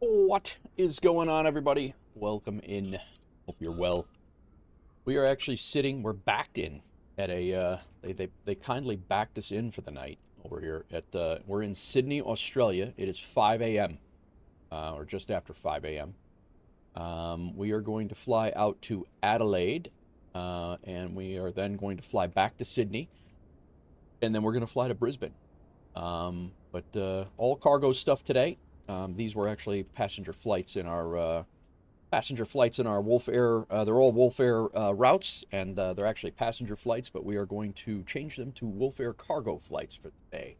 What is going on, everybody? Welcome in. Hope you're well. We are actually sitting, we're backed in at they kindly backed us in for the night over here we're in Sydney, Australia. It is 5 a.m., or just after 5 a.m. We are going to fly out to Adelaide, and we are then going to fly back to Sydney, and then we're going to fly to Brisbane. But all cargo stuff today. These were actually passenger flights in our WolfAir. They're all WolfAir routes, and they're actually passenger flights, but we are going to change them to WolfAir Cargo flights for today.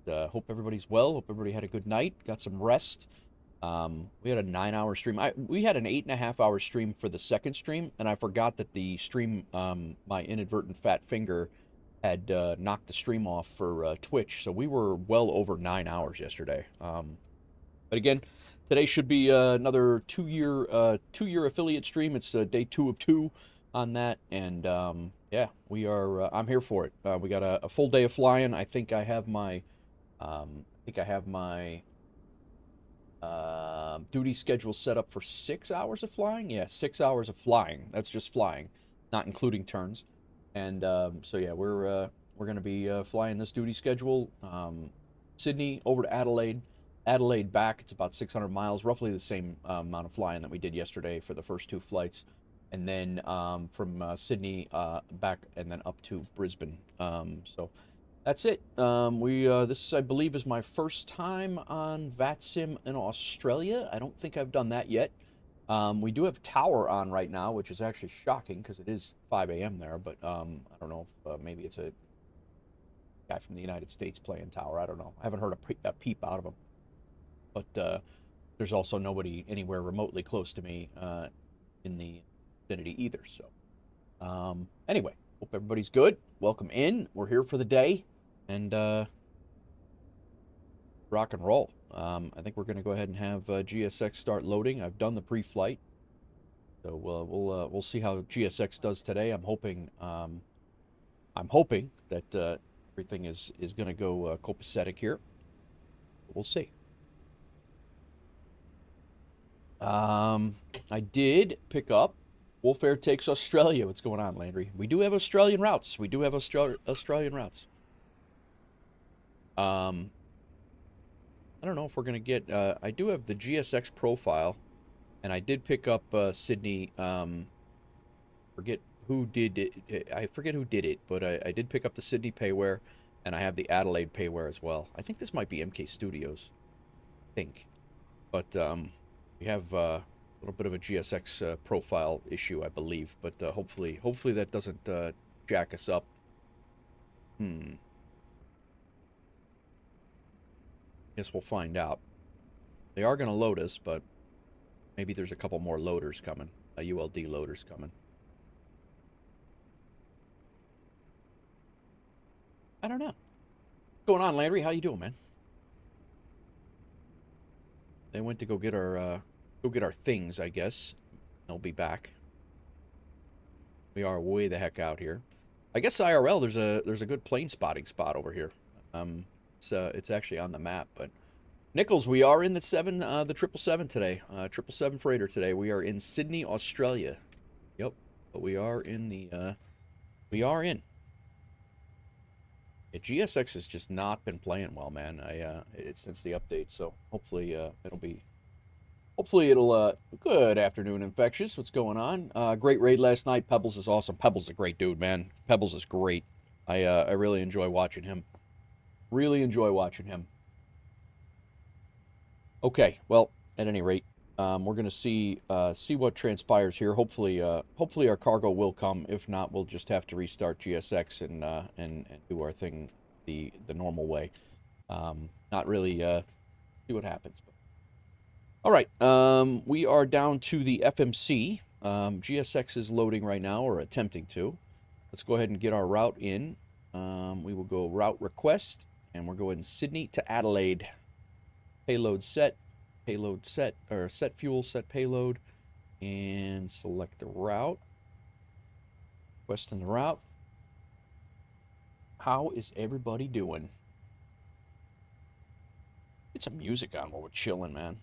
Hope everybody's well. Hope everybody had a good night, got some rest. We had a 9-hour stream. We had an 8.5-hour stream for the second stream, and I forgot that the stream, my inadvertent fat finger had knocked the stream off for Twitch, so we were well over 9 hours yesterday. But again, today should be another two-year affiliate stream. It's day 2 of 2 on that, and yeah, we are. I'm here for it. We got a full day of flying. I think I have my duty schedule set up for 6 hours of flying. Yeah, 6 hours of flying. That's just flying, not including turns. And so yeah, we're going to be flying this duty schedule. Sydney over to Adelaide. Adelaide back, it's about 600 miles, roughly the same amount of flying that we did yesterday for the first 2 flights. And then from Sydney back and then up to Brisbane. So that's it. This, I believe, is my first time on VATSIM in Australia. I don't think I've done that yet. We do have Tower on right now, which is actually shocking because it is 5 a.m. there. But I don't know if maybe it's a guy from the United States playing Tower. I don't know. I haven't heard a peep out of him. But there's also nobody anywhere remotely close to me in the vicinity either. So anyway, hope everybody's good. Welcome in. We're here for the day, and rock and roll. I think we're going to go ahead and have GSX start loading. I've done the pre-flight, so we'll see how GSX does today. I'm hoping that everything is going to go copacetic here. We'll see. I did pick up WolfAir Takes Australia. What's going on, Landry? We do have Australian routes. Australian routes. I don't know if we're going to get... I do have the GSX profile, and I did pick up Sydney... forget who did it. I forget who did it, but I did pick up the Sydney payware, and I have the Adelaide payware as well. I think this might be MK Studios. I think. But, we have a little bit of a GSX profile issue, I believe, but hopefully that doesn't jack us up. Guess we'll find out. They are going to load us, but maybe there's a couple more loaders coming, ULD loaders coming. I don't know. What's going on, Landry? How you doing, man? They went to go get our things, I guess. They'll be back. We are way the heck out here. I guess IRL, there's a good plane spotting spot over here. It's actually on the map, but Nichols, we are in the 777 today. 777 freighter today. We are in Sydney, Australia. Yep, but we are in the Yeah, GSX has just not been playing well, man. Since the update, so hopefully it'll good afternoon, Infectious. What's going on? Great raid last night. Pebbles is awesome. Pebbles is a great dude, man. Pebbles is great. I really enjoy watching him. Really enjoy watching him. Okay, well, at any rate, we're gonna see what transpires here. Hopefully our cargo will come. If not, we'll just have to restart GSX and do our thing the normal way. Not really see what happens. But. All right, we are down to the FMC. GSX is loading right now, or attempting to. Let's go ahead and get our route in. We will go route request, and we're going Sydney to Adelaide. Payload set, or set fuel, set payload, and select the route. Requesting the route. How is everybody doing? Get some music on while we're chilling, man.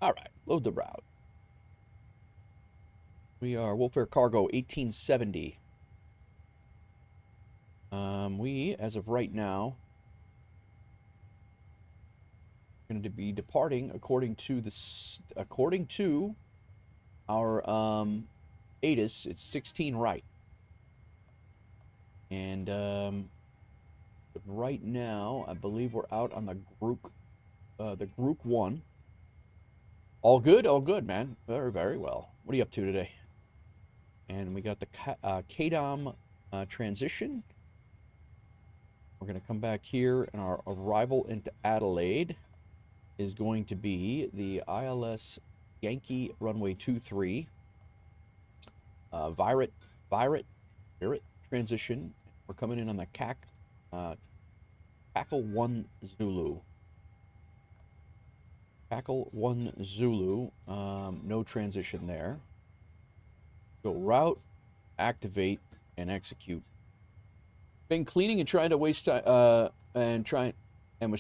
All right, load the route. We are WolfAir Cargo 1870. We, as of right now, are going to be departing according to our ATIS. It's 16 right, and right now I believe we're out on the group 1. All good, man. Very, very well. What are you up to today? And we got the KDOM transition. We're going to come back here, and our arrival into Adelaide is going to be the ILS Yankee runway 23. Virat transition. We're coming in on the Cackle 1 Zulu. Cackle 1 Zulu. No transition there. Go route, activate, and execute. Been cleaning and trying to waste time, was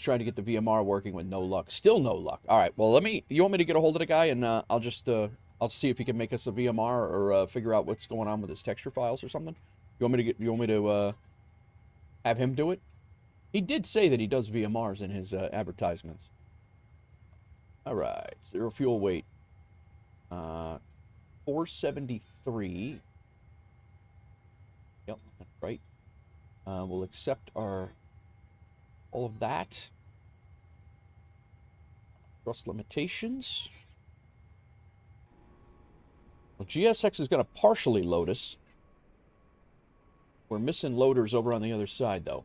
trying to get the VMR working with no luck. Still no luck. All right. Well, you want me to get a hold of the guy, and I'll see if he can make us a VMR or figure out what's going on with his texture files or something. You want me to have him do it? He did say that he does VMRs in his advertisements. All right. 0 fuel weight. 473. Yep, that's right. We'll accept all of that. Thrust limitations. Well, GSX is going to partially load us. We're missing loaders over on the other side, though.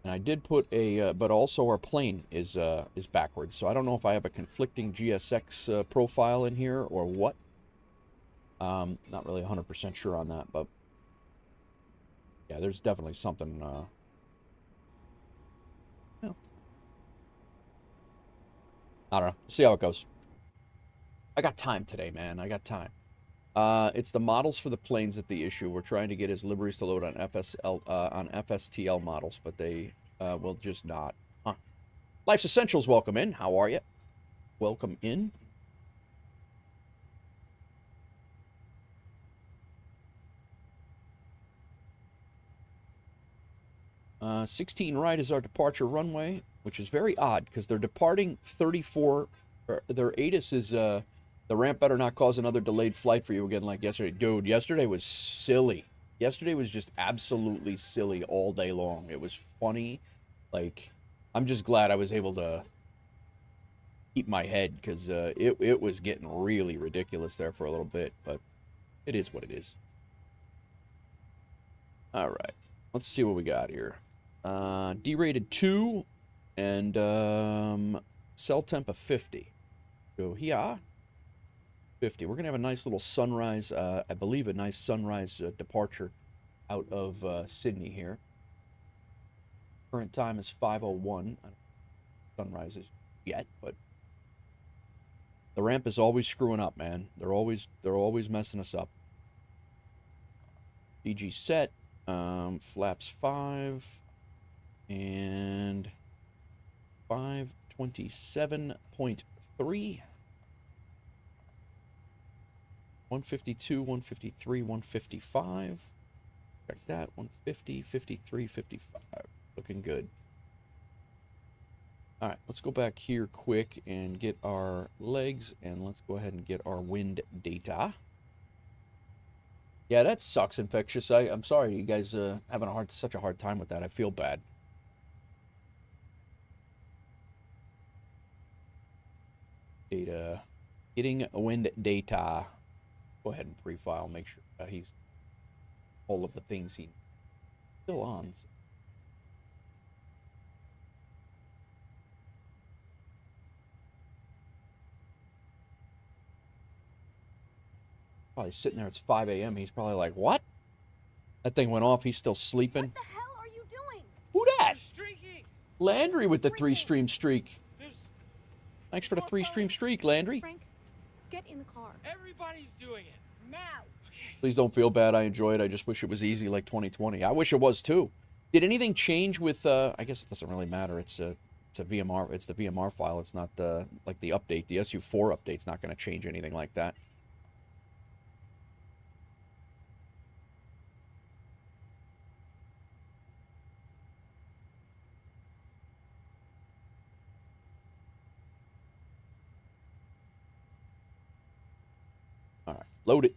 And I did put but also our plane is backwards. So I don't know if I have a conflicting GSX profile in here or what. Not really 100% sure on that, but yeah, there's definitely something. Yeah. I don't know. See how it goes. I got time today, man. I got time. It's the models for the planes at the issue. We're trying to get his liveries to load on FSTL models, but they will just not. Huh. Life's Essentials, welcome in. How are you? Welcome in. Uh, 16 right is our departure runway, which is very odd because they're departing 34. Their ATIS is the ramp better not cause another delayed flight for you again like yesterday. Dude, yesterday was silly. Yesterday was just absolutely silly all day long. It was funny. Like, I'm just glad I was able to keep my head because it was getting really ridiculous there for a little bit, but it is what it is. All right. Let's see what we got here. D-rated 2 and cell temp of 50. So here, 50. We're going to have a nice little sunrise, I believe a nice sunrise departure out of Sydney here. Current time is 5:01. Sunrises yet, but the ramp is always screwing up, man. They're always messing us up. DG set, flaps 5 and 527.3. 152, 153, 155. Check that. 150, 53, 55. Looking good. All right, let's go back here quick and get our legs, and let's go ahead and get our wind data. Yeah, that sucks, Infectious. I'm sorry you guys having such a hard time with that. I feel bad. Data. Getting wind data. Go ahead and pre-file. Make sure he's all of the things he's still on. Probably sitting there. It's 5 a.m. He's probably like, "What? That thing went off. He's still sleeping." What the hell are you doing? Who dat? Landry with the 3-stream streak. Thanks for the 3-stream streak, Landry. Frank, get in the car. Everybody's doing it. Now. Please don't feel bad. I enjoy it. I just wish it was easy like 2020. I wish it was too. Did anything change with, I guess it doesn't really matter. It's It's a VMR. It's the VMR file. It's not the like the update. The SU4 update's not going to change anything like that. All right, load it.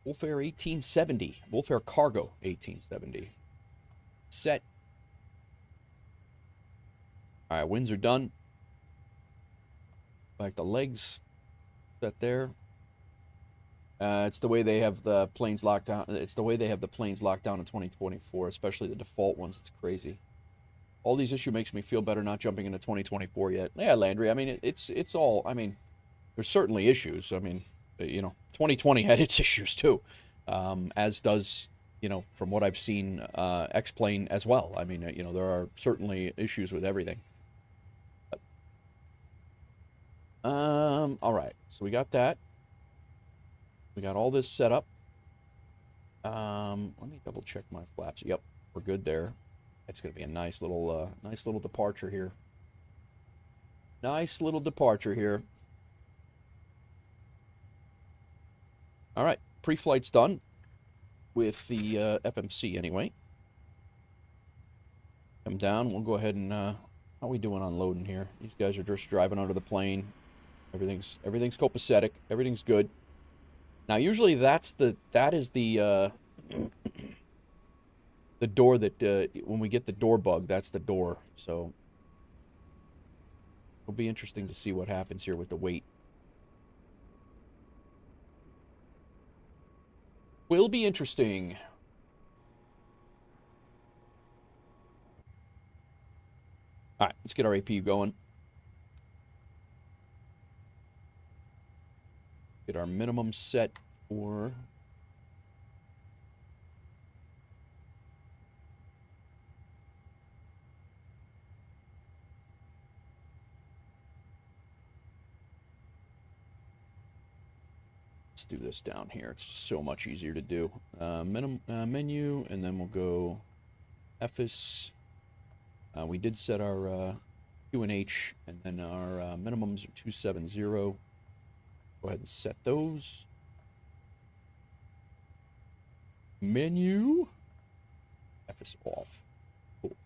WolfAir 1870. WolfAir Cargo 1870. Set. All right, wings are done. Like the legs set there. It's the way they have the planes locked down. It's the way they have the planes locked down in 2024, especially the default ones. It's crazy. All these issues makes me feel better not jumping into 2024 yet. Yeah, Landry. I mean, it's all. I mean, there's certainly issues. I mean, you know, 2020 had its issues too, as does, you know, from what I've seen, X-Plane as well. I mean, you know, there are certainly issues with everything. All right, so we got that. We got all this set up. Let me double check my flaps. Yep, we're good there. It's gonna be a nice little departure here. Nice little departure here. All right, pre-flight's done with the FMC anyway. Come down. We'll go ahead and how are we doing on loading here? These guys are just driving under the plane. Everything's copacetic. Everything's good. Now, usually that is the door that when we get the door bug, that's the door. So it'll be interesting to see what happens here with the weight. Will be interesting. All right, let's get our APU going. Get our minimum set for... Let's do this down here. It's so much easier to do. Menu, and then we'll go FS. We did set our QNH, and then our minimums are 270. Go ahead and set those. Menu. FS off. Cool.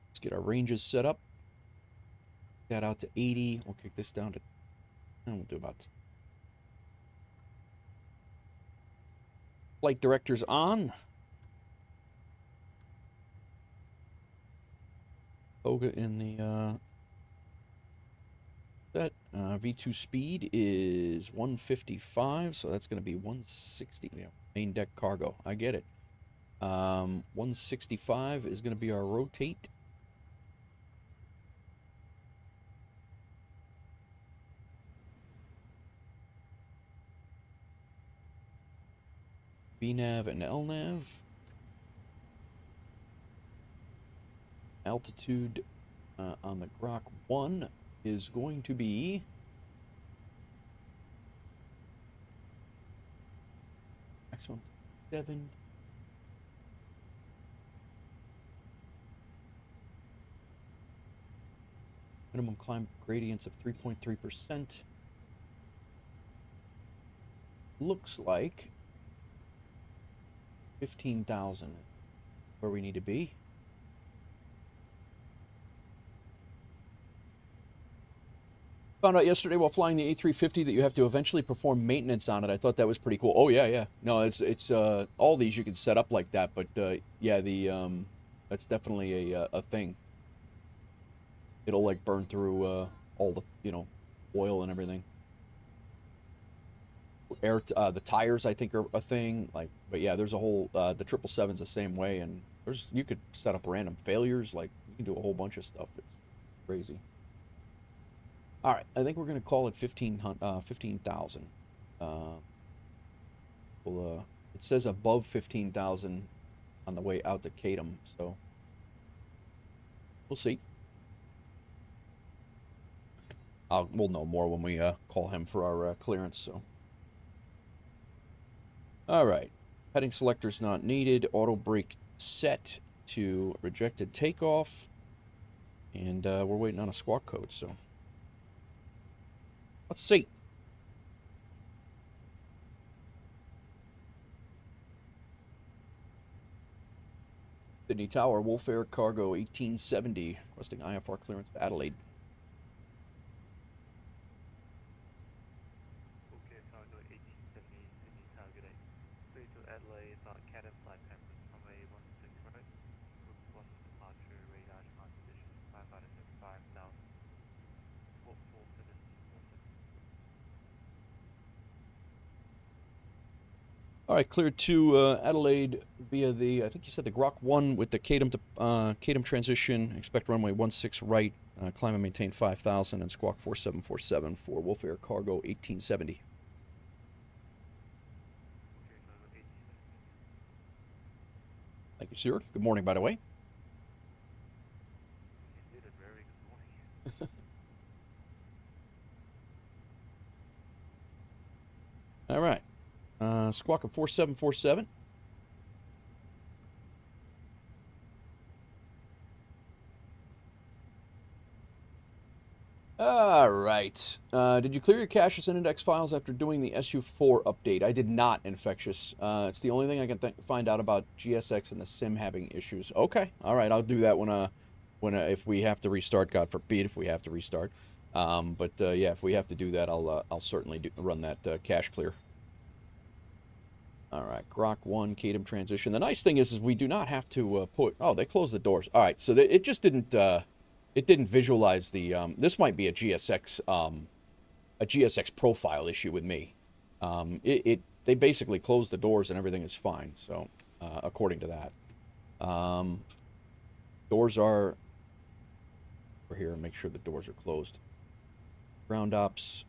Let's get our ranges set up. That out to 80. We'll kick this down to... And we'll do about... Flight directors on. Boga in the set. V2 speed is 155, so that's going to be 160. Yeah, main deck cargo. I get it. 165 is going to be our rotate. VNav and LNav. Altitude on the Grok 1 is going to be maximum 7. Minimum climb gradients of 3.3%. Looks like 15,000 where we need to be. Found out yesterday while flying the A350 that you have to eventually perform maintenance on it. I thought that was pretty cool. Oh yeah, yeah. No, it's all these you can set up like that, but yeah, the that's definitely a thing. It'll like burn through all the, you know, oil and everything. The tires I think are a thing. Like, but yeah, there's a whole the 777's the same way, and you could set up random failures. Like you can do a whole bunch of stuff. It's crazy. All right, I think we're going to call it 15,000. Well, it says above 15,000 on the way out to Kadam, so we'll see. We'll know more when we call him for our clearance. So All right. Heading selector's not needed. Auto brake set to rejected takeoff. And we're waiting on a squawk code, so. Let's see. Sydney Tower, WolfAir Cargo 1870, requesting IFR clearance to Adelaide. WolfAir Cargo 1870, Sydney Tower, good day. Clear to Adelaide, Cadet flight pamphlets, runway 16 right. Group 1 departure, radar command position, 5,000, 44747. All right, cleared to Adelaide via the, I think you said the Grok 1 with the CADM transition. Expect runway 16 right, climb and maintain 5,000, and squawk 4747 for WolfAir Cargo 1870. WolfAir Cargo 1870. Thank you, sir. Good morning, by the way. Indeed, a very good morning. All right. Squawk at 4747. All right. Did you clear your caches and index files after doing the SU4 update? I did not, Infectious. It's the only thing I can find out about GSX and the sim having issues. Okay. All right. I'll do that if we have to restart. God forbid if we have to restart. But yeah, if we have to do that, I'll certainly run that cache clear. All right, Grok 1, CADM transition. The nice thing is we do not have to put... Oh, they closed the doors. All right, so it just didn't... it didn't visualize the... this might be a GSX profile issue with me. They basically closed the doors and everything is fine, so according to that. Doors are... Over here and make sure the doors are closed. Ground ops,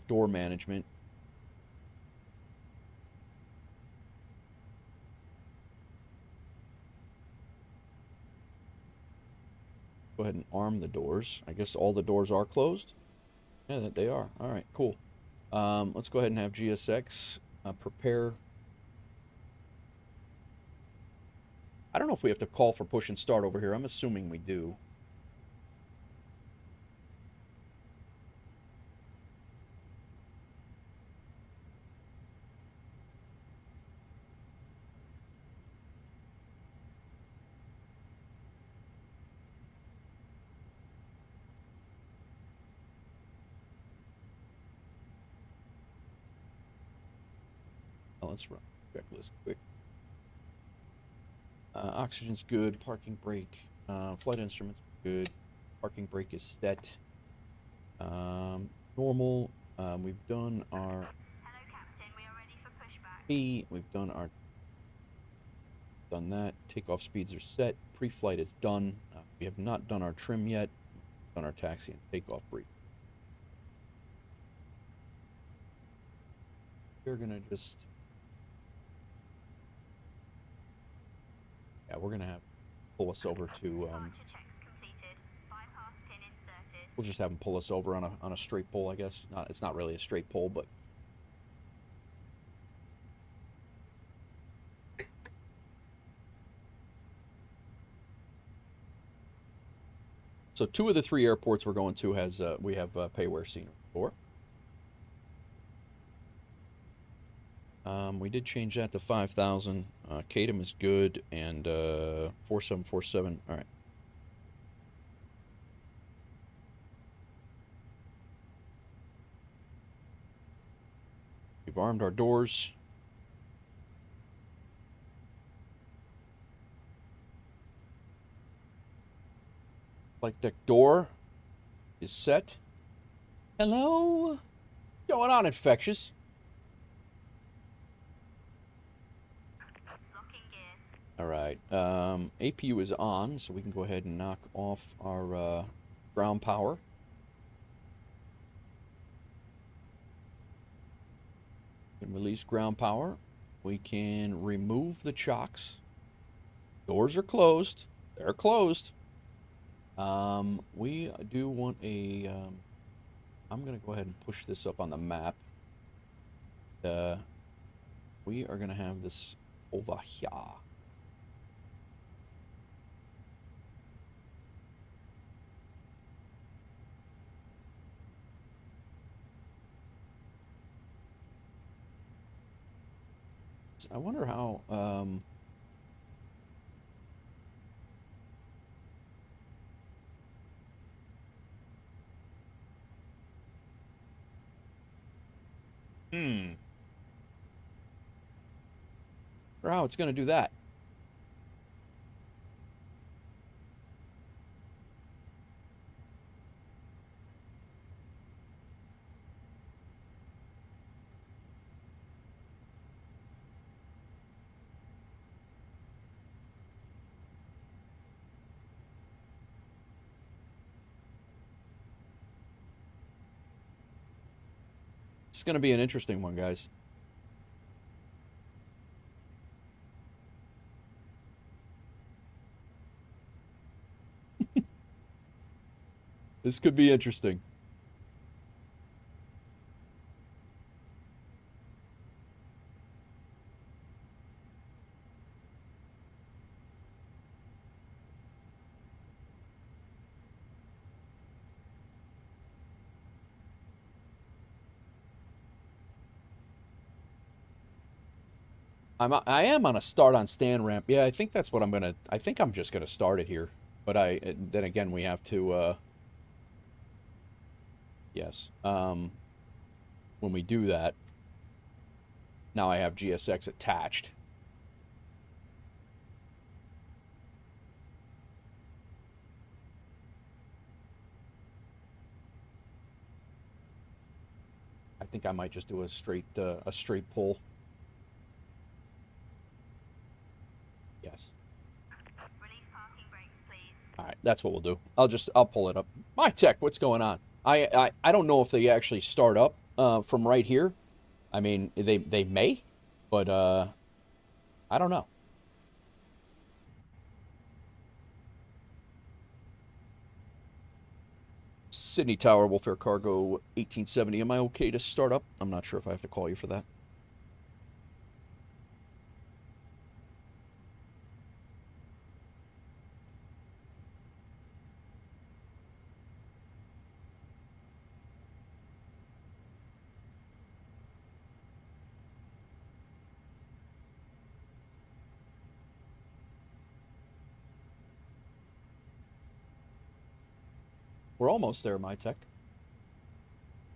door management. Go ahead and arm the doors. I guess all the doors are closed. Yeah, they are. All right, cool. Let's go ahead and have GSX prepare. I don't know if we have to call for push and start over here. I'm assuming we do. Let's run checklist quick. Oxygen's good. Parking brake. Flight instruments good. Parking brake is set. Normal. We've done our... Hello, Captain. We are ready for pushback. P. We've done our... Done that. Takeoff speeds are set. Pre-flight is done. We have not done our trim yet. We've done our taxi and takeoff brief. We're gonna just... Yeah, we're gonna have pull us over to we'll just have them pull us over on a straight pole, I guess. It's not really a straight pole, but so 2 of the 3 airports we're going to has we have payware scenery for. We did change that to 5,000. CADM is good, and 4747. All right. We've armed our doors. Flight deck door is set. Hello? What's going on, Infectious? All right, APU is on, so we can go ahead and knock off our ground power. We can release ground power. We can remove the chocks. Doors are closed. They're closed. We do want a... I'm going to go ahead and push this up on the map. we are going to have this over here. I wonder how, or how it's going to do that. It's going to be an interesting one, guys. This could be interesting. I am on a start on stand ramp. Yeah, I think that's what I'm gonna. I think I'm just gonna start it here. But then again we have to. Yes. When we do that, now I have GSX attached. I think I might just do a straight pull. Yes. Release parking brakes, please. All right, that's what we'll do. I'll pull it up. My tech, what's going on? I don't know if they actually start up from right here. I mean, they may, but I don't know. Sydney Tower, WolfAir Cargo 1870. Am I okay to start up? I'm not sure if I have to call you for that. We're almost there, my tech.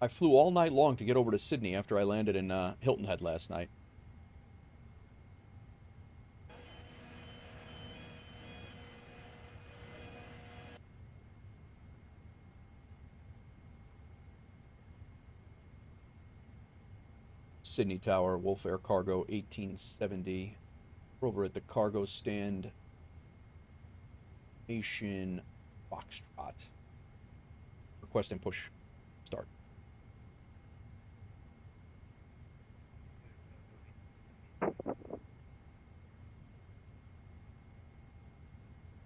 I flew all night long to get over to Sydney after I landed in Hilton Head last night. Sydney Tower, WolfAir Cargo 1870. We're over at the cargo stand. Nation Foxtrot. Requesting push start.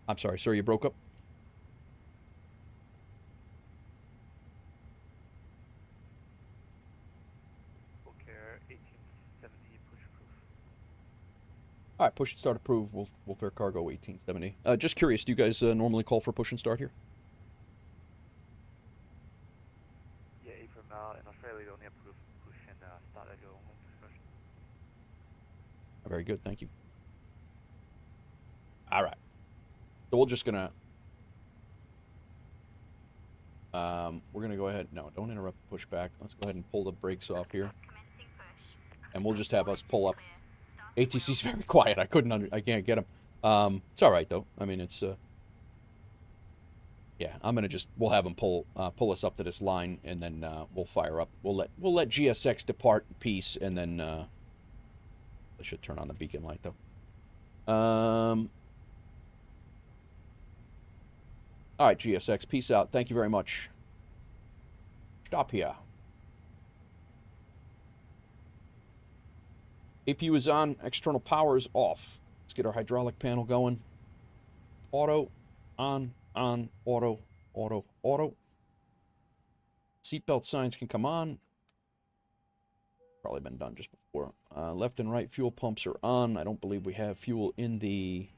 I'm sorry, sir, you broke up? WolfAir 1870 push proof. All right, push and start approved. WolfAir Cargo 1870. Just curious, do you guys normally call for push and start here? Yeah, from now in Australia, we only approve push and start at your own discretion. Very good, thank you. All right. So we're just gonna we're gonna go ahead. No, don't interrupt the pushback. Let's go ahead and pull the brakes off here, Commencing push. and we'll just have us pull up. Clear. Starting ATC's very quiet. I can't get him. It's all right though. I mean, it's yeah. We'll have him pull us up to this line, and then we'll fire up. We'll let GSX depart in peace, and then I should turn on the beacon light though. All right, GSX, peace out. Thank you very much. Stop here. APU is on, external power is off. Let's get our hydraulic panel going. Auto, on, auto, auto, auto. Seatbelt signs can come on. Probably been done just before. Left and right fuel pumps are on. I don't believe we have fuel in the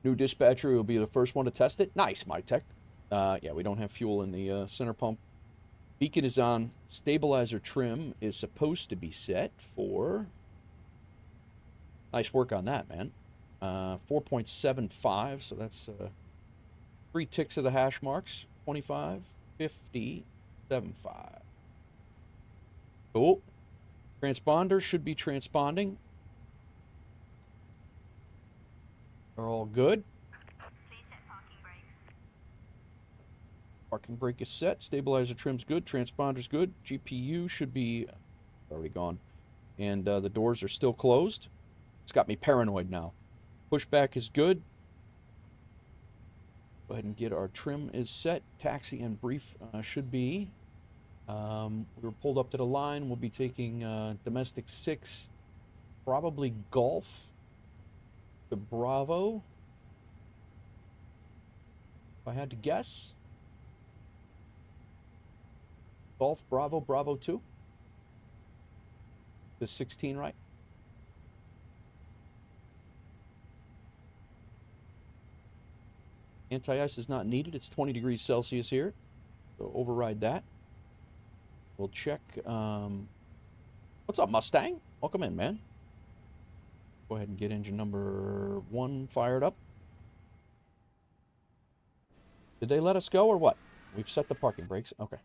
new dispatcher. Will be the first one to test it. Nice, my tech. Yeah, we don't have fuel in the center pump. Beacon is on. Stabilizer trim is supposed to be set for... Nice work on that, man. 4.75, so that's 3 ticks of the hash marks. 25, 50, 75. Cool. Transponders should be transponding. They're all good. Please set parking brakes. Parking brake is set. Stabilizer trim's good. Transponder's good. GPU should be already gone. And the doors are still closed. It's got me paranoid now. Pushback is good. Go ahead and get our trim is set. Taxi and brief should be. We were pulled up to the line. We'll be taking domestic 6, probably Golf to Bravo. If I had to guess. Golf, Bravo, Bravo 2. The 16, right? Anti-ice is not needed. It's 20 degrees Celsius here. So override that. We'll check. What's up, Mustang? Welcome in, man. Go ahead and get engine number 1 fired up. Did they let us go or what? We've set the parking brakes. Okay.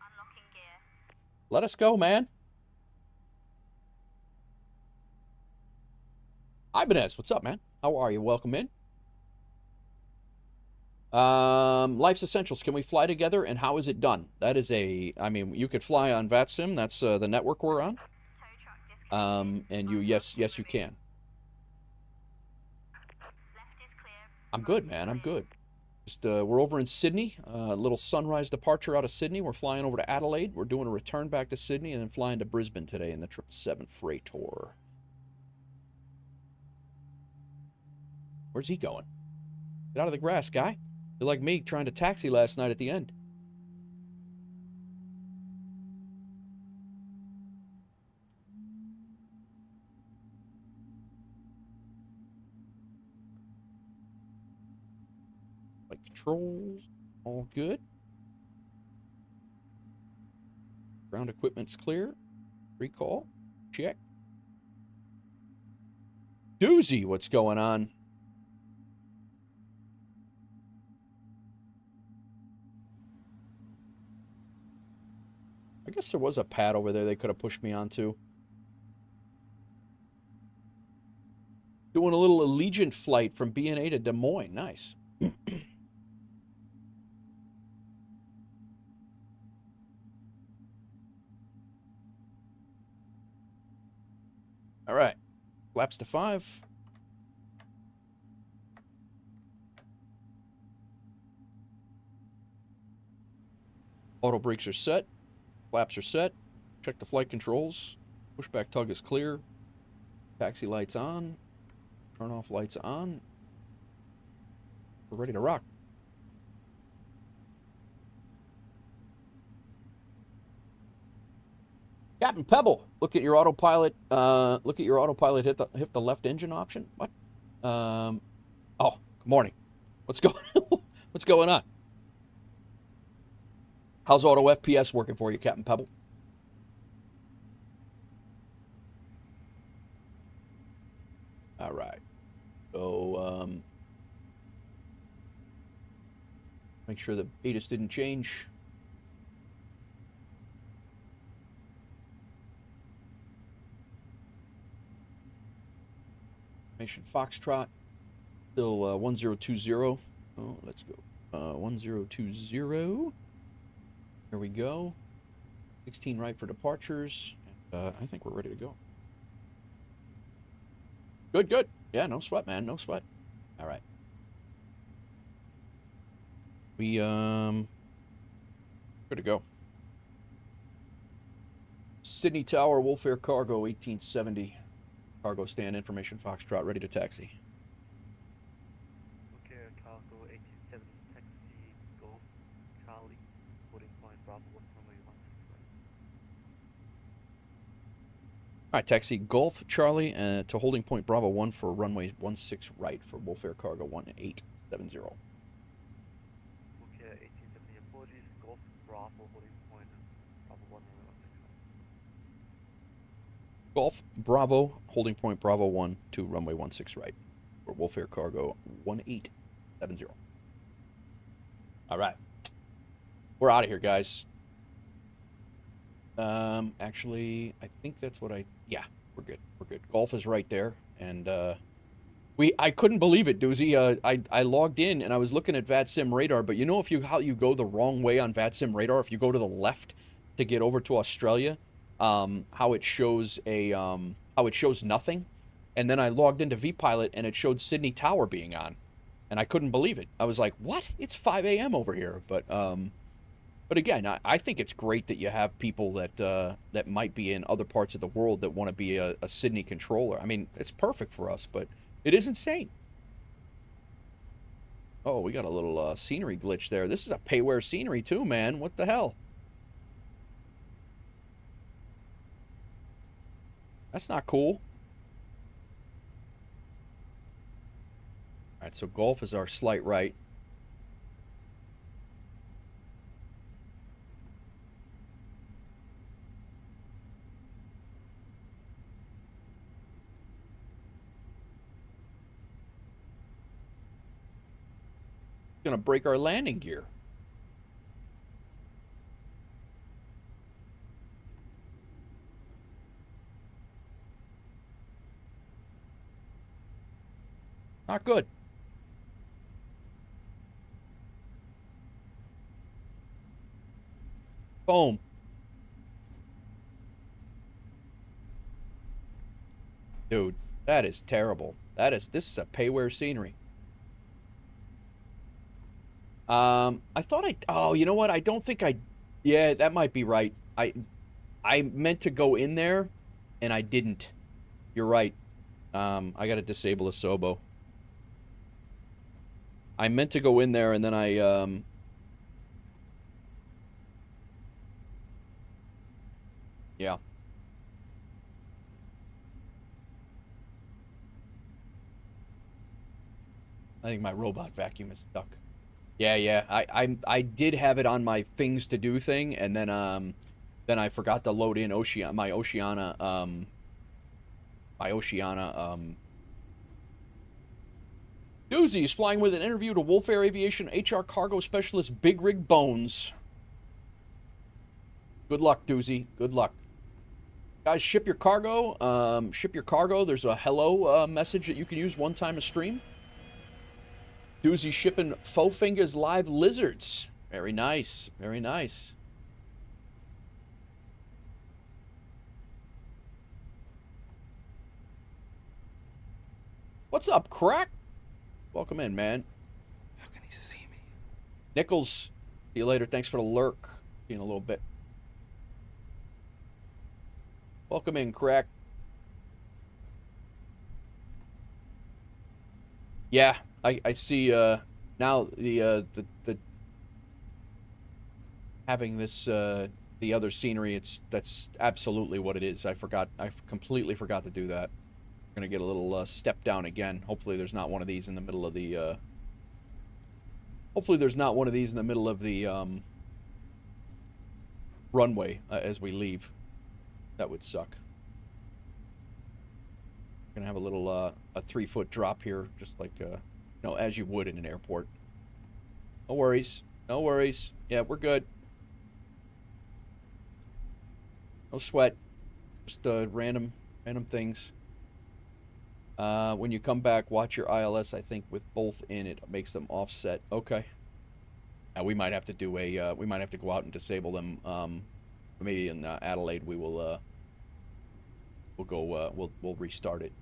Unlocking gear. Let us go, man. Ibanez, what's up, man? How are you? Welcome in. Life's Essentials. Can we fly together, and how is it done? That is a... I mean, you could fly on VATSIM. That's the network we're on. Tow truck disconnected. And you... Yes, you can. Left is clear. I'm good, man. I'm good. Just, we're over in Sydney. A little sunrise departure out of Sydney. We're flying over to Adelaide. We're doing a return back to Sydney and then flying to Brisbane today in the 777 Freighter. Where's he going? Get out of the grass, guy. You're like me trying to taxi last night at the end. Flight controls, all good. Ground equipment's clear. Recall, check. Doozy, what's going on? I guess there was a pad over there they could have pushed me onto. Doing a little Allegiant flight from BNA to Des Moines. Nice. All right. Flaps to 5. Auto brakes are set. Flaps are set. Check the flight controls. Pushback tug is clear. Taxi lights on. Turn off lights on. We're ready to rock. Captain Pebble, look at your autopilot. Look at your autopilot. Hit the left engine option. What? Oh, good morning. What's going on? How's auto FPS working for you, Captain Pebble? All right. So, make sure the ATIS didn't change. Mission Foxtrot. Still 1020. Oh, let's go. 1020. Here we go. 16 right for departures. And, I think we're ready to go. Good, good. Yeah, no sweat, man. No sweat. All right. We, good to go. Sydney Tower, WolfAir Cargo, 1870. Cargo stand information Foxtrot ready to taxi. WolfAir Cargo 1870 taxi Golf Charlie, holding point Bravo 1 runway 16 right. All right, taxi Golf Charlie to holding point Bravo 1 for runway 16 right for WolfAir Cargo 1870. WolfAir 1870 apologies, Golf Bravo holding point Bravo 1 runway 16 right. Golf Bravo holding point Bravo 1 to runway 16 right for WolfAir Cargo 1870. All right. We're out of here, guys. Actually, I think that's what yeah, we're good. We're good. Golf is right there. And, I couldn't believe it, Doozy. I logged in and I was looking at VATSIM radar, but you know how you go the wrong way on VATSIM radar, if you go to the left to get over to Australia, how it shows nothing. And then I logged into vPilot and it showed Sydney Tower being on. And I couldn't believe it. I was like, what? It's 5 a.m. over here. But again, I think it's great that you have people that might be in other parts of the world that want to be a Sydney controller. I mean, it's perfect for us, but it is insane. Oh, we got a little scenery glitch there. This is a payware scenery too, man. What the hell? That's not cool. All right, so Golf is our slight right. Gonna break our landing gear. Not good. Boom. Dude, that is terrible. This is a payware scenery. I thought oh, you know what? I don't think yeah, that might be right. I meant to go in there and I didn't. You're right. I got to disable the Sobo. I meant to go in there and then yeah. I think my robot vacuum is stuck. Yeah. I did have it on my things to do thing, and then I forgot to load in my Oceana Doozy is flying with an interview to WolfAir Aviation HR cargo specialist Big Rig Bones. Good luck, Doozy. Good luck. Guys, ship your cargo. Ship your cargo. There's a hello message that you can use one time a stream. Doozy shipping Faux Fingers live lizards. Very nice. Very nice. What's up, Crack? Welcome in, man. How can he see me? Nichols, see you later. Thanks for the lurk. See you in a little bit. Welcome in, Crack. Yeah, I see now the having this the other scenery, that's absolutely what it is. I completely forgot to do that. We're gonna get a little step down again. Hopefully there's not one of these in the middle of the runway as we leave. That would suck. Gonna have a little a 3-foot drop here, just like as you would in an airport. No worries. No worries. Yeah, we're good. No sweat. Just random things. When you come back, watch your ILS. I think with both in, it makes them offset. Okay. Now we might have to do we might have to go out and disable them. Maybe in Adelaide we will. We'll restart it.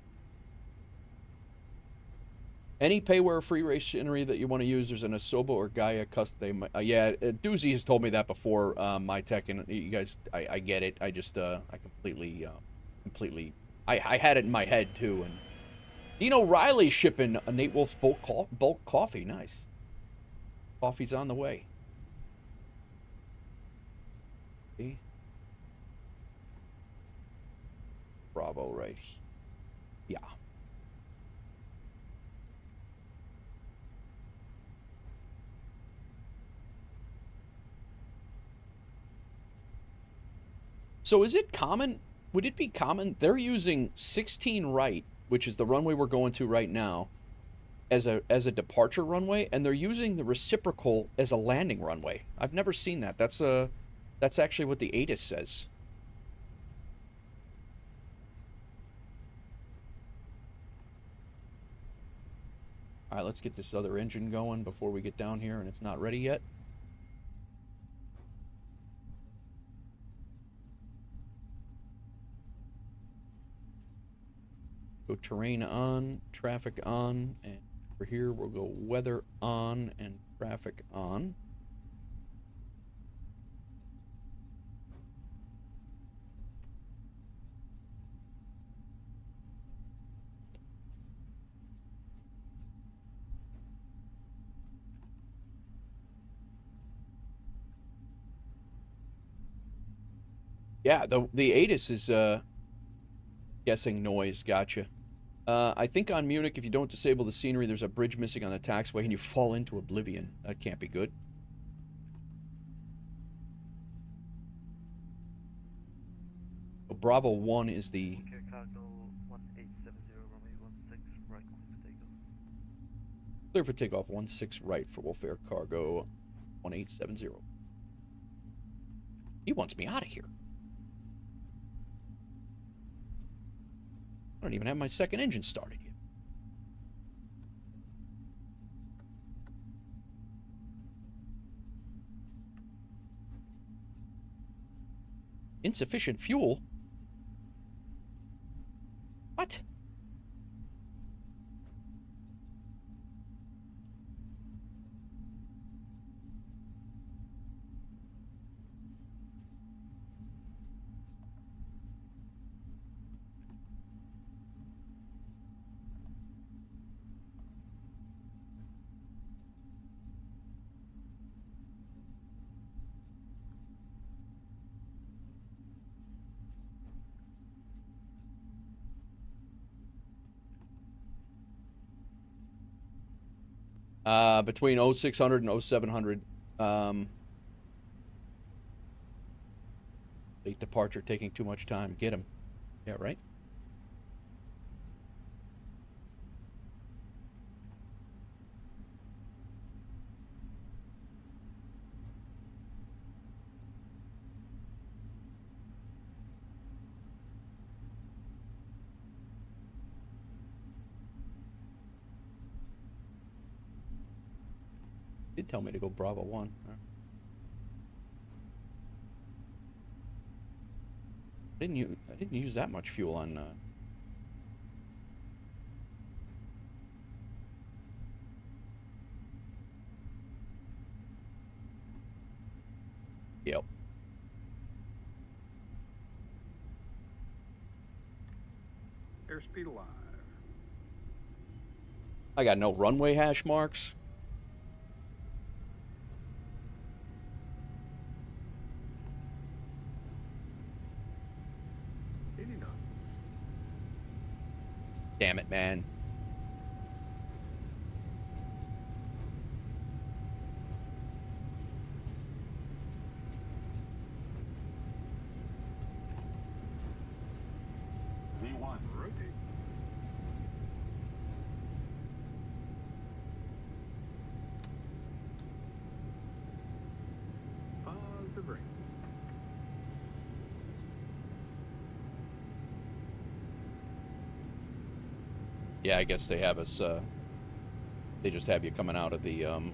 Any payware free race scenery that you want to use, there's an Asobo or Gaia custom. Yeah, Doozy has told me that before. My tech, and you guys, I get it. I just I completely I had it in my head too. And Nino Riley's shipping a Nate Wolf's bulk coffee. Nice. Coffee's on the way. See? Bravo right here. Yeah. So is it common? Would it be common? They're using 16 right, which is the runway we're going to right now, as a departure runway, and they're using the reciprocal as a landing runway. I've never seen that. That's actually what the ATIS says. All right, let's get this other engine going before we get down here, and it's not ready yet. Go terrain on, traffic on, and over here we'll go weather on and traffic on. Yeah, the ATIS is guessing noise. Gotcha. I think on Munich, if you don't disable the scenery, there's a bridge missing on the taxiway and you fall into oblivion. That can't be good. So Bravo 1 is the... WolfAir Cargo 1870, runway 16 right, Clear clear for takeoff. for takeoff, 16 right for WolfAir Cargo 1870. He wants me out of here. I don't even have my second engine started yet. Insufficient fuel? What? Between 0600 and 0700. Late departure taking too much time. Get him. Yeah, right? Did tell me to go Bravo 1. I didn't use that much fuel on Yep. Airspeed alive. I got no runway hash marks. Damn it, man. V1, rotate. Pause the brake. Yeah, I guess they have us, they just have you coming out of the, you're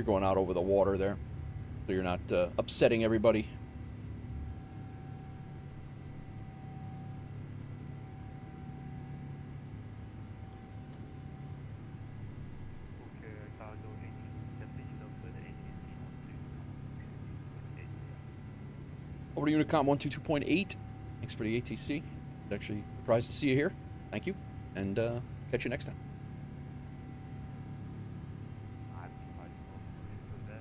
going out over the water there, so you're not, upsetting everybody. WolfAir Cargo 1870, Over to Unicom 122.8. Thanks for the ATC. Actually surprised to see you here. Thank you. And catch you next time. I'm surprised you won't do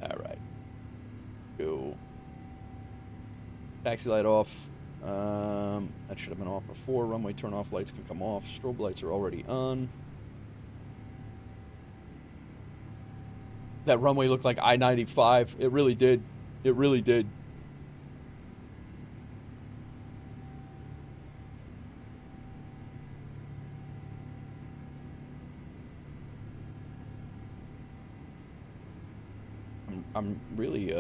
that. All right. Go. Taxi light off. That should have been off before. Runway turn off lights can come off. Strobe lights are already on. That runway looked like I-95. It really did. It really did. I'm really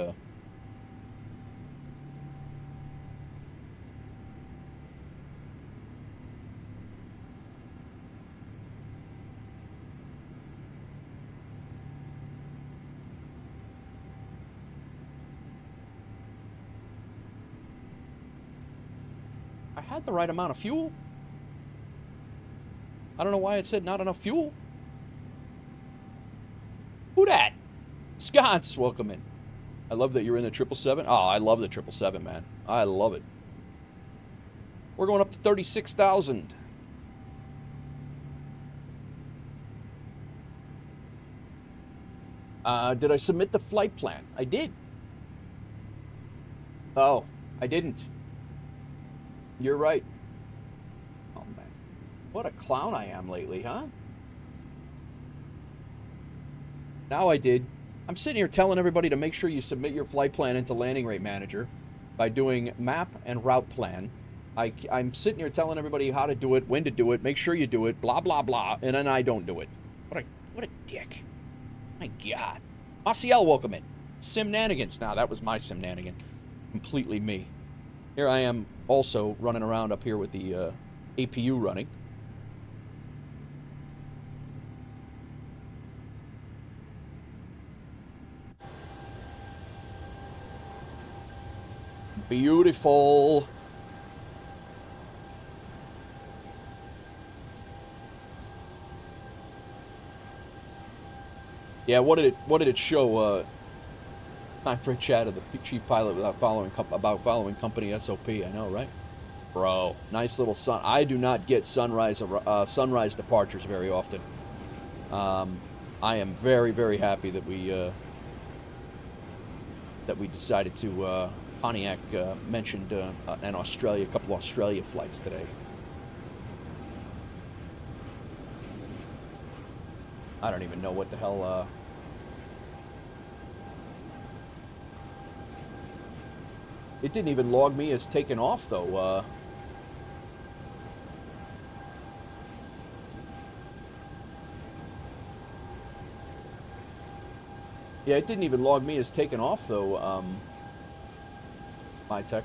I had the right amount of fuel. I don't know why it said not enough fuel. Who dat? Scott's, welcome in. I love that you're in the 777. Oh, I love the 777, man. I love it. We're going up to 36,000. Did I submit the flight plan? I did. Oh, I didn't. You're right. Oh, man. What a clown I am lately, huh? Now I did. I'm sitting here telling everybody to make sure you submit your flight plan into Landing Rate Manager by doing map and route plan. I'm sitting here telling everybody how to do it, when to do it, make sure you do it, blah, blah, blah, and then I don't do it. What a dick. My God. Maciel, welcome in. Simnanigans. Now, that was my Simnanigan. Completely me. Here I am also running around up here with the APU running. Beautiful. Yeah, what did it show? Time for a chat of the chief pilot about following company SOP. I know, right? Bro, nice little sun. I do not get sunrise departures very often. I am very, very happy that we decided to. Pontiac mentioned a couple Australia flights today. I don't even know what the hell. It didn't even log me as taken off, though. Yeah, it didn't even log me as taken off, though. My tech.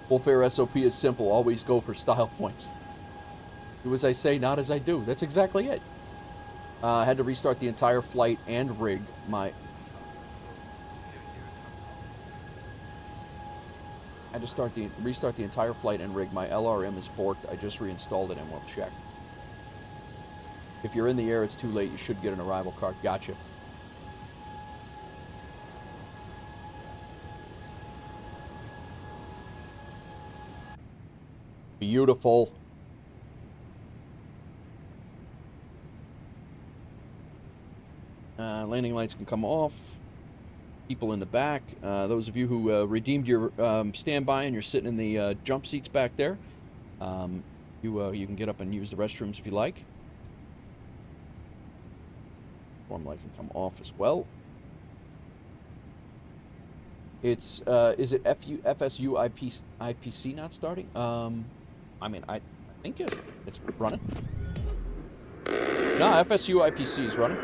WolfAir SOP is simple. Always go for style points. Do as I say, not as I do. That's exactly it. I had to restart the entire flight and rig my... I had to restart the entire flight and rig. My LRM is borked. I just reinstalled it and we'll check. If you're in the air, it's too late. You should get an arrival card. Gotcha. Beautiful. Landing lights can come off. People in the back. Those of you who redeemed your standby and you're sitting in the jump seats back there, you can get up and use the restrooms if you like. Form light can come off as well. It's is it FSU IPC not starting? I mean, I think it's running. No, FSU IPC is running.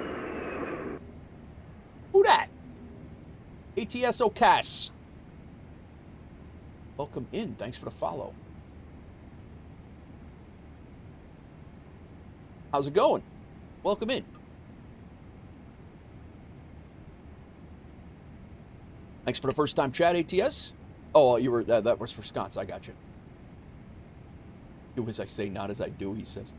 Who dat? ATS Ocas. Welcome in. Thanks for the follow. How's it going? Welcome in. Thanks for the first time chat, ATS. Oh, you were that was for Scots. I got you. Do as I say, not as I do, he says.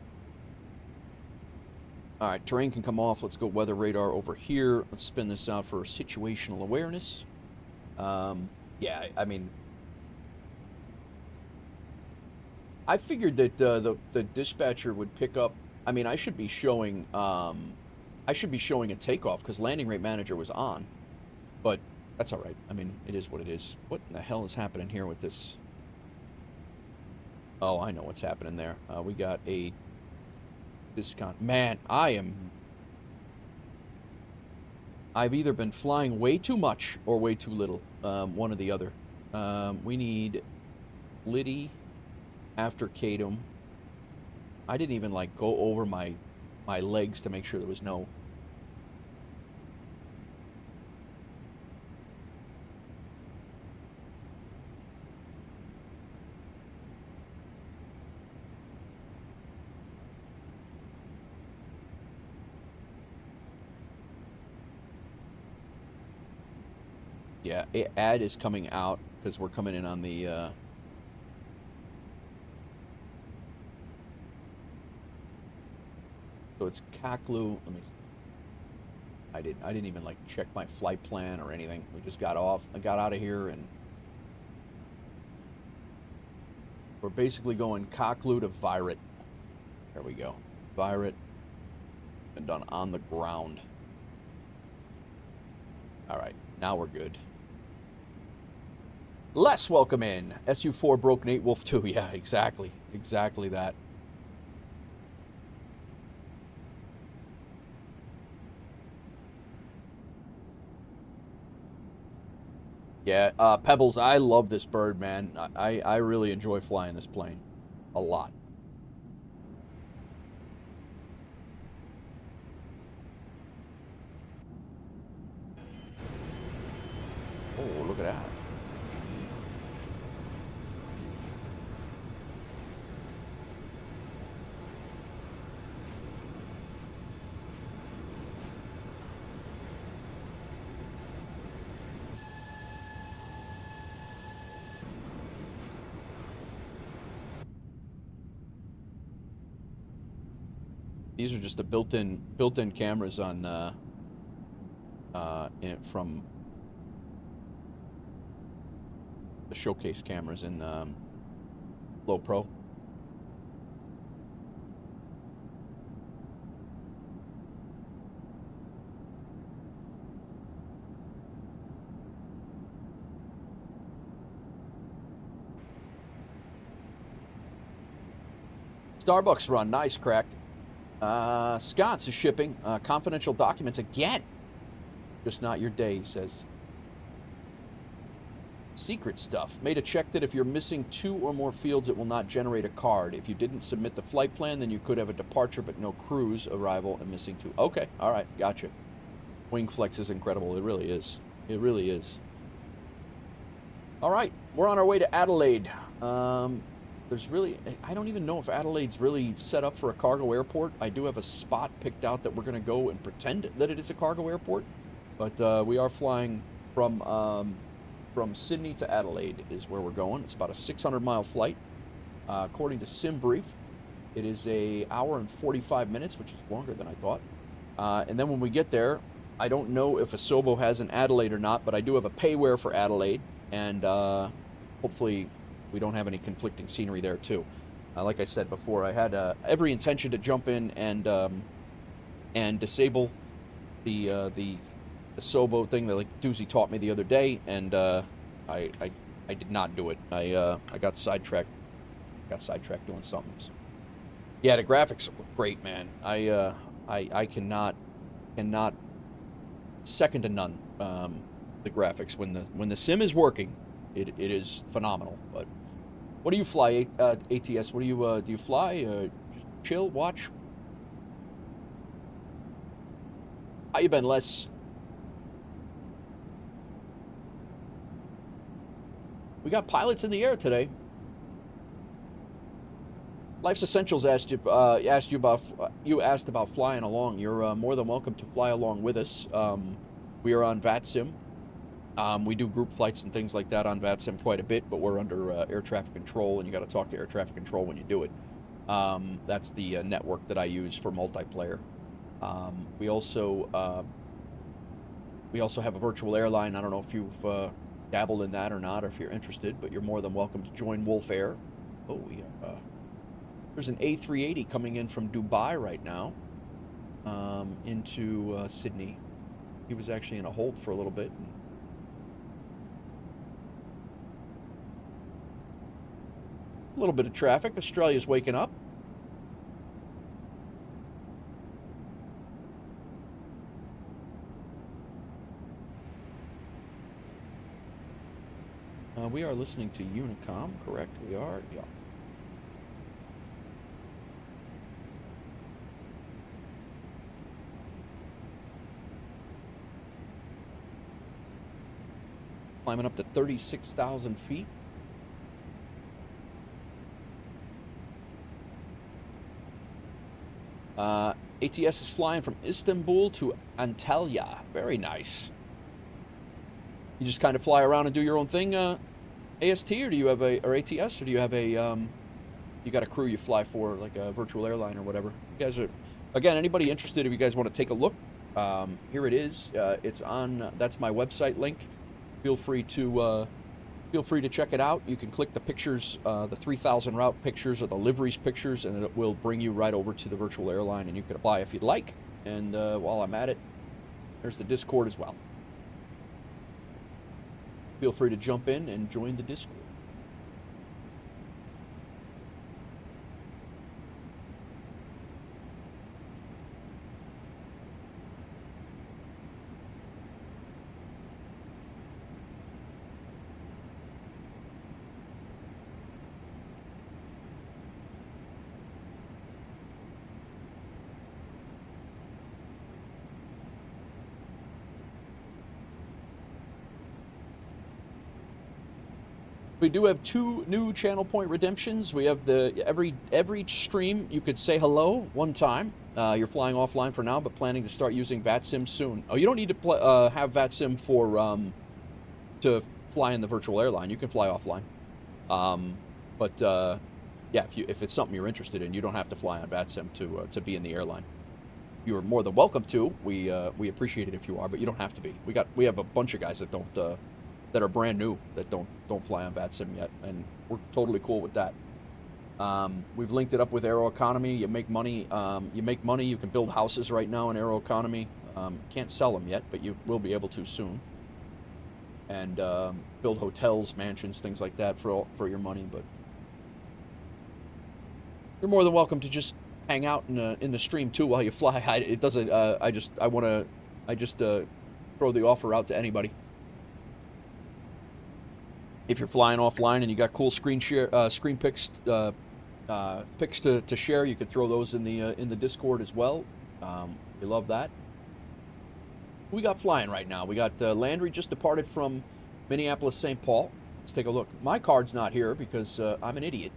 All right, terrain can come off. Let's go weather radar over here. Let's spin this out for situational awareness. Yeah, I mean, I figured that the dispatcher would pick up. I mean, I should be showing a takeoff because landing rate manager was on, but that's all right. I mean, it is what it is. What in the hell is happening here with this? Oh, I know what's happening there. We got a discount. Man, I've either been flying way too much or way too little. One or the other. We need Liddy after Kadum. I didn't even like go over my legs to make sure there was no. Yeah, ad is coming out because we're coming in on the. So it's Kaklu. Let me. I didn't even like check my flight plan or anything. We just got off. I got out of here and we're basically going Kaklu to Virat. There we go. Virat. Been done on the ground. All right, now we're good. Les, welcome in. SU4 broke Nate Wolf 2. Yeah, exactly. Exactly that. Yeah, Pebbles, I love this bird, man. I really enjoy flying this plane. A lot. Oh, look at that. These are just the built-in cameras on from the showcase cameras in Low Pro. Starbucks run, nice, cracked. Scott's is shipping confidential documents again. Just not your day, he says. Secret stuff. Made a check that if you're missing 2 or more fields, it will not generate a card. If you didn't submit the flight plan, then you could have a departure but no cruise arrival and missing 2. Okay, all right, gotcha. Wing Flex is incredible. It really is. It really is. All right, we're on our way to Adelaide. There's really, I don't even know if Adelaide's really set up for a cargo airport. I do have a spot picked out that we're going to go and pretend that it is a cargo airport. But we are flying from Sydney to Adelaide is where we're going. It's about a 600-mile flight. According to SimBrief, it is an hour and 45 minutes, which is longer than I thought. And then when we get there, I don't know if Asobo has an Adelaide or not, but I do have a payware for Adelaide. And hopefully we don't have any conflicting scenery there too. Like I said before, I had every intention to jump in and disable the Sobo thing that like Doozy taught me the other day, and I did not do it. I got sidetracked. Got sidetracked doing something. So. Yeah, the graphics look great, man. I cannot second to none the graphics when the sim is working. It is phenomenal. But what do you fly, ATS? What do you fly? Just chill, watch. How you been, Les? We got pilots in the air today. Life's Essentials asked you asked about flying along. You're more than welcome to fly along with us. We are on VATSIM. We do group flights and things like that on VATSIM quite a bit, but we're under air traffic control, and you got to talk to air traffic control when you do it. That's the network that I use for multiplayer. We also have a virtual airline. I don't know if you've dabbled in that or not, or if you're interested, but you're more than welcome to join WolfAir. Oh, there's an A380 coming in from Dubai right now into Sydney. He was actually in a hold for a little bit. A little bit of traffic. Australia's waking up. We are listening to Unicom, correct? We are, yeah. Climbing up to 36,000 feet. ATS is flying from Istanbul to Antalya. Very nice. You just kind of fly around and do your own thing, AST, or do you have or ATS, or do you have a, you got a crew you fly for, like a virtual airline or whatever? You guys are, again, anybody interested, if you guys want to take a look, here it is. It's on, that's my website link. Feel free to check it out. You can click the pictures, the 3,000 route pictures or the liveries pictures, and it will bring you right over to the virtual airline, and you can apply if you'd like. And while I'm at it, there's the Discord as well. Feel free to jump in and join the Discord. We do have 2 new channel point redemptions. We have the every stream you could say hello one time. You're flying offline for now, but planning to start using VATSIM soon. Oh, you don't need to have VATSIM for to fly in the virtual airline. You can fly offline. Yeah, if it's something you're interested in, you don't have to fly on VATSIM to be in the airline. You're more than welcome to. We appreciate it if you are, but you don't have to be. We have a bunch of guys that don't. That are brand new, that don't fly on VATSIM yet, and we're totally cool with that. We've linked it up with Aeroconomy. You make money. You can build houses right now in Aeroconomy. Can't sell them yet, but you will be able to soon. And build hotels, mansions, things like that for your money. But you're more than welcome to just hang out in the stream too while you fly. It doesn't. I just throw the offer out to anybody. If you're flying offline and you got cool screen pics to share, you can throw those in the Discord as well. We love that. We got flying right now. We got Landry just departed from Minneapolis, St. Paul. Let's take a look. My card's not here because I'm an idiot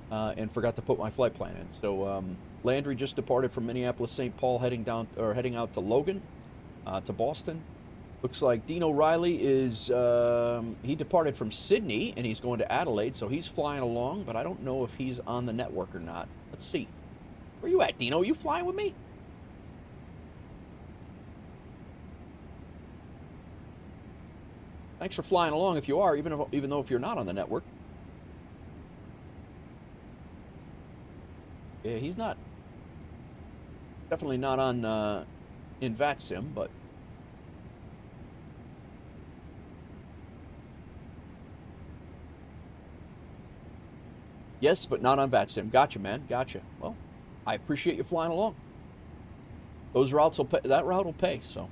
and forgot to put my flight plan in. So Landry just departed from Minneapolis, St. Paul, heading out to Logan, to Boston. Looks like Dean O'Reilly is, he departed from Sydney, and he's going to Adelaide, so he's flying along, but I don't know if he's on the network or not. Let's see. Where you at, Dino? You flying with me? Thanks for flying along if you are, even though if you're not on the network. Yeah, he's not. Definitely not on, in VATSIM, but... Yes, but not on VATSIM. Gotcha, man. Gotcha. Well, I appreciate you flying along. Those routes will pay. That route will pay, so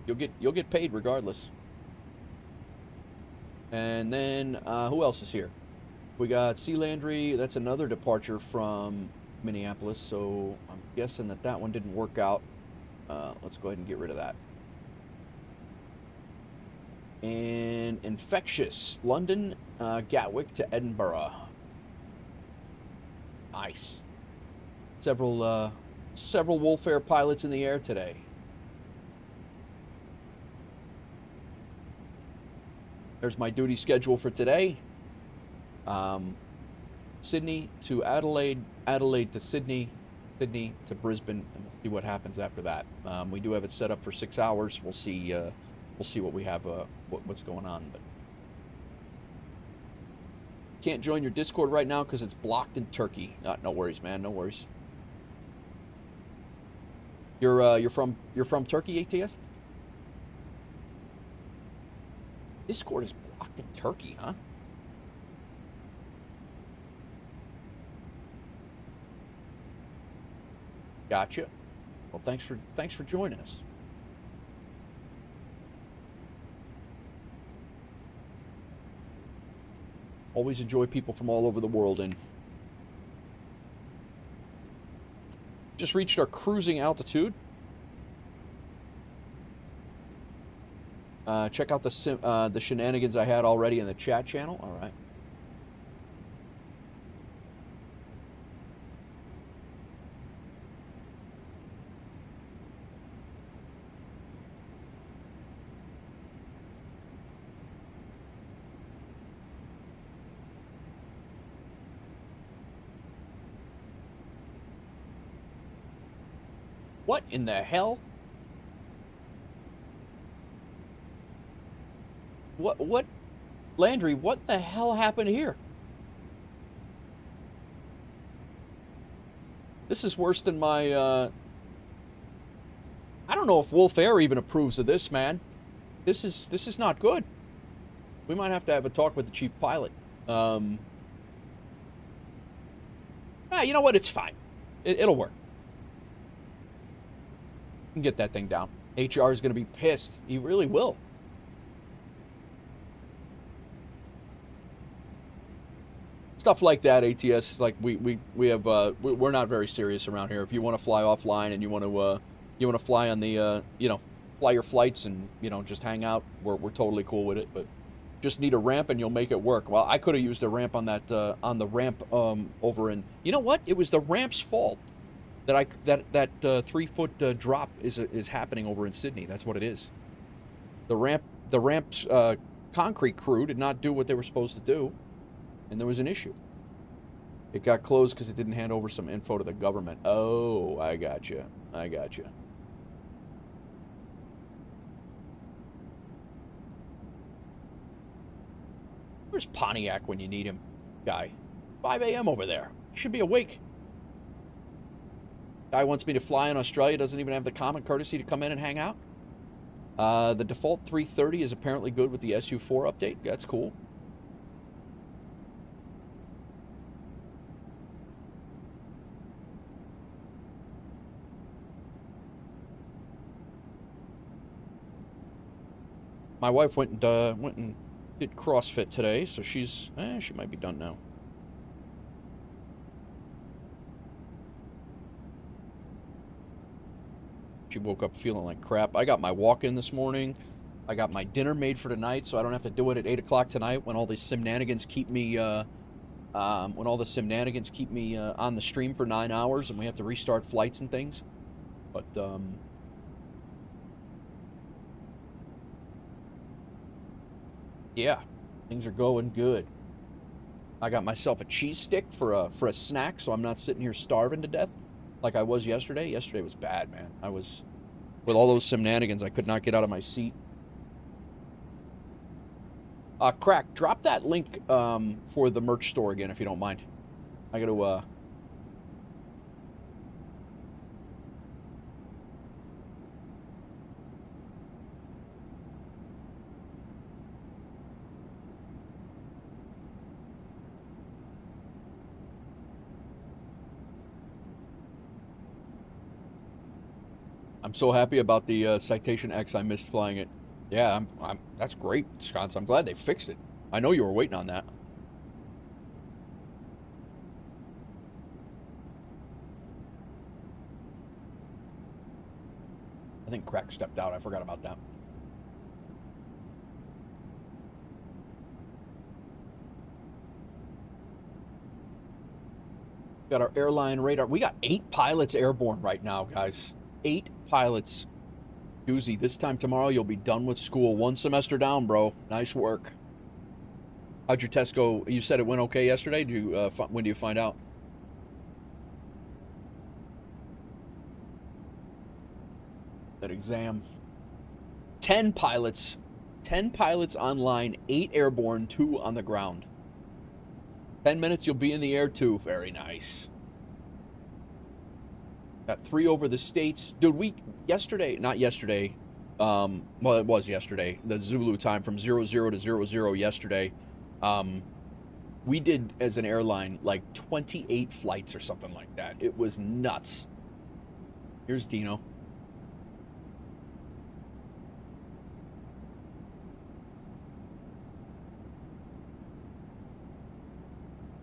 you'll get paid regardless. And then who else is here? We got C. Landry. That's another departure from Minneapolis, so I'm guessing that one didn't work out. Let's go ahead and get rid of that. And Infectious, London, Gatwick to Edinburgh. Nice. Several WolfAir pilots in the air today. There's my duty schedule for today. Sydney to Adelaide, Adelaide to Sydney, Sydney to Brisbane, and we'll see what happens after that. We do have it set up for 6 hours. We'll see what we have, what's going on. But can't join your Discord right now because it's blocked in Turkey. No worries, man. No worries. You're from Turkey, ATS? Discord is blocked in Turkey, huh? Gotcha. Well, thanks for joining us. Always enjoy people from all over the world, and just reached our cruising altitude. Check out the shenanigans I had already in the chat channel. All right. What in the hell? What, Landry, what the hell happened here? This is worse than my, I don't know if WolfAir even approves of this, man. This is not good. We might have to have a talk with the chief pilot. You know what? It's fine. It'll work. Can get that thing down. HR is going to be pissed. He really will. Stuff like that, ATS, like we have we're not very serious around here. If you want to fly offline and you want to fly on the fly your flights and just hang out, we're totally cool with it. But just need a ramp and you'll make it work. Well, I could have used a ramp on that on the ramp over in. You know what? It was the ramp's fault that that 3-foot drop is happening over in Sydney. That's what it is. The ramp's concrete crew did not do what they were supposed to do, and there was an issue. It got closed because it didn't hand over some info to the government. Oh, I gotcha. I gotcha. Where's Pontiac when you need him, guy? 5 a.m. over there. You should be awake. Guy wants me to fly in Australia, doesn't even have the common courtesy to come in and hang out. The default 330 is apparently good with the SU4 update. That's cool. My wife went and did CrossFit today, so she might be done now. She woke up feeling like crap. I got my walk-in this morning. I got my dinner made for tonight, so I don't have to do it at 8 o'clock tonight when all these shenanigans keep me on the stream for 9 hours and we have to restart flights and things. But yeah, things are going good. I got myself a cheese stick for a snack, so I'm not sitting here starving to death like I was yesterday. Yesterday was bad, man. I was, with all those shenanigans, I could not get out of my seat. Crack, drop that link for the merch store again, if you don't mind. I gotta, I'm so happy about the Citation X. I missed flying it. Yeah, that's great, Scott. I'm glad they fixed it. I know you were waiting on that. I think Crack stepped out. I forgot about that. Got our airline radar. We got 8 pilots airborne right now, guys. 8 pilots. Doozy, this time tomorrow you'll be done with school. 1 semester down, bro. Nice work. How'd your test go? You said it went okay yesterday. Do you, when do you find out? That exam. 10 pilots. 10 pilots online, 8 airborne, 2 on the ground. 10 minutes, you'll be in the air, too. Very nice. Got 3 over the States. Dude, not yesterday. Well, it was yesterday. The Zulu time from 00 to 00 yesterday. We did, as an airline, like 28 flights or something like that. It was nuts. Here's Dino.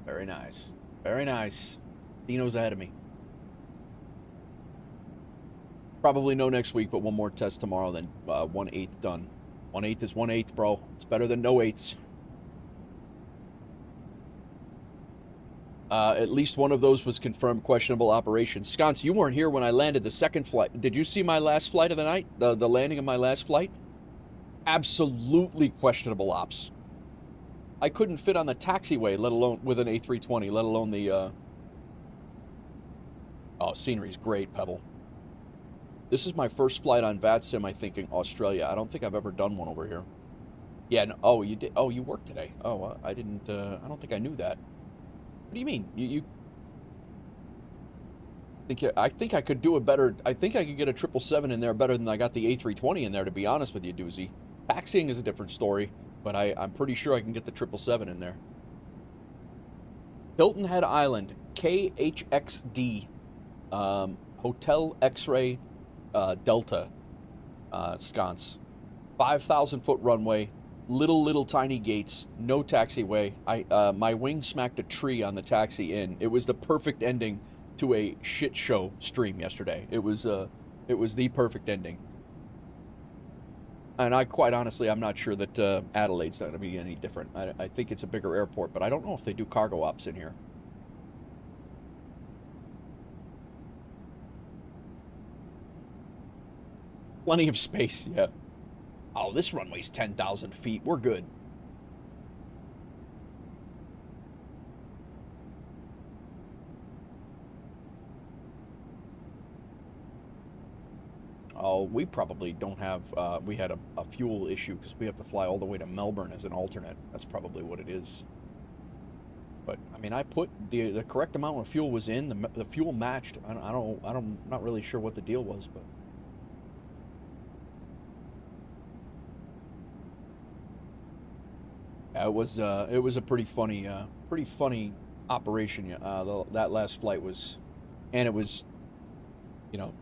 Very nice. Very nice. Dino's ahead of me. Probably no next week, but 1 more test tomorrow, then 1/8 done. 1/8 is 1/8, bro. It's better than no 8s. At least one of those was confirmed questionable operation. Sconce, you weren't here when I landed the second flight. Did you see my last flight of the night? The landing of my last flight? Absolutely questionable ops. I couldn't fit on the taxiway, let alone with an A320, let alone the... Oh, scenery's great, Pebble. This is my first flight on VATSIM, I think, in Australia. I don't think I've ever done one over here. Yeah, no, oh, you did. Oh, you worked today. Oh, I didn't, I don't think I knew that. What do you mean? You I think I could do it better. I think I could get a 777 in there better than I got the A320 in there, to be honest with you, Doozy. Taxiing is a different story. But I'm pretty sure I can get the 777 in there. Hilton Head Island, KHXD, Hotel X-Ray Delta, sconce. 5,000-foot runway, little tiny gates, no taxiway. My wing smacked a tree on the taxi in. It was the perfect ending to a shit show stream yesterday. It was the perfect ending. And quite honestly, I'm not sure that Adelaide's not going to be any different. I think it's a bigger airport, but I don't know if they do cargo ops in here. Plenty of space, yeah. Oh, this runway's 10,000 feet. We're good. Oh, we probably don't have, we had a fuel issue because we have to fly all the way to Melbourne as an alternate. That's probably what it is. But, I mean, I put the correct amount of fuel was in. The fuel matched. I'm not really sure what the deal was, but. Yeah, it was a pretty funny operation. That last flight was, and it was, you know,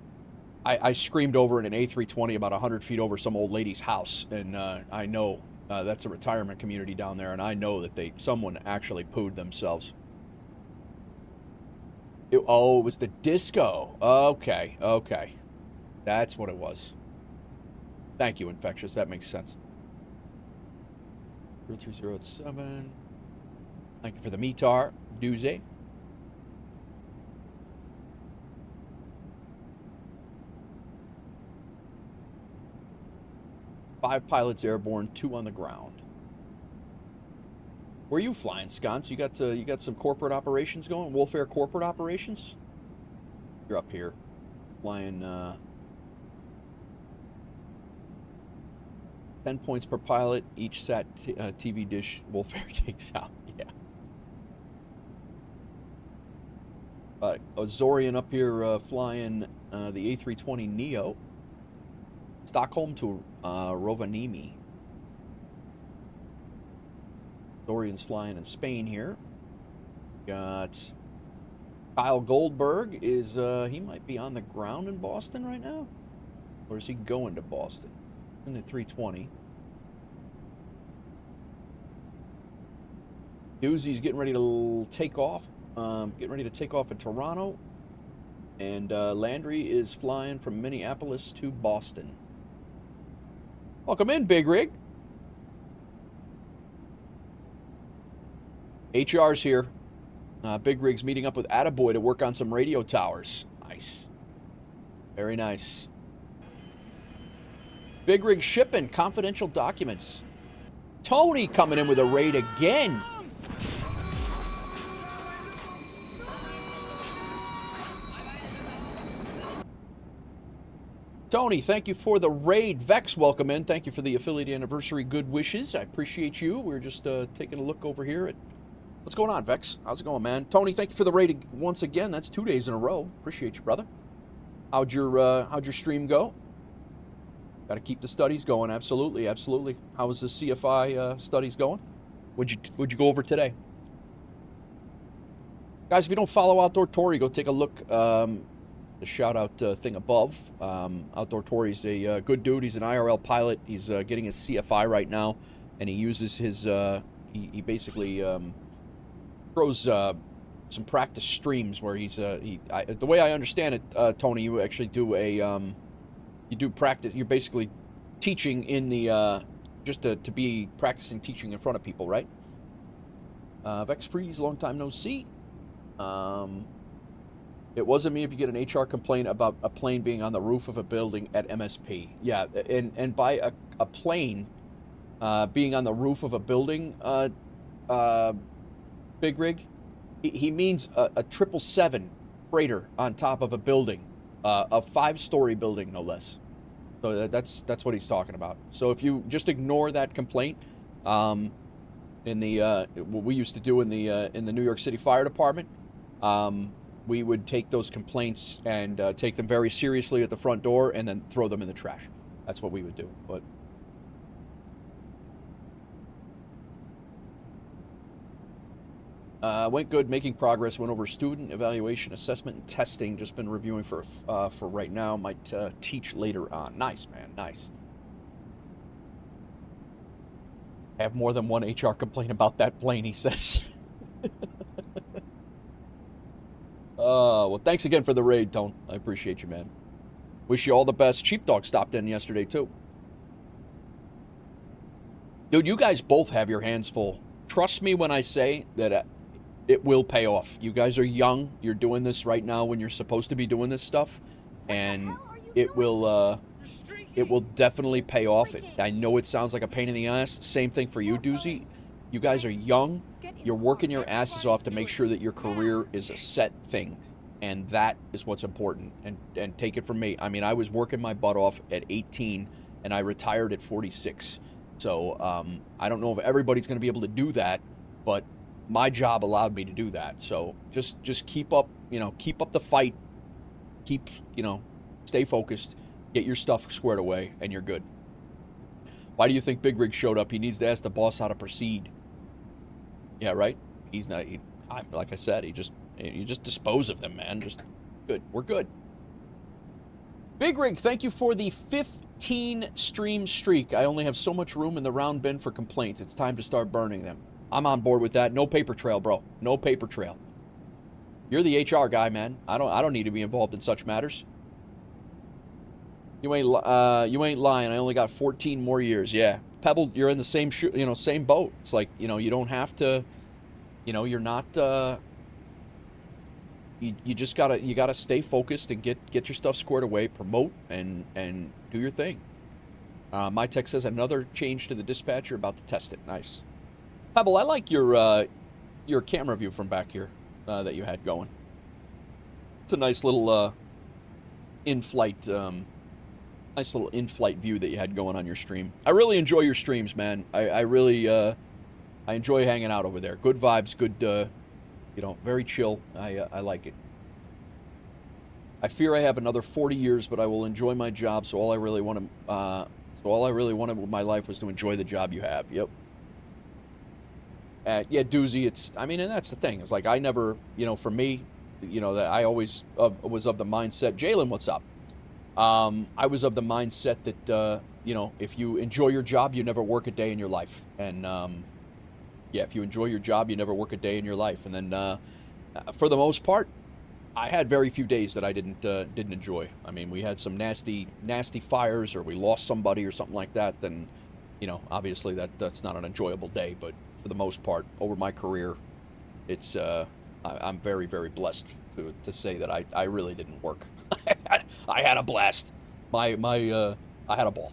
I screamed over in an A320 about 100 feet over some old lady's house, and I know that's a retirement community down there, and I know that someone actually pooed themselves. It was the disco. Okay, that's what it was. Thank you, Infectious. That makes sense. 03087. Thank you for the METAR, Doozy. Five pilots airborne, 2 on the ground. Where are you flying, Sconce? You got some corporate operations going? WolfAir corporate operations? You're up here. Flying 10 points per pilot. Each sat TV dish WolfAir takes out. Yeah. Azorian up here flying the A320 Neo. Stockholm to Rovaniemi. Dorian's flying in Spain here. Got Kyle Goldberg is he might be on the ground in Boston right now, or is he going to Boston in the 320? Doozy's getting ready to take off. Getting ready to take off in Toronto, and Landry is flying from Minneapolis to Boston. Welcome in, Big Rig. HR's here. Big Rig's meeting up with Attaboy to work on some radio towers. Nice. Very nice. Big Rig shipping confidential documents. Tony coming in with a raid again. Tony, thank you for the raid. Vex, welcome in. Thank you for the affiliate anniversary good wishes. I appreciate you. We're just taking a look over here at... What's going on, Vex? How's it going, man? Tony, thank you for the raid once again. That's 2 days in a row. Appreciate you, brother. How'd your stream go? Got to keep the studies going. Absolutely, absolutely. How was the CFI studies going? What'd you go over today? Guys, if you don't follow Outdoor Tory, go take a look. The shout-out thing above. Outdoor Tory's a good dude. He's an IRL pilot. He's getting his CFI right now, and he uses his... he basically throws some practice streams where he's... the way I understand it, Tony, you actually do a... you do practice... You're basically teaching in the... just to be practicing teaching in front of people, right? Vex Freeze, long time no see. It wasn't me if you get an HR complaint about a plane being on the roof of a building at MSP. Yeah, and by a plane being on the roof of a building, Big Rig, he means a 777 freighter on top of a building, a 5-story building, no less. So that's what he's talking about. So if you just ignore that complaint, in the what we used to do in the New York City Fire Department, we would take those complaints and take them very seriously at the front door and then throw them in the trash. That's what we would do. But went good, making progress. Went over student evaluation, assessment, and testing. Just been reviewing for right now. Might teach later on. Nice, man. Nice. Have more than one HR complaint about that plane, he says. Well, thanks again for the raid, Tone. I appreciate you, man. Wish you all the best. Sheepdog stopped in yesterday, too. Dude, you guys both have your hands full. Trust me when I say that it will pay off. You guys are young. You're doing this right now when you're supposed to be doing this stuff. And it will definitely pay off. I know it sounds like a pain in the ass. Same thing for you, Doozy. You guys are young. You're working your asses off to make sure that your career is a set thing. And that is what's important. And take it from me. I mean, I was working my butt off at 18, and I retired at 46. So I don't know if everybody's going to be able to do that, but my job allowed me to do that. So just keep up, keep up the fight. Keep, stay focused. Get your stuff squared away, and you're good. Why do you think Big Rig showed up? He needs to ask the boss how to proceed. Yeah, right? He's not... like I said, you just dispose of them, man. Just good. We're good. Big Rig, thank you for the 15 stream streak. I only have so much room in the round bin for complaints. It's time to start burning them. I'm on board with that. No paper trail, bro. No paper trail. You're the HR guy, man. I don't need to be involved in such matters. You ain't lying. I only got 14 more years. Yeah. Pebble, you're in the same same boat. It's like, you don't have to, you're not, you just gotta stay focused and get your stuff squared away, promote and do your thing. My tech says another change to the dispatcher about to test it. Nice. Pebble, I like your camera view from back here that you had going. It's a nice little in-flight view that you had going on your stream. I really enjoy your streams, man. I really I enjoy hanging out over there. Good vibes, good very chill. I like it. I fear I have another 40 years, but I will enjoy my job. So all I really wanted with my life was to enjoy the job you have. Yep. Yeah, Doozy. And that's the thing. It's like I never, for me, that I always was of the mindset. Jalen, what's up? I was of the mindset that, if you enjoy your job, you never work a day in your life. And, if you enjoy your job, you never work a day in your life. And then, for the most part, I had very few days that I didn't enjoy. I mean, we had some nasty fires, or we lost somebody or something like that. Then, obviously that's not an enjoyable day. But for the most part, over my career, it's I'm very, very blessed to say that I really didn't work. I had a blast. I had a ball.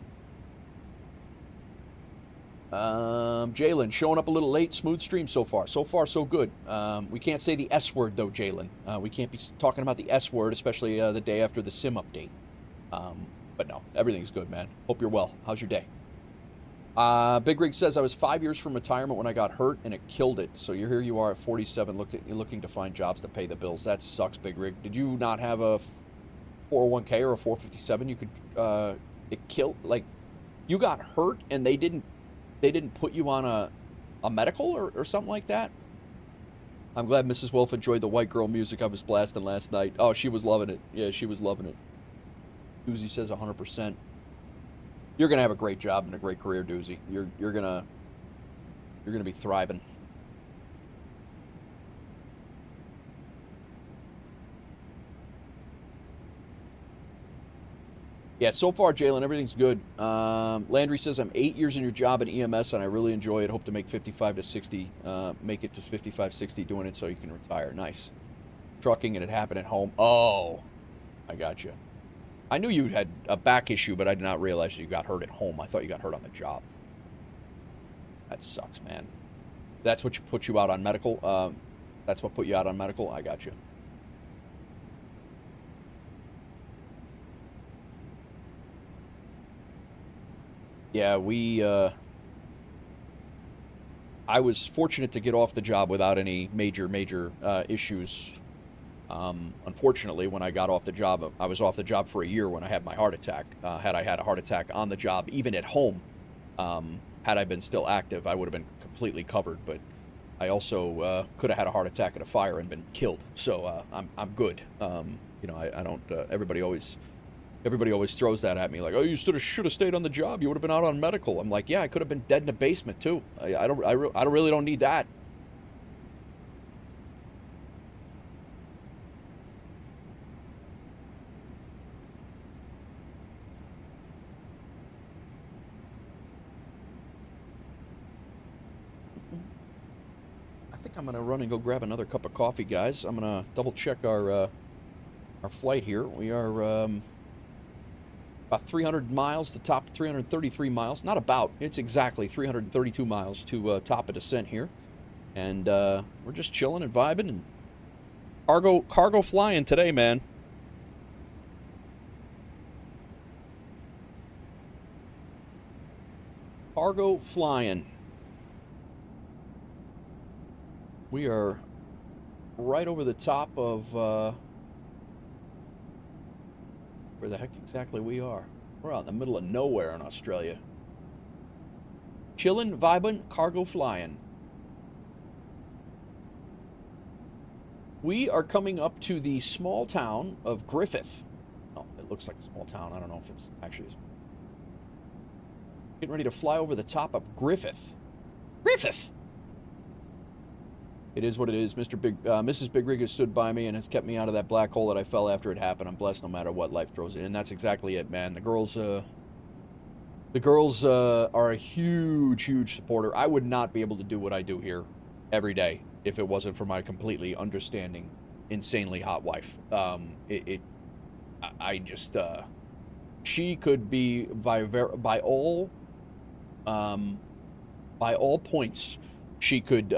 Jalen, showing up a little late. Smooth stream so far. So far, so good. We can't say the S word, though, Jalen. We can't be talking about the S word, especially the day after the sim update. But no, everything's good, man. Hope you're well. How's your day? Big Rig says, I was 5 years from retirement when I got hurt, and it killed it. So here you are at 47 looking to find jobs to pay the bills. That sucks, Big Rig. Did you not have a 401k or a 457 you could, it killed, like, you got hurt and they didn't put you on a medical or something like that? I'm glad Mrs. Wolf enjoyed the white girl music I was blasting last night. Oh, she was loving it. Yeah, she was loving it. Doozy says 100%. You're gonna have a great job and a great career, Doozy. You're gonna be thriving. Yeah, so far, Jalen, everything's good. Landry says, I'm 8 years in your job at EMS, and I really enjoy it. Hope to make 55 to 60, make it to 55, 60 doing it so you can retire. Nice. Trucking, and it happened at home. Oh, I got you. I knew you had a back issue, but I did not realize you got hurt at home. I thought you got hurt on the job. That sucks, man. That's what put you out on medical? That's what put you out on medical? I got you. Yeah, I was fortunate to get off the job without any major issues. Unfortunately, when I got off the job, I was off the job for a year when I had my heart attack. Had I had a heart attack on the job, even at home, had I been still active, I would have been completely covered. But I also could have had a heart attack at a fire and been killed. So I'm good. You know, I don't. Everybody always throws that at me, like, oh, you should have stayed on the job. You would have been out on medical. I'm like, yeah, I could have been dead in a basement too. I really don't need that. I think I'm gonna run and go grab another cup of coffee, guys. I'm gonna double check our flight here. We are about 300 miles to top, 333 miles. Not about, it's exactly 332 miles to top a descent here. And we're just chilling and vibing and cargo flying today, man. Cargo flying. We are right over the top of where the heck exactly we are. We're out in the middle of nowhere in Australia. Chillin', vibin', cargo flying. We are coming up to the small town of Griffith. Oh, it looks like a small town. I don't know if it's actually. Getting ready to fly over the top of Griffith. Griffith! It is what it is. Mrs. Big Rig has stood by me and has kept me out of that black hole that I fell after it happened. I'm blessed no matter what life throws in. And that's exactly it, man. The girls are a huge supporter. I would not be able to do what I do here every day if it wasn't for my completely understanding, insanely hot wife. She could be by all points, she could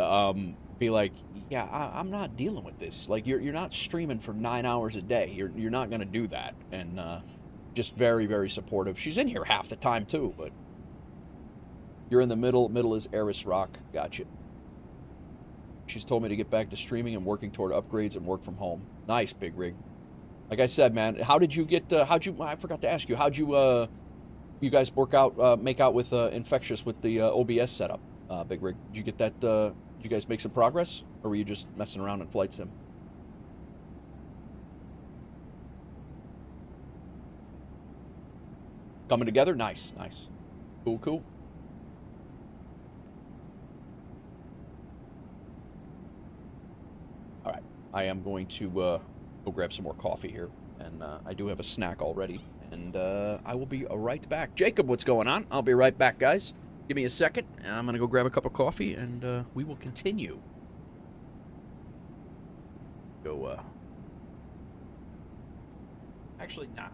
be like, yeah, I'm not dealing with this. Like, you're not streaming for 9 hours a day. You're not gonna do that. And just very supportive. She's in here half the time too, but you're in the middle. Middle is Eris Rock. Gotcha. She's told me to get back to streaming and working toward upgrades and work from home. Nice, Big Rig. Like I said, man, how did you get? I forgot to ask you. How'd you? You guys make out with Infectious with the OBS setup, Big Rig? Did you get that? Did you guys make some progress, or were you just messing around in Flight Sim? Coming together? Nice. Cool. All right. I am going to go grab some more coffee here, and I do have a snack already, and I will be right back. Jacob, what's going on? I'll be right back, guys. Give me a second, and I'm going to go grab a cup of coffee, and we will continue. Go, actually, nah.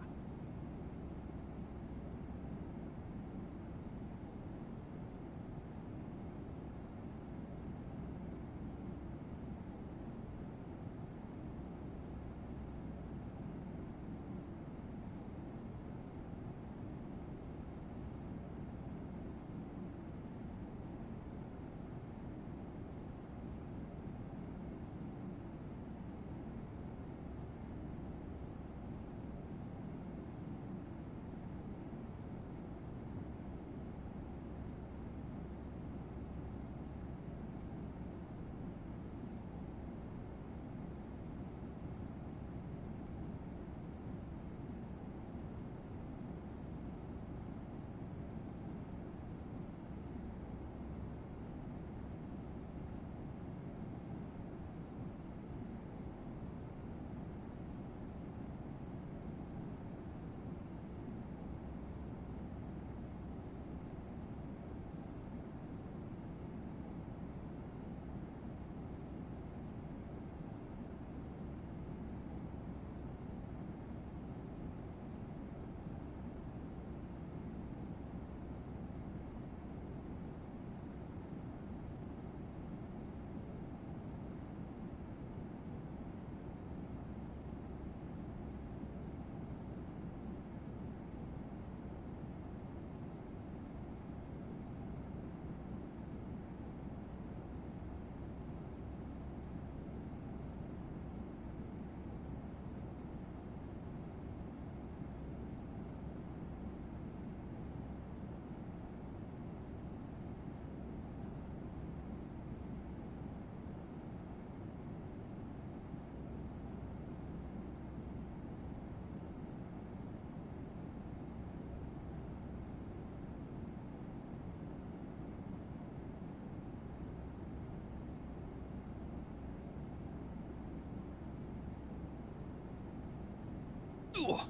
Ugh.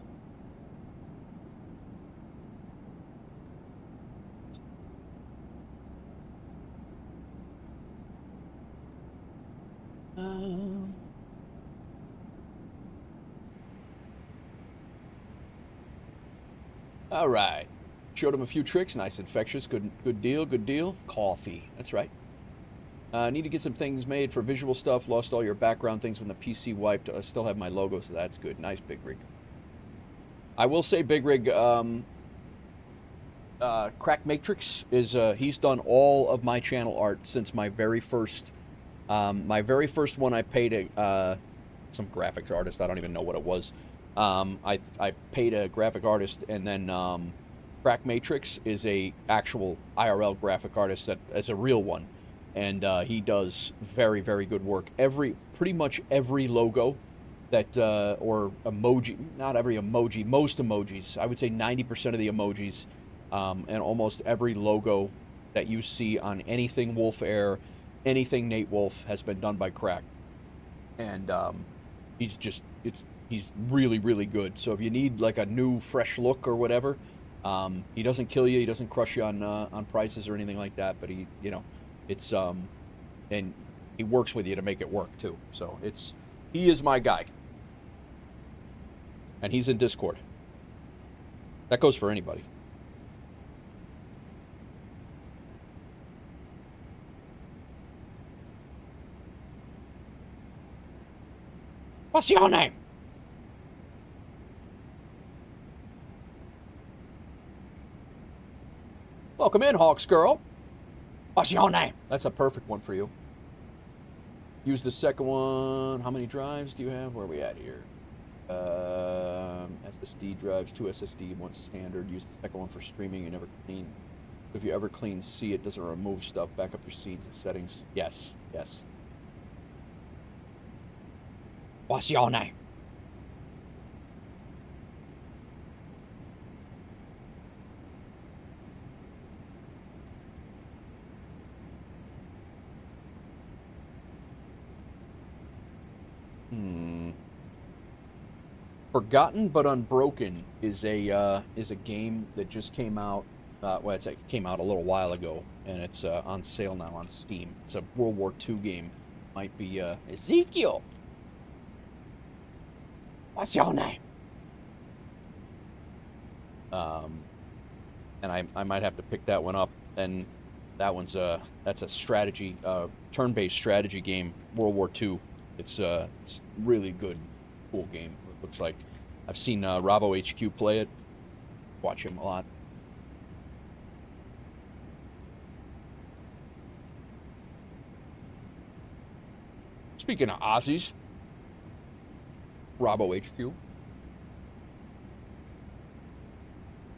All right. Showed him a few tricks. Nice, infectious. Good deal. Good deal. Coffee. That's right. Need to get some things made for visual stuff. Lost all your background things when the PC wiped. I still have my logo, so that's good. Nice, Big Rig. I will say, Big Rig, Crack Matrix is, he's done all of my channel art since my very first one. I paid some graphics artist. I don't even know what it was. I paid a graphic artist, and then Crack Matrix is a actual IRL graphic artist that is a real one, and he does very, very good work. Pretty much every logo that or emoji, not every emoji, most emojis. I would say 90% of the emojis, and almost every logo that you see on anything WolfAir, anything Nate Wolf has been done by Crack, and he's really, really good. So if you need like a new, fresh look or whatever, he doesn't kill you. He doesn't crush you on prices or anything like that. But he, it's and he works with you to make it work too. So he is my guy, and he's in Discord. That goes for anybody. What's your name? Welcome in, Hawks Girl. What's your name? That's a perfect one for you. Use the second one. How many drives do you have? Where are we at here? SSD drives, 2 SSD, 1 standard. Use the second one for streaming. You never clean. If you ever clean C, it doesn't remove stuff. Back up your scenes and settings. Yes, yes. What's your name? Forgotten but Unbroken is a game that just came out. It came out a little while ago, and it's on sale now on Steam. It's a World War II game. Might be Ezekiel. What's your name? And I might have to pick that one up. And that one's that's a strategy, turn-based strategy game, World War II. It's really good, cool game. It looks like. I've seen Robo HQ play it. Watch him a lot. Speaking of Aussies, Robo HQ.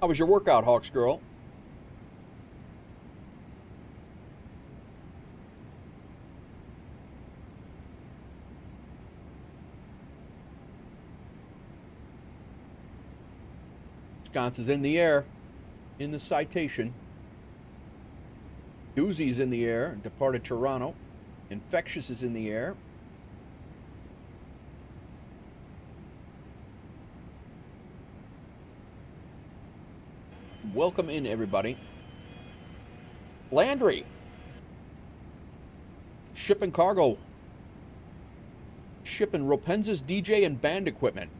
How was your workout, Hawks girl? Sconce in the air, in the citation. Doozy's in the air, departed Toronto. Infectious is in the air. Welcome in, everybody. Landry. Shipping cargo. Shipping Ropenzas, DJ, and band equipment.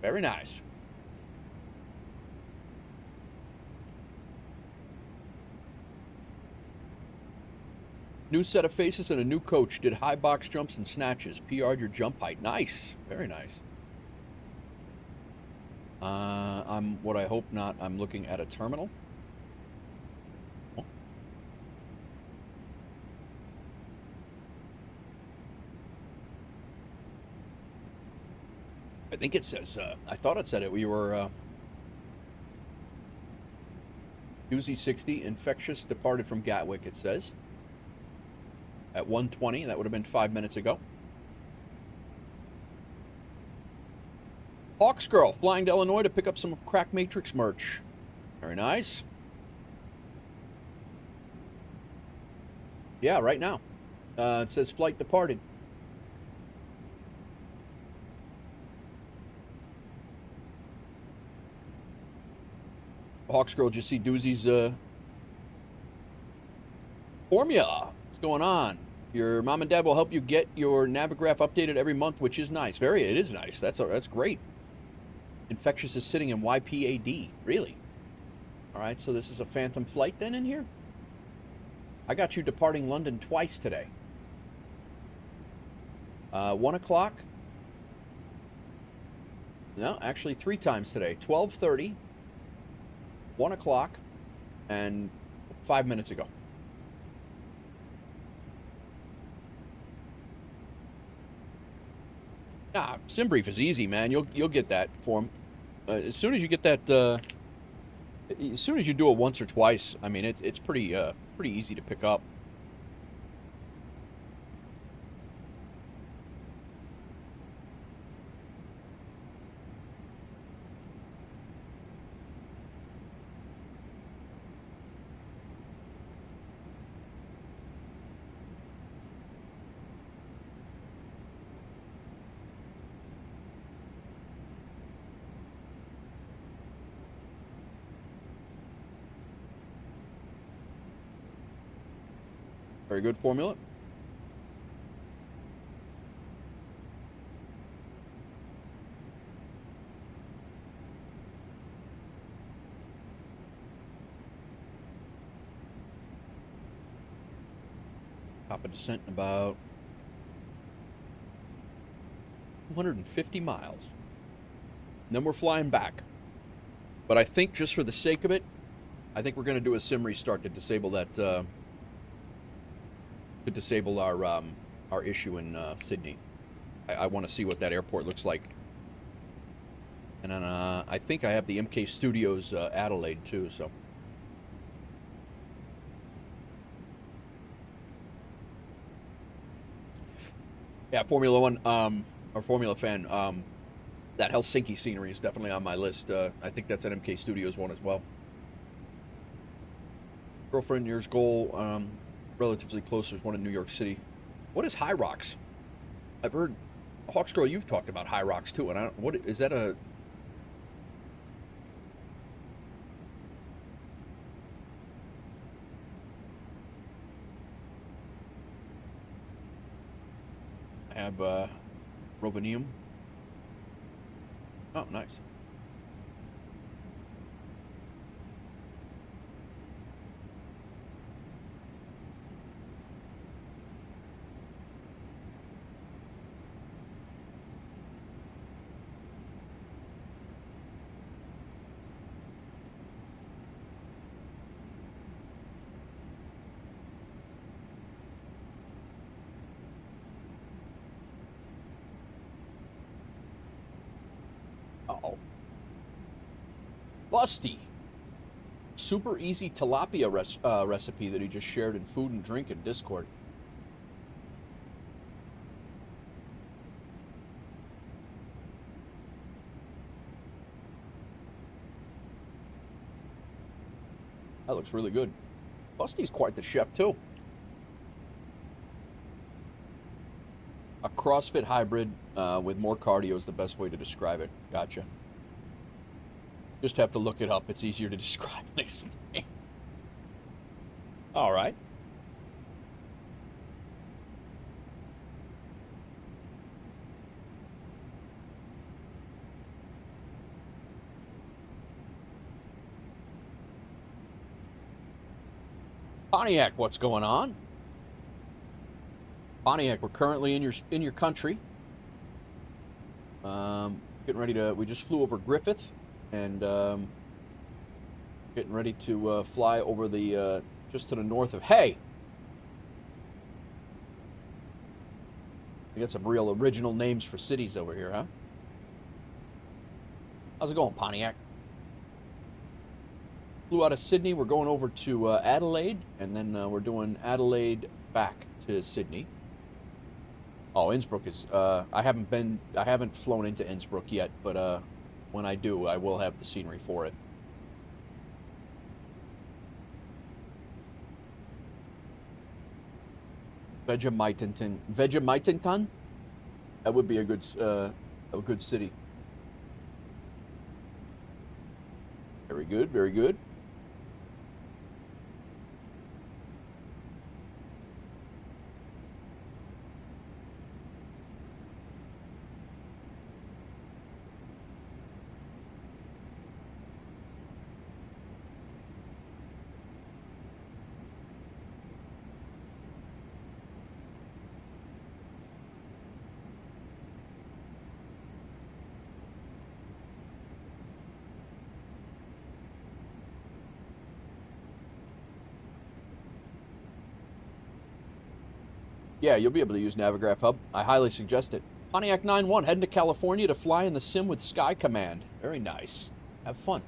Very nice. New set of faces and a new coach. Did high box jumps and snatches. PR'd your jump height. Nice. Very nice. I'm what I hope not. I'm looking at a terminal. Oh. I think it says, I thought it said it. We were, Doozy 60, infectious, departed from Gatwick, it says. At 1:20, that would have been 5 minutes ago. Hawks Girl, flying to Illinois to pick up some of Crack Matrix merch. Very nice. Yeah, right now. It says flight departed. Hawks Girl, just see Doozy's formula. What's going on? Your mom and dad will help you get your Navigraph updated every month, which is nice. It is nice. That's great. Infectious is sitting in YPAD. Really? All right, so this is a phantom flight then in here? I got you departing London twice today. 1 o'clock. No, actually 3 times today. 12:30, 1 o'clock, and 5 minutes ago. Sim brief is easy, man. You'll get that form as soon as you get that. As soon as you do it once or twice, I mean it's pretty easy to pick up. Very good formula. Top of descent in about 250 miles. And then we're flying back. But I think just for the sake of it, I think we're going to do a sim restart to disable that. To disable our issue in Sydney. I want to see what that airport looks like. And then I think I have the MK Studios Adelaide too, so. Yeah, Formula One, or Formula fan, that Helsinki scenery is definitely on my list. I think that's an MK Studios one as well. Girlfriend, year's goal, relatively close. There's one in New York City. What is High Rocks? I've heard, Hawks Girl, you've talked about High Rocks too, and what is that a? I have Rovanium. Oh, nice. Uh-oh. Busty. Super easy tilapia recipe that he just shared in Food and Drink in Discord. That looks really good. Busty's quite the chef, too. A CrossFit hybrid with more cardio is the best way to describe it. Gotcha. Just have to look it up. It's easier to describe and explain. All right. Pontiac, what's going on? Pontiac, we're currently in your country. Getting ready to. We just flew over Griffith, and getting ready to fly over the just to the north of. Hey, we got some real original names for cities over here, huh? How's it going, Pontiac? Flew out of Sydney. We're going over to Adelaide, and then we're doing Adelaide back to Sydney. Oh, Innsbruck is. I haven't flown into Innsbruck yet, but when I do, I will have the scenery for it. Vegemitenton? That would be a good city. Very good, very good. Yeah, you'll be able to use Navigraph Hub. I highly suggest it. Pontiac 9-1, heading to California to fly in the sim with Sky Command. Very nice. Have fun.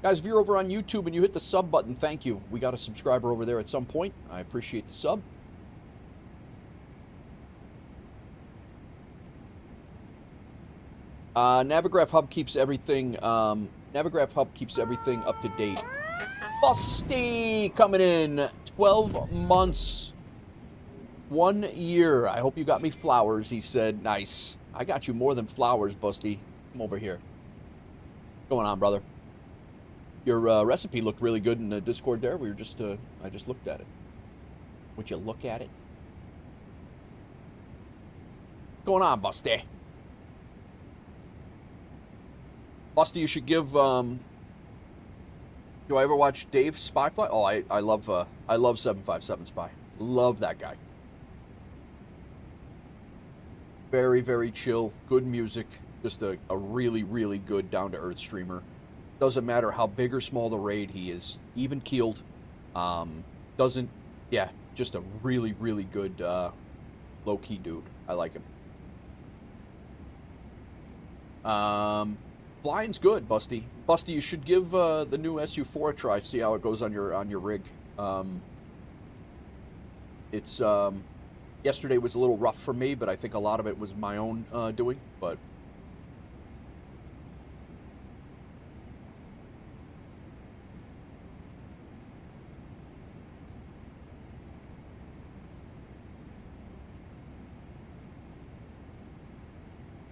Guys, if you're over on YouTube and you hit the sub button, thank you. We got a subscriber over there at some point. I appreciate the sub. Navigraph Hub keeps everything. Navigraph Hub keeps everything up to date. Busty coming in. 12 months. 1 year. I hope you got me flowers, he said. Nice. I got you more than flowers, Busty. Come over here. What's going on, brother? Your recipe looked really good in the Discord there. We were just, I just looked at it. Would you look at it? What's going on, Busty? Busty, you should give, do I ever watch Dave Spyfly? Oh, I love 757 Spy. Love that guy. Very, very chill. Good music. Just a really, really good down-to-earth streamer. Doesn't matter how big or small the raid he is. Even-keeled. Yeah, just a really, really good low-key dude. I like him. Flying's good, Busty. Busty, you should give the new SU4 a try. See how it goes on your rig. It's yesterday was a little rough for me, but I think a lot of it was my own doing. But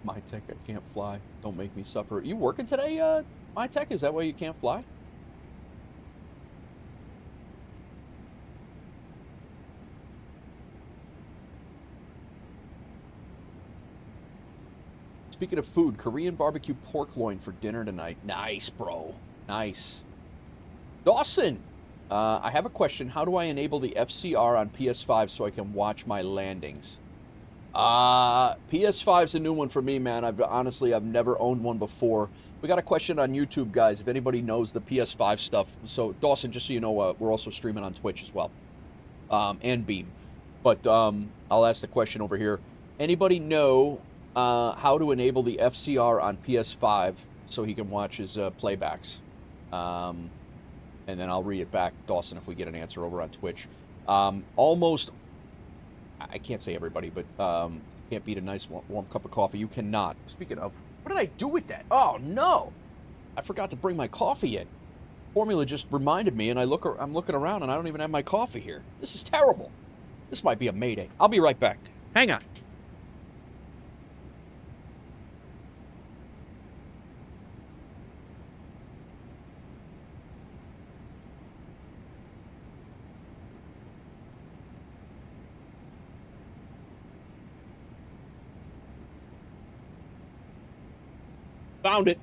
My Tech, I can't fly. Don't make me suffer. You working today, My Tech? Is that why you can't fly? Speaking of food, Korean barbecue pork loin for dinner tonight. Nice, bro. Nice. Dawson, I have a question. How do I enable the FCR on PS5 so I can watch my landings? PS5's a new one for me, man. I've never owned one before. We got a question on YouTube, guys, if anybody knows the PS5 stuff. So, Dawson, just so you know, we're also streaming on Twitch as well, and Beam. But I'll ask the question over here. Anybody know how to enable the FCR on PS5 so he can watch his playbacks? And then I'll read it back, Dawson, if we get an answer over on Twitch. Almost, I can't say everybody, but can't beat a nice warm cup of coffee. You cannot. Speaking of, what did I do with that? Oh, no. I forgot to bring my coffee in. Formula just reminded me, and I'm looking around, and I don't even have my coffee here. This is terrible. This might be a mayday. I'll be right back. Hang on. Found it.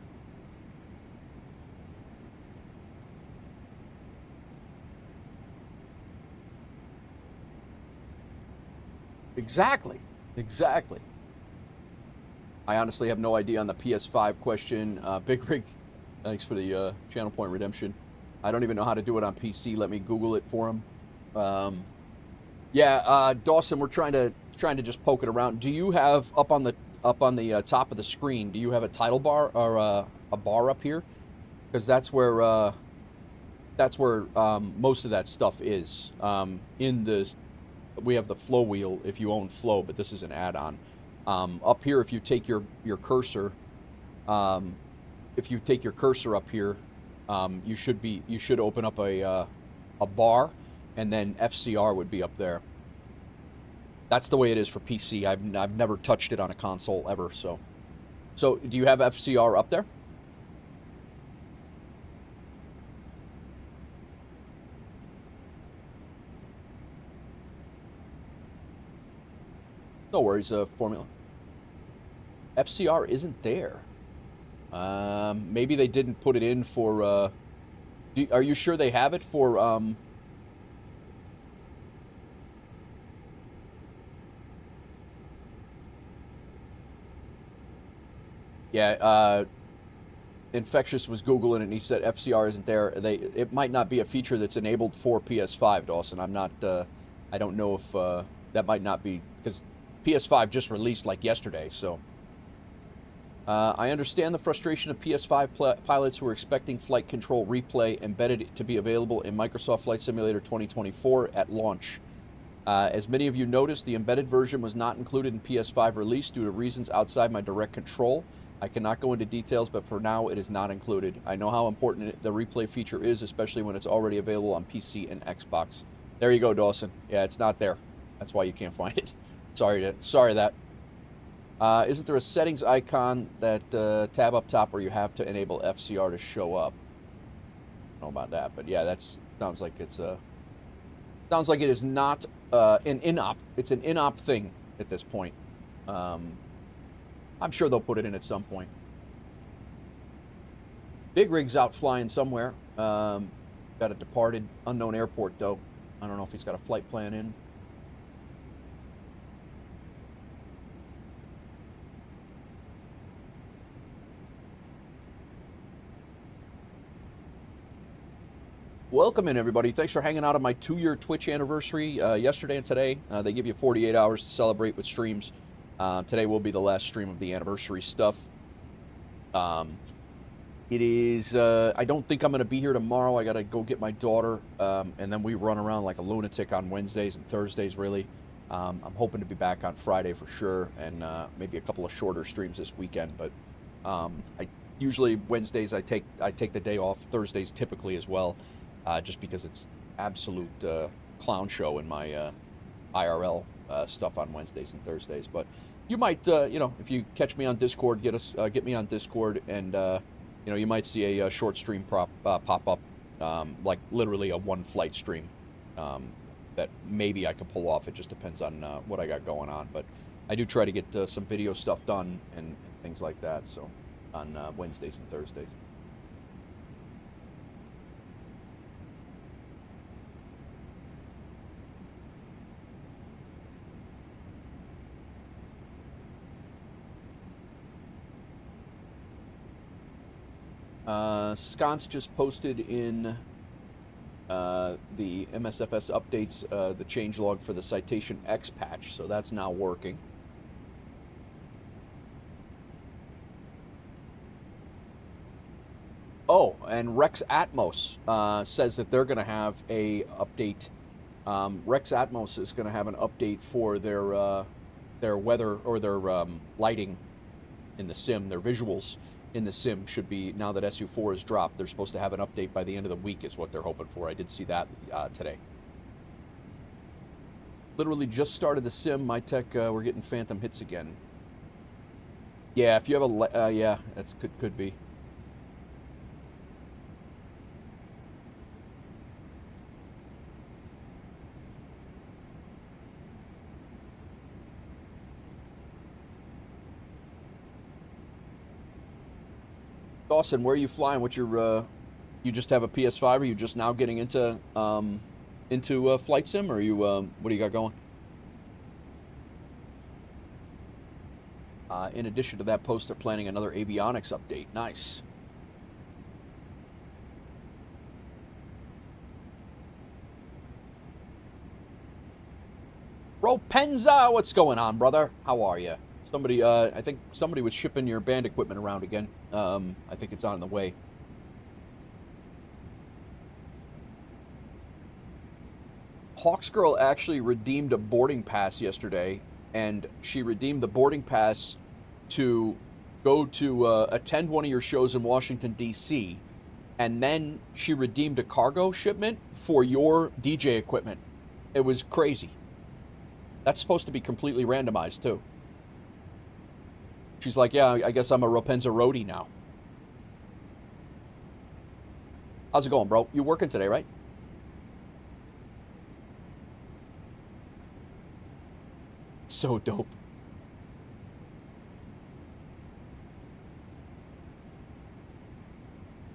Exactly. I honestly have no idea on the PS5 question. Big Rig, thanks for the channel point redemption. I don't even know how to do it on PC. Let me Google it for him. Dawson, we're trying to just poke it around. Do you have up on the top of the screen? Do you have a title bar or a bar up here? Because that's where most of that stuff is. We have the Flow wheel if you own Flow, but this is an add-on. Up here, if you take your cursor, up here, you should open up a bar, and then FCR would be up there. That's the way it is for PC. I've never touched it on a console ever. So do you have FCR up there? No worries, Formula. FCR isn't there. Maybe they didn't put it in for... are you sure they have it for... Yeah, Infectious was Googling it, and he said FCR isn't there. It might not be a feature that's enabled for PS5, Dawson. I'm not... I don't know if... that might not be... Because PS5 just released, like, yesterday, so... I understand the frustration of PS5 pilots who are expecting flight control replay embedded to be available in Microsoft Flight Simulator 2024 at launch. As many of you noticed, the embedded version was not included in PS5 release due to reasons outside my direct control. I cannot go into details, but for now it is not included. I know how important the replay feature is, especially when it's already available on PC and Xbox. There you go, Dawson. Yeah, it's not there. That's why you can't find it. Sorry that. Isn't there a settings icon that tab up top where you have to enable FCR to show up? I don't know about that, but yeah, sounds like it is not an in-op. It's an in-op thing at this point. I'm sure they'll put it in at some point. Big Rig's out flying somewhere. Got a departed unknown airport though. I don't know if he's got a flight plan in. Welcome in, everybody. Thanks for hanging out on my 2-year Twitch anniversary yesterday and today. They give you 48 hours to celebrate with streams. Today will be the last stream of the anniversary stuff. It is, I don't think I'm going to be here tomorrow. I got to go get my daughter, and then we run around like a lunatic on Wednesdays and Thursdays, really. I'm hoping to be back on Friday for sure, and maybe a couple of shorter streams this weekend. But usually Wednesdays I take the day off, Thursdays typically as well. Just because it's absolute clown show in my IRL stuff on Wednesdays and Thursdays. But you might, if you catch me on Discord, get me on Discord, and you might see a short stream pop up, like literally a one-flight stream that maybe I can pull off. It just depends on what I got going on. But I do try to get some video stuff done and things like that. So on Wednesdays and Thursdays. Sconce just posted in the MSFS updates the changelog for the Citation X patch, so that's now working. Oh, and Rex Atmos says that they're going to have a update. Rex Atmos is going to have an update for their weather or their lighting in the sim, their visuals in the sim should be, now that SU4 is dropped, they're supposed to have an update by the end of the week is what they're hoping for. I did see that today. Literally just started the sim. My tech, we're getting phantom hits again. Yeah, if you have a, yeah, that's could be. Dawson, where are you flying? What's your, you just have a PS5? Are you just now getting into flight sim, or you, what do you got going? In addition to that post, they're planning another avionics update. Nice. Ropenza, what's going on, brother? How are you? Somebody, I think somebody was shipping your band equipment around again. I think it's on the way. Hawksgirl actually redeemed a boarding pass yesterday, and she redeemed the boarding pass to go to attend one of your shows in Washington, D.C., and then she redeemed a cargo shipment for your DJ equipment. It was crazy. That's supposed to be completely randomized, too. She's like, yeah, I guess I'm a Ropenza roadie now. How's it going, bro? You working today, right? So dope.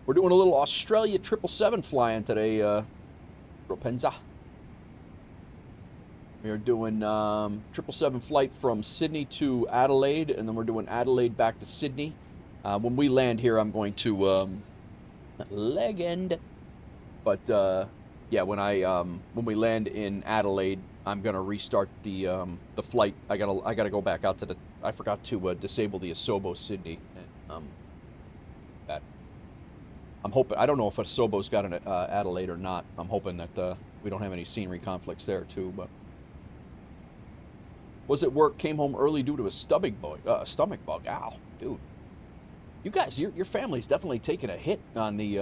We're doing a little Australia 777 flying today, Ropenza. We are doing 777 flight from Sydney to Adelaide, and then we're doing Adelaide back to Sydney. When we land here, I'm going to leg end. But yeah, when we land in Adelaide, I'm gonna restart the flight. I gotta go back out to the. I forgot to disable the Asobo Sydney. And, that I'm hoping. I don't know if Asobo's got an Adelaide or not. I'm hoping that we don't have any scenery conflicts there too, but. Was at work, came home early due to a stomach bug. Ow, dude. You guys, your family's definitely taken a hit on the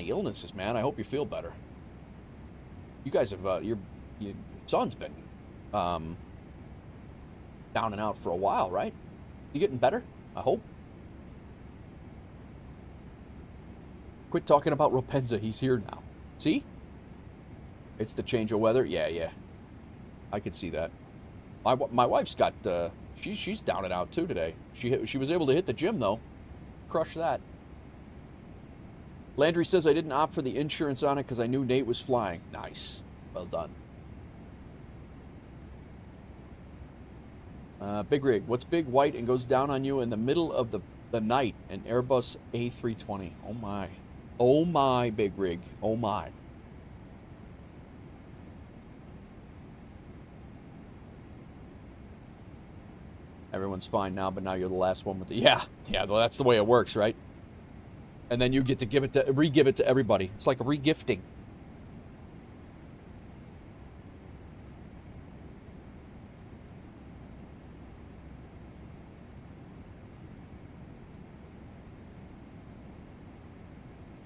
illnesses, man. I hope you feel better. You guys have your son's been down and out for a while, right? You getting better? I hope. Quit talking about Ropenza. He's here now. See? It's the change of weather. Yeah. I could see that. My wife's got she's down and out too today. She was able to hit the gym though, crush that. Landry says I didn't opt for the insurance on it because I knew Nate was flying. Nice, well done. Big rig, what's big white and goes down on you in the middle of the night? An Airbus A320. Oh my, big rig. Oh my. Everyone's fine now, but now you're the last one with the... Yeah, well, that's the way it works, right? And then you get to re-give it to everybody. It's like a re-gifting.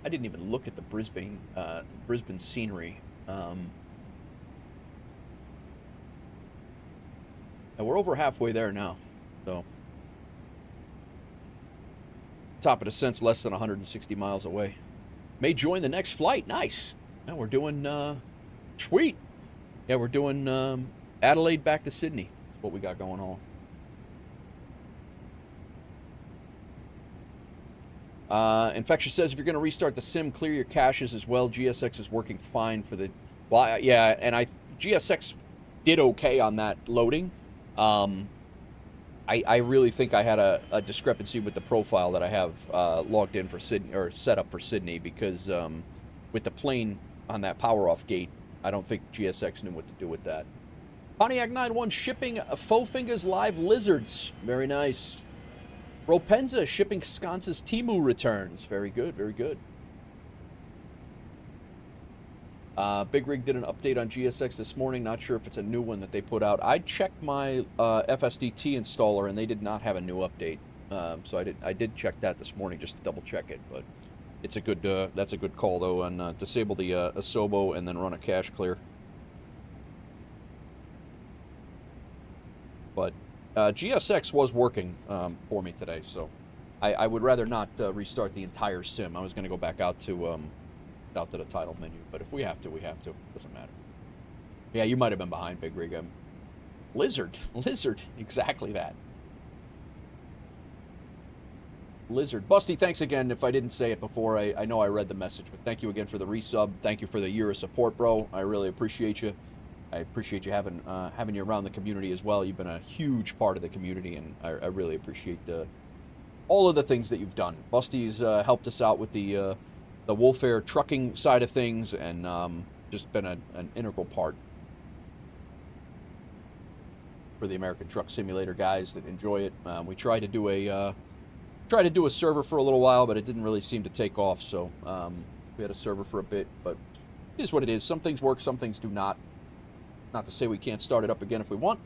I didn't even look at the Brisbane scenery. And we're over halfway there now. So, top of descent's less than 160 miles away. May join the next flight. Nice. Now we're doing, sweet. Yeah, we're doing Adelaide back to Sydney. That's what we got going on. Infectious says if you're going to restart the sim, clear your caches as well. GSX is working fine for the... Well, yeah, and GSX did okay on that loading. I really think I had a discrepancy with the profile that I have logged in for Sydney, or set up for Sydney, because with the plane on that power-off gate, I don't think GSX knew what to do with that. Pontiac 91 shipping faux fingers live lizards. Very nice. Ropenza shipping sconces Timu returns. Very good, very good. Big Rig did an update on GSX this morning. Not sure if it's a new one that they put out. I checked my FSDT installer, and they did not have a new update. So I did check that this morning just to double check it. But it's a good that's a good call though. And disable the Asobo and then run a cache clear. But GSX was working for me today, so I would rather not restart the entire sim. I was going to go back out to the title menu, but if we have to, we have to. Doesn't matter. Yeah, you might have been behind, Big Rig. Lizard, exactly that. Lizard. Busty, thanks again. If I didn't say it before, I know I read the message, but thank you again for the resub. Thank you for the year of support, bro. I really appreciate you. I appreciate you having you around the community as well. You've been a huge part of the community, and I really appreciate all of the things that you've done. Busty's helped us out with the WolfAir trucking side of things, and just been an integral part for the American Truck Simulator guys that enjoy it. We tried to do a server for a little while, but it didn't really seem to take off. So we had a server for a bit, but it is what it is. Some things work, some things do not. Not to say we can't start it up again if we want.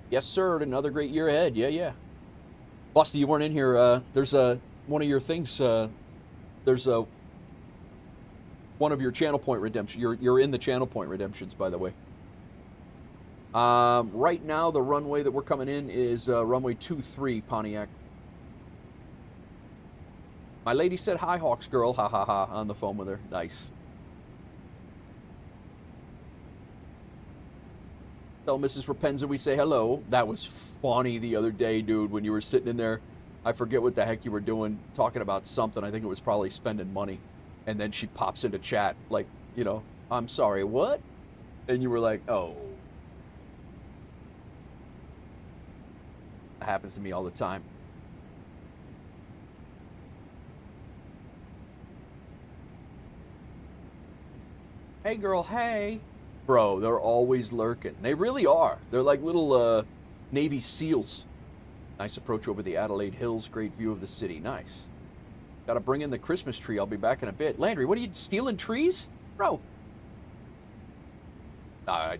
Yes, sir. Another great year ahead. Yeah. Busty, you weren't in here. There's one of your things. There's one of your channel point redemption. You're in the channel point redemptions, by the way. Right now, the runway that we're coming in is runway 23, Pontiac. My lady said hi, Hawks girl. Ha ha ha. On the phone with her. Nice. Tell Mrs. Rapenza we say hello. That was funny the other day, dude, when you were sitting in there. I forget what the heck you were doing, talking about something. I think it was probably spending money. And then she pops into chat like, I'm sorry, what? And you were like, oh. That happens to me all the time. Hey, girl, hey. Bro, they're always lurking. They really are. They're like little Navy SEALs. Nice approach over the Adelaide Hills. Great view of the city. Nice. Got to bring in the Christmas tree. I'll be back in a bit. Landry, what are you, stealing trees? Bro. I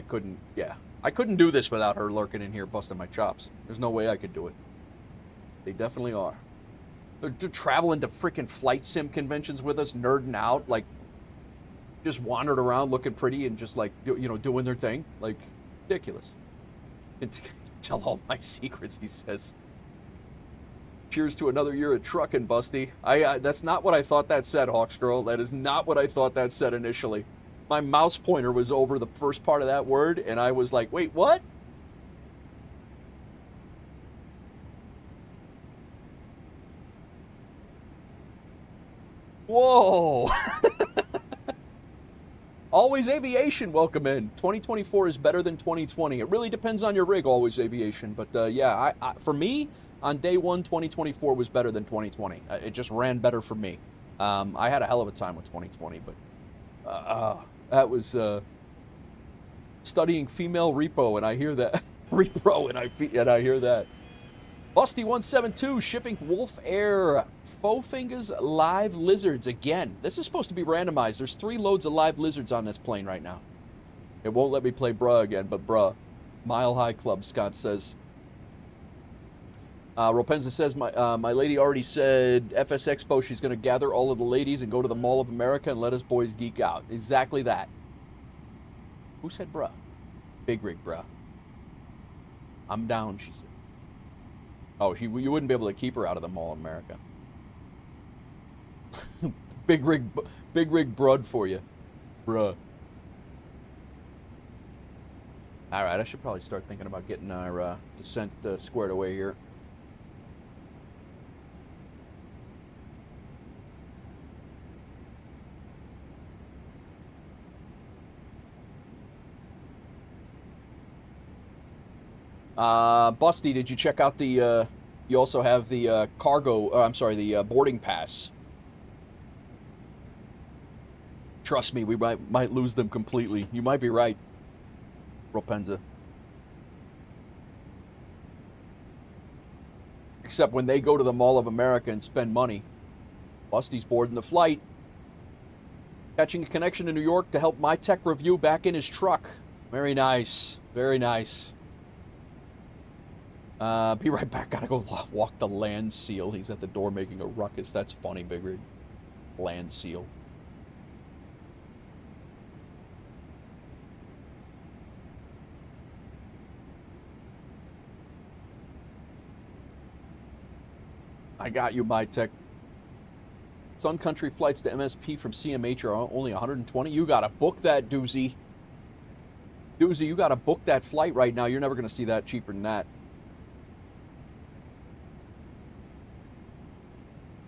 couldn't, yeah. I couldn't do this without her lurking in here busting my chops. There's no way I could do it. They definitely are. They're traveling to freaking flight sim conventions with us, nerding out, like, just wandered around looking pretty and just like, doing their thing. Like, ridiculous. And tell all my secrets, he says. Cheers to another year of trucking, Busty. That's not what I thought that said, Hawks girl. That is not what I thought that said initially. My mouse pointer was over the first part of that word, and I was like, wait, what? Whoa! Always Aviation, welcome in. 2024 is better than 2020. It really depends on your rig, Always Aviation. But yeah, for me, on day one, 2024 was better than 2020. It just ran better for me. I had a hell of a time with 2020, but that was studying female repo, and I hear that. Repro, and I hear that. Busty172 shipping WolfAir faux fingers live lizards again. This is supposed to be randomized. There's 3 loads of live lizards on this plane right now. It won't let me play bruh again, but bruh. Mile High Club, Scott says. Ropenza says, my lady already said FS Expo, she's going to gather all of the ladies and go to the Mall of America and let us boys geek out. Exactly that. Who said bruh? Big Rig, bruh. I'm down, she said. Oh, you wouldn't be able to keep her out of the Mall of America. Big rig broad for you. Bruh. Alright, I should probably start thinking about getting our descent squared away here. Busty, did you check out the, you also have the cargo, I'm sorry, the boarding pass. Trust me, we might lose them completely. You might be right, Ropenza. Except when they go to the Mall of America and spend money. Busty's boarding the flight. Catching a connection to New York to help my tech review back in his truck. Very nice. Very nice. Be right back. Gotta go walk the land seal. He's at the door making a ruckus. That's funny, Big Rig. Land seal. I got you, my tech. Sun Country flights to MSP from CMH are only 120. You gotta book that, Doozy. Doozy, you gotta book that flight right now. You're never gonna see that cheaper than that.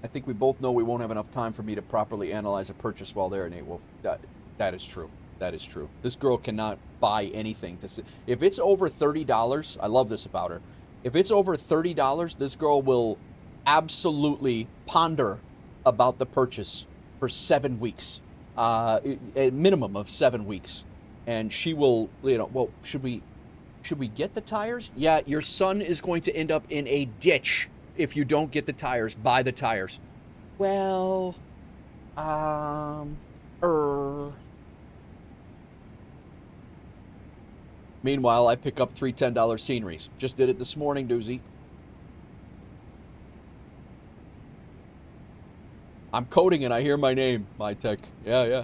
I think we both know we won't have enough time for me to properly analyze a purchase while there, Nate Wolf. That is true. That is true. This girl cannot buy anything. If it's over $30, I love this about her. If it's over $30, this girl will absolutely ponder about the purchase for 7 weeks, a minimum of 7 weeks, and she will, you know, well, should we get the tires? Yeah, your son is going to end up in a ditch if you don't get the tires. Buy the tires. Well, Meanwhile, I pick up 3 $10 sceneries. Just did it this morning, Doozy. I'm coding and I hear my name, my tech. Yeah.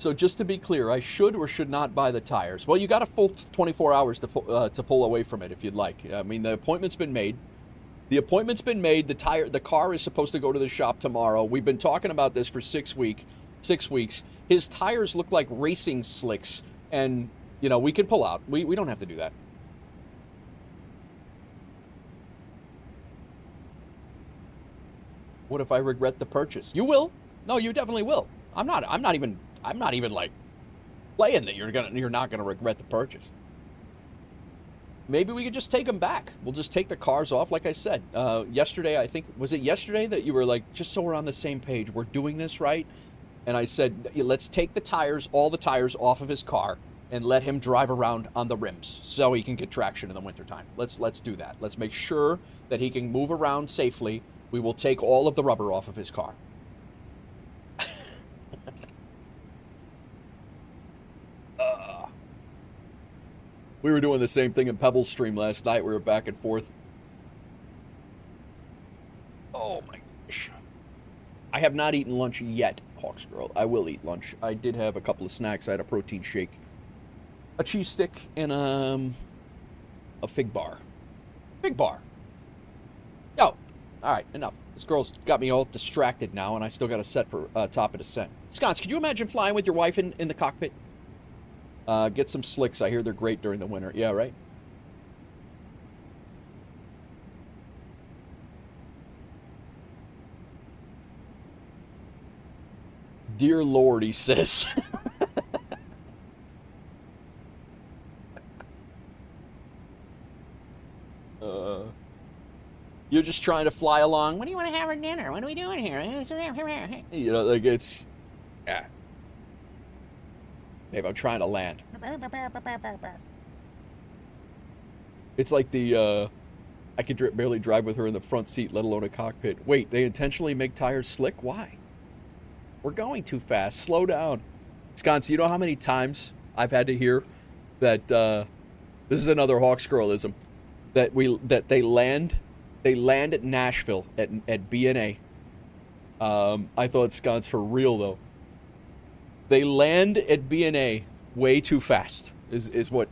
So just to be clear, I should or should not buy the tires. Well, you got a full 24 hours to pull away from it if you'd like. I mean, the appointment's been made. The car is supposed to go to the shop tomorrow. We've been talking about this for 6 weeks. His tires look like racing slicks, and you know we can pull out. We don't have to do that. What if I regret the purchase? You will. No, you definitely will. I'm not even like playing that you're not gonna regret the purchase. Maybe we could just take them back. We'll just take the cars off, like I said. Yesterday, I think, was it yesterday that you were like, just so we're on the same page, we're doing this right? And I said, let's take the tires, all the tires off of his car, and let him drive around on the rims so he can get traction in the wintertime. Let's do that. Let's make sure that he can move around safely. We will take all of the rubber off of his car. We were doing the same thing in Pebble Stream last night. We were back and forth. Oh my gosh. I have not eaten lunch yet, Hawks Girl. I will eat lunch. I did have a couple of snacks. I had a protein shake, a cheese stick, and a fig bar. Fig bar. Oh, all right, enough. This girl's got me all distracted now, and I still got a set for top of descent. Sconce, could you imagine flying with your wife in the cockpit? Get some slicks. I hear they're great during the winter. Yeah, right? Dear Lord, he says. You're just trying to fly along. When do you want to have our dinner? What are we doing here? You know, like it's... Yeah. Babe, I'm trying to land. It's like the, I could barely drive with her in the front seat, let alone a cockpit. Wait, they intentionally make tires slick? Why? We're going too fast. Slow down. Sconce, you know how many times I've had to hear that, this is another Hawks girlism, that they land at Nashville at BNA. I thought Sconce for real though. They land at BNA way too fast, is what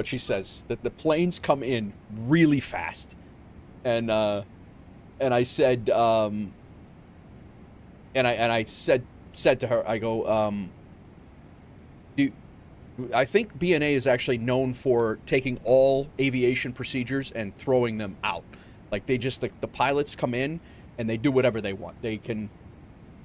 she says. That the planes come in really fast, and I said, and I said to her, I go, I think BNA is actually known for taking all aviation procedures and throwing them out. Like they just the pilots come in and they do whatever they want. They can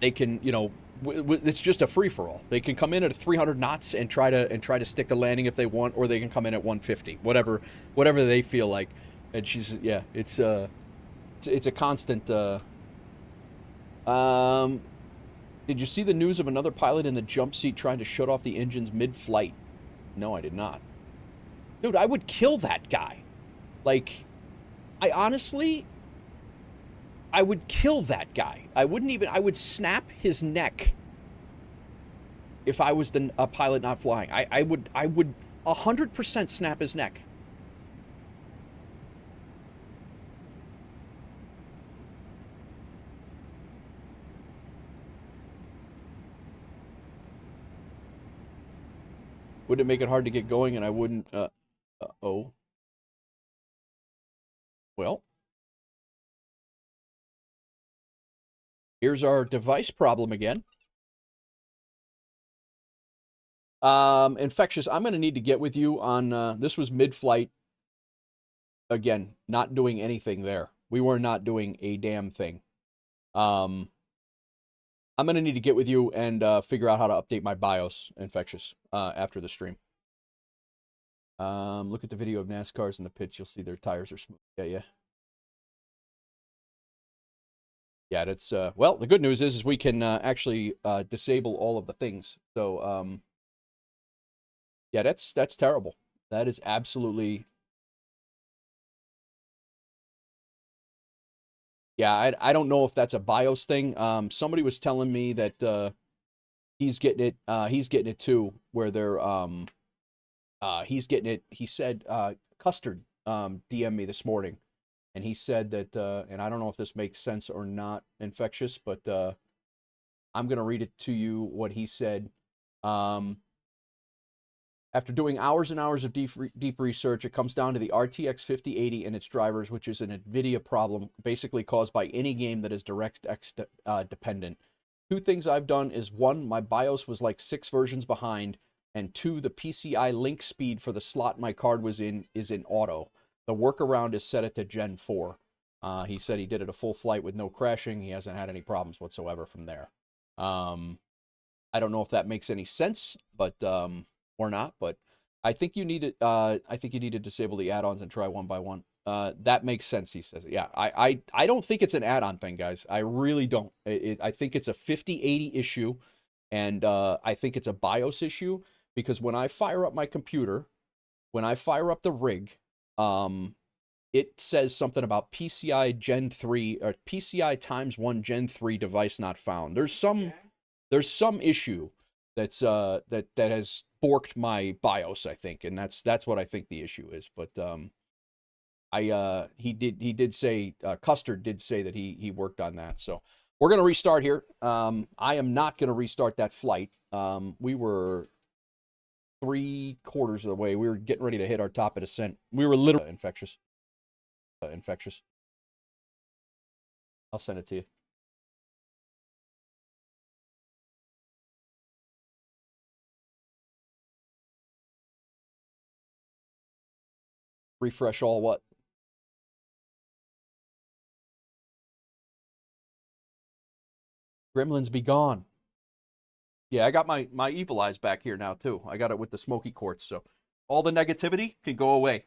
you know, it's just a free for all. They can come in at 300 knots and try to stick the landing if they want, or they can come in at 150, whatever they feel like. And she's it's a constant. Did you see the news of another pilot in the jump seat trying to shut off the engines mid-flight? No, I did not. Dude, I would kill that guy. Like, I would kill that guy. I would snap his neck if I was a pilot not flying. I would 100% snap his neck. Would it make it hard to get going and I wouldn't, oh. Well. Here's our device problem again. Infectious, I'm going to need to get with you on, this was mid-flight. Again, not doing anything there. We were not doing a damn thing. I'm going to need to get with you and figure out how to update my BIOS, Infectious, after the stream. Look at the video of NASCARs in the pits. You'll see their tires are smooth. Yeah. Yeah, that's, well, the good news is we can actually disable all of the things. So, yeah, that's terrible. That is absolutely... Yeah, I don't know if that's a BIOS thing. Somebody was telling me that he's getting it too, where they're he's getting it. He said Custard DM'd me this morning, and he said that and I don't know if this makes sense or not, Infectious, but I'm gonna read it to you what he said. After doing hours and hours of deep research, it comes down to the RTX 5080 and its drivers, which is an NVIDIA problem, basically caused by any game that is DirectX dependent. Two things I've done is, one, my BIOS was like 6 versions behind, and 2, the PCI link speed for the slot my card was in is in auto. The workaround is set it to Gen 4. He said he did it a full flight with no crashing. He hasn't had any problems whatsoever from there. I don't know if that makes any sense, but... or not, but I think you need to disable the add-ons and try one by one. That makes sense, he says. Yeah, I don't think it's an add-on thing, guys. I really don't. I think it's a 5080 issue, and I think it's a BIOS issue, because when I fire up my computer, when I fire up the rig, it says something about PCI Gen 3 or PCI ×1 Gen 3 device not found. There's some issue that's that has borked my BIOS, I think, and that's what I think the issue is. But he did say Custard did say that he worked on that. So we're gonna restart here. I am not gonna restart that flight. We were 3/4 of the way. We were getting ready to hit our top of descent. We were literally infectious. I'll send it to you. Refresh all what? Gremlins be gone. Yeah, I got my evil eyes back here now too. I got it with the smoky quartz, so all the negativity can go away.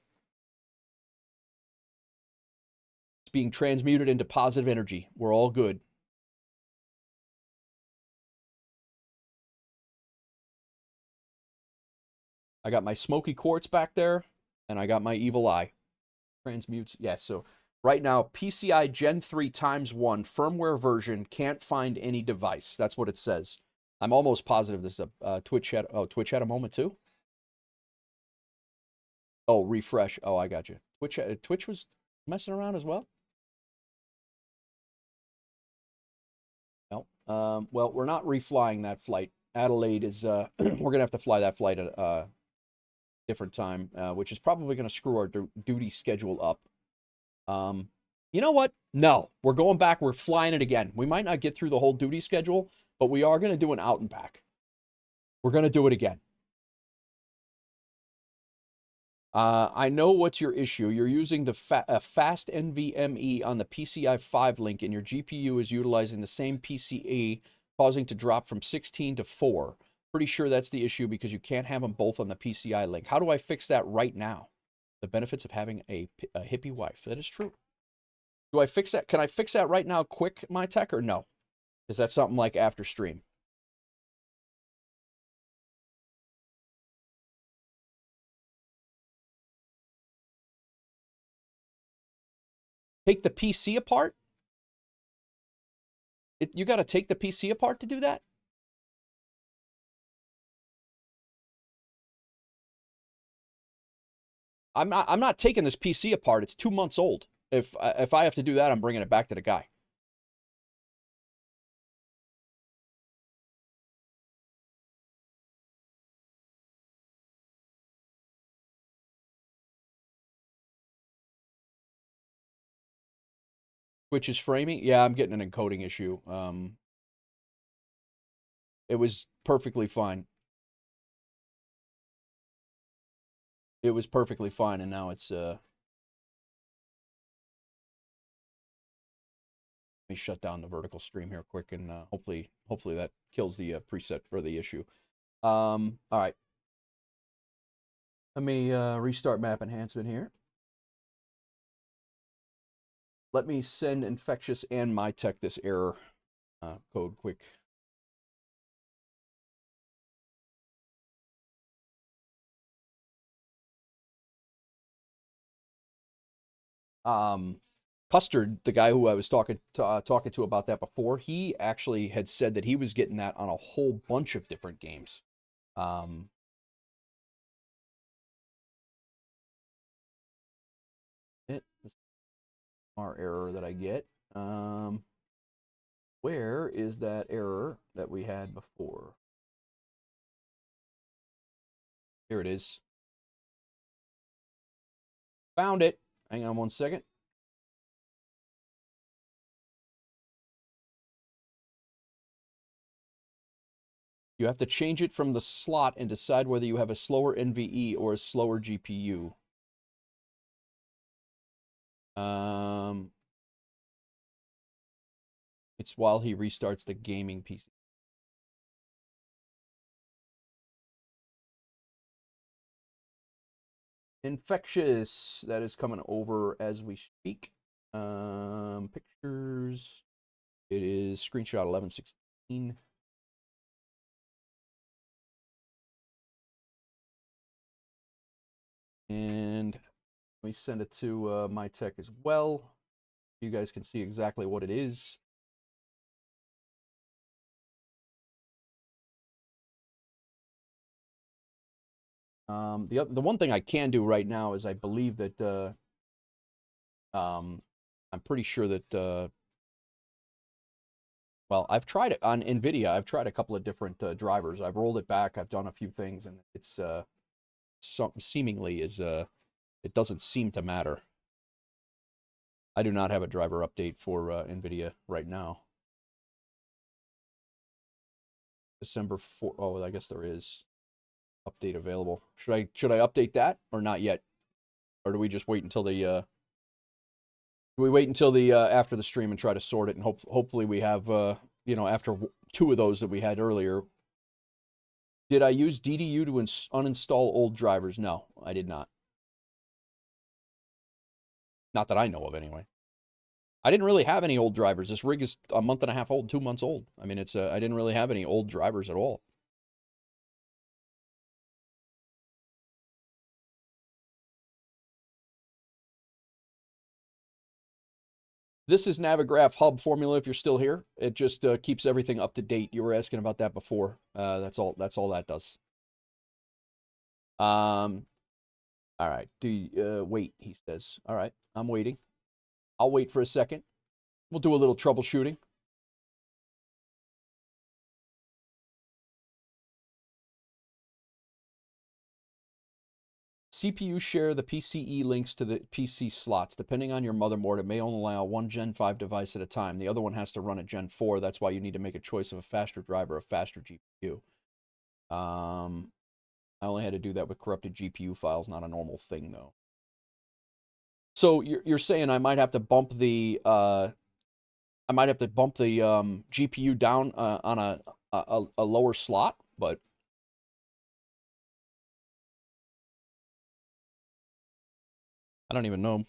It's being transmuted into positive energy. We're all good. I got my smoky quartz back there, and I got my evil eye. Transmutes. Yeah, so right now, PCI Gen 3 ×1 firmware version can't find any device. That's what it says. I'm almost positive this is a Twitch had. Oh, Twitch had a moment too? Oh, refresh. Oh, I got you. Twitch was messing around as well? No. Well, we're not reflying that flight. Adelaide is, we're going to have to fly that flight at a different time, which is probably going to screw our duty schedule up. You know what? No, we're going back. We're flying it again. We might not get through the whole duty schedule, but we are going to do an out and back. We're going to do it again. I know what's your issue. You're using the fast NVMe on the PCI 5 link, and your GPU is utilizing the same PCE, causing to drop from 16 to 4. Pretty sure that's the issue because you can't have them both on the PCI link. How do I fix that right now? The benefits of having a hippie wife. That is true. Do I fix that? Can I fix that right now quick, my tech, or no? Is that something like after stream? Take the PC apart? You got to take the PC apart to do that? I'm not taking this PC apart. It's 2 months old. If I have to do that, I'm bringing it back to the guy. Which is framing? Yeah, I'm getting an encoding issue. It was perfectly fine. It was perfectly fine, and now it's let me shut down the vertical stream here quick, and hopefully that kills the preset for the issue. All right. Let me restart map enhancement here. Let me send Infectious and my tech this error code quick. Custard, the guy who I was talking to about that before, he actually had said that he was getting that on a whole bunch of different games. Our error that I get. Where is that error that we had before? Here it is. Found it. Hang on one second. You have to change it from the slot and decide whether you have a slower NVE or a slower GPU. It's while he restarts the gaming PC. Infectious, that is coming over as we speak. Pictures. It is screenshot 1116. And let me send it to my tech as well. You guys can see exactly what it is. The one thing I can do right now is I believe that I'm pretty sure that well, I've tried it on NVIDIA. I've tried a couple of different drivers. I've rolled it back. I've done a few things, and it's seemingly is it doesn't seem to matter. I do not have a driver update for NVIDIA right now. December 4th. Oh, I guess there is update available. Should I update that or not yet? Or do we just wait until the do we wait until the after the stream and try to sort it, and hopefully we have you know, after 2 of those that we had earlier. Did I use DDU to uninstall old drivers? No, I did not. Not that I know of, anyway. I didn't really have any old drivers. This rig is a month and a half old, 2 months old. I mean, it's I didn't really have any old drivers at all. This is Navigraph Hub Formula. If you're still here, it just keeps everything up to date. You were asking about that before. That's all that does. All right. Wait, he says. All right, I'm waiting. I'll wait for a second. We'll do a little troubleshooting. CPU share the PCE links to the PC slots. Depending on your motherboard, it may only allow one Gen 5 device at a time. The other one has to run at Gen 4. That's why you need to make a choice of a faster driver, a faster GPU. I only had to do that with corrupted GPU files, not a normal thing, though. So you're saying I might have to bump the GPU down on a lower slot, but I don't even know.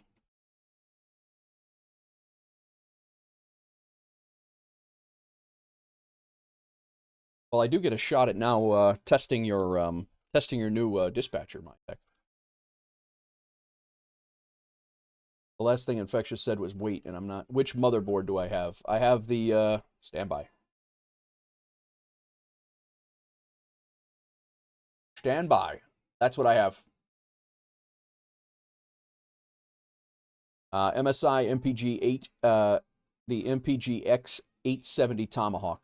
Well, I do get a shot at now testing your new dispatcher, my tech. The last thing Infectious said was wait, and I'm not. Which motherboard do I have? I have the standby. Standby. That's what I have. MSI MPG 8, the MPG X 870 Tomahawk.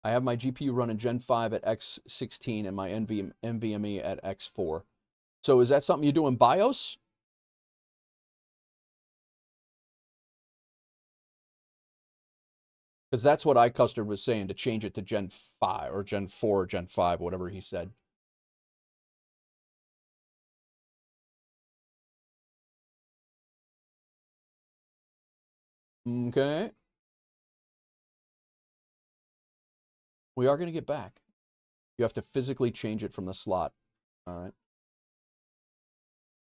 I have my GPU running Gen 5 at X16 and my NVMe at X4. So is that something you do in BIOS? Because that's what iCustard was saying, to change it to Gen 5 or Gen 4 or Gen 5, whatever he said. Okay. We are going to get back. You have to physically change it from the slot. All right.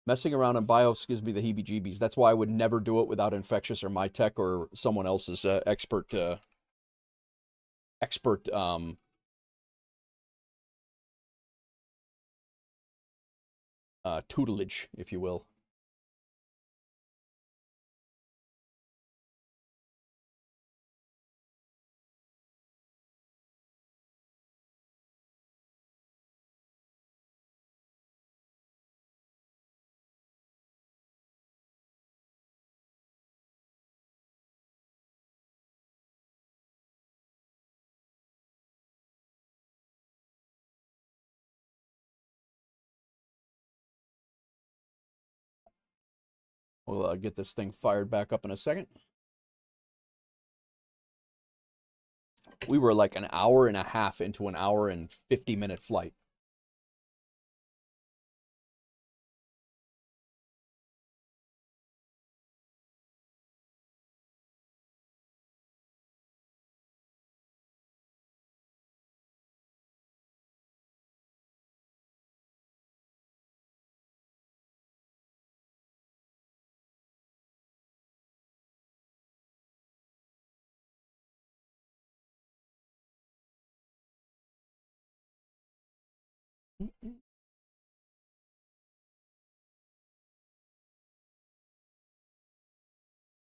Messing around in BIOS gives me the heebie-jeebies. That's why I would never do it without Infectious or my tech or someone else's expert tutelage, if you will. We'll get this thing fired back up in a second. We were like an hour and a half into an hour and 50-minute flight.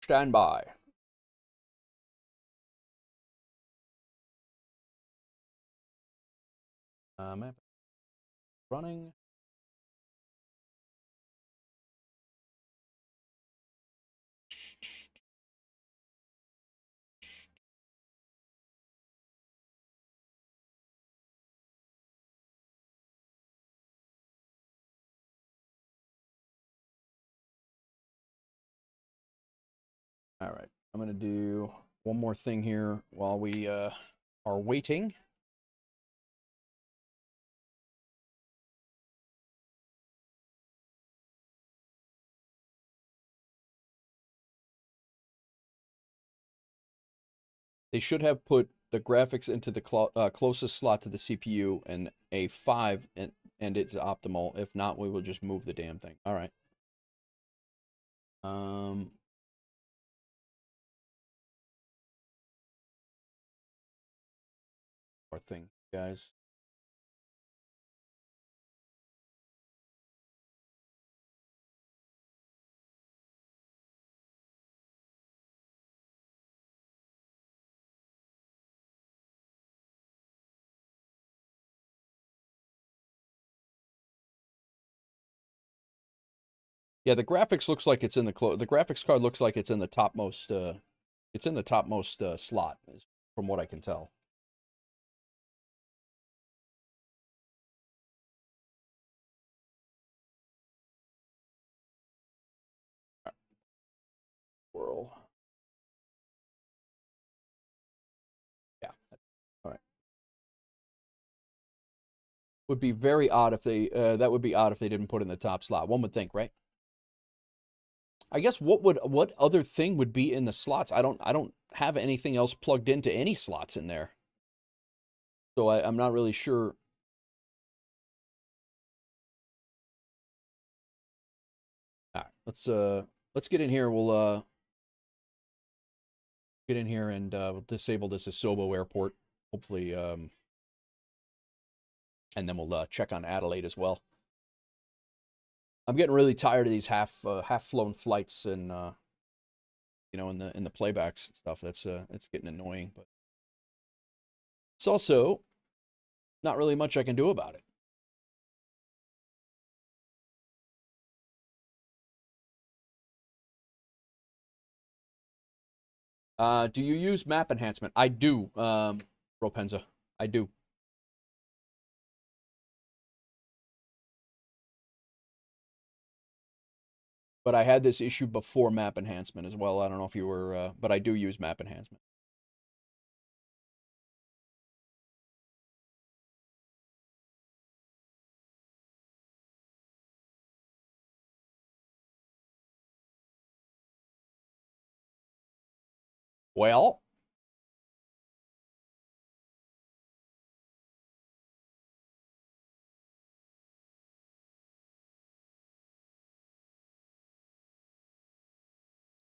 Stand by. Map running. All right. I'm going to do one more thing here while we are waiting. They should have put the graphics into the closest slot to the CPU and a 5, and it's optimal. If not, we will just move the damn thing. All right. More thing, guys. Yeah, the graphics looks like it's in the graphics card looks like it's in the topmost slot, from what I can tell. Whirl. Yeah. All right. Would be very odd if they, that would be odd if they didn't put in the top slot. One would think, right? I guess what other thing would be in the slots? I don't have anything else plugged into any slots in there. So I'm not really sure. All right, let's get in here. We'll get in here and we'll disable this Asobo Airport. Hopefully, and then we'll check on Adelaide as well. I'm getting really tired of these half flown flights and you know, in the playbacks and stuff. That's it's getting annoying, but it's also not really much I can do about it. Do you use map enhancement? I do, Ropenza. I do. But I had this issue before map enhancement as well. I don't know if you were, but I do use map enhancement. Well,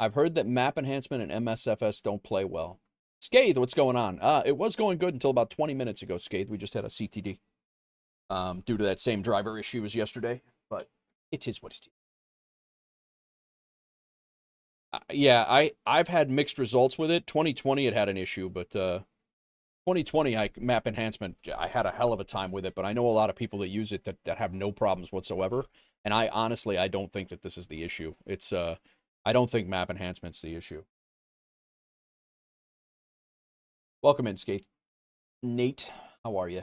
I've heard that map enhancement and MSFS don't play well. Scathe, what's going on? It was going good until about 20 minutes ago, Scathe. We just had a CTD due to that same driver issue as yesterday, but it is what it is. Yeah, I've had mixed results with it. 2020 it had an issue, but 2020 map enhancement, I had a hell of a time with it, but I know a lot of people that use it that have no problems whatsoever, and I honestly don't think that this is the issue. It's I don't think map enhancement's the issue. Welcome in, Skate. Nate, how are you?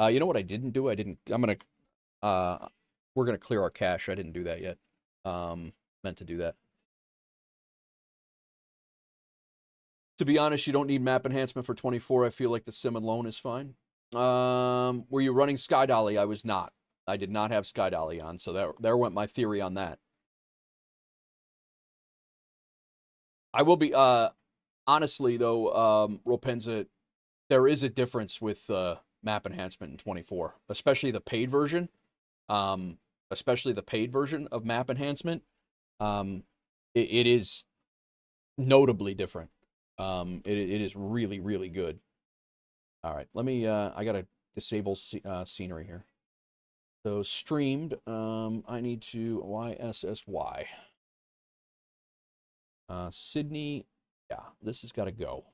You know what I didn't do? We're gonna clear our cache. I didn't do that yet. Meant to do that. To be honest, you don't need map enhancement for 24. I feel like the sim alone is fine. Were you running Sky Dolly? I was not. I did not have Sky Dolly on, so there went my theory on that. I will be, honestly, though, Ropenza, there is a difference with map enhancement in 24, especially the paid version. Especially the paid version of map enhancement. It is notably different. It is really, really good. All right, let me, I gotta disable scenery here. So streamed, I need to YSSY. Sydney, yeah, this has got to go.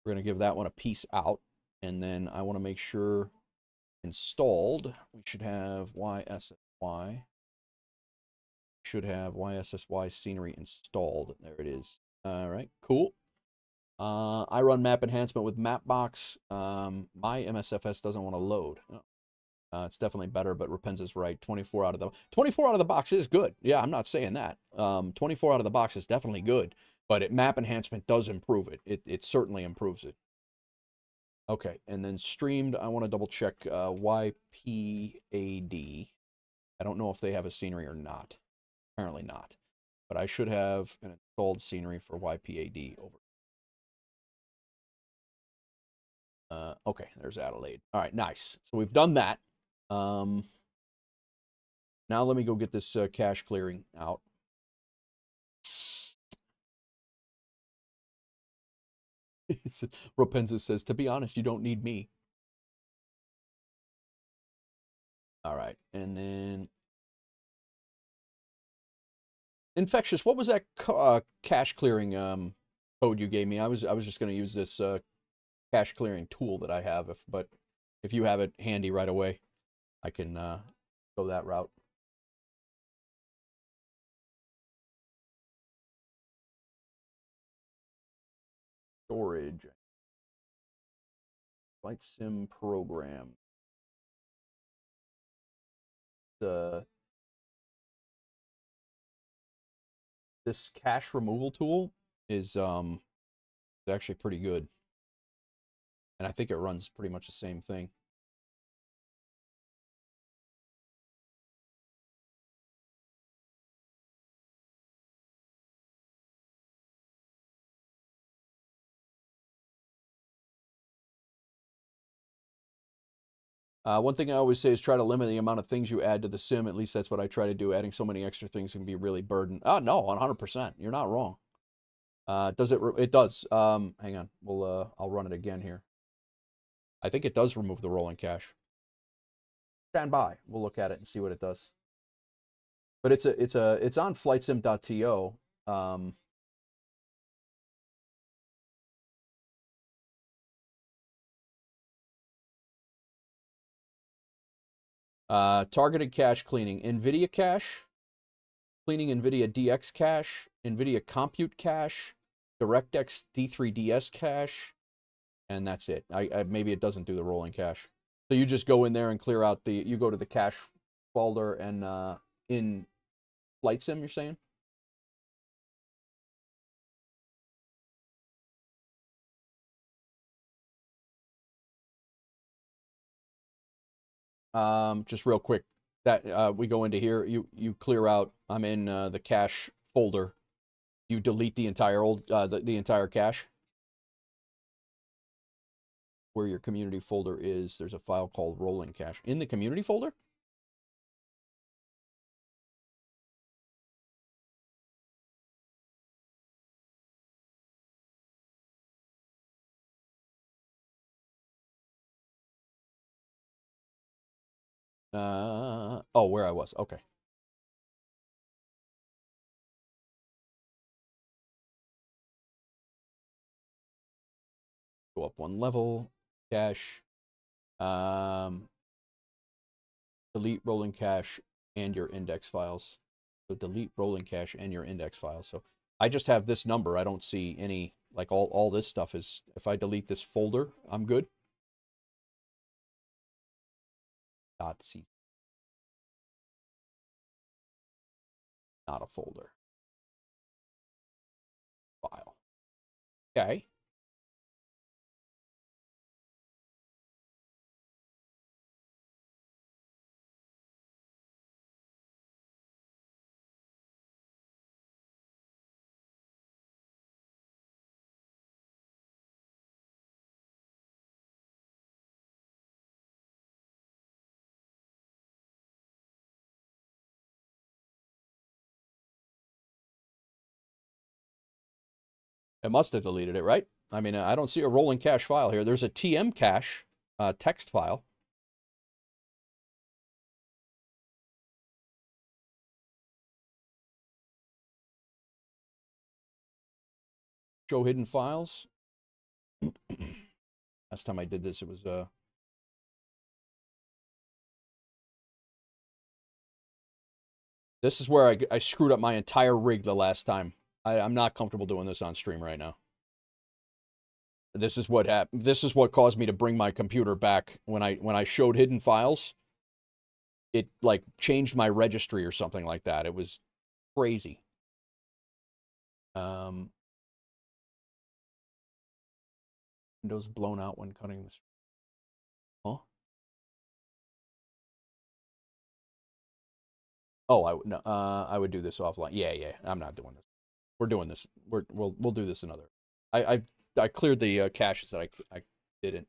We're going to give that one a piece out. And then I want to make sure installed, we should have YSSY. Should have YSSY scenery installed. There it is. All right, cool. I run map enhancement with Mapbox. My MSFS doesn't want to load. Oh. It's definitely better, but Rapenza's right. 24 out of the box is good. Yeah, I'm not saying that. 24 out of the box is definitely good, but map enhancement does improve it. It certainly improves it. Okay, and then streamed, I want to double check YPAD. I don't know if they have a scenery or not. Apparently not. But I should have an installed scenery for YPAD over. Okay, there's Adelaide. All right, nice. So we've done that. Now let me go get this cache clearing out. Ropenza says, to be honest, you don't need me. All right, and then Infectious, what was that cache clearing code you gave me? I was just going to use this cache clearing tool that I have, but if you have it handy right away, I can go that route. Storage. Flight sim program. This cache removal tool is actually pretty good. And I think it runs pretty much the same thing. One thing I always say is try to limit the amount of things you add to the sim. At least that's what I try to do. Adding so many extra things can be really burden. No, 100%. You're not wrong. Does it? It does. Hang on. I'll run it again here. I think it does remove the rolling cache. Stand by. We'll look at it and see what it does. But it's on flightsim.to. Targeted cache cleaning. NVIDIA cache. Cleaning NVIDIA DX cache. NVIDIA compute cache. DirectX D3DS cache. And that's it. Maybe it doesn't do the rolling cache. So you just go in there and clear out you go to the cache folder and in Flight Sim, you're saying? Just real quick, that we go into here, you clear out. I'm in the cache folder. You delete the entire the entire cache. Where your community folder is, there's a file called rolling cache in the community folder. Oh, where I was. Okay. Go up one level. Cache. Delete rolling cache and your index files. So delete rolling cache and your index files. So I just have this number. I don't see any, like all this stuff is, if I delete this folder, I'm good. .c. Not a folder. File. Okay. It must have deleted it, right? I mean, I don't see a rolling cache file here. There's a TM cache text file. Show hidden files. Last time I did this, it was this is where I screwed up my entire rig the last time. I'm not comfortable doing this on stream right now. This is what happened. This is what caused me to bring my computer back when I showed hidden files. It like changed my registry or something like that. It was crazy. Windows blown out when cutting this. Huh? Oh, I would do this offline. Yeah. I'm not doing this. We're doing this. We'll do this another. I cleared the caches that I didn't.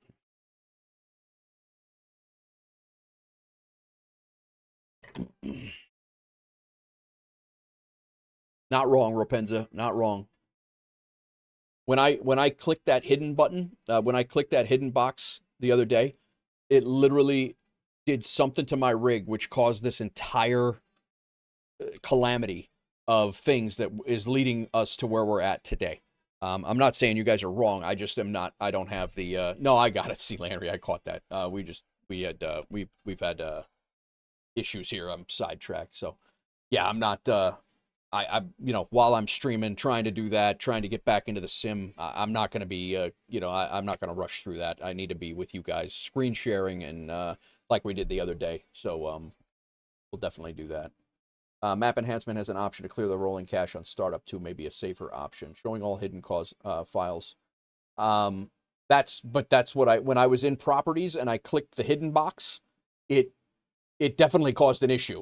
Not wrong, Ropenza. Not wrong. When I clicked that hidden button, when I clicked that hidden box the other day, it literally did something to my rig which caused this entire calamity of things that is leading us to where we're at today. I'm not saying you guys are wrong. I just am not. I don't have the. No, I got it. See, Landry, I caught that. We've had issues here. I'm sidetracked. So, yeah, I'm not. I while I'm streaming, trying to do that, trying to get back into the sim, I'm not going to be. I'm not going to rush through that. I need to be with you guys, screen sharing and like we did the other day. So, we'll definitely do that. Map enhancement has an option to clear the rolling cache on startup too, maybe a safer option. Showing all hidden files. That's what when I was in properties and I clicked the hidden box, it definitely caused an issue.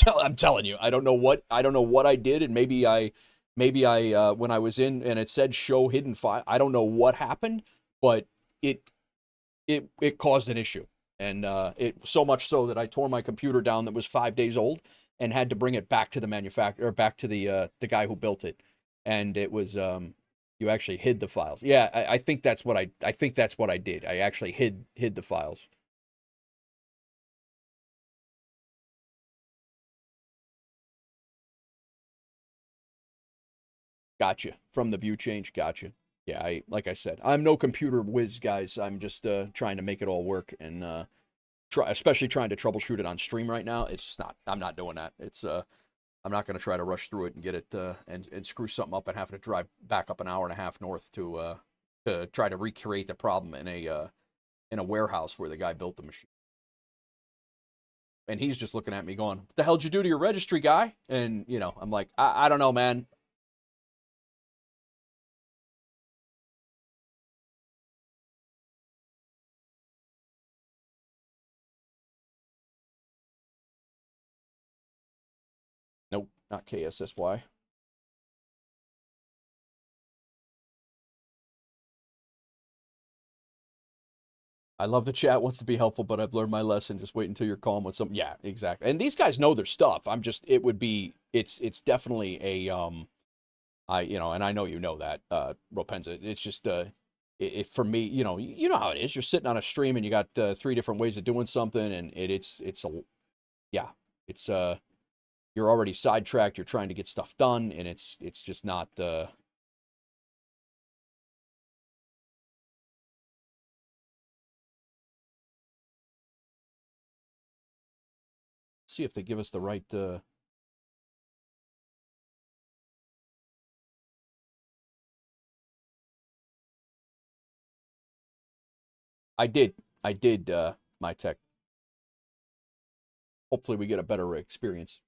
I'm telling you, I don't know what I did, and maybe I when I was in and it said show hidden file, I don't know what happened, but it caused an issue, and it so much so that I tore my computer down that was 5 days old and had to bring it back to the manufacturer, or back to the guy who built it, and it was you actually hid the files. Yeah, I think that's what I think that's what I did. I actually hid the files. Gotcha. From the view change, gotcha. Yeah, like I said, I'm no computer whiz, guys. I'm just trying to make it all work, and especially trying to troubleshoot it on stream right now. It's just not. I'm not doing that. It's I'm not going to try to rush through it and get it and screw something up and have to drive back up an hour and a half north to try to recreate the problem in a warehouse where the guy built the machine. And he's just looking at me going, "What the hell did you do to your registry, guy?" And you know, I'm like, I don't know, man. Nope, not KSSY. I love the chat, wants to be helpful, but I've learned my lesson. Just wait until you're calm with something. Yeah, exactly. And these guys know their stuff. I'm just, it's definitely a, and I know you know that, Ropenza. It's just, for me, you know how it is. You're sitting on a stream and you got 3 different ways of doing something, and it's you're already sidetracked. You're trying to get stuff done, and it's just not, see if they give us the right, I did, my tech. Hopefully we get a better experience.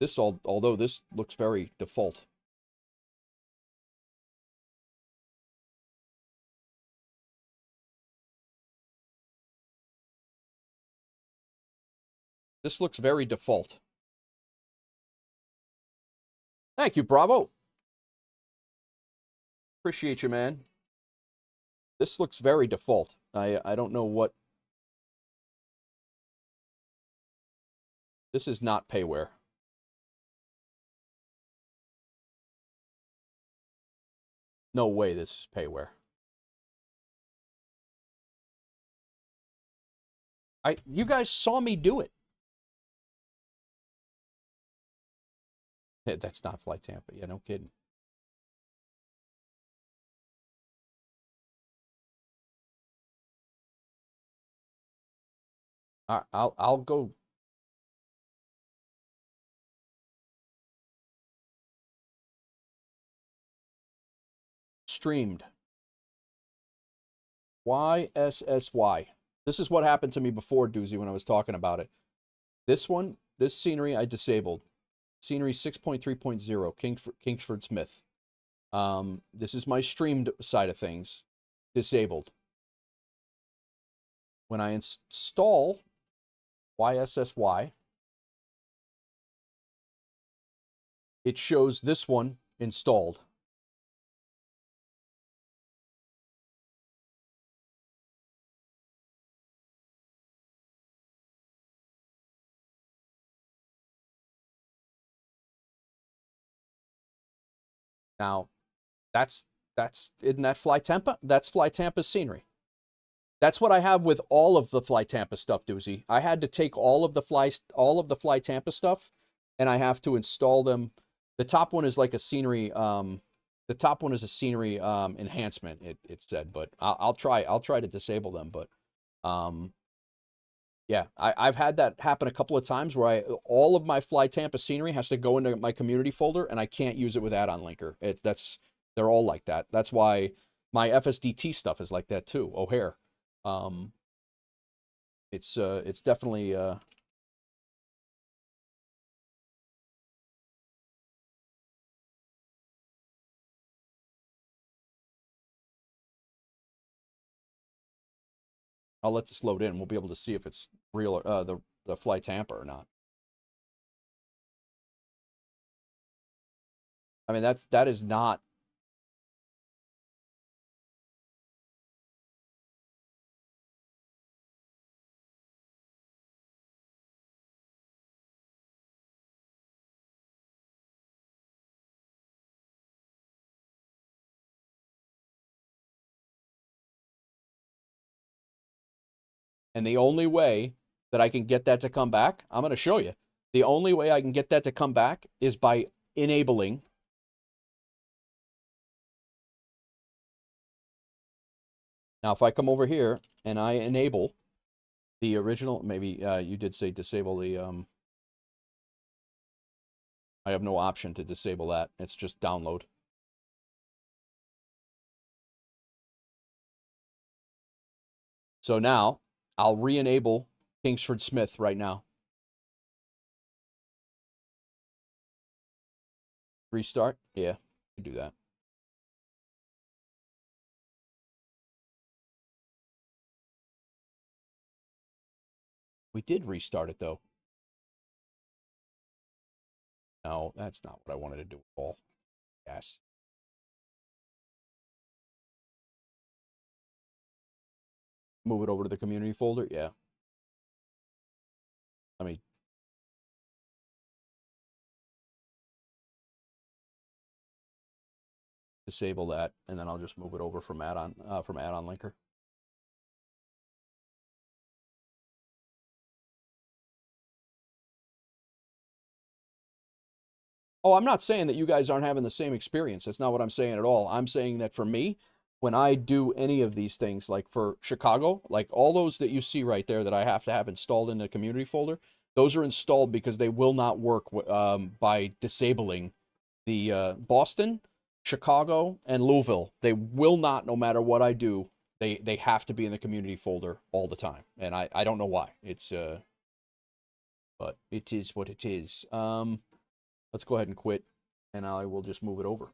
This, although this looks very default. This looks very default. Thank you, Bravo. Appreciate you, man. This looks very default. I don't know what. This is not payware. No way this is payware. You guys saw me do it. That's not Flight Tampa. Yeah, no kidding. I'll go. Streamed. YSSY. This is what happened to me before, Doozy, when I was talking about it. This one, this scenery, I disabled. Scenery 6.3.0, Kingsford Smith. This is my streamed side of things. Disabled. When I install YSSY, it shows this one installed. Now, isn't that Fly Tampa? That's Fly Tampa's scenery. That's what I have with all of the Fly Tampa stuff, Doozy. I had to take all of the Fly Tampa stuff, and I have to install them. The top one is like a scenery. The top one is a scenery enhancement. It said, but I'll try to disable them. But yeah, I've had that happen a couple of times where all of my Fly Tampa scenery has to go into my community folder, and I can't use it with add-on linker. They're all like that. That's why my FSDT stuff is like that too. O'Hare. It's definitely I'll let this load in. We'll be able to see if it's real or the Fly Tampa or not. I mean, that is not. And the only way that I can get that to come back, I'm going to show you. The only way I can get that to come back is by enabling. Now, if I come over here and I enable the original, maybe you did say disable the, I have no option to disable that. It's just download. So now I'll re-enable Kingsford Smith right now. Restart? Yeah, you can do that. We did restart it though. No, that's not what I wanted to do. All. Yes. Move it over to the community folder. Yeah. Let me. Disable that, and then I'll just move it over from add-on linker. Oh, I'm not saying that you guys aren't having the same experience. That's not what I'm saying at all. I'm saying that for me, when I do any of these things, like for Chicago, like all those that you see right there that I have to have installed in the community folder, those are installed because they will not work by disabling the Boston, Chicago, and Louisville. They will not, no matter what I do, they have to be in the community folder all the time. And I don't know why. It's but it is what it is. Let's go ahead and quit, and I will just move it over.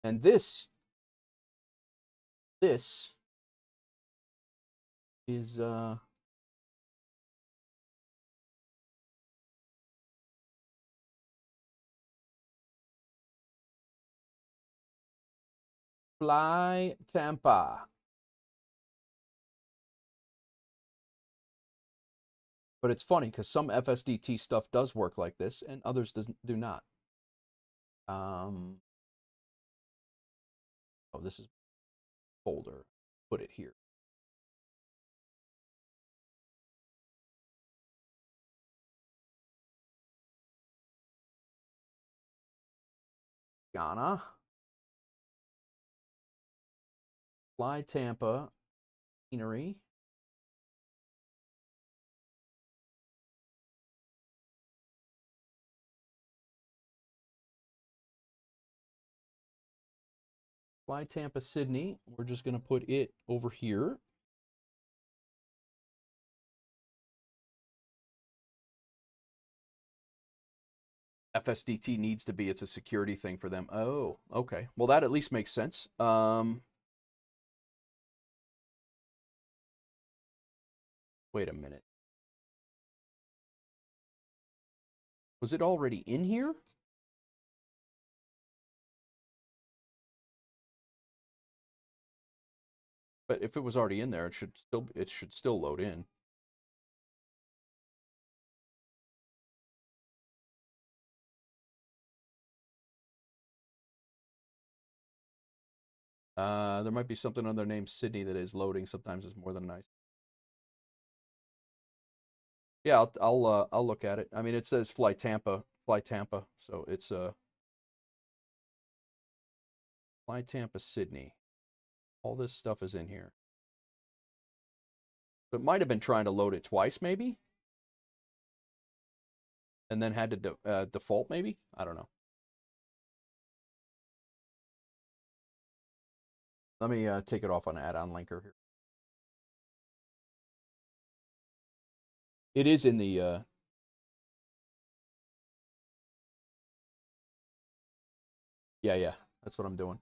And this is Fly Tampa. But it's funny because some FSDT stuff does work like this, and others do not. Oh, this is folder. Put it here. Ghana. Fly Tampa. Scenery. Fly Tampa, Sydney. We're just going to put it over here. FSDT needs to be, it's a security thing for them. Oh, okay. Well, that at least makes sense. Wait a minute. Was it already in here? But if it was already in there, it should still load in. There might be something on their name Sydney that is loading. Sometimes it's more than nice. Yeah, I'll look at it. I mean, it says Fly Tampa, so it's Fly Tampa, Sydney. All this stuff is in here. It might have been trying to load it twice, maybe, and then had to default, maybe. I don't know. Let me take it off on add-on linker here. It is in the Yeah, yeah. That's what I'm doing.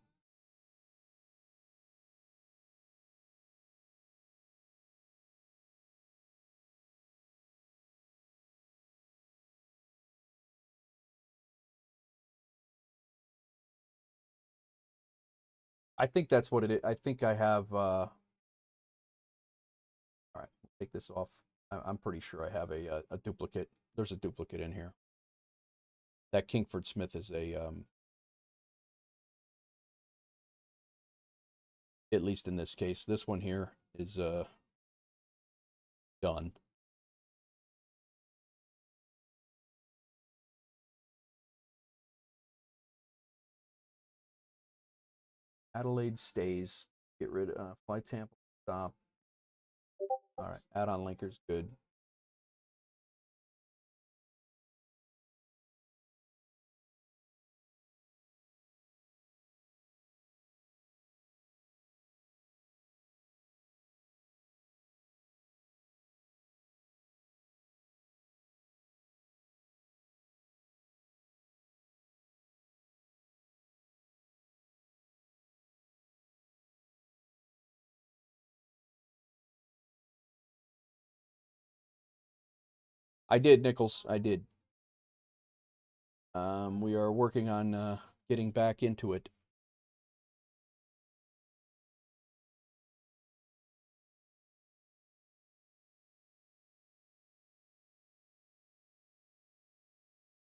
I think that's what it is. I think I have. All right, take this off. I'm pretty sure I have a duplicate. There's a duplicate in here. That Kingford Smith is a at least in this case. This one here is done. Adelaide stays. Get rid of fly Tampa. Stop. All right, add-on linkers good. I did, Nichols. I did. We are working on getting back into it.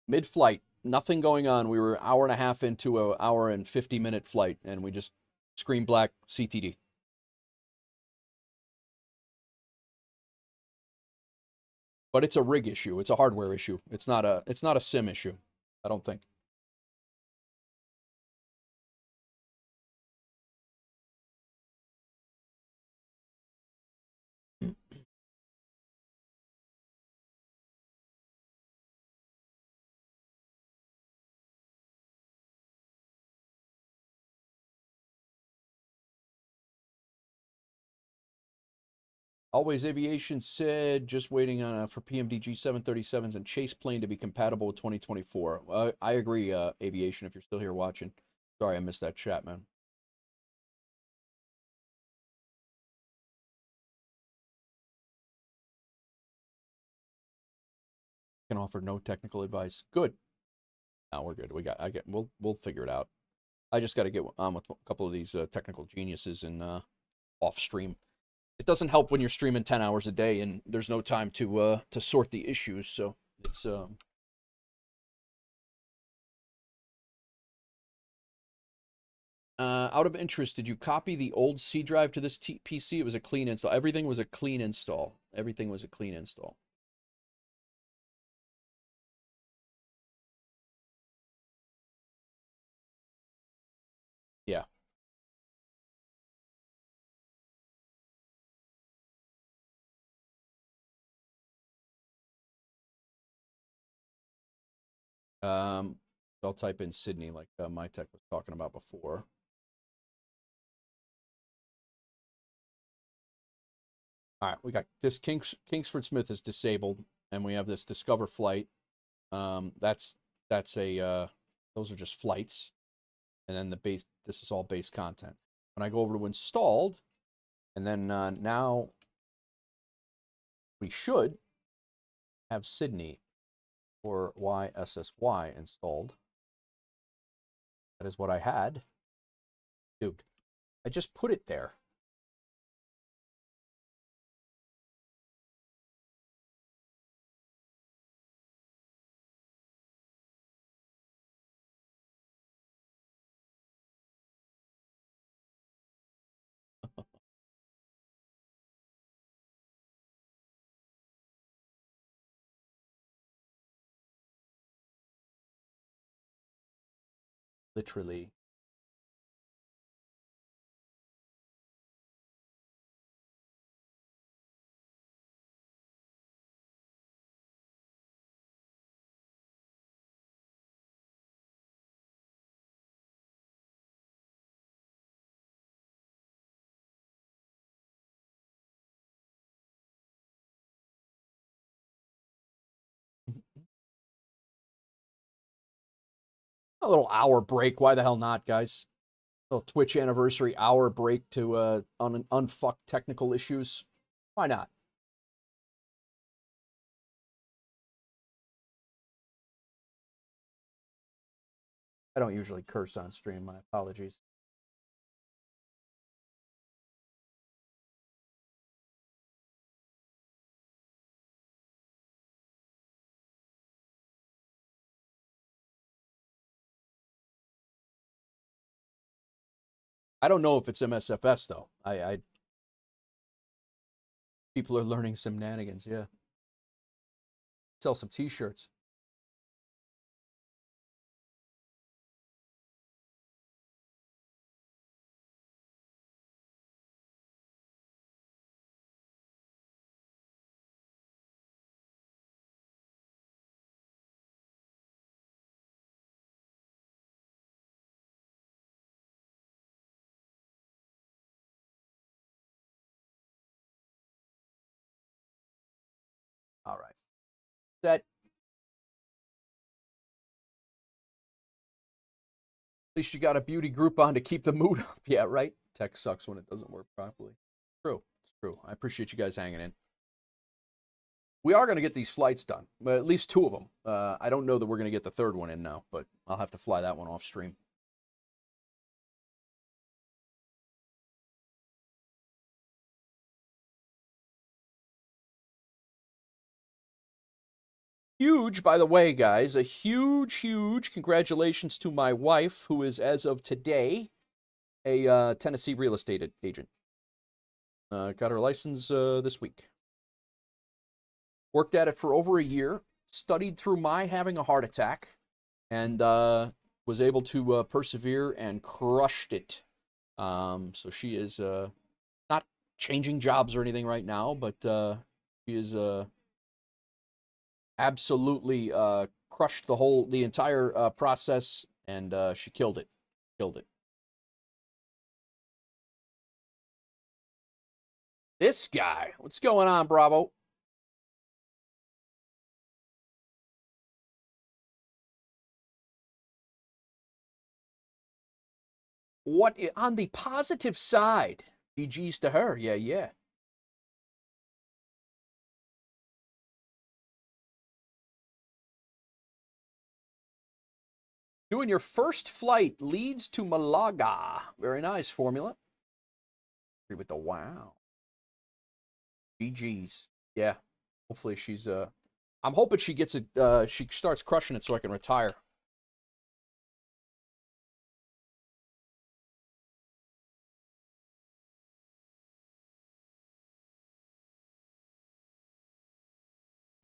Mid-flight, nothing going on. We were an hour and a half into an hour and 50-minute flight, and we just screen black CTD. But it's a rig issue. It's a hardware issue. It's not a sim issue. I don't think. Always Aviation said just waiting on for PMDG 737s and Chase plane to be compatible with 2024. I agree, Aviation. If you're still here watching, sorry I missed that chat, man. Can offer no technical advice. Good. Now we're good. We'll figure it out. I just got to get on with a couple of these technical geniuses and off stream. It doesn't help when you're streaming 10 hours a day and there's no time to sort the issues. So it's out of interest, did you copy the old C drive to this PC? It was a clean install. Everything was a clean install. Everything was a clean install. Yeah. I'll type in Sydney like my tech was talking about before. All right, we got this Kingsford Smith is disabled, and we have this Discover flight. That's a those are just flights, and then the base. This is all base content. When I go over to installed, and then now we should have Sydney or YSSY installed. That is what I had. Dude, I just put it there. Literally. A little hour break. Why the hell not, guys? A little Twitch anniversary hour break to unfuck technical issues. Why not? I don't usually curse on stream. My apologies. I don't know if it's MSFS though. People are learning some shenanigans. Yeah. Sell some T-shirts. All right. That. At least you got a beauty group on to keep the mood up. Yeah, right? Tech sucks when it doesn't work properly. True. It's true. I appreciate you guys hanging in. We are going to get these flights done. At least 2 of them. I don't know that we're going to get the 3rd one in now, but I'll have to fly that one off stream. Huge, by the way, guys, a huge congratulations to my wife, who is, as of today, a Tennessee real estate agent. Got her license this week. Worked at it for over a year, studied through my having a heart attack, and was able to persevere and crushed it. So she is not changing jobs or anything right now, but she is absolutely crushed the entire process, and she killed it. This guy, what's going on, Bravo? What on the positive side? GG's to her. Yeah. Doing your first flight leads to Malaga. Very nice formula. Agree with the wow. GG's. Yeah. Hopefully she's I'm hoping she gets it she starts crushing it so I can retire.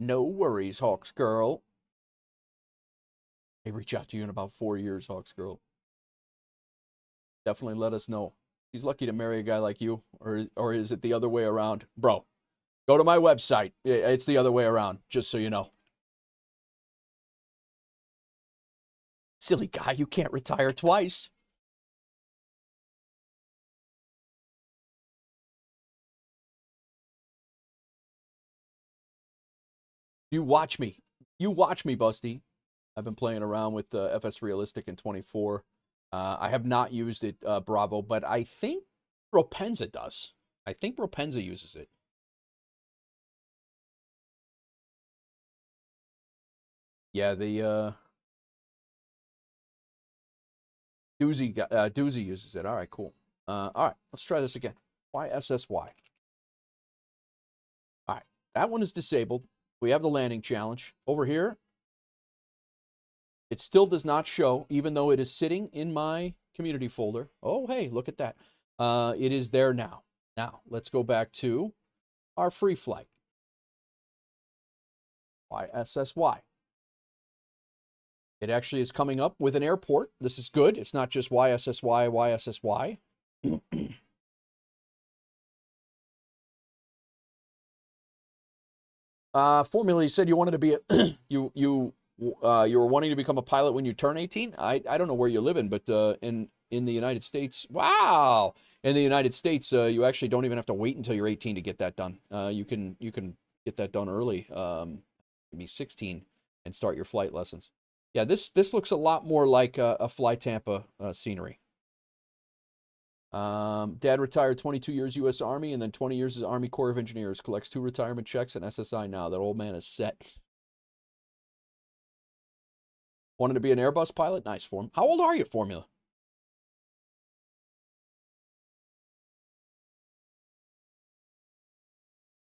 No worries, Hawks girl. May reach out to you in about 4 years, Hawks girl. Definitely let us know. She's lucky to marry a guy like you, or is it the other way around? Bro, go to my website. It's the other way around, just so you know. Silly guy, you can't retire twice. You watch me. You watch me, Busty. I've been playing around with FS Realistic in 24. I have not used it, Bravo, but I think Ropenza does. I think Ropenza uses it. Yeah, the Doozy uses it. All right, cool. All right, let's try this again. YSSY. All right, that one is disabled. We have the landing challenge. Over here, it still does not show, even though it is sitting in my community folder. Oh, hey, look at that. It is there now. Now, let's go back to our free flight. YSSY. It actually is coming up with an airport. This is good. It's not just YSSY, YSSY. Formula, you said you wanted to be a you were wanting to become a pilot when you turn 18. I don't know where you're living, but in the United States, wow, in the United States, you actually don't even have to wait until you're 18 to get that done. You can get that done early, maybe 16, and start your flight lessons. Yeah, this looks a lot more like a Fly Tampa scenery. Dad retired 22 years U.S. Army and then 20 years as Army Corps of Engineers. Collects 2 retirement checks and SSI now. That old man is set. Wanted to be an Airbus pilot? Nice for him. How old are you, Formula?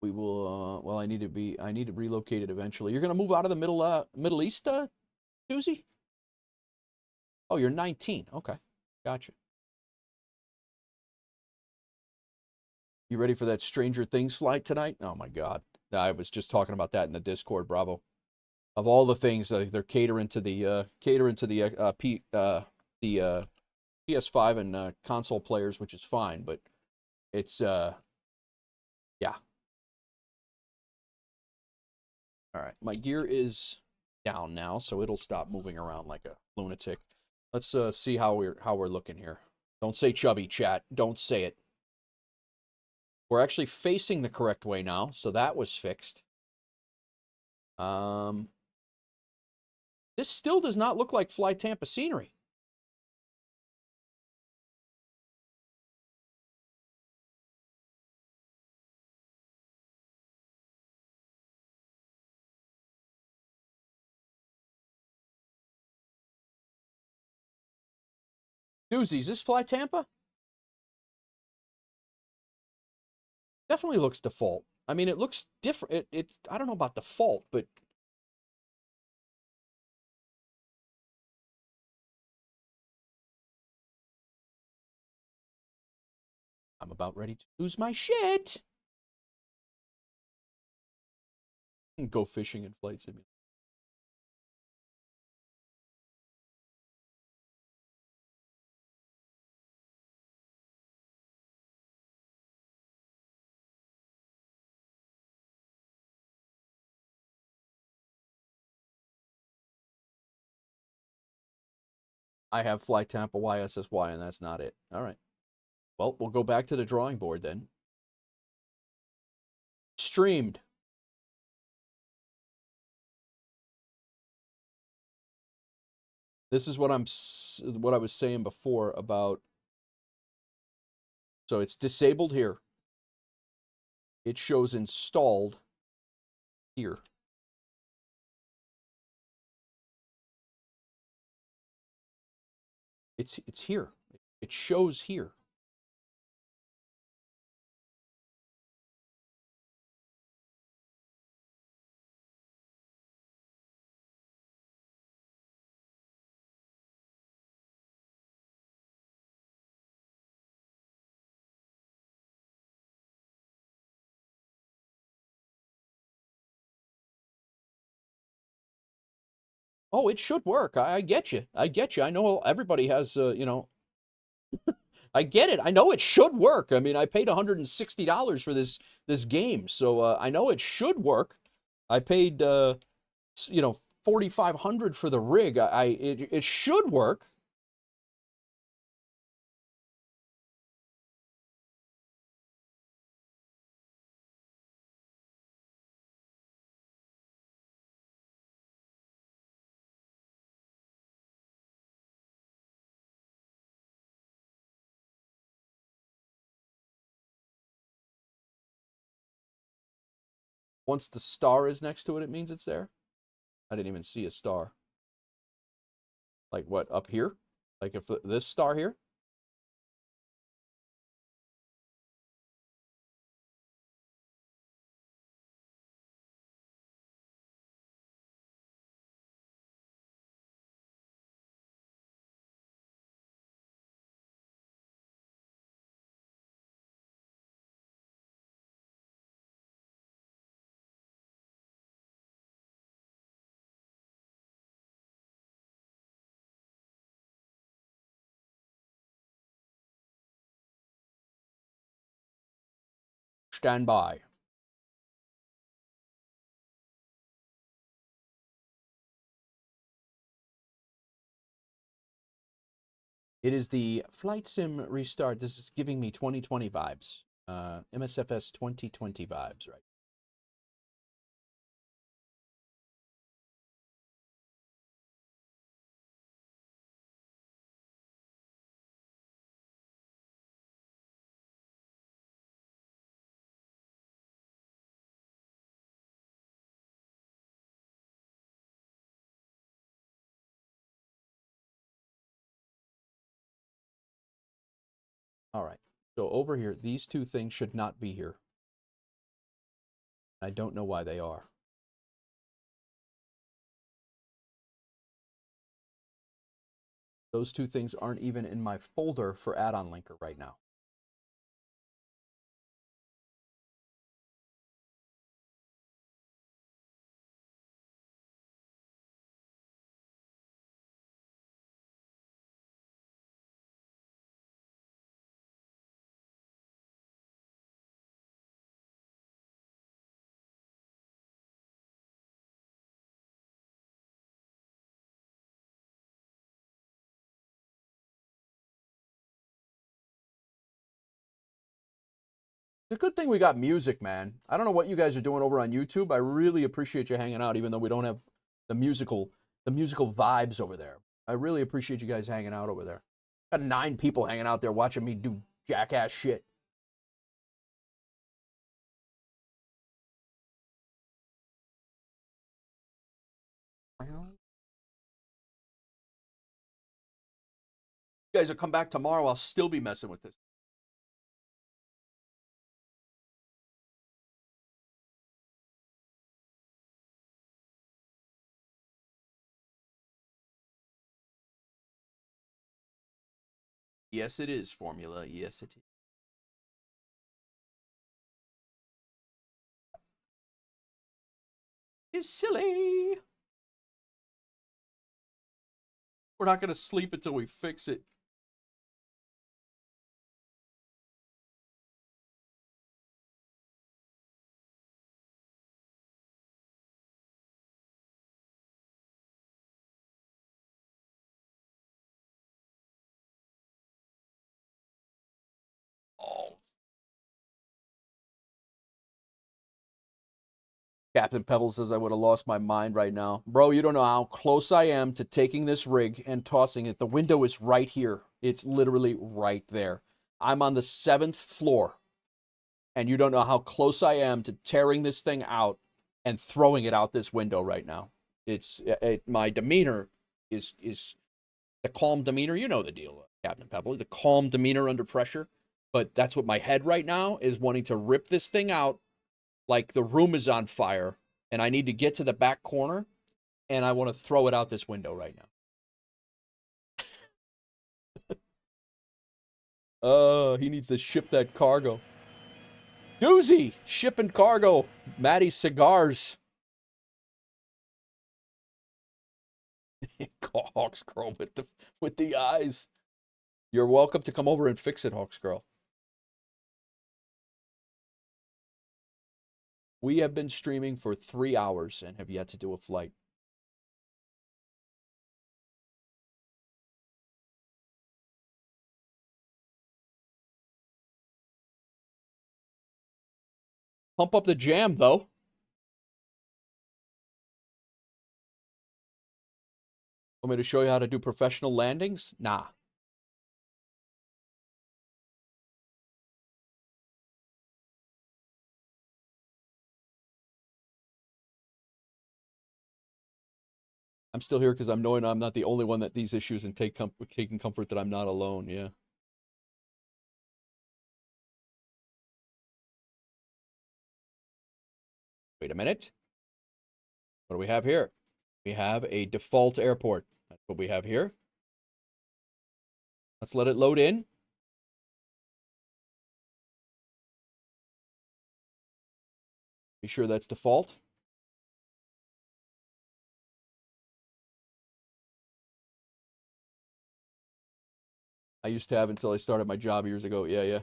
We will, well, I need to relocate it eventually. You're going to move out of the Middle East, Susie? Oh, you're 19. Okay. Gotcha. You ready for that Stranger Things flight tonight? Oh my God. I was just talking about that in the Discord, Bravo. Of all the things, they're catering to the PS5 and console players, which is fine, but it's yeah. All right, my gear is down now, so it'll stop moving around like a lunatic. Let's see how we're looking here. Don't say chubby, chat. Don't say it. We're actually facing the correct way now, so that was fixed. This still does not look like Fly Tampa scenery. Doozy, is this Fly Tampa? Definitely looks default. I mean, it looks different. It's I don't know about default, but I'm about ready to lose my shit. Go fishing in Flight Simulator. I have Fly Tampa YSSY, and that's not it. All right. Well, we'll go back to the drawing board then. Streamed. This is what I was saying before about. So it's disabled here. It shows installed here. It's here. It shows here. Oh, it should work. I get you. I get you. I know everybody has, you know, I get it. I know it should work. I mean, I paid $160 for this game, so I know it should work. I paid, you know, $4,500 for the rig. It should work. Once the star is next to it, it means it's there. I didn't even see a star. Like what, up here? Like if this star here? Stand by. It is the Flight Sim restart. This is giving me 2020 vibes. MSFS 2020 vibes, right? All right. So over here, these two things should not be here. I don't know why they are. Those two things aren't even in my folder for add-on linker right now. It's a good thing we got music, man. I don't know what you guys are doing over on YouTube. I really appreciate you hanging out, even though we don't have the musical vibes over there. I really appreciate you guys hanging out over there. Got 9 people hanging out there watching me do jackass shit. You guys will come back tomorrow, I'll still be messing with this. Yes, it is, Formula. Yes, it is. It's silly. We're not going to sleep until we fix it. Oh. Captain Pebble says I would have lost my mind right now. Bro, you don't know how close I am to taking this rig and tossing it. The window is right here. It's literally right there. I'm on the 7th floor. And you don't know how close I am to tearing this thing out and throwing it out this window right now. My demeanor is the calm demeanor. You know the deal, Captain Pebble. The calm demeanor under pressure. But that's what my head right now is, wanting to rip this thing out like the room is on fire, and I need to get to the back corner, and I want to throw it out this window right now. He needs to ship that cargo. Doozy, shipping cargo. Maddie's cigars. Hawks Girl with the eyes. You're welcome to come over and fix it, Hawks Girl. We have been streaming for 3 hours and have yet to do a flight. Pump up the jam, though. Want me to show you how to do professional landings? Nah. I'm still here because I'm knowing I'm not the only one that these issues, and taking comfort that I'm not alone. Yeah. Wait a minute. What do we have here? We have a default airport. That's what we have here. Let's let it load in. Be sure that's default. I used to have until I started my job years ago. Yeah.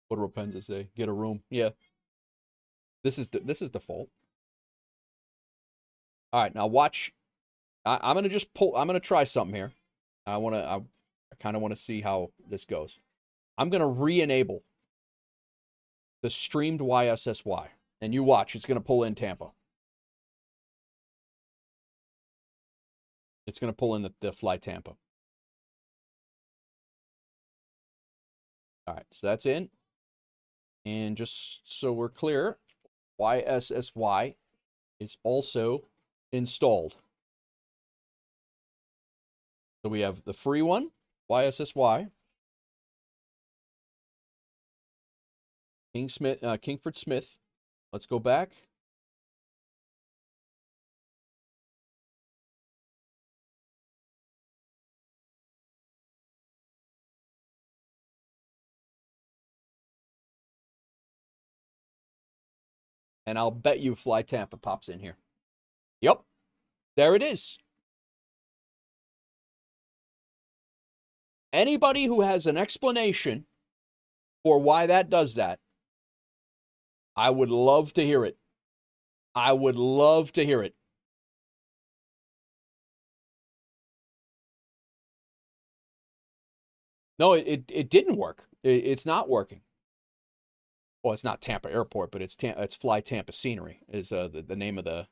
What do Rapunzel say? Get a room. Yeah. This is default. All right, now watch. I'm gonna just pull. I'm gonna try something here. I kind of want to see how this goes. I'm gonna re-enable the streamed YSSY, and you watch. It's gonna pull in Tampa. It's gonna pull in the fly Tampa. All right, so that's in. And just so we're clear, YSSY is also installed. So we have the free one, YSSY, Kingford Smith. Let's go back. And I'll bet you Fly Tampa pops in here. Yep. There it is. Anybody who has an explanation for why that does that, I would love to hear it. I would love to hear it. No, it didn't work. It's not working. Well, it's not Tampa Airport, but it's Fly Tampa Scenery is the name of the.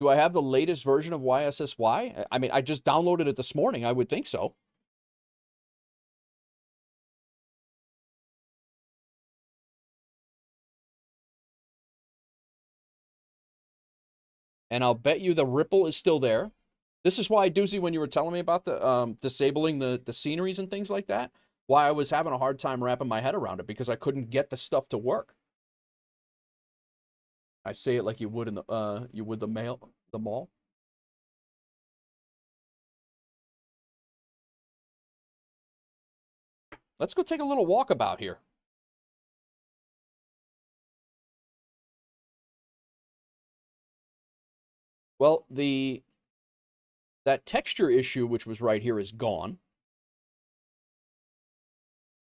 Do I have the latest version of YSSY? I mean, I just downloaded it this morning. I would think so. And I'll bet you the ripple is still there. This is why, Doozy, when you were telling me about the disabling the sceneries and things like that, why I was having a hard time wrapping my head around it, because I couldn't get the stuff to work. I say it like you would in the mall. Let's go take a little walkabout here. Well, that texture issue, which was right here, is gone.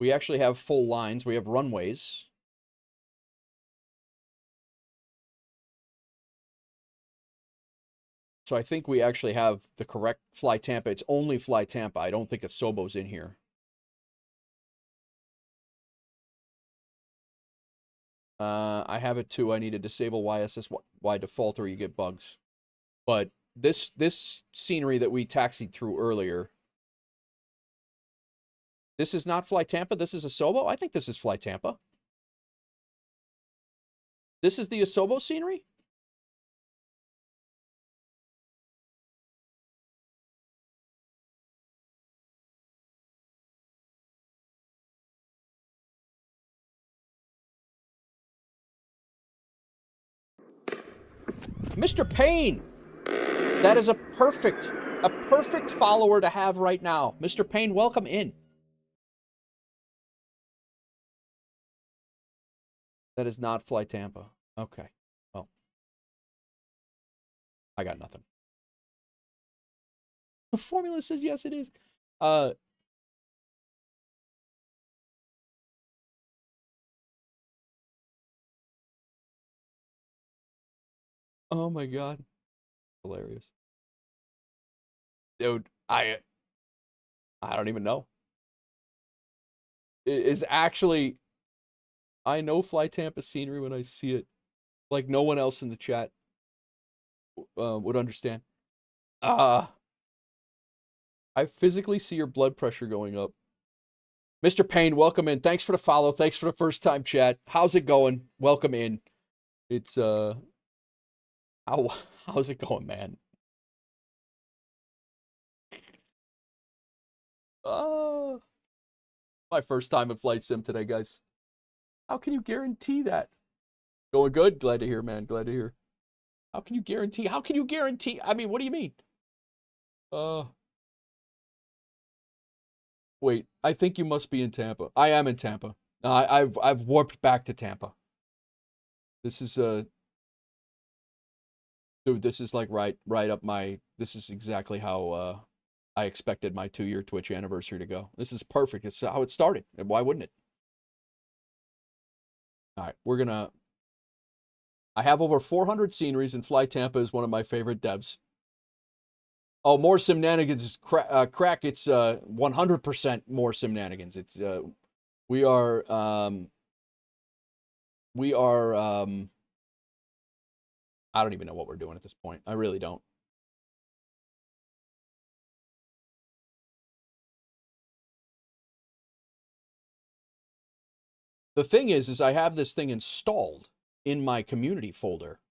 We actually have full lines. We have runways. So I think we actually have the correct Fly Tampa. It's only Fly Tampa. I don't think Asobo's in here. I have it too. I need to disable YSSY default or you get bugs. But this scenery that we taxied through earlier, this is not Fly Tampa. This is Asobo. I think this is Fly Tampa. This is the Asobo scenery? Mr. Payne! That is a perfect follower to have right now. Mr. Payne, welcome in. That is not Fly Tampa. Okay. Well, I got nothing. The formula says yes, it is. Oh my God. Hilarious. Dude, I don't even know. It is actually, I know Fly Tampa scenery when I see it. Like no one else in the chat would understand. I physically see your blood pressure going up. Mr. Payne, welcome in. Thanks for the follow. Thanks for the first time chat. How's it going? Welcome in. It's how's it going, man? My first time at Flight Sim today, guys. How can you guarantee that? Going good? Glad to hear, man. Glad to hear. How can you guarantee? How can you guarantee? I mean, what do you mean? Wait, I think you must be in Tampa. I am in Tampa. I've warped back to Tampa. This is dude, this is like right up my, this is exactly how I expected my 2-year Twitch anniversary to go. This is perfect. It's how it started. And why wouldn't it? All right, I have over 400 sceneries, and Fly Tampa is one of my favorite devs. Oh, more Simnanigans is crack. It's 100% more Simnanigans. It's we are I don't even know what we're doing at this point. I really don't. The thing is I have this thing installed in my community folder.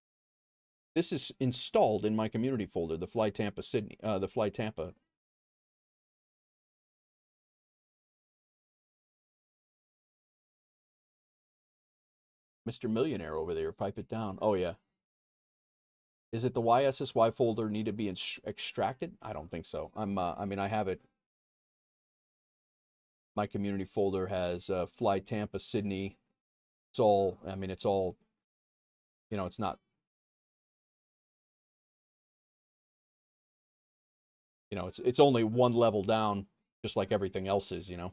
This is installed in my community folder, the Fly Tampa Sydney, the Fly Tampa. Mr. Millionaire over there. Pipe it down. Oh, yeah. Is it the YSSY folder need to be extracted? I don't think so. I mean, I have it. My community folder has Fly Tampa, Sydney. It's all, I mean, it's all, you know, it's not, you know, it's only one level down, just like everything else is, you know.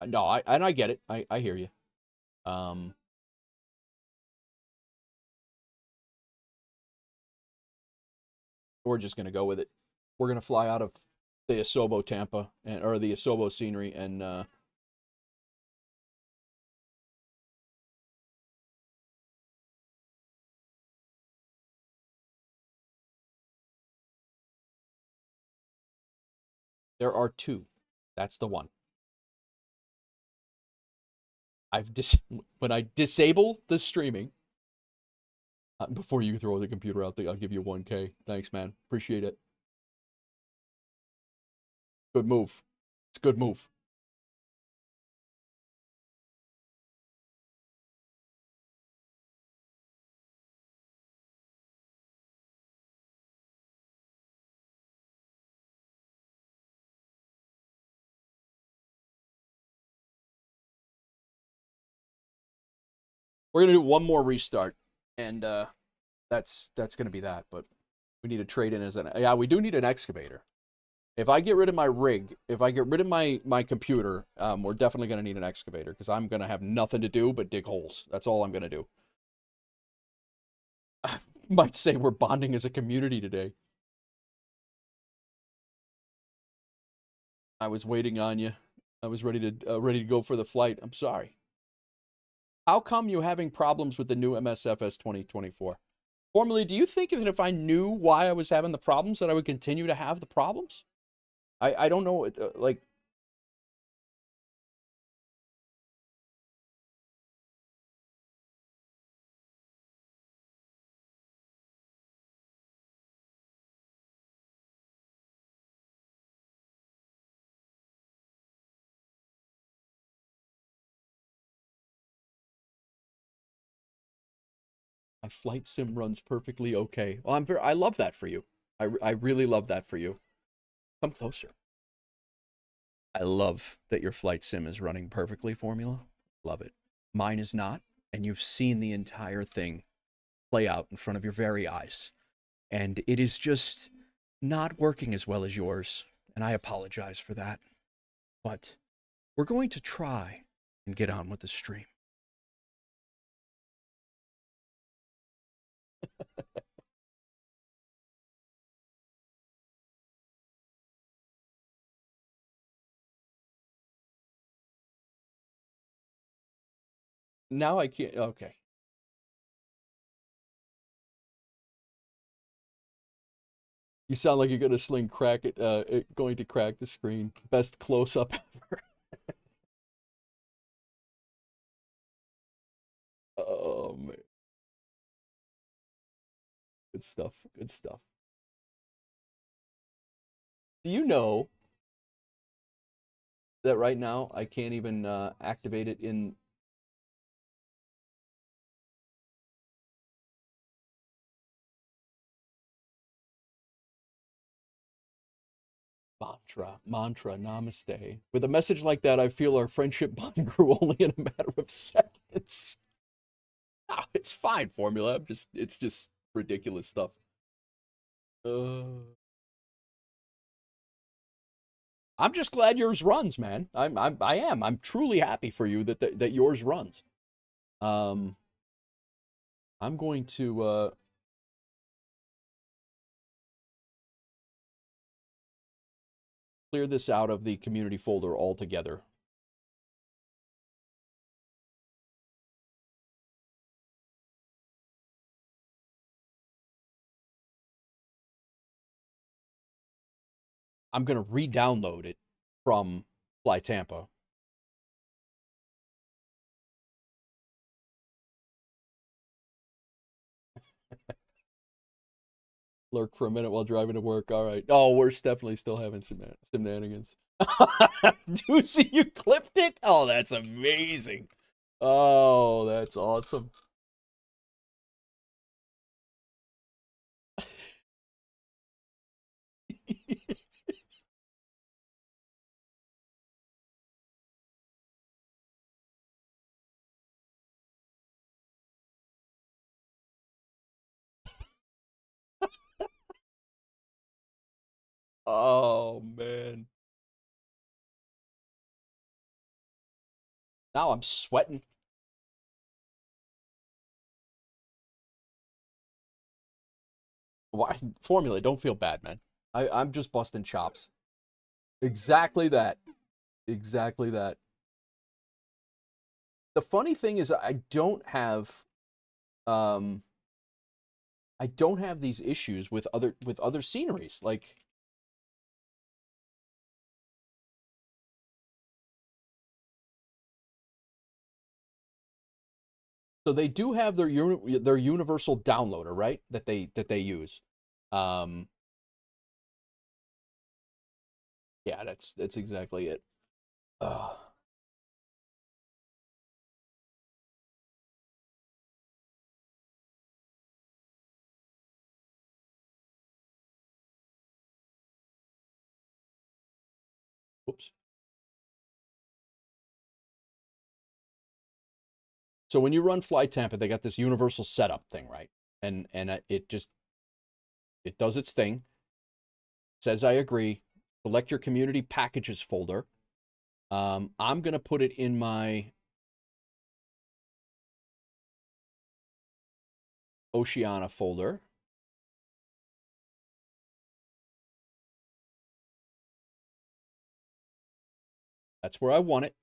No, I get it. I hear you. We're just gonna go with it. We're gonna fly out of the Asobo Tampa or the Asobo scenery and there are two. That's the one. When I disable the streaming before you throw the computer out, I'll give you 1K. Thanks, man. Appreciate it. Good move. It's a good move. We're gonna do one more restart, and that's gonna be that. But we need to trade in as an we do need an excavator. If I get rid of my rig, if I get rid of my computer, we're definitely gonna need an excavator because I'm gonna have nothing to do but dig holes. That's all I'm gonna do. I might say we're bonding as a community today. I was waiting on you. I was ready to go for the flight. I'm sorry. How come you having problems with the new MSFS 2024? Formerly, do you think that if I knew why I was having the problems, that I would continue to have the problems? I don't know. Like, my flight sim runs perfectly okay. Well, I love that for you. I really love that for you. Come closer. I love that your flight sim is running perfectly, Formula. Love it. Mine is not, and you've seen the entire thing play out in front of your very eyes. And it is just not working as well as yours, and I apologize for that. But we're going to try and get on with the stream. Now I can't. Okay. You sound like you're gonna going to crack the screen. Best close up ever. Oh man. Good stuff. Good stuff. Do you know that right now I can't even activate it in mantra, namaste. With a message like that, I feel our friendship bond grew only in a matter of seconds. Oh, it's fine, Formula. It's just ridiculous stuff. I'm just glad yours runs, man. I am. I'm truly happy for you that yours runs. I'm going to clear this out of the community folder altogether. I'm going to re-download it from Fly Tampa. Lurk for a minute while driving to work. All right. Oh, we're definitely still having some shenanigans. Doozy, you clipped it? Oh, that's amazing. Oh, that's awesome. Oh, man. Now I'm sweating. Why? Formula, don't feel bad, man. I'm just busting chops. Exactly that. Exactly that. The funny thing is um I don't have these issues with other sceneries. Like, so they do have their universal downloader, right? That they use. Um yeah, that's exactly it. Ugh. Whoops. So when you run Fly Tampa, they got this universal setup thing, right? And it does its thing. Says I agree. Select your community packages folder. I'm gonna put it in my Oceania folder. That's where I want it.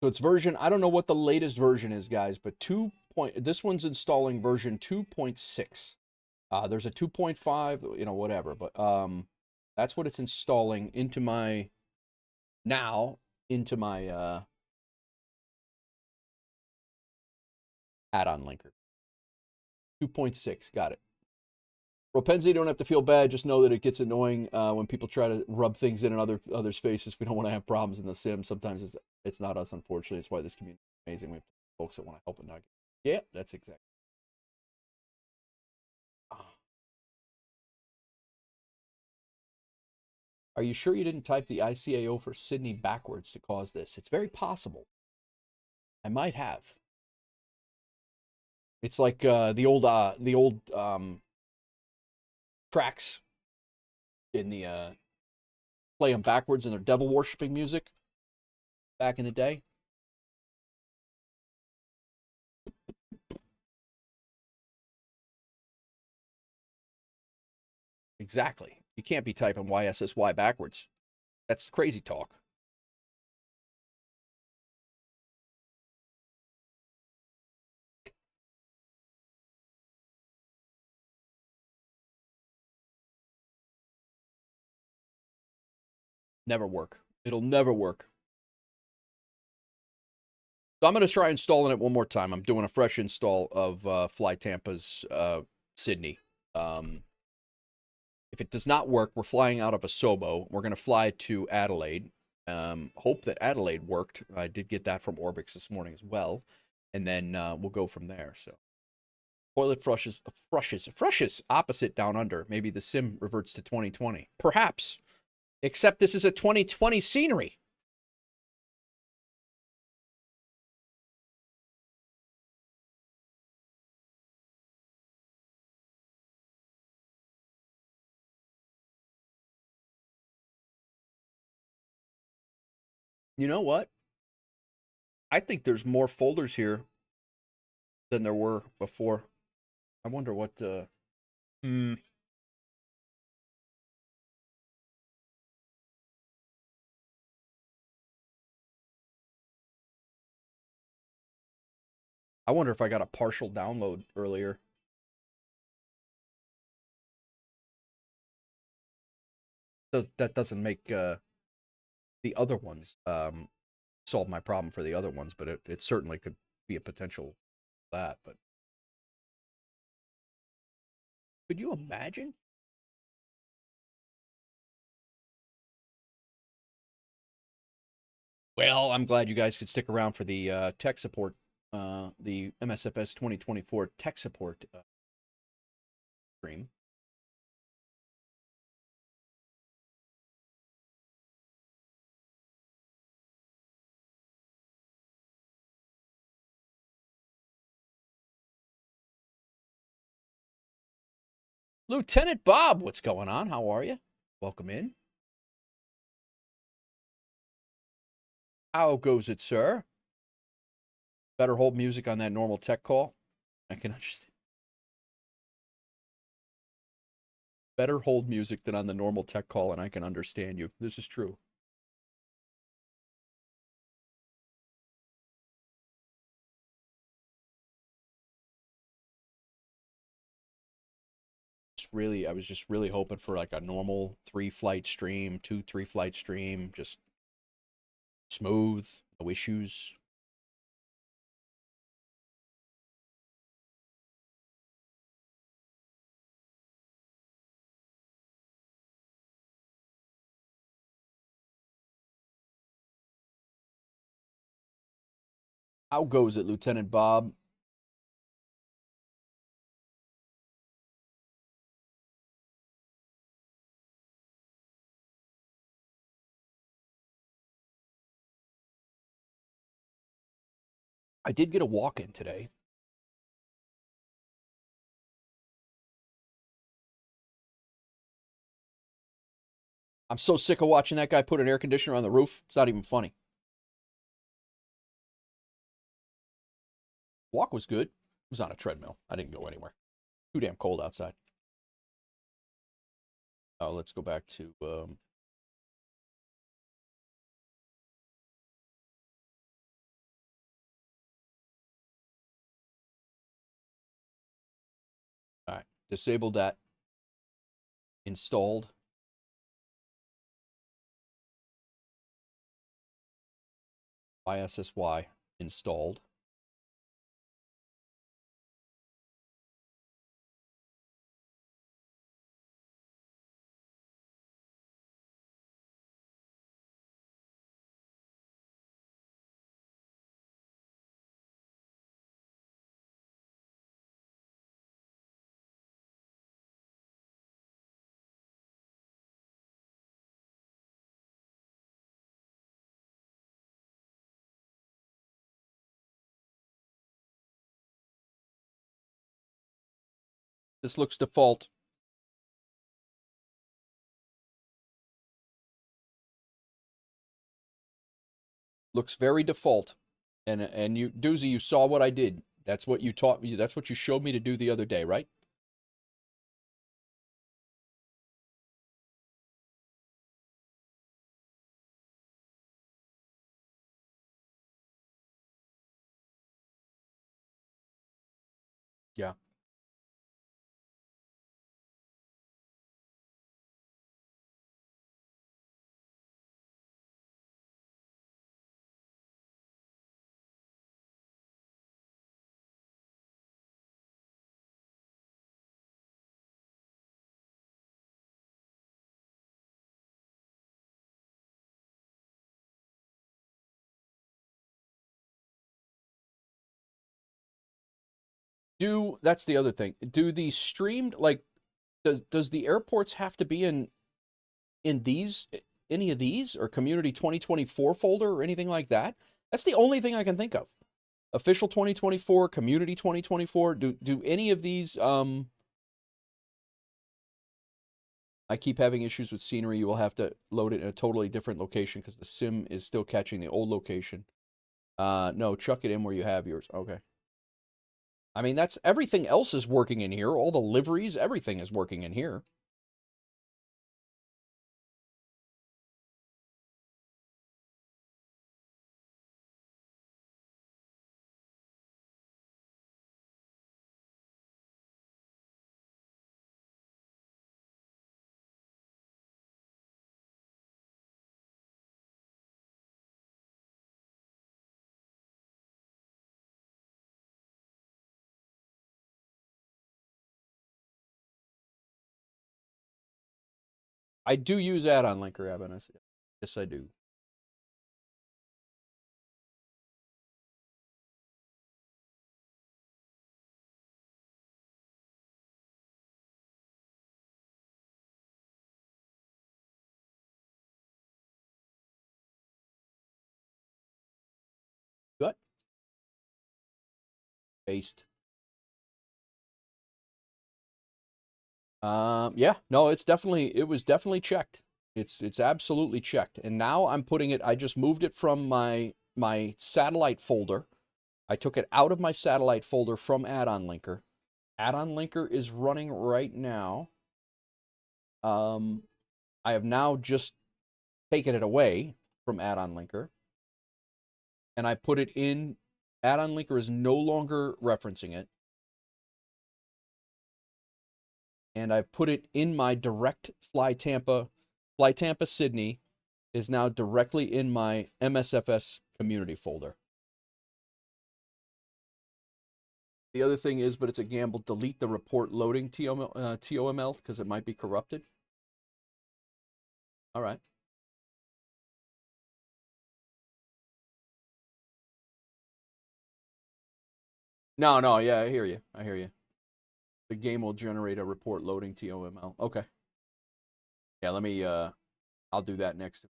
So it's version, I don't know what the latest version is, guys, but this one's installing version 2.6. There's a 2.5, whatever, but that's what it's installing into my add-on linker. 2.6, got it. Ropenzi, you don't have to feel bad. Just know that it gets annoying when people try to rub things in others' faces. We don't want to have problems in the sim. Sometimes it's not us, unfortunately. It's why this community is amazing. We have folks that want to help and not. Yeah, that's exactly. Are you sure you didn't type the ICAO for Sydney backwards to cause this? It's very possible. I might have. It's like the old tracks in the play them backwards in their devil worshipping music back in the day. Exactly. You can't be typing YSSY backwards. That's crazy talk. Never work. It'll never work. So I'm going to try installing it one more time. I'm doing a fresh install of Fly Tampa's Sydney. If it does not work, we're flying out of Asobo. We're going to fly to Adelaide. Hope that Adelaide worked. I did get that from Orbix this morning as well. And then we'll go from there. So toilet flushes opposite down under. Maybe the sim reverts to 2020. Perhaps. Except this is a 2020 scenery. You know what? I think there's more folders here than there were before. I wonder what. I wonder if I got a partial download earlier. That doesn't make the other ones solve my problem for the other ones, but it certainly could be a potential that. But could you imagine? Well, I'm glad you guys could stick around for the tech support, the MSFS 2024 tech support stream. Lieutenant Bob, what's going on? How are you? Welcome in. How goes it, sir? Better hold music on that normal tech call. I can understand. Better hold music than on the normal tech call, and I can understand you. This is true. I was just really hoping for like a normal 3-flight stream, 2-3-flight stream, just smooth, no issues. How goes it, Lieutenant Bob? I did get a walk-in today. I'm so sick of watching that guy put an air conditioner on the roof. It's not even funny. Walk was good. It was on a treadmill. I didn't go anywhere. Too damn cold outside. Oh, let's go back to all right. Disabled that. Installed. YSSY installed. This looks default. Looks very default. And you, Doozy, you saw what I did. That's what you taught me. That's what you showed me to do the other day, right? Yeah. That's the other thing. Do the streamed, like, does the airports have to be in these, any of these, or Community 2024 folder or anything like that? That's the only thing I can think of. Official 2024, Community 2024. Do any of these? I keep having issues with scenery. You will have to load it in a totally different location because the sim is still catching the old location. No, chuck it in where you have yours. Okay. I mean, that's everything else is working in here. All the liveries, everything is working in here. I do use add-on linker, Evan. Yes, I do. Good. Based. Yeah, no, it was definitely checked. It's absolutely checked. And now I'm putting it, I just moved it from my satellite folder. I took it out of my satellite folder from add-on linker. Add-on linker is running right now. I have now just taken it away from add-on linker. And I put it in, add-on linker is no longer referencing it. And I've put it in my direct Fly Tampa Sydney is now directly in my MSFS community folder. The other thing is, but it's a gamble, delete the report loading TOML because it might be corrupted. All right. No, yeah, I hear you. I hear you. The game will generate a report loading TOML. Okay. Yeah, let me, I'll do that next.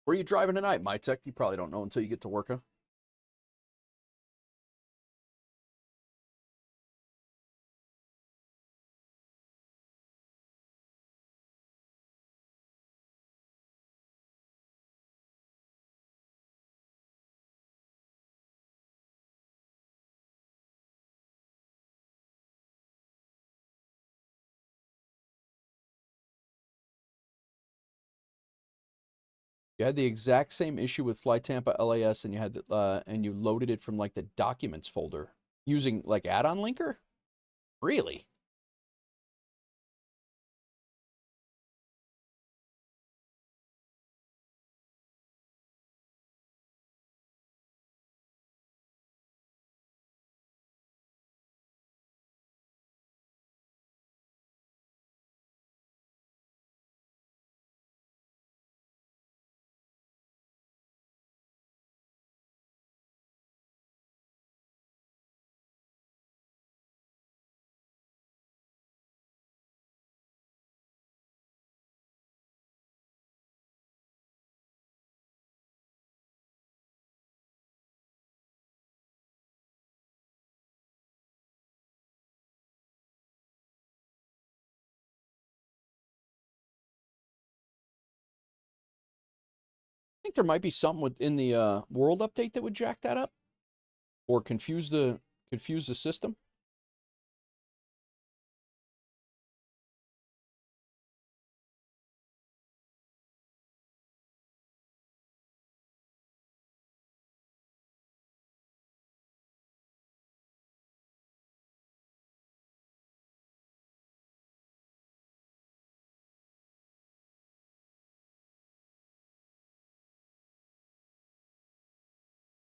Where are you driving tonight, MyTech? You probably don't know until you get to work, huh? You had the exact same issue with Fly Tampa LAS, and you had and you loaded it from like the documents folder using like add-on linker. Really? I think there might be something within the world update that would jack that up or confuse the system.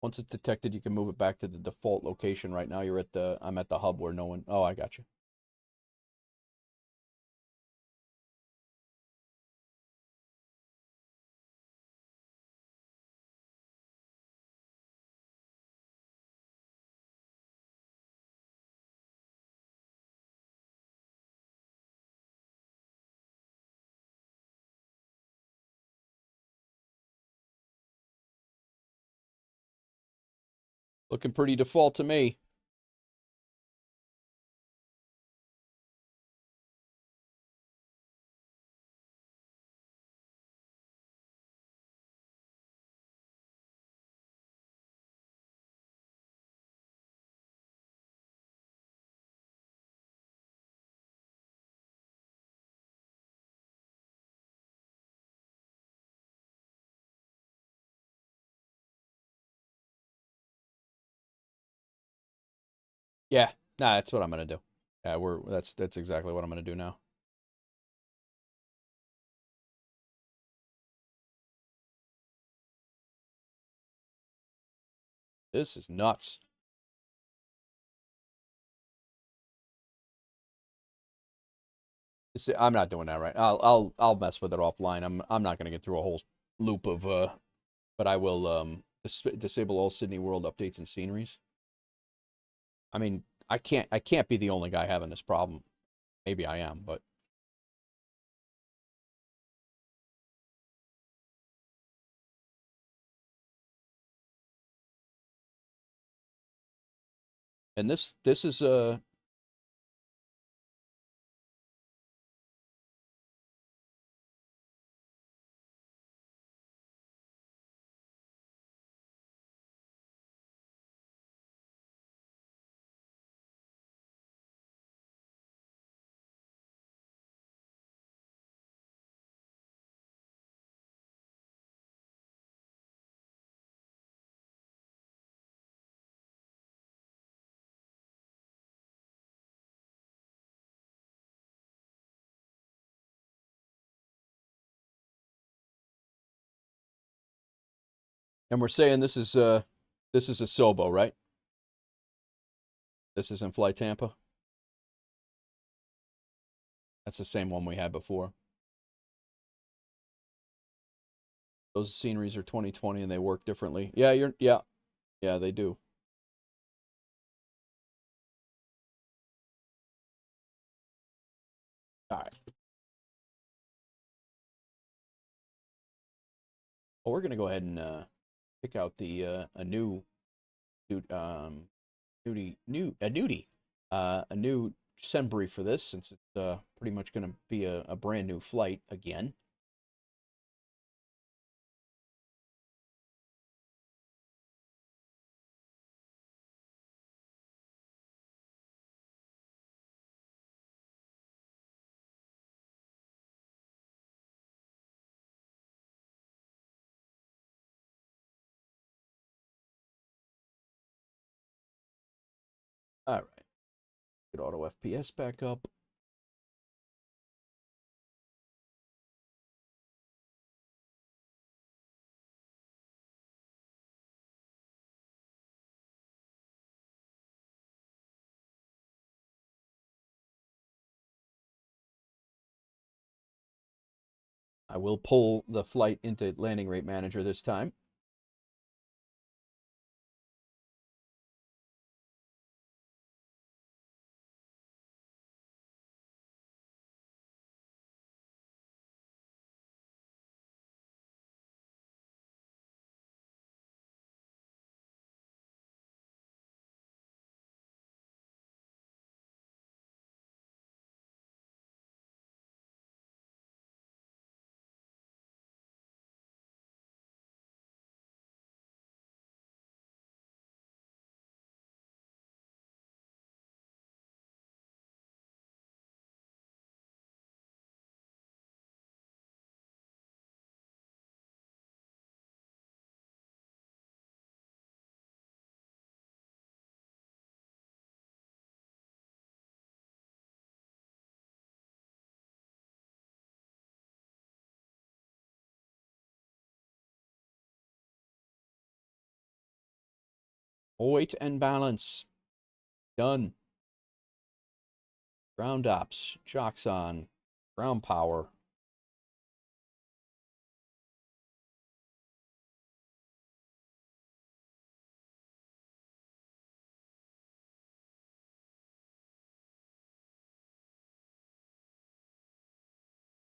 Once it's detected, you can move it back to the default location. Right now, I'm at the hub where no one. Oh, I got you. Looking pretty default to me. Yeah, nah, that's what I'm gonna do. Yeah, that's exactly what I'm gonna do now. This is nuts. I'm not doing that right. I'll mess with it offline. I'm not gonna get through a whole loop of but I will disable all Sydney World updates and sceneries. I mean, I can't be the only guy having this problem. Maybe I am, but and this is and we're saying this is a Sobo, right? This is in Flight Tampa. That's the same one we had before. Those sceneries are 2020 and they work differently. Yeah, yeah, they do. All right. Well, we're gonna go ahead and pick out the a new send brief for this, since it's pretty much gonna be a brand new flight again. All right. Get auto FPS back up. I will pull the flight into landing rate manager this time. Weight and balance. Done. Ground ops. Chocks on. Ground power.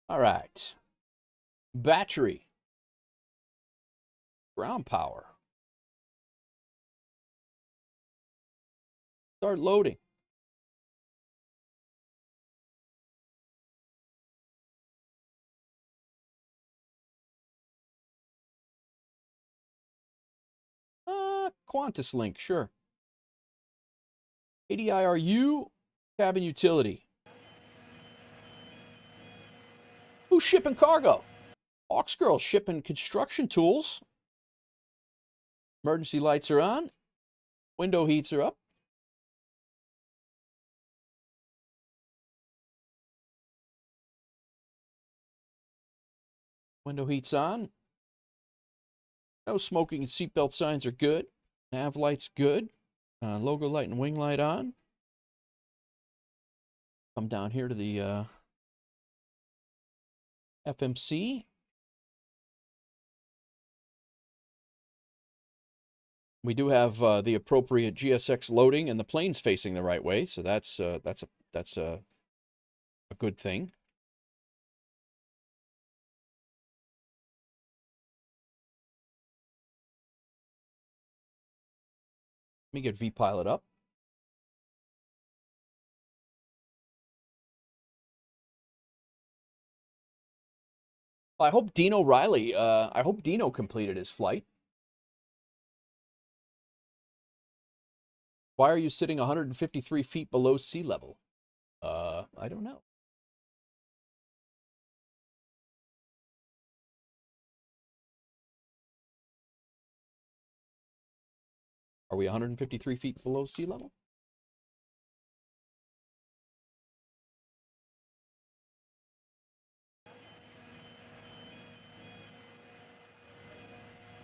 All right. Battery. Ground power. Start loading. Qantas link, sure. ADIRU, cabin utility. Who's shipping cargo? Hawks Girl shipping construction tools. Emergency lights are on. Window heats are up. Window heats on. No smoking and seatbelt signs are good. Nav lights good. Logo light and wing light on. Come down here to the FMC. We do have the appropriate GSX loading and the plane's facing the right way, so that's a good thing. Let me get V-Pilot up. I hope Dino Riley, I hope Dino completed his flight. Why are you sitting 153 feet below sea level? I don't know. Are we 153 feet below sea level?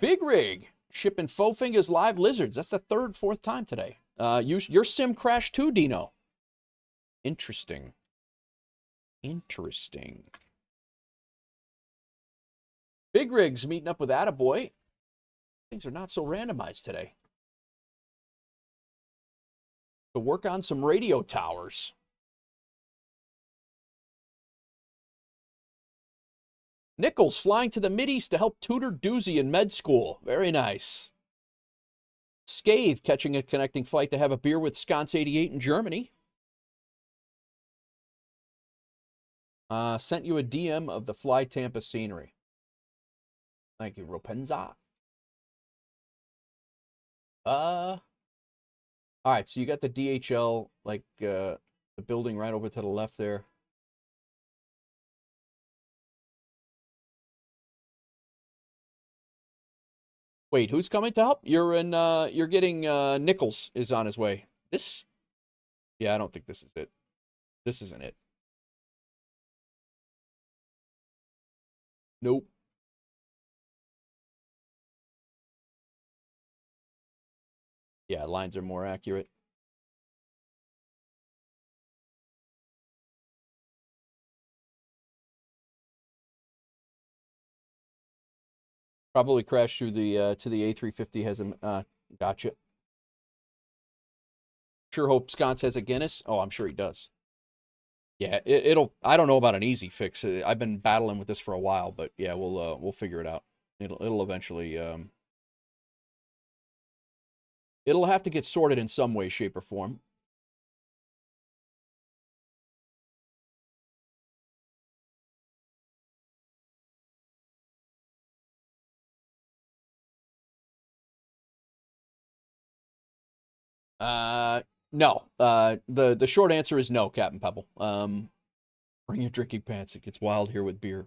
Big Rig shipping faux fingers live lizards. That's the third, fourth time today. Your sim crashed too, Dino. Interesting. Interesting. Big Rig's meeting up with Attaboy. Things are not so randomized today. To work on some radio towers. Nichols flying to the Mideast to help tutor Doozy in med school. Very nice. Scathe catching a connecting flight to have a beer with Sconce 88 in Germany. Sent you a DM of the Fly Tampa scenery. Thank you, Ropenza. All right, so you got the DHL, like, the building right over to the left there. Wait, who's coming to help? You're getting, Nichols is on his way. Yeah, I don't think this is it. This isn't it. Nope. Yeah, lines are more accurate. Probably crashed through the to the A350 has a gotcha. Sure hope Sconce has a Guinness. Oh, I'm sure he does. Yeah, it'll. I don't know about an easy fix. I've been battling with this for a while, but yeah, we'll figure it out. It'll eventually. It'll have to get sorted in some way, shape, or form. No. The short answer is no, Captain Pebble. Bring your drinking pants. It gets wild here with beer.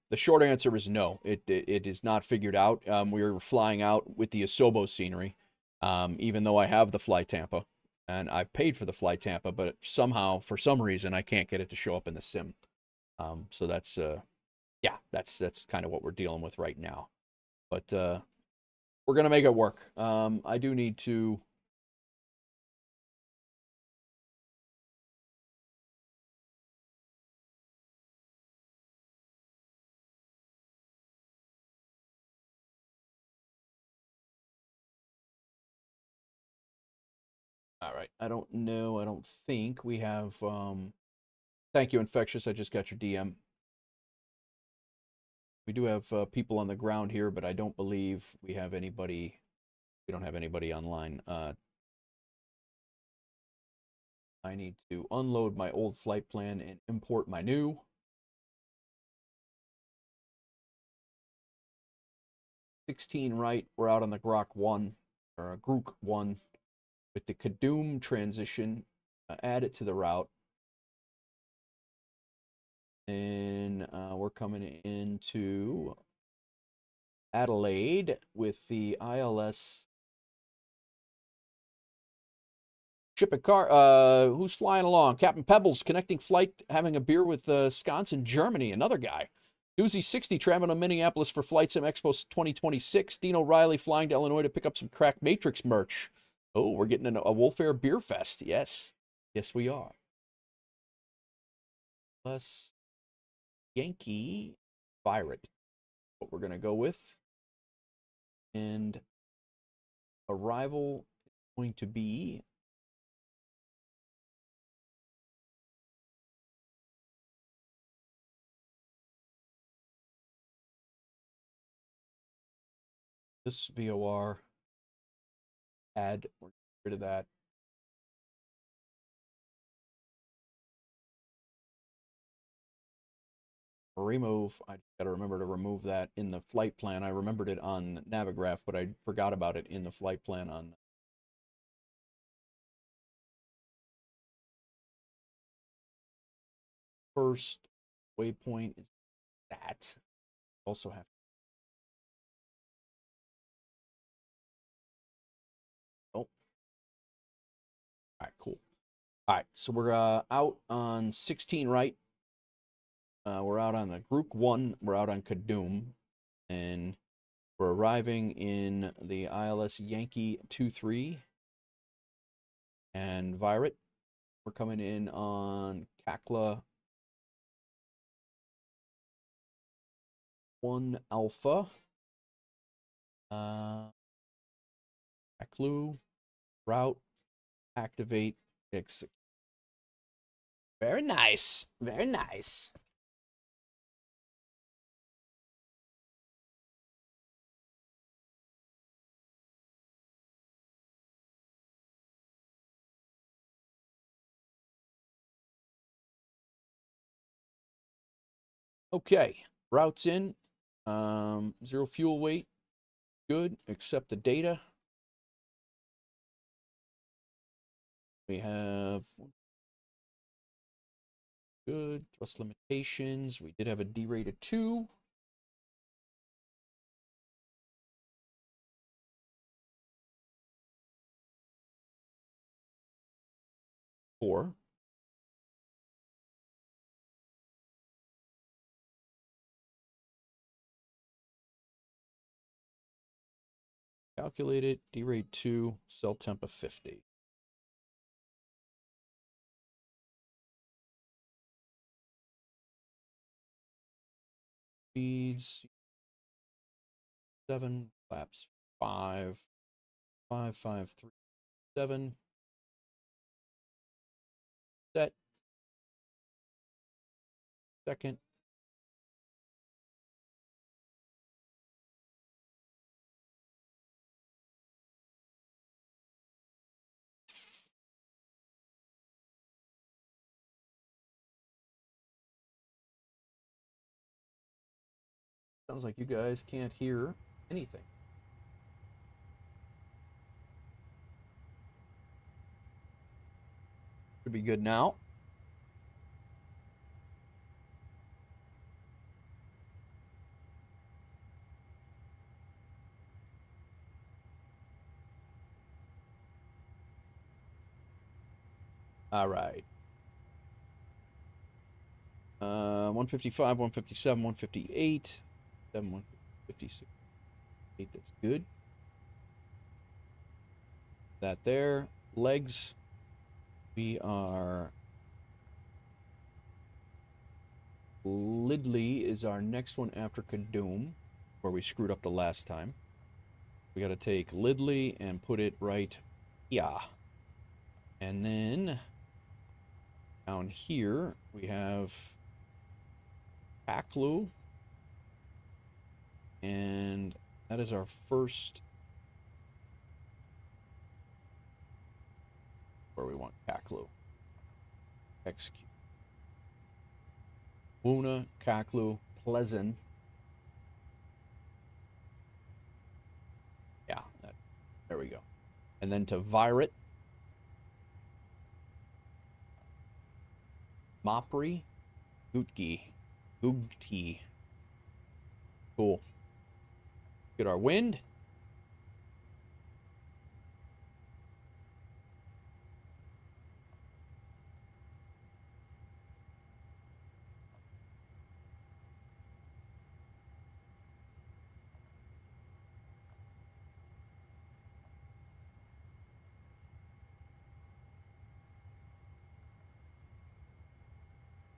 The short answer is no. It is not figured out. We're flying out with the Asobo scenery, even though I have the Fly Tampa, and I've paid for the Fly Tampa, but somehow, for some reason, I can't get it to show up in the sim. So that's yeah, that's kind of what we're dealing with right now. But we're gonna make it work. I do need to. All right. I don't know. I don't think we have. Thank you, Infectious. I just got your DM. We do have people on the ground here, but I don't believe we have anybody We don't have anybody online. I need to unload my old flight plan and import my new. Right, we're out on the Grok 1, or Grook 1, with the Kadum transition. Add it to the route. And we're coming into Adelaide with the ILS. Ship and car. Who's flying along? Captain Pebbles connecting flight, having a beer with Sconce in Germany. Another guy. Doozy 60 traveling to Minneapolis for Flight Sim Expo 2026. Dean O'Reilly flying to Illinois to pick up some Crack Matrix merch. Oh, we're getting a WolfAir Beer Fest. Yes. Yes, we are. Plus Yankee Pirate. What we're going to go with. And arrival is going to be this VOR. Add. We're getting rid of that. Remove. I got to remember to remove that in the flight plan. I remembered it on Navigraph, but I forgot about it in the flight plan on. First waypoint is that. Also have. Oh. All right, cool. All right, so we're out on 16 right. We're out on the Group 1. We're out on Kadum. And we're arriving in the ILS Yankee 23 and Virat. We're coming in on Kakla 1 Alpha. Aklu, route, activate, execute. Very nice. Very nice. Okay, routes in. 0 fuel weight. Good. Accept the data. We have good thrust limitations. We did have a D rate of 2. Four. Calculated D rate 2. Cell temp of 50. Speeds 7, flaps 5, 5, 5, 3, 7. Set. Second. Sounds like you guys can't hear anything. Should be good now. All right. 155, 157, 158, 7, 156, 8. That's good. That there. Legs. We are. Lidley is our next one after Kadum, where we screwed up the last time. We got to take Lidley and put it right here. And then down here we have Aklu. And that is our first where we want Kaklu. Execute. Wuna, Kaklu, Pleasant. Yeah, there we go. And then to Virat. Mopri, Gutgi, Gugti. Cool. Get our wind.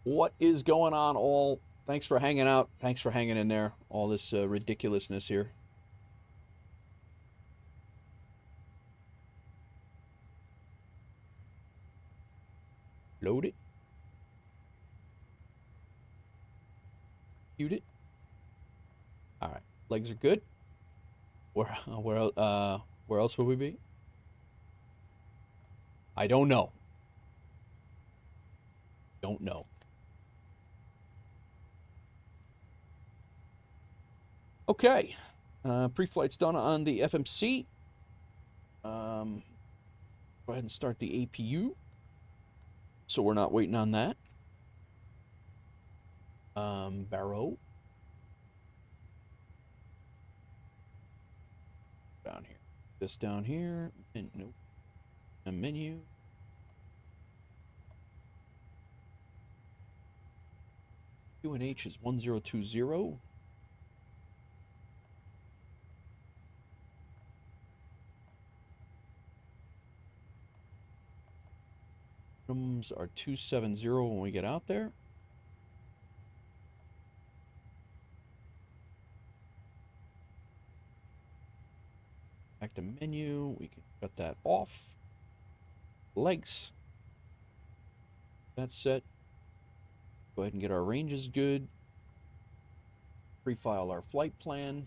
What is going on, all? Thanks for hanging out. Thanks for hanging in there. All this ridiculousness here. Load it. Cute it. All right. Legs are good. Where else would we be? I don't know. Don't know. Okay. Pre-flight's done on the FMC. Go ahead and start the APU. So we're not waiting on that. Barrow. Down here. This down here. And nope. A menu. UNH is 1020. Rooms are 270 when we get out there. Back to menu. We can cut that off. Legs. That's set. Go ahead and get our ranges good. Pre-file our flight plan.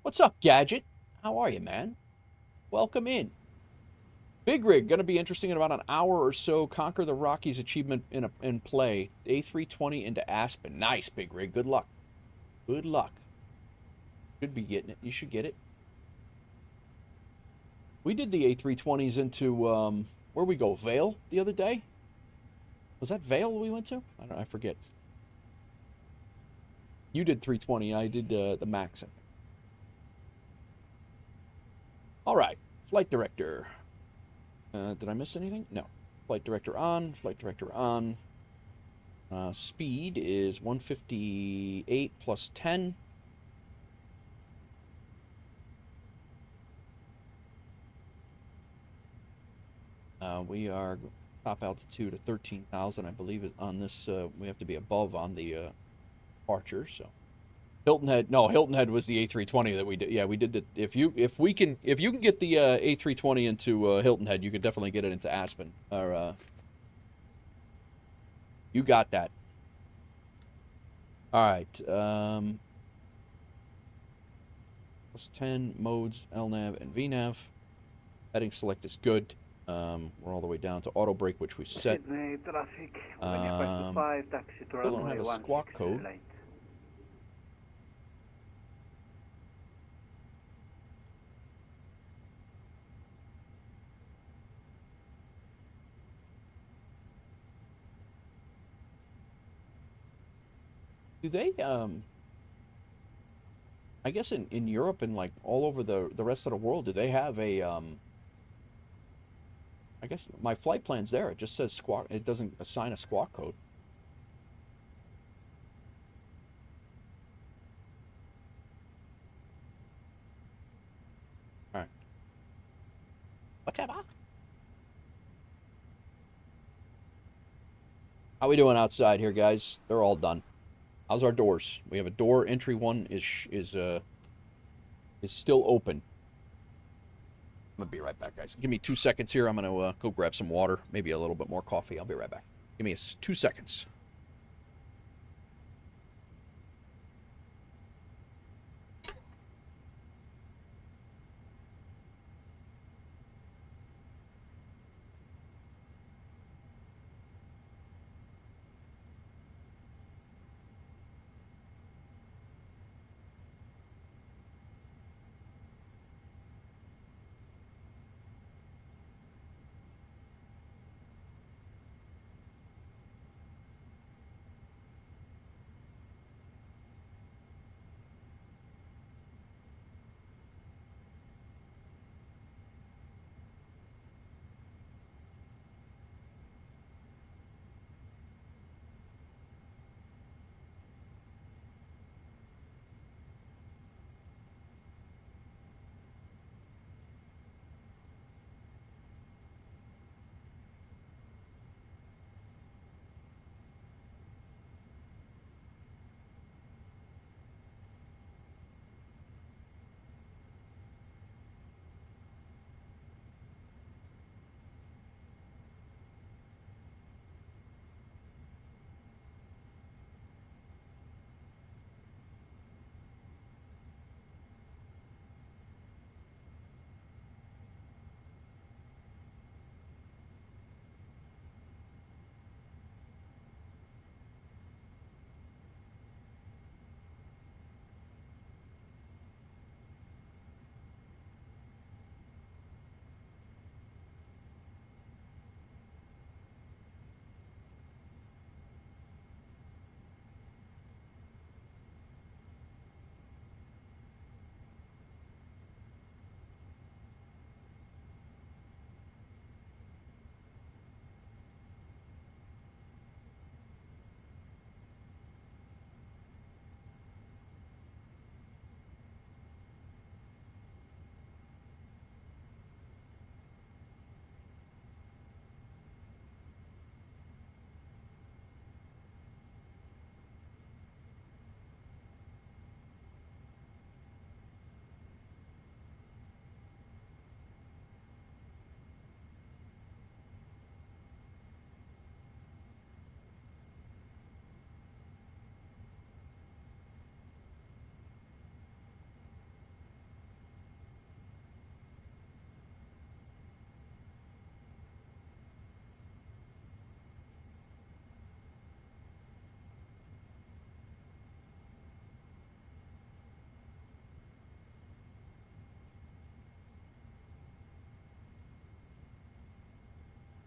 What's up, Gadget? How are you, man? Welcome in. Big Rig, going to be interesting in about an hour or so. Conquer the Rockies achievement in play. A320 into Aspen. Nice, Big Rig. Good luck. Good luck. Should be getting it. You should get it. We did the A320s into, where we go, Vail the other day? Was that Vail we went to? I forget. You did 320. I did the Max. All right. Flight director. Did I miss anything? No. Flight director on. Flight director on. Speed is 158 plus 10. We are top altitude at 13,000. I believe it on this. We have to be above on the departure. So Hilton Head. No, Hilton Head was the A320 that we did. Yeah, we did the. If you can get the A320 into Hilton Head, you could definitely get it into Aspen. Or you got that. All right. Plus 10 modes, LNAV and VNAV. Heading select is good. We're all the way down to auto brake, which we set. Sydney traffic, taxi to Still don't have a squawk code. late. Do they, I guess in Europe and like all over the rest of the world, do they have a, I guess my flight plan's there. It just says squawk. It doesn't assign a squawk code. All right. Whatever. How we doing outside here, guys? They're all done. How's our doors? We have a door. Entry 1 is still open. I'm gonna be right back, guys. Give me 2 seconds here. I'm gonna go grab some water, maybe a little bit more coffee. I'll be right back. Give me 2 seconds.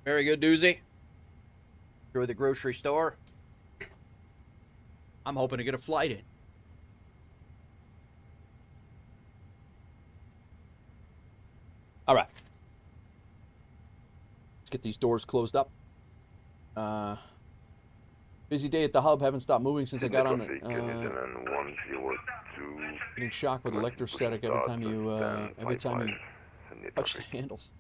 Very good, Doozy. Enjoy the grocery store. I'm hoping to get a flight in. All right. Let's get these doors closed up. Busy day at the hub. Haven't stopped moving since I got on it. Getting shocked with electrostatic every time you touch the handles.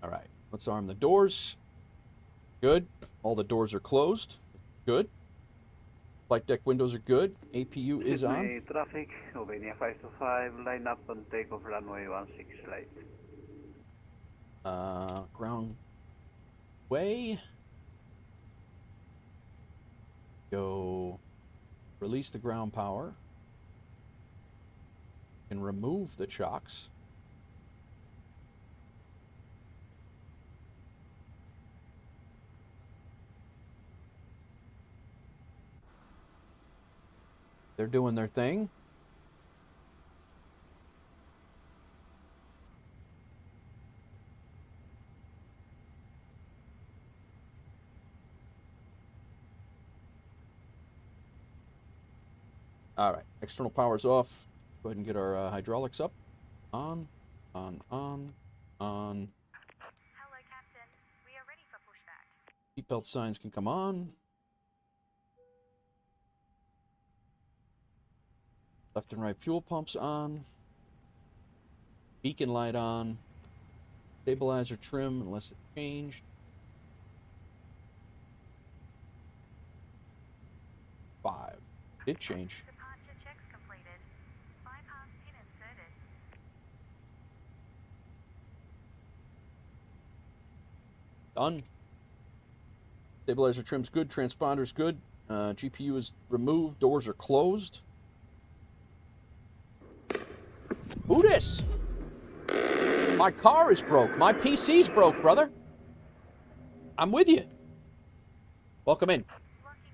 All right, let's arm the doors. Good. All the doors are closed. Good. Flight deck windows are good. APU is on. Traffic, Albania 525, line up on takeoff runway 16 right. Ground way. Go release the ground power. And remove the chocks. They're doing their thing. All right, external power's off. Go ahead and get our hydraulics up. On. Hello, Captain. We are ready for pushback. Seatbelt signs can come on. Left and right fuel pumps on. Beacon light on. Stabilizer trim unless it changed. 5. Did change. Departure checks completed. Bypass pin inserted. Done. Stabilizer trim's good. Transponder's good. GPU is removed. Doors are closed. Who this? My car is broke. My PC's broke, brother. I'm with you. Welcome in.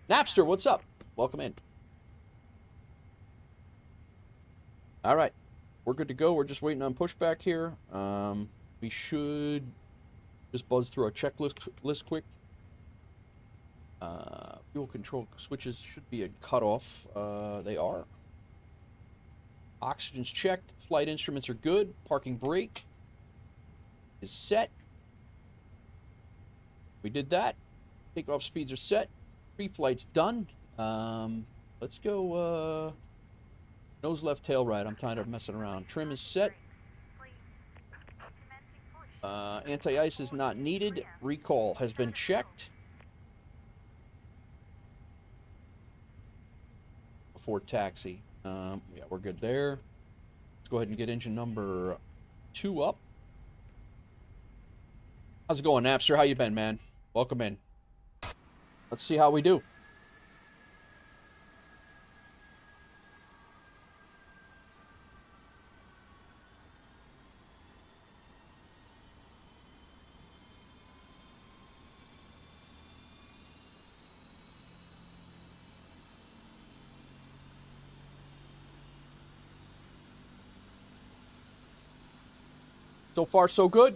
Napster, what's up? Welcome in. All right. We're good to go. We're just waiting on pushback here. We should just buzz through our checklist quick. Fuel control switches should be a cutoff. They are. Oxygen's checked. Flight instruments are good. Parking brake is set. We did that. Takeoff speeds are set. Pre-flight's done. Let's go nose left, tail right. I'm tired of messing around. Trim is set. Anti-ice is not needed. Recall has been checked. Before taxi. Yeah, we're good there. Let's go ahead and get engine number 2 up. How's it going, Napster? How you been, man? Welcome in. Let's see how we do. So far, so good.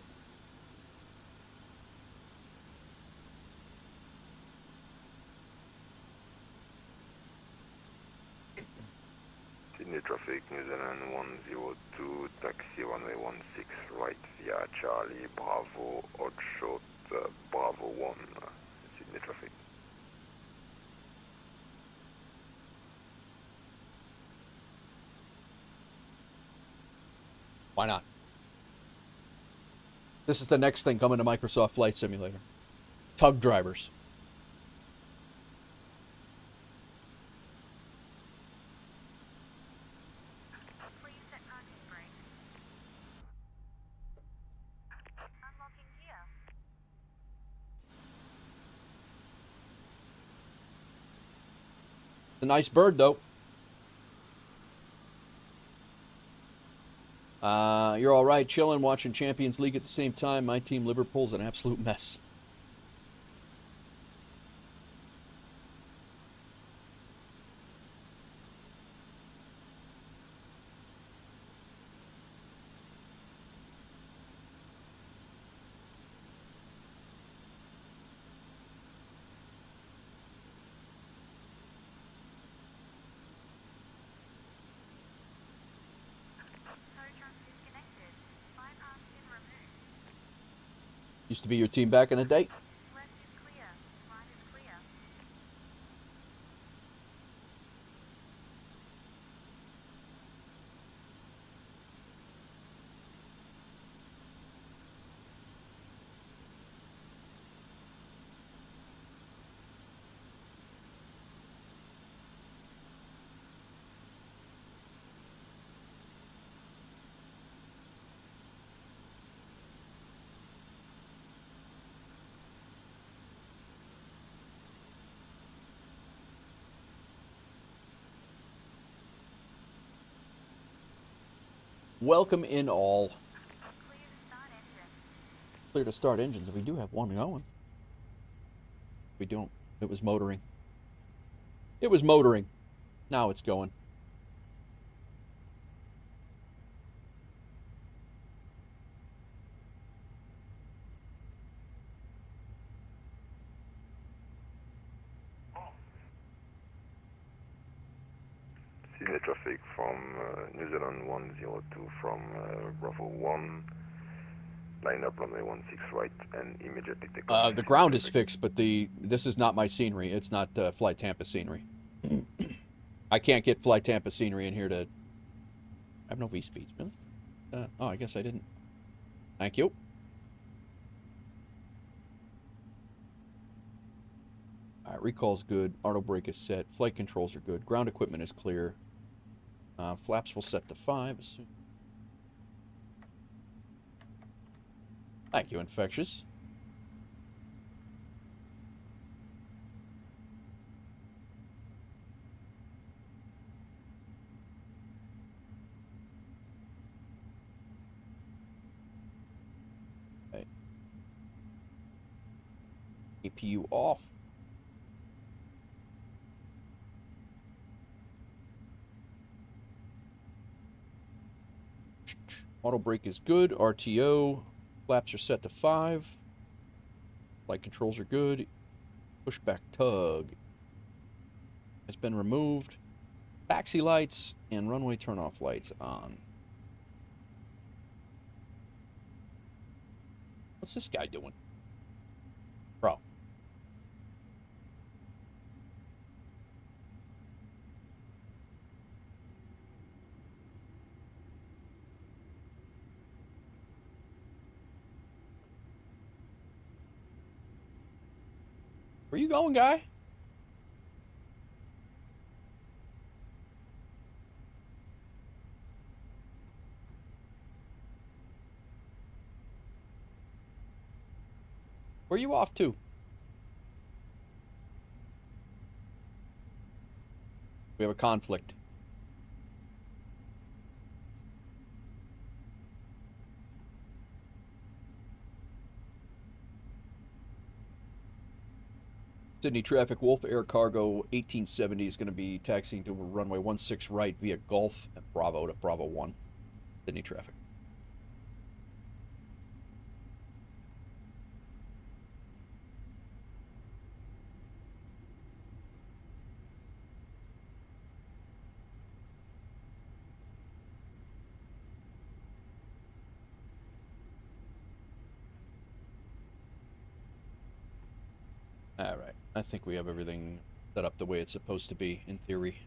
Sydney traffic, New Zealand 102, taxi runway 16, right via Charlie, Bravo, hot shot, Bravo 1, Sydney traffic. Why not? This is the next thing coming to Microsoft Flight Simulator. Tug drivers. Please set parking brake. Unlocking gear. It's a nice bird, though. You're all right, chilling, watching Champions League at the same time. My team, Liverpool's an absolute mess. Used to be your team back in the day. Left is clear. Right is clear. Welcome in all. Clear to start engine. Clear to start engines. We do have one going. We don't. It was motoring. It was motoring. Now it's going. Sydney traffic from New Zealand 102 from Bravo 1. Line up runway 16 right and immediately take off. The ground is fixed, but this is not my scenery. It's not Flight Tampa scenery. I can't get Flight Tampa scenery in here to... I have no V-speeds, really? Oh, I guess I didn't. Thank you. All right, recall's good. Auto brake is set. Flight controls are good. Ground equipment is clear. Flaps will set to 5. Thank you, Infectious. Okay. APU off. Auto brake is good. RTO. Flaps are set to 5. Flight controls are good. Pushback tug has been removed. Taxi lights and runway turnoff lights on. What's this guy doing? Bro. Where you going, guy? Where you off to? We have a conflict. Sydney traffic, WolfAir Cargo 1870 is going to be taxiing to runway 16 right via Gulf and Bravo to Bravo 1. Sydney traffic. All right. I think we have everything set up the way it's supposed to be, in theory.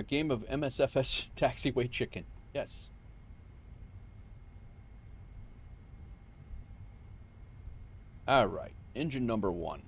Game of MSFS Taxiway Chicken. Yes. All right. Engine number 1.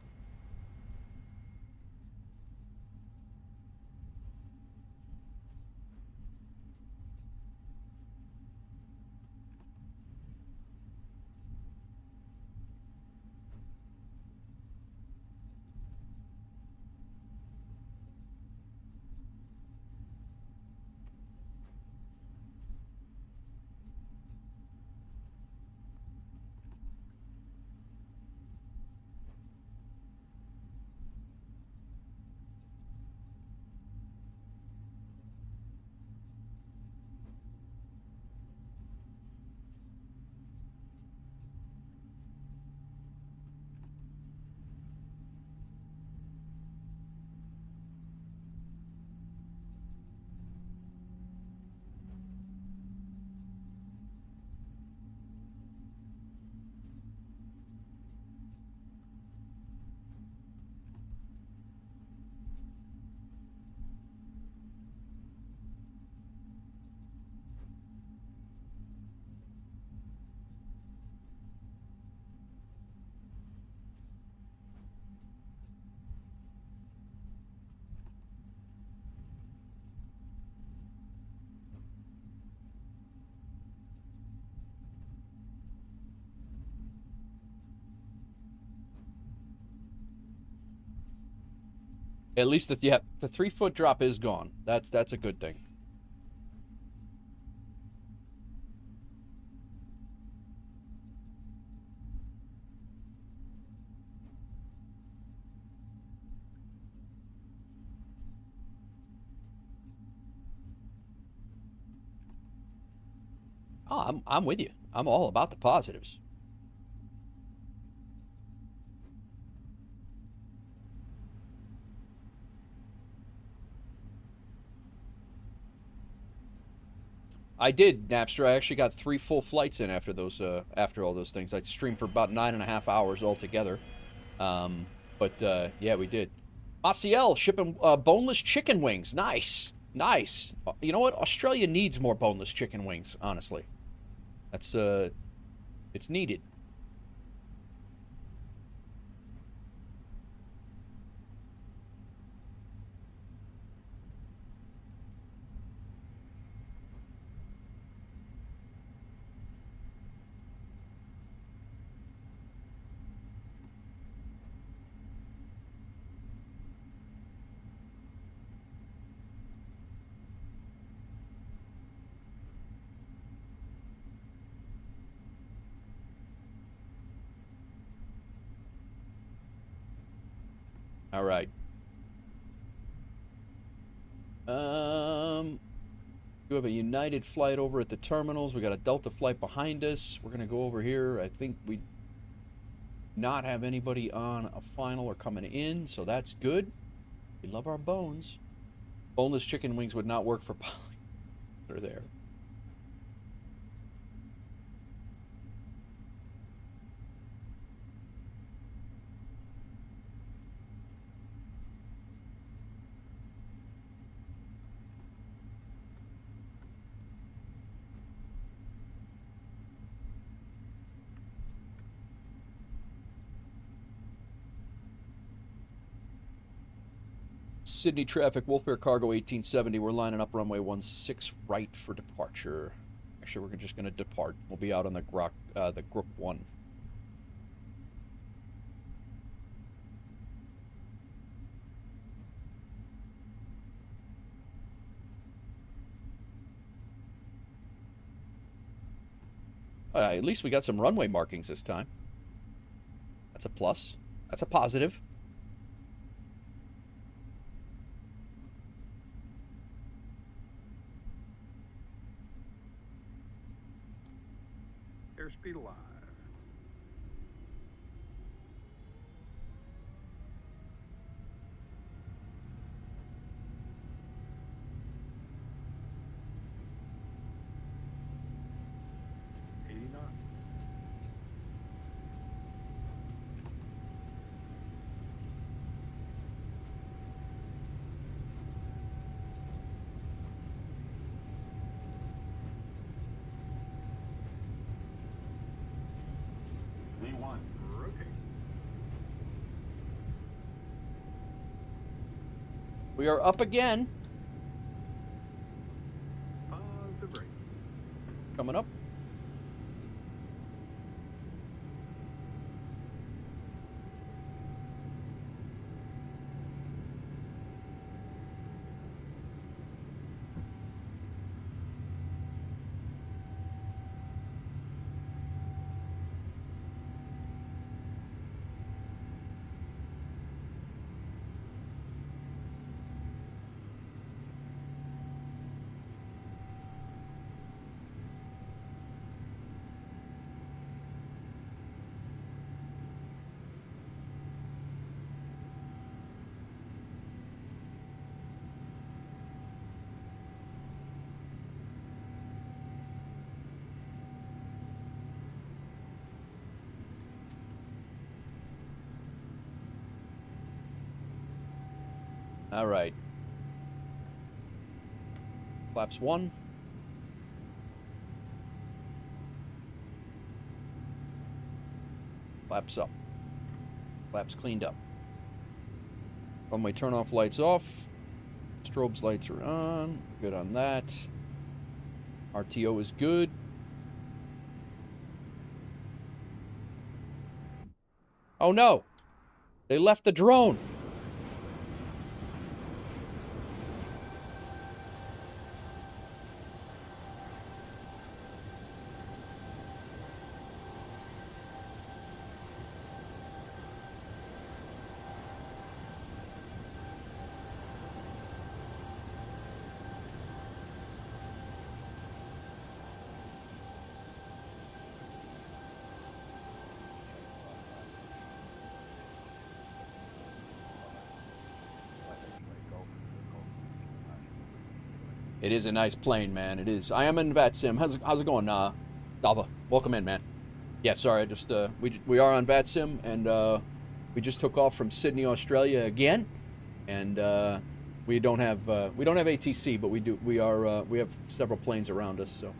At least the 3-foot drop is gone. That's a good thing. Oh, I'm with you. I'm all about the positives. I did, Napster. I actually got 3 full flights in after after all those things. I streamed for about 9.5 hours altogether. Yeah, we did. Maciel shipping boneless chicken wings. Nice, nice. You know what? Australia needs more boneless chicken wings. Honestly, that's it's needed. All right. We have a United flight over at the terminals. We got a Delta flight behind us. We're gonna go over here. I think we not have anybody on a final or coming in, so that's good. We love our bones. Boneless chicken wings would not work for poly. They're there. Sydney traffic, WolfAir Cargo 1870. We're lining up runway 16 right for departure. Actually, we're just going to depart. We'll be out on the Group 1. At least we got some runway markings this time. That's a plus. That's a positive. Airspeed alive. V1. Rotate. We are up again. Pause the brake. Coming up. All right. Flaps 1. Flaps up. Flaps cleaned up. Runway turn off lights off. Strobes lights are on. Good on that. RTO is good. Oh no! They left the drone! It is a nice plane, man. It is. I am in VATSIM. How's it going, Dalva? Welcome in, man. Yeah, sorry. I just we are on VATSIM, and we just took off from Sydney, Australia again, and we don't have ATC, but we have several planes around us. So.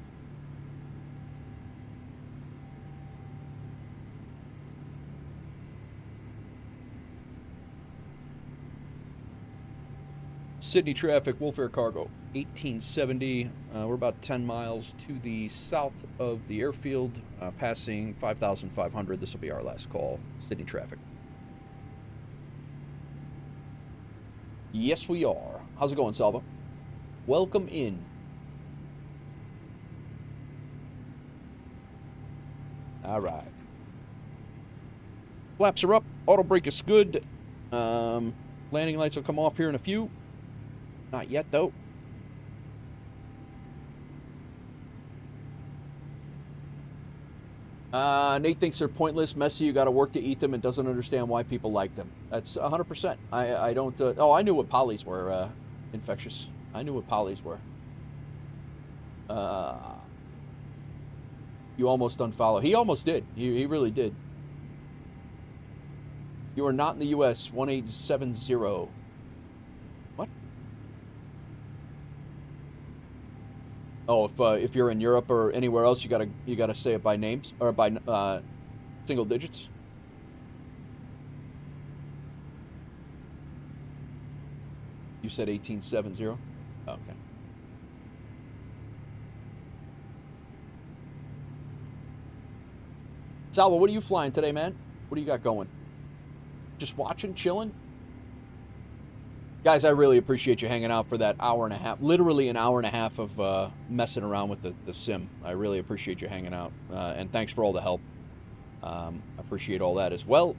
Sydney traffic, WolfAir Cargo, 1870. We're about 10 miles to the south of the airfield, passing 5,500. This will be our last call. Sydney traffic. Yes, we are. How's it going, Salva? Welcome in. All right. Flaps are up. Auto brake is good. Landing lights will come off here in a few. Not yet, though. Nate thinks they're pointless, messy, you gotta work to eat them, and doesn't understand why people like them. That's 100%. I don't... oh, I knew what polys were, infectious. I knew what polys were. You almost unfollowed. He almost did. He really did. You are not in the U.S. 1870. What? Oh, if you're in Europe or anywhere else, you gotta say it by names or by single digits. You said 1870. Okay. Salva, what are you flying today, man? What do you got going? Just watching, chilling? Guys, I really appreciate you hanging out for that hour and a half, literally an hour and a half of messing around with the sim. I really appreciate you hanging out, and thanks for all the help. Appreciate all that as well.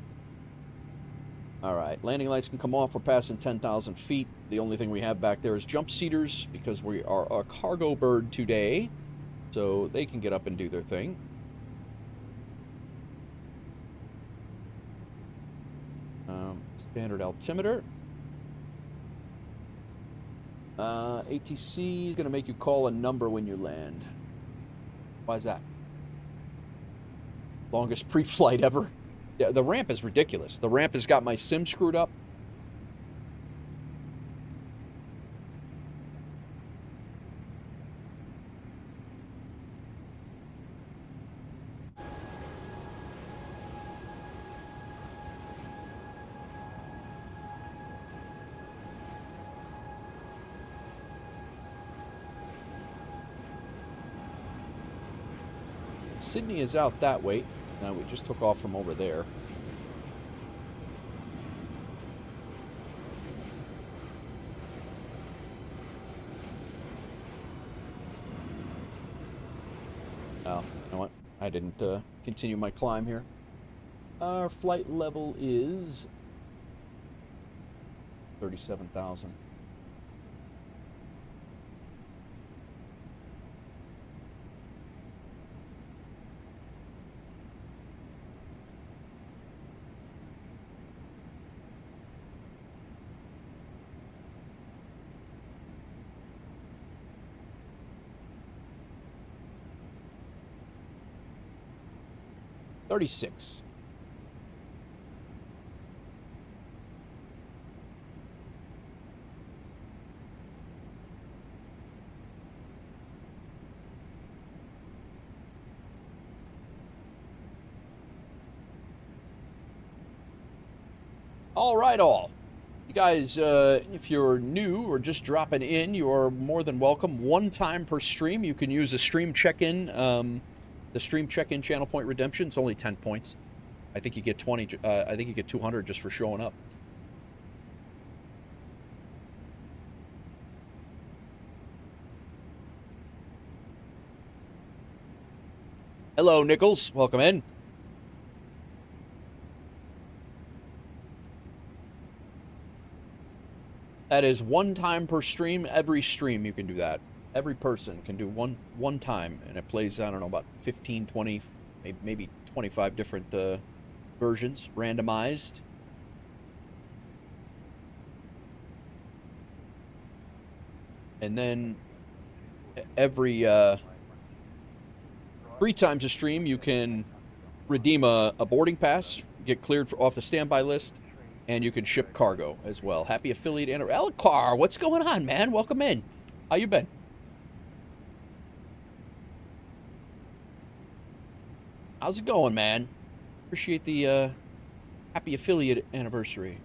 All right, landing lights can come off. We're passing 10,000 feet. The only thing we have back there is jump seaters because we are a cargo bird today, so they can get up and do their thing. Standard altimeter. ATC is going to make you call a number when you land. Why is that? Longest pre-flight ever. Yeah, the ramp is ridiculous. The ramp has got my sim screwed up. Sydney is out that way. Now we just took off from over there. Oh, you know what? I didn't continue my climb here. Our flight level is 37,000. $36. All right, all. You guys, if you're new or just dropping in, you are more than welcome. One time per stream, you can use a stream check-in. The stream check-in channel point redemption, it's only 10 points. I think you get 20, I think you get 200 just for showing up. Hello, Nichols. Welcome in. That is one time per stream. Every stream you can do that. Every person can do one time, and it plays, I don't know, about 15, 20, maybe 25 different versions, randomized. And then every 3 times a stream, you can redeem a boarding pass, get cleared off the standby list, and you can ship cargo as well. Happy affiliate and Elcar, what's going on, man? Welcome in. How you been? How's it going, man? Appreciate the happy affiliate anniversary.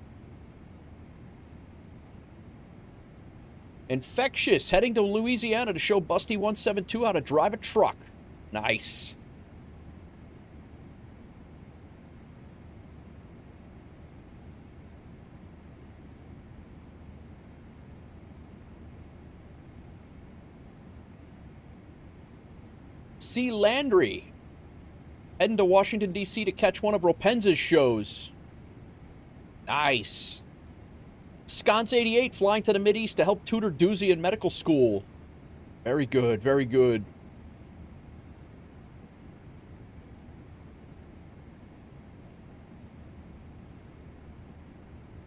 Infectious, heading to Louisiana to show Busty 172 how to drive a truck. Nice. C. Landry, heading to Washington, D.C. to catch one of Ropenza's shows. Nice. Sconce 88, flying to the Mideast to help tutor Doozy in medical school. Very good, very good.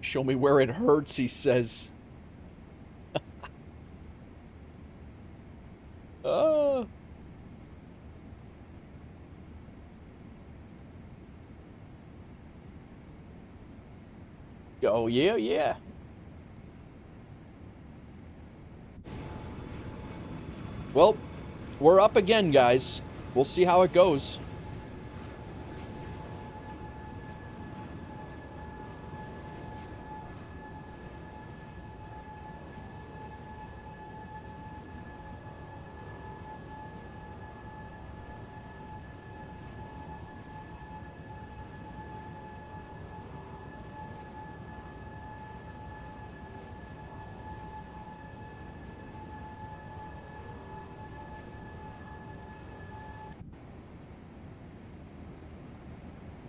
Show me where it hurts, he says. Oh. Oh, yeah, yeah. Well, we're up again, guys. We'll see how it goes.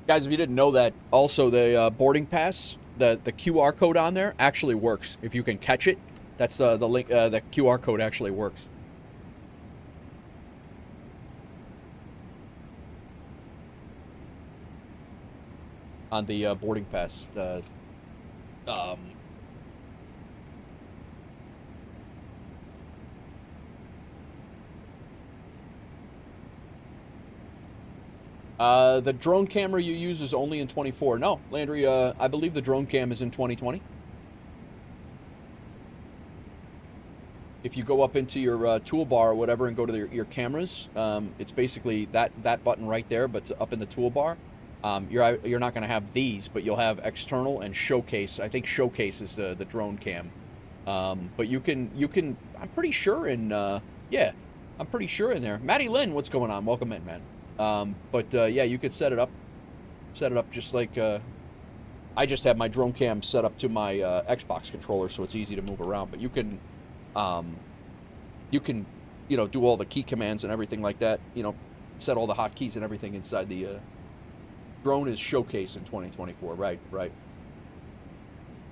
Guys, if you didn't know that, also the boarding pass, the QR code on there actually works. If you can catch it, that's the link. The QR code actually works. On the boarding pass, the drone camera you use is only in 24. No, Landry, I believe the drone cam is in 2020. If you go up into your toolbar or whatever and go to your cameras, it's basically that button right there, but it's up in the toolbar. You're not going to have these, but you'll have external and showcase. I think showcase is the drone cam. But you can. I'm pretty sure in yeah, I'm pretty sure in there. Maddie Lynn, what's going on? Welcome in, man. Yeah, you could set it up just like I just have my drone cam set up to my Xbox controller, so it's easy to move around. But you can do all the key commands and everything like that. Set all the hotkeys and everything inside the drone is showcase in 2024. Right.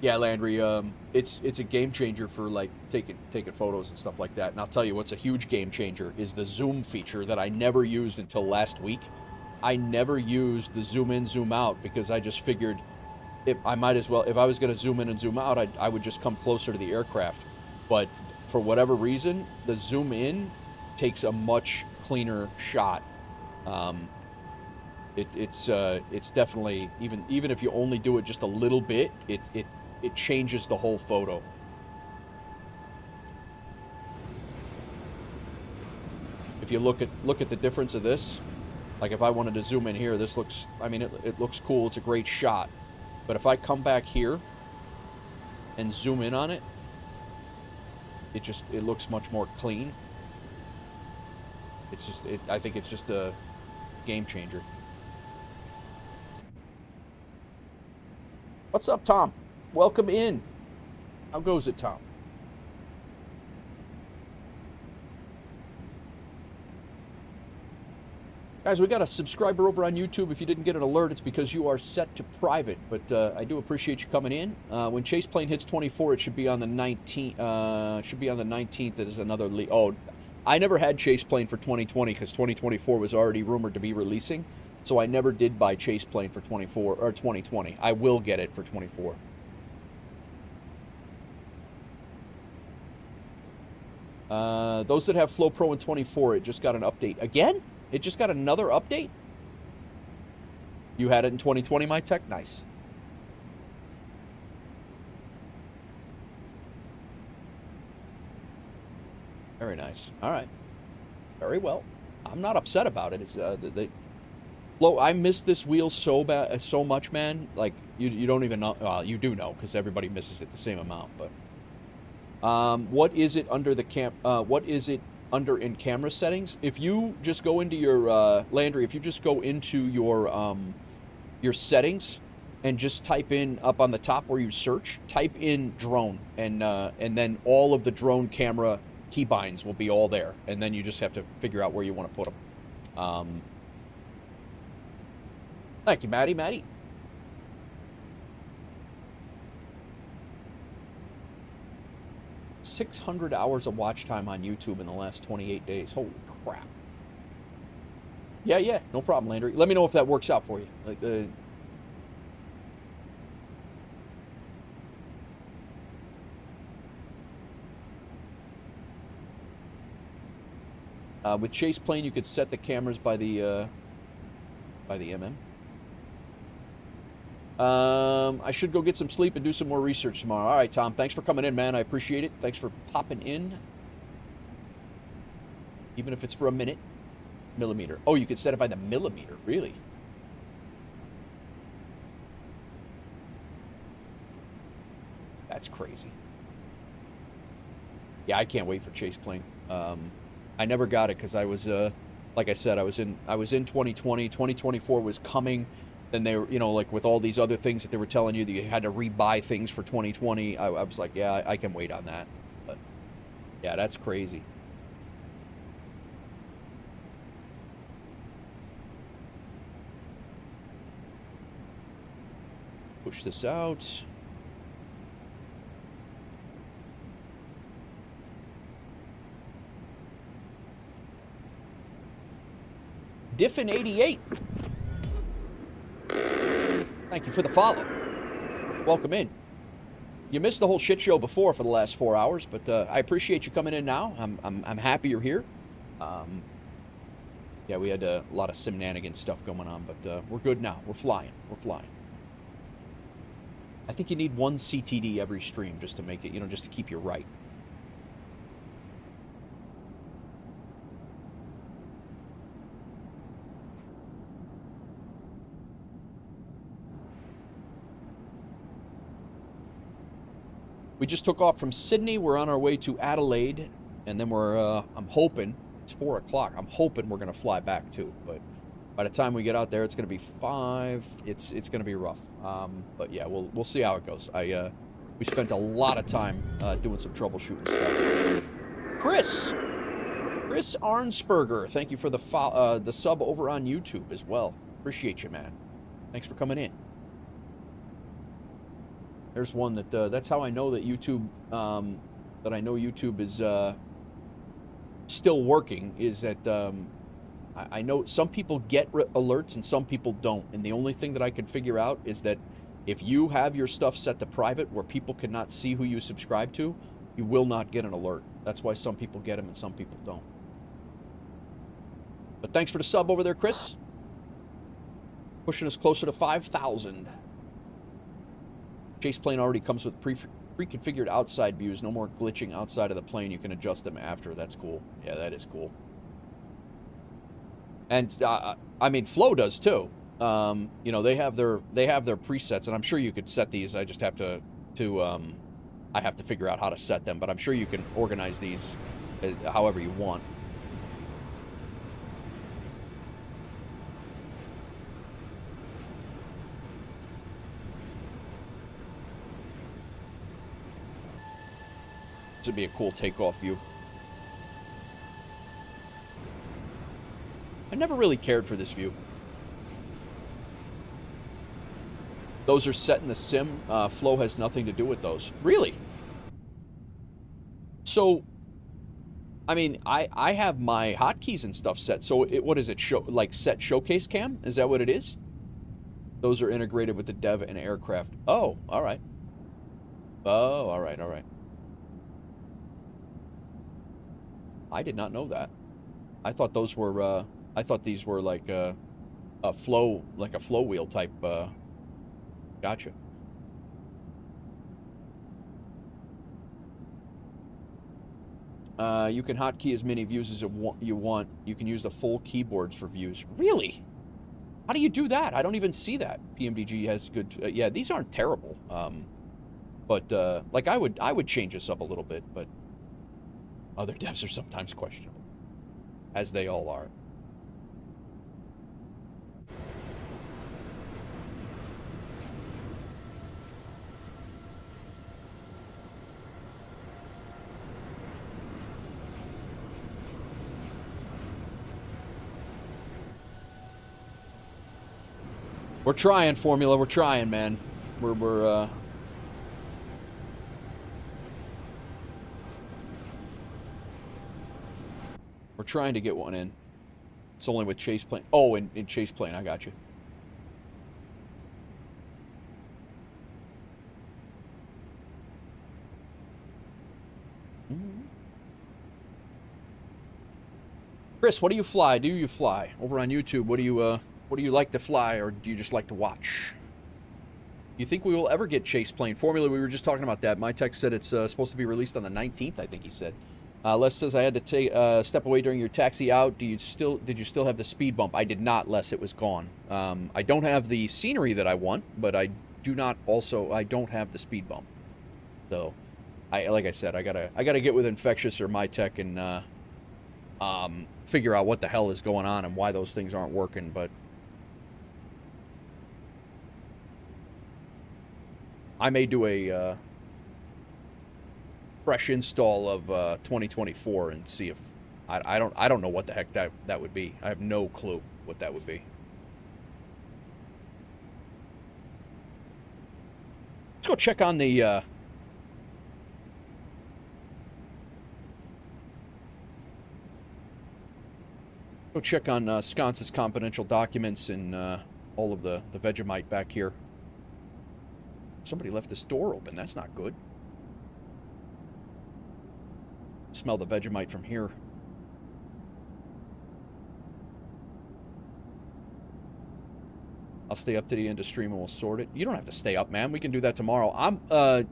Yeah, Landry, it's a game changer for like taking photos and stuff like that. And I'll tell you what's a huge game changer is the zoom feature that I never used until last week. I never used the zoom in, zoom out because I just figured I might as well, if I was going to zoom in and zoom out, I would just come closer to the aircraft. But for whatever reason, the zoom in takes a much cleaner shot. It's definitely, even if you only do it just a little bit, it changes the whole photo. If you look at the difference of this, like if I wanted to zoom in here, this looks, I mean, it looks cool. It's a great shot. But if I come back here and zoom in on it, it looks much more clean. I think it's just a game changer. What's up, Tom? Welcome in. How goes it, Tom? Guys, we got a subscriber over on YouTube. If you didn't get an alert, it's because you are set to private. But I do appreciate you coming in. When Chase Plane hits 24, it should be on the 19th. Should be on the 19th. That is another Oh, I never had Chase Plane for 2020 because 2024 was already rumored to be releasing. So I never did buy Chase Plane for 24 or 2020. I will get it for 24. Those that have Flow Pro in 24, it just got an update. Again? It just got another update? You had it in 2020, my tech? Nice. Very nice. All right. Very well. I'm not upset about it. It's, Flo, I miss this wheel so bad, so much, man. Like, you don't even know. Well, you do know, because everybody misses it the same amount, but... what is it under the what is it under in camera settings? If you just go into your Landry, if you just go into your settings and just type in up on the top where you search, type in drone, and then all of the drone camera keybinds will be all there, and then you just have to figure out where you want to put them. Thank you, Maddie. 600 hours of watch time on YouTube in the last 28 days. Holy crap. Yeah, no problem, Landry. Let me know if that works out for you. Like, with Chase Plane, you could set the cameras by the MM. I should go get some sleep and do some more research tomorrow. All right, Tom. Thanks for coming in, man. I appreciate it. Thanks for popping in. Even if it's for a minute. Millimeter. Oh, you could set it by the millimeter. Really? That's crazy. Yeah, I can't wait for Chase Plane. I never got it because I was, like I said, I was in 2020. 2024 was coming. Then they were, like with all these other things that they were telling you that you had to rebuy things for 2020. I was like, yeah, I can wait on that. But yeah, that's crazy. Push this out. Diffin88. Thank you for the follow. Welcome in. You missed the whole shit show before for the last 4 hours, but I appreciate you coming in now. I'm happy you're here. Yeah, we had a lot of Simnanigan stuff going on, but we're good now. We're flying. I think you need one CTD every stream just to make it, just to keep you right. We just took off from Sydney. We're on our way to Adelaide, and then we're, I'm hoping, it's 4 o'clock. I'm hoping we're going to fly back too, but by the time we get out there, it's going to be 5. It's going to be rough. But yeah, we'll see how it goes. We spent a lot of time doing some troubleshooting stuff. Chris Arnsberger, thank you for the sub over on YouTube as well. Appreciate you, man. Thanks for coming in. There's one that that's how I know that YouTube YouTube is still working. Is that I know some people get alerts and some people don't, and the only thing that I can figure out is that if you have your stuff set to private where people cannot see who you subscribe to, you will not get an alert. That's why some people get them and some people don't. But thanks for the sub over there, Chris. Pushing us closer to 5,000. Chase Plane already comes with pre-configured outside views. No more glitching outside of the plane. You can adjust them after. That's cool. Yeah, that is cool. And I mean, Flow does too. They have their presets, and I'm sure you could set these. I just have to I have to figure out how to set them, but I'm sure you can organize these however you want. This would be a cool takeoff view. I never really cared for this view. Those are set in the sim. Flow has nothing to do with those. Really? So, I mean, I have my hotkeys and stuff set. So, what is it? Set showcase cam? Is that what it is? Those are integrated with the dev and aircraft. Oh, all right. Oh, all right. I did not know that. I thought those were, I thought these were like a flow wheel type, gotcha. You can hotkey as many views as you want. You can use the full keyboards for views. Really? How do you do that? I don't even see that. PMDG has good... yeah, these aren't terrible. But, like, I would change this up a little bit, but other devs are sometimes questionable. As they all are. We're trying, Formula. We're trying, man. We're trying to get one in. It's only with Chase Plane. Oh, in Chase Plane. I got you. Chris, what do you fly? Do you fly? Over on YouTube, what do you like to fly, or do you just like to watch? You think we will ever get Chase Plane? Formula, we were just talking about that. My text said it's supposed to be released on the 19th, I think he said. Les says, I had to take step away during your taxi out. Did you still have the speed bump? I did not, Les. It was gone. I don't have the scenery that I want, but I don't have the speed bump. So, like I said, I gotta get with Infectious or My Tech and figure out what the hell is going on and why those things aren't working, but I may do a fresh install of 2024 and see if I don't know what the heck that would be. I have no clue what that would be. Let's go check on the go check on Sconce's confidential documents and all of the Vegemite back here. Somebody left this door open. That's not good. Smell the Vegemite from here. I'll stay up to the end of stream and we'll sort it. You don't have to stay up, man. We can do that tomorrow. I'm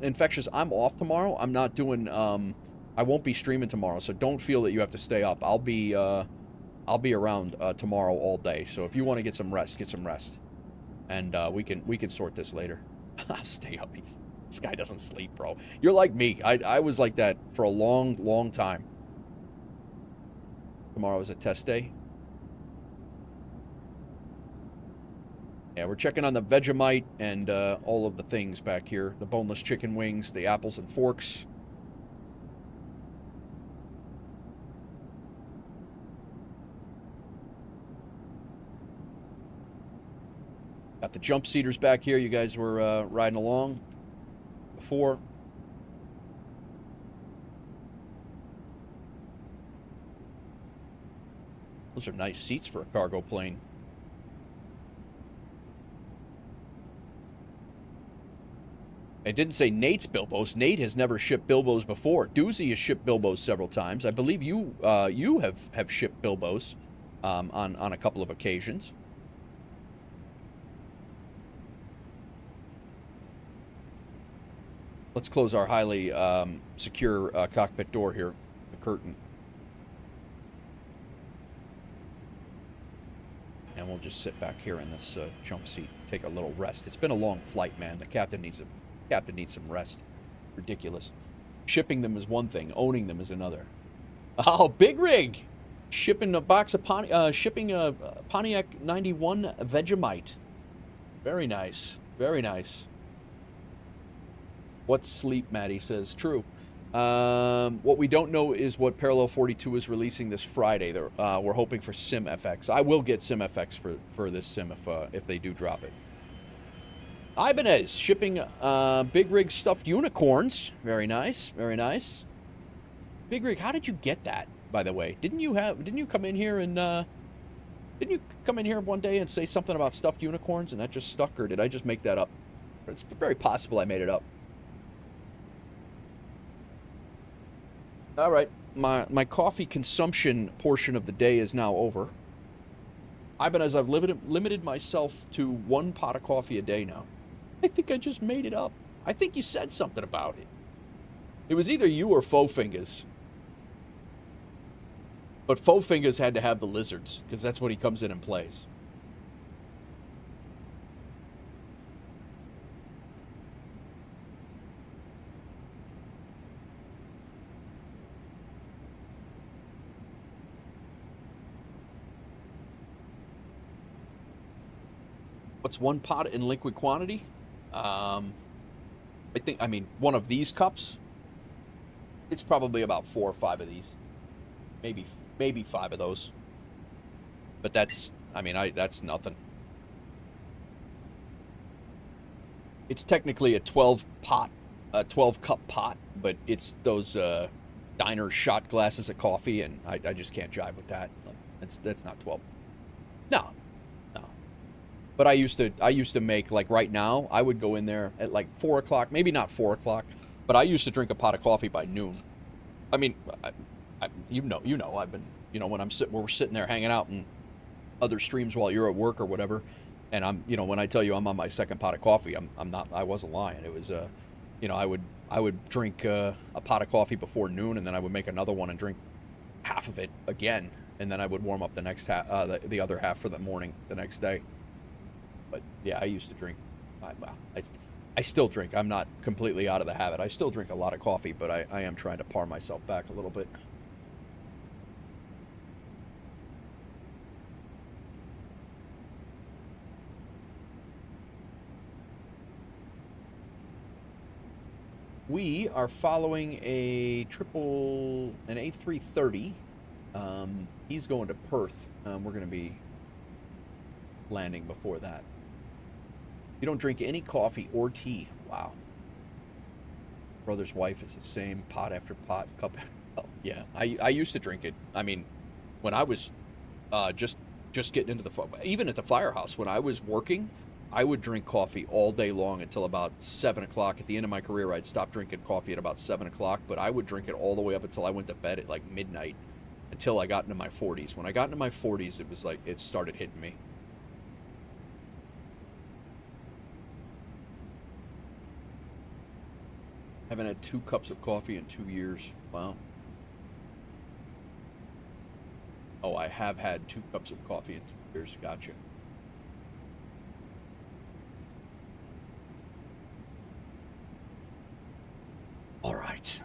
Infectious. I'm off tomorrow. I'm not doing. I won't be streaming tomorrow, so don't feel that you have to stay up. I'll be around tomorrow all day. So if you want to get some rest, get some rest, and we can sort this later. I'll stay up. This guy doesn't sleep, bro. You're like me. I was like that for a long, long time. Tomorrow is a test day. Yeah, we're checking on the Vegemite and all of the things back here. The boneless chicken wings, the apples and forks. Got the jump seaters back here. You guys were riding along before. Those are nice seats for a cargo plane. It didn't say Nate's Bilbos. Nate has never shipped Bilbos before. Doozy has shipped Bilbos several times. I believe you have shipped Bilbos on a couple of occasions. Let's close our highly secure cockpit door here, the curtain. And we'll just sit back here in this jump seat, take a little rest. It's been a long flight, man. The captain needs some rest. Ridiculous. Shipping them is one thing, owning them is another. Oh, Big Rig! Shipping a box of Pontiac 91 Vegemite. Very nice. Very nice. What's sleep, Maddie says. True. What we don't know is what Parallel 42 is releasing this Friday. We're hoping for SimFX. I will get SimFX for this sim if they do drop it. Ibanez shipping Big Rig stuffed unicorns. Very nice. Very nice. Big Rig, how did you get that, by the way? Didn't you come in here and didn't you come in here one day and say something about stuffed unicorns and that just stuck, or did I just make that up? It's very possible I made it up. All right, my coffee consumption portion of the day is now over. I've limited myself to 1 pot of coffee a day now. I think I just made it up. I think you said something about it. It was either you or Faux Fingers. But Faux Fingers had to have the lizards, because that's what he comes in and plays. What's 1 pot in liquid quantity? I mean, one of these cups, it's probably about 4 or 5 of these. Maybe 5 of those. But that's nothing. It's technically a 12 cup pot, but it's those diner shot glasses of coffee, and I just can't jive with that. That's not 12. No. But I used to make, like right now, I would go in there at like 4 o'clock, maybe not 4 o'clock, but I used to drink a pot of coffee by noon. I mean, you know, I've been, when we're sitting there hanging out in other streams while you're at work or whatever, and I'm, when I tell you I'm on my 2nd pot of coffee, I wasn't lying. It was, I would drink a pot of coffee before noon, and then I would make another one and drink half of it again, and then I would warm up the next the other half for the morning the next day. But yeah, I used to drink. I still drink. I'm not completely out of the habit. I still drink a lot of coffee, but I am trying to par myself back a little bit. We are following an A330. He's going to Perth. We're going to be landing before that. You don't drink any coffee or tea. Wow. Brother's wife is the same, pot after pot, cup after cup. Yeah, I used to drink it. I mean, when I was just getting into even at the firehouse, when I was working, I would drink coffee all day long until about 7 o'clock. At the end of my career, I'd stop drinking coffee at about 7 o'clock, but I would drink it all the way up until I went to bed at like midnight, until I got into my 40s. When I got into my 40s, it was like it started hitting me. Haven't had 2 cups of coffee in 2 years. Wow. Oh, I have had 2 cups of coffee in 2 years. Gotcha. All right.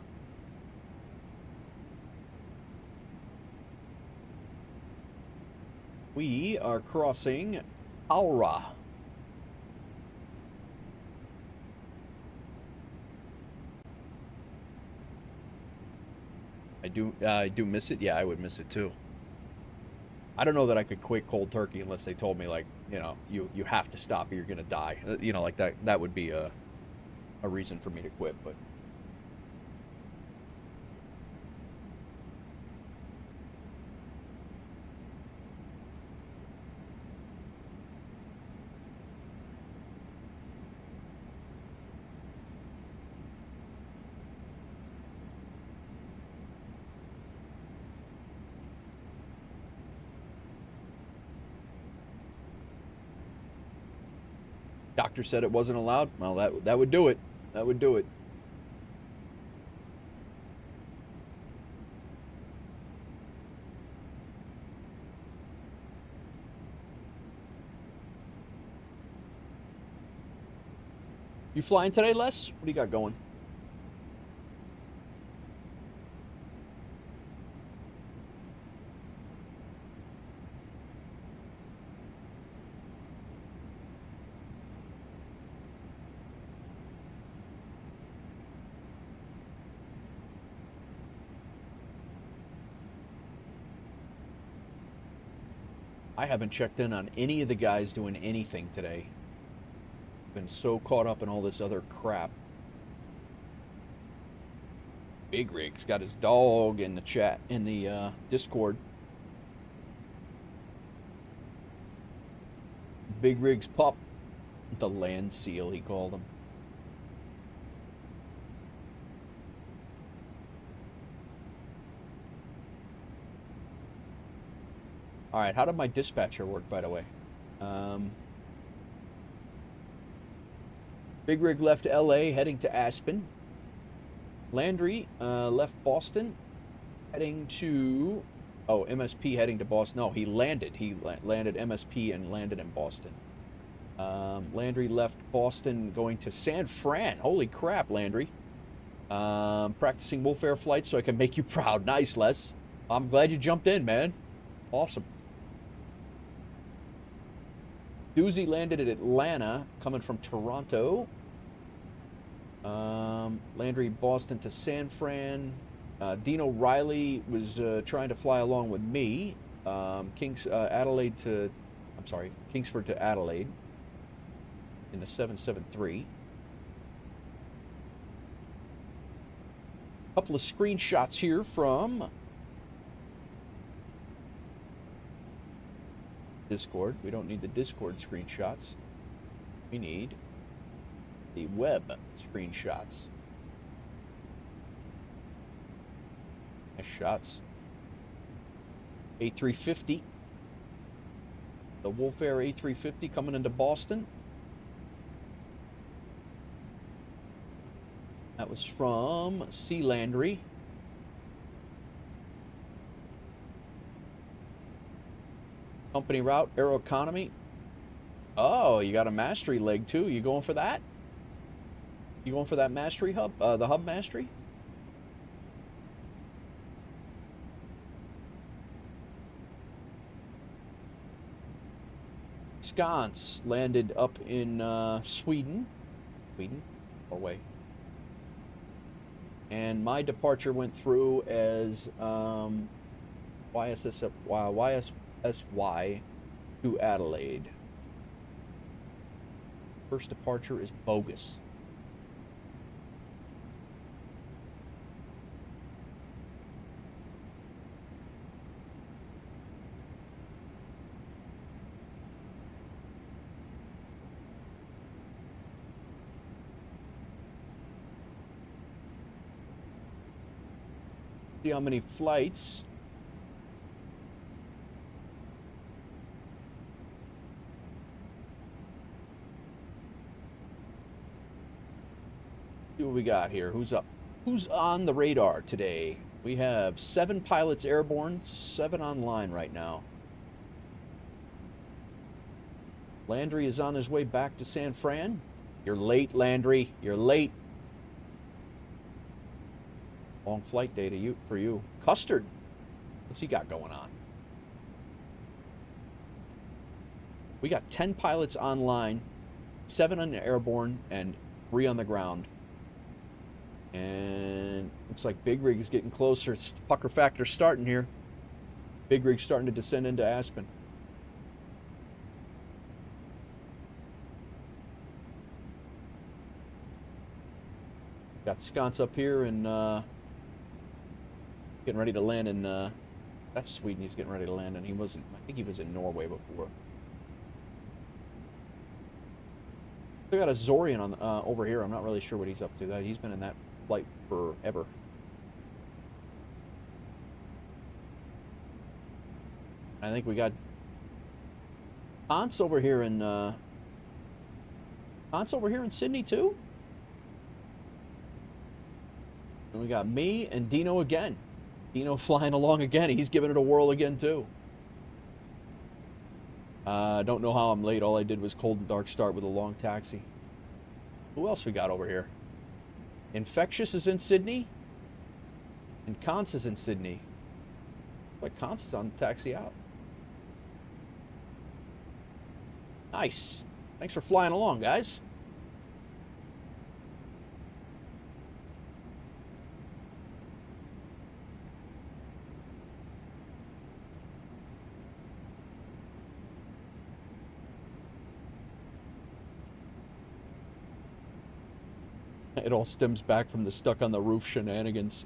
We are crossing Aura. I do miss it. Yeah, I would miss it too. I don't know that I could quit cold turkey unless they told me, like, you have to stop or you're gonna die. Like that would be a reason for me to quit. But doctor said it wasn't allowed. Well, that would do it. That would do it. You flying today, Les? What do you got going? I haven't checked in on any of the guys doing anything today. Been so caught up in all this other crap. Big Rig's got his dog in the chat, in the Discord. Big Rig's pup. The land seal, he called him. All right, how did my dispatcher work, by the way? Big Rig left LA, heading to Aspen. Landry left Boston, heading to... Oh, MSP heading to Boston. No, he landed. He landed MSP and landed in Boston. Landry left Boston, going to San Fran. Holy crap, Landry. Practicing WolfAir flights so I can make you proud. Nice, Les. I'm glad you jumped in, man. Awesome. Doozy landed at Atlanta, coming from Toronto. Landry, Boston to San Fran. Dino Riley was trying to fly along with me. Adelaide to... I'm sorry, Kingsford to Adelaide in the 773. Couple of screenshots here from Discord. We don't need the Discord screenshots. We need the web screenshots. Nice shots. A350. The WolfAir A350 coming into Boston. That was from C. Landry. Company route, Aeroconomy. Oh, you got a mastery leg too. You going for that? You going for that mastery hub? The hub mastery? Sconce landed up in Sweden. Sweden? Norway. And my departure went through as YSSY to Adelaide. First departure is bogus. See how many flights. See what we got here. Who's up? Who's on the radar today? We have 7 pilots airborne, 7 online right now. Landry is on his way back to San Fran. You're late, Landry. You're late. Long flight day for you. Custard. What's he got going on? We got 10 pilots online, 7 on the airborne, and 3 on the ground. And looks like Big Rig is getting closer. It's pucker factor starting here. Big Rig starting to descend into Aspen. Got Sconce up here and getting ready to land in, that's Sweden he's getting ready to land in. He wasn't, I think he was in Norway before. They got a Zorian on over here. I'm not really sure what he's up to. He's been in that flight forever. I think we got Hans over here in Sydney too. And we got me and Dino again. Dino flying along again. He's giving it a whirl again too. Don't know how I'm late. All I did was cold and dark start with a long taxi. Who else we got over here? Infectious is in Sydney. And Conce is in Sydney. Like Conce is on the taxi out. Nice. Thanks for flying along, guys. It all stems back from the stuck on the roof shenanigans.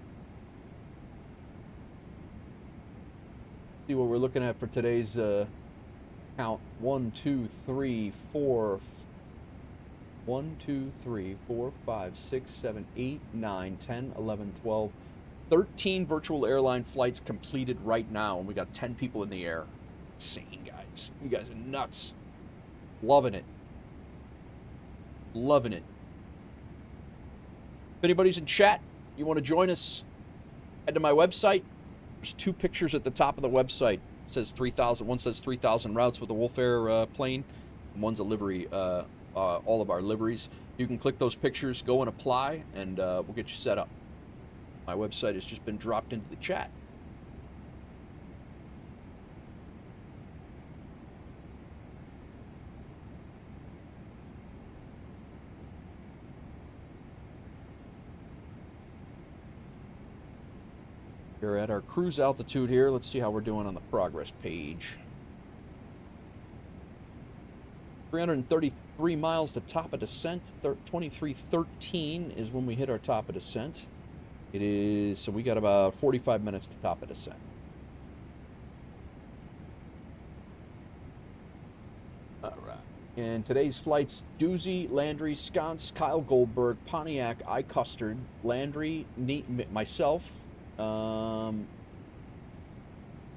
See what we're looking at for today's count. 1, 2, 3, 4. 1, 2, 3, 4, 5, 6, 7, 8, 9, 10, 11, 12. 13 virtual airline flights completed right now, and we got 10 people in the air. insane, guys. You guys are nuts. Loving it. Loving it. If anybody's in chat, you want to join us, head to my website. There's 2 pictures at the top of the website. It says 3,000. One says 3,000 routes with the WolfAir plane. And one's a livery, all of our liveries. You can click those pictures, go and apply, and we'll get you set up. My website has just been dropped into the chat. We're at our cruise altitude here. Let's see how we're doing on the progress page. 333 miles to top of descent. 2313 is when we hit our top of descent. It is, so we got about 45 minutes to top of descent. All right. And today's flights: Doozy, Landry, Sconce, Kyle Goldberg, Pontiac, I Custard, Landry, myself.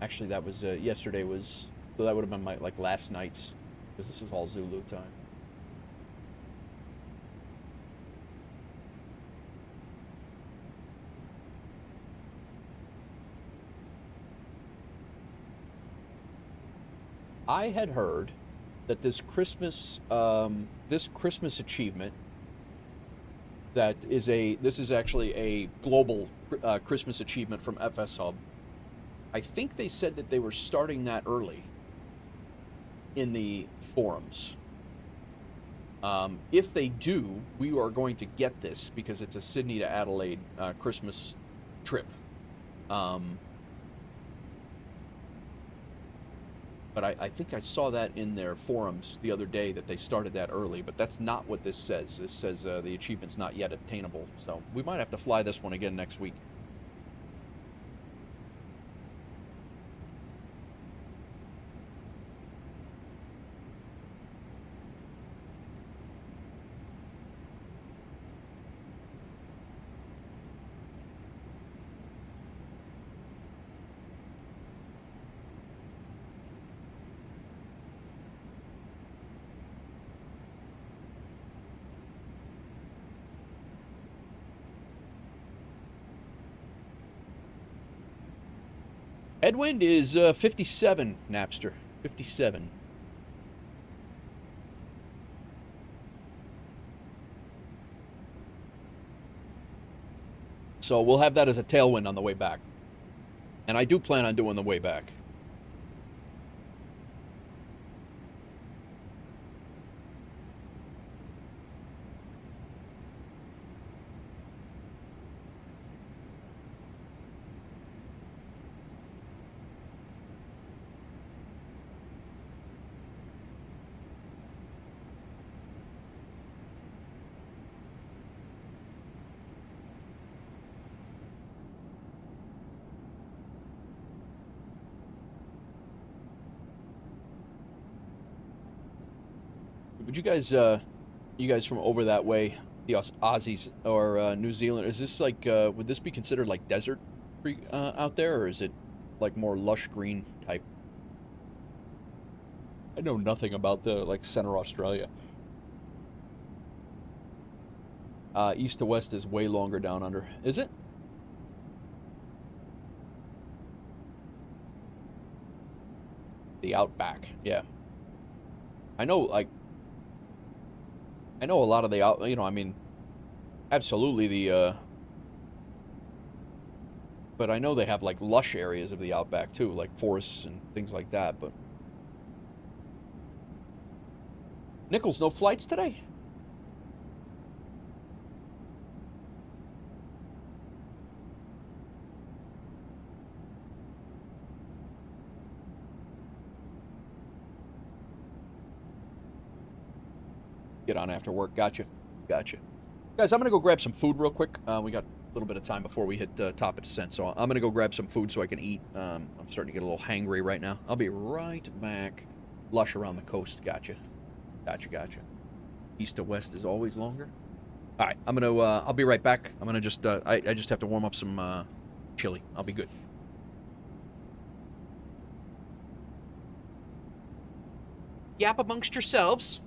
Actually, that was yesterday was, so that would have been my last night's, because this is all Zulu time. I had heard that this Christmas achievement, that is this is actually a global Christmas achievement from FS Hub. I think they said that they were starting that early in the forums. If they do, we are going to get this because it's a Sydney to Adelaide Christmas trip. But I think I saw that in their forums the other day, that they started that early, but that's not what this says. This says the achievement's not yet obtainable, so we might have to fly this one again next week. Headwind is 57, Napster. 57. So we'll have that as a tailwind on the way back. And I do plan on doing the way back. Would you guys from over that way, the Aussies or New Zealand, is this like, would this be considered like desert out there, or is it like more lush green type? I know nothing about the center Australia. East to west is way longer down under. Is it? The outback, yeah. I know, I know a lot of the I mean, absolutely but I know they have lush areas of the outback too, like forests and things like that, but. Nichols, no flights today? Get on after work. Gotcha. Guys, I'm going to go grab some food real quick. We got a little bit of time before we hit top of descent, so I'm going to go grab some food so I can eat. I'm starting to get a little hangry right now. I'll be right back. Lush around the coast. Gotcha. East to west is always longer. All right, I'll be right back. I'm going to just, I just have to warm up some chili. I'll be good. yap amongst yourselves.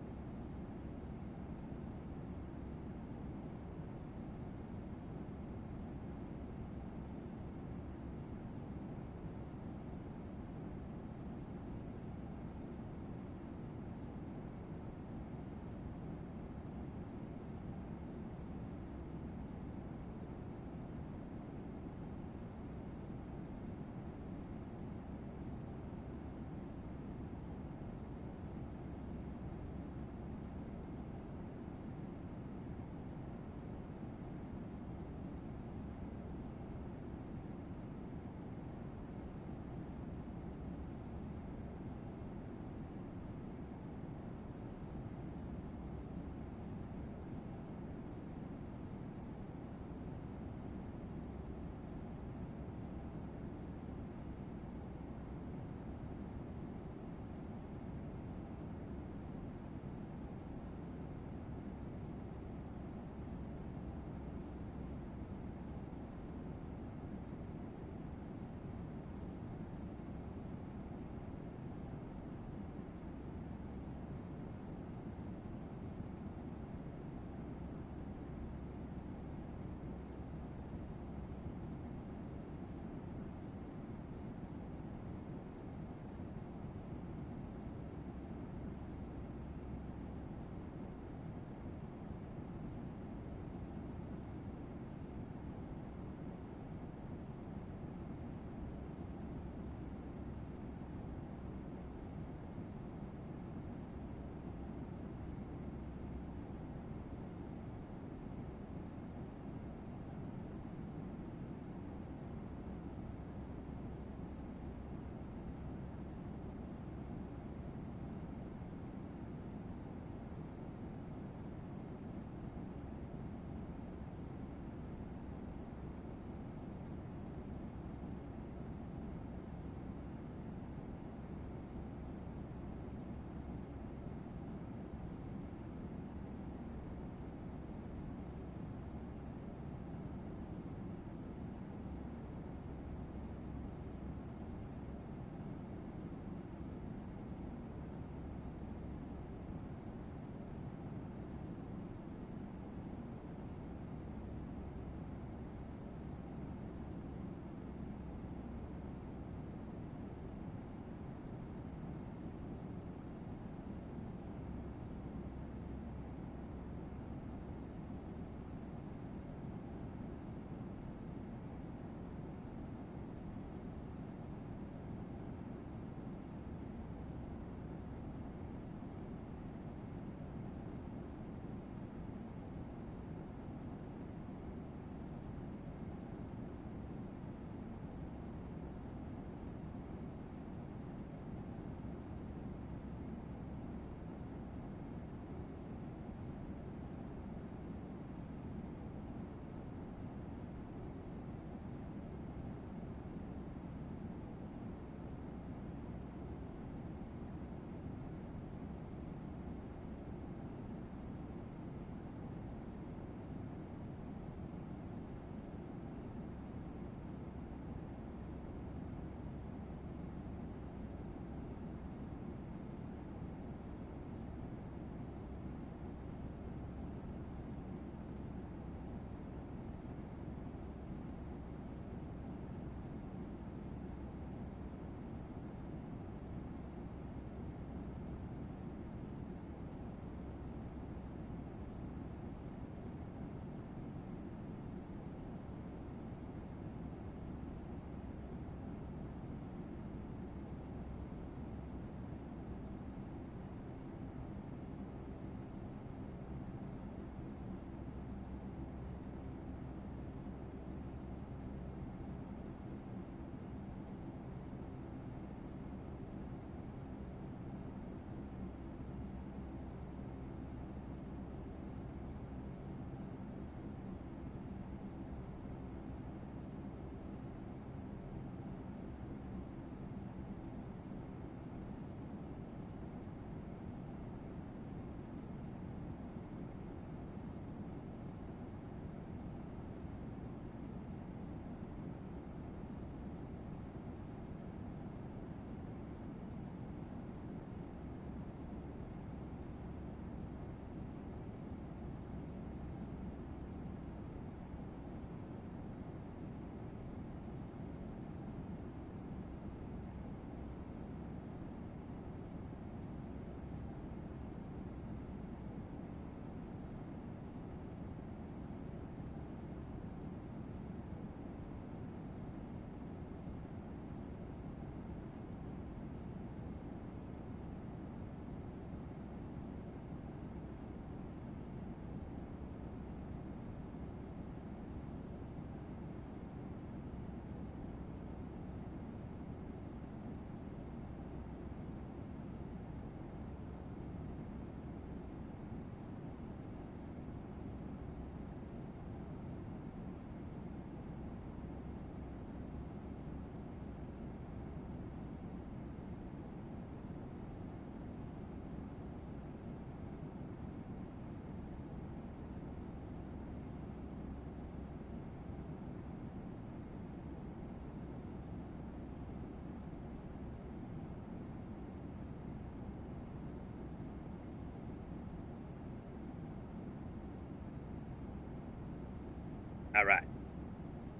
All right.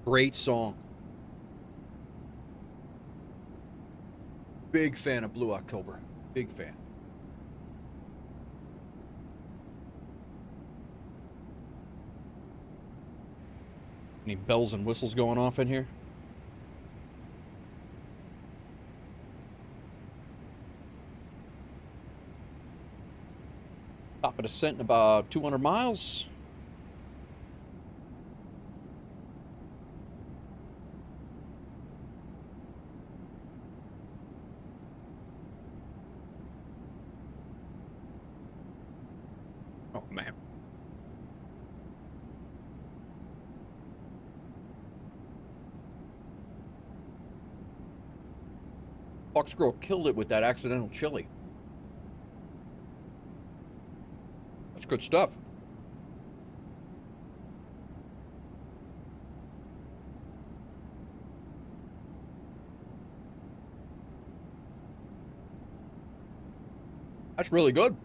Great song. Big fan of Blue October. Big fan. Any bells and whistles going off in here? Top of descent in about 200 miles. Oh, man. Foxgirl killed it with that accidental chili. That's good stuff. That's really good.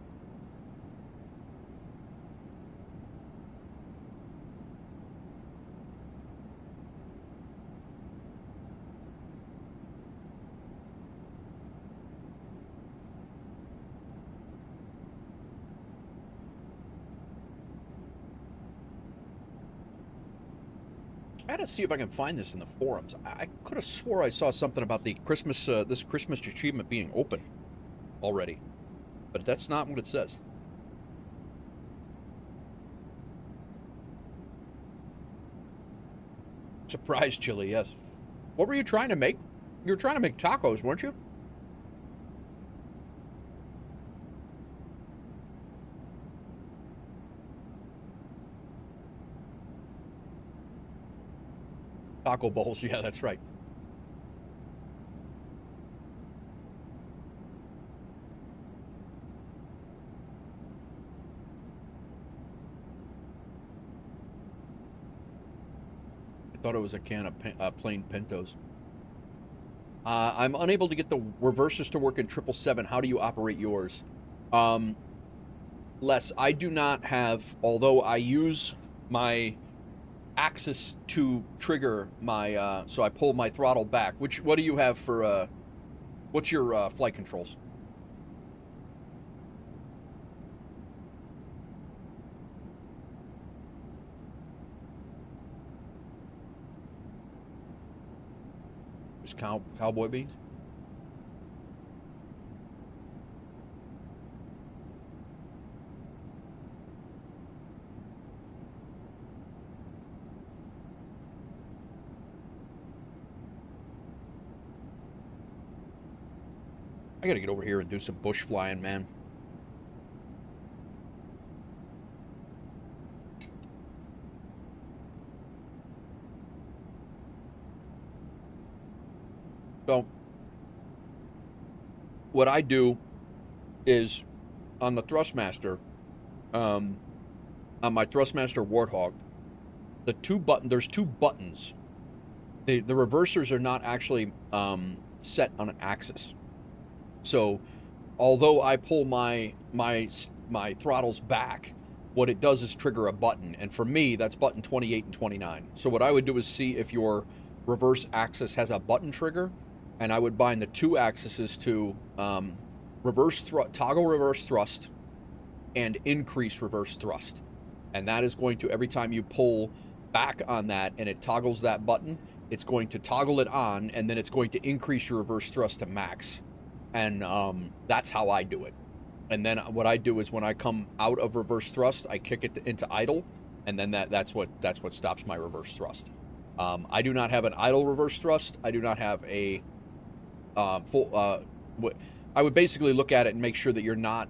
I gotta see if I can find this in the forums. I could have swore I saw something about the Christmas, this Christmas achievement being open already, but that's not what it says. Surprise chili, yes. What were you trying to make? You were trying to make tacos, weren't you? Taco bowls, yeah, that's right. I thought it was a can of plain Pintos. I'm unable to get the reversers to work in 777. How do you operate yours? Les, I do not have, although I use my axis to trigger my, so I pull my throttle back. What do you have for, what's your flight controls? Just cowboy beans? I gotta get over here and do some bush flying, man. So, what I do is on the Thrustmaster, on my Thrustmaster Warthog, there's two buttons. The reversers are not actually set on an axis. So, although I pull my throttles back, what it does is trigger a button, and for me, that's button 28 and 29. So what I would do is see if your reverse axis has a button trigger, and I would bind the two axes to toggle reverse thrust and increase reverse thrust. And that is going to, every time you pull back on that and it toggles that button, it's going to toggle it on, and then it's going to increase your reverse thrust to max. And that's how I do it. And then what I do is when I come out of reverse thrust, I kick it into idle, and then that's what stops my reverse thrust. I do not have an idle reverse thrust. I do not have a full. I would basically look at it and make sure that you're not.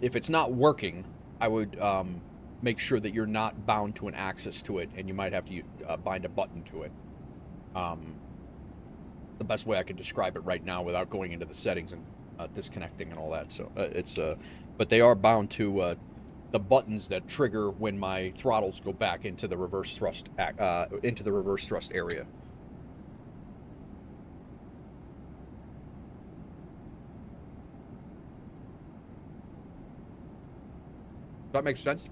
If it's not working, I would make sure that you're not bound to an axis to it, and you might have to bind a button to it. The best way I can describe it right now without going into the settings and disconnecting and all that. So but they are bound to the buttons that trigger when my throttles go back into the reverse thrust area. Does that make sense?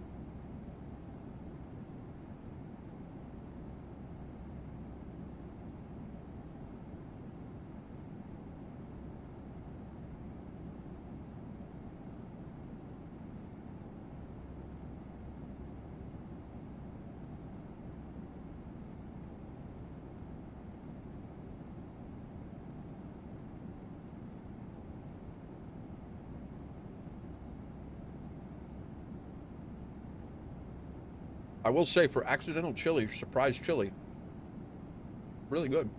I will say, for accidental chili, surprise chili, really good.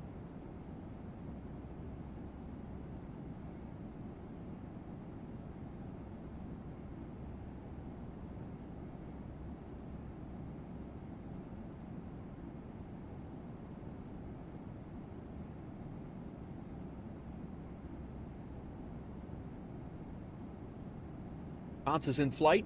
Hans is in flight.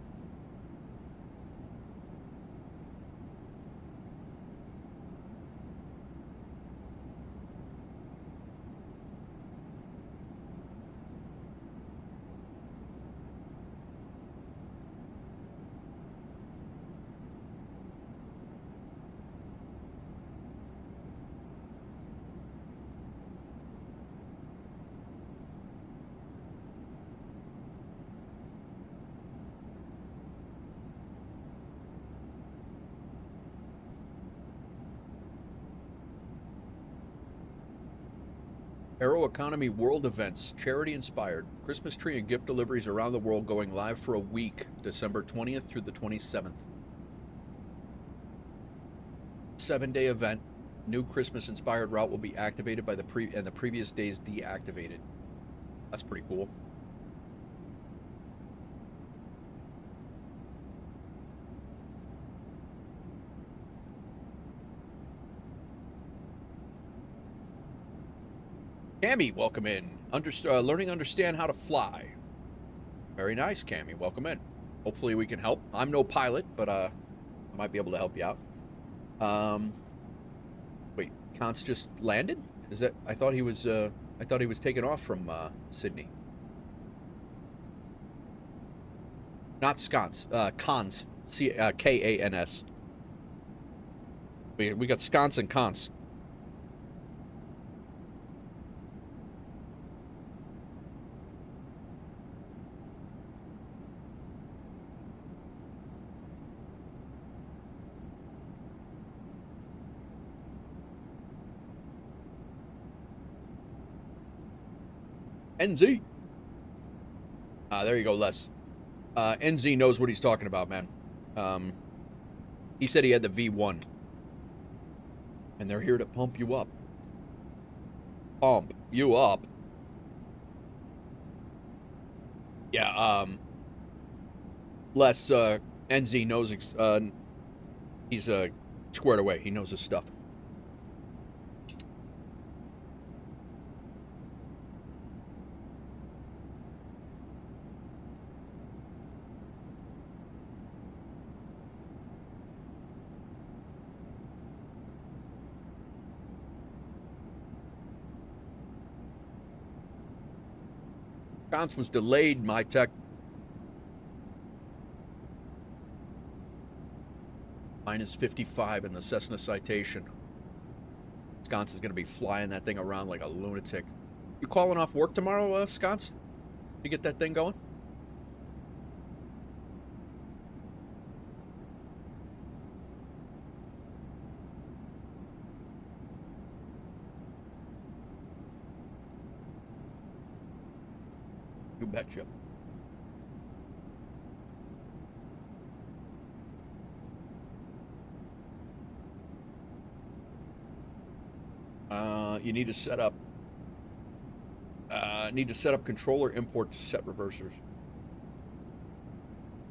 Aeroconomy World Events, charity inspired. Christmas tree and gift deliveries around the world going live for a week, December 20th through the 27th. 7-day event. New Christmas inspired route will be activated by the previous days deactivated. That's pretty cool. Cammy, welcome in. Learning understand how to fly. Very nice, Cammy. Welcome in. Hopefully we can help. I'm no pilot, but I might be able to help you out. Wait, Kant's just landed? Is that? I thought he was taking off from Sydney. Not sconce. Cons. K-A-N-S. We got sconce and cons. NZ. There you go, Les. NZ knows what he's talking about, man. He said he had the V1. And they're here to pump you up. Pump you up. Yeah, Les, NZ knows, he's squared away. He knows his stuff. Sconce was delayed, my tech. Minus 55 in the Cessna Citation. Sconce is going to be flying that thing around like a lunatic. You calling off work tomorrow, Sconce? You get that thing going? You betcha. You need to set up. Controller import to set reversers.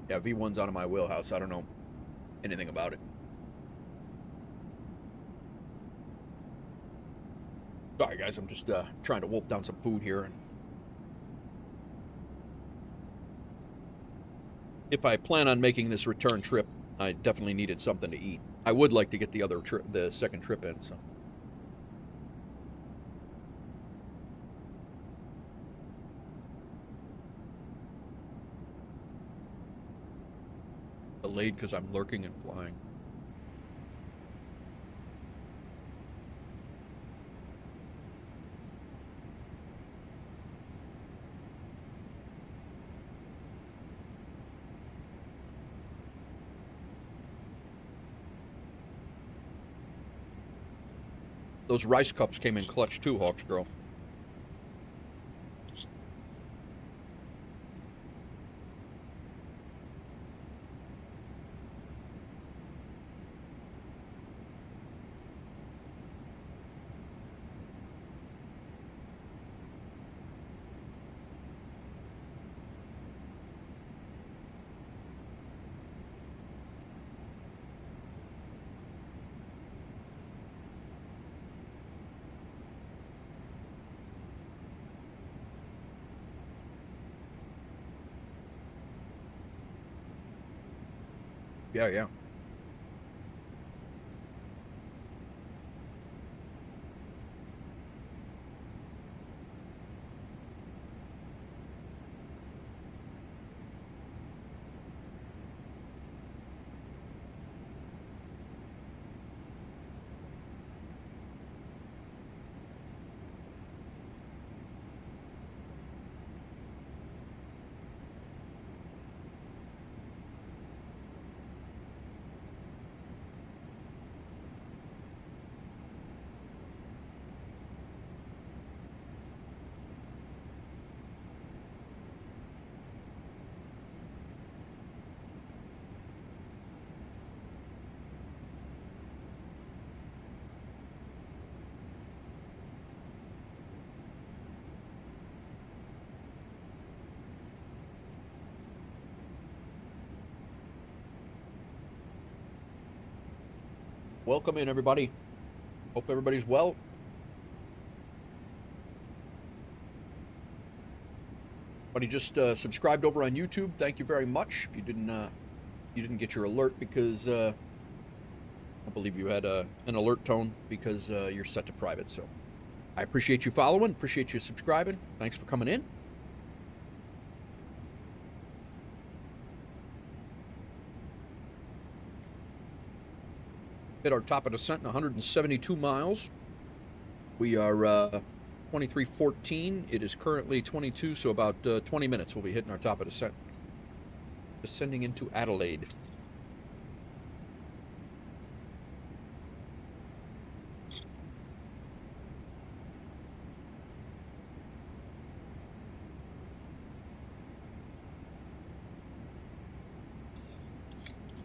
Yeah, V1's out of my wheelhouse. I don't know anything about it. Sorry, guys. I'm just trying to wolf down some food here. And if I plan on making this return trip, I definitely needed something to eat. I would like to get the second trip in. So. Delayed because I'm lurking and flying. Those rice cups came in clutch too, Hawks girl. Yeah, yeah. Welcome in, everybody. Hope everybody's well. Buddy just subscribed over on YouTube. Thank you very much. If you didn't get your alert because I believe you had an alert tone because you're set to private. So I appreciate you following. Appreciate you subscribing. Thanks for coming in. Hit our top of descent in 172 miles. We are 2314. It is currently 22, so about 20 minutes we'll be hitting our top of descent. Descending into Adelaide.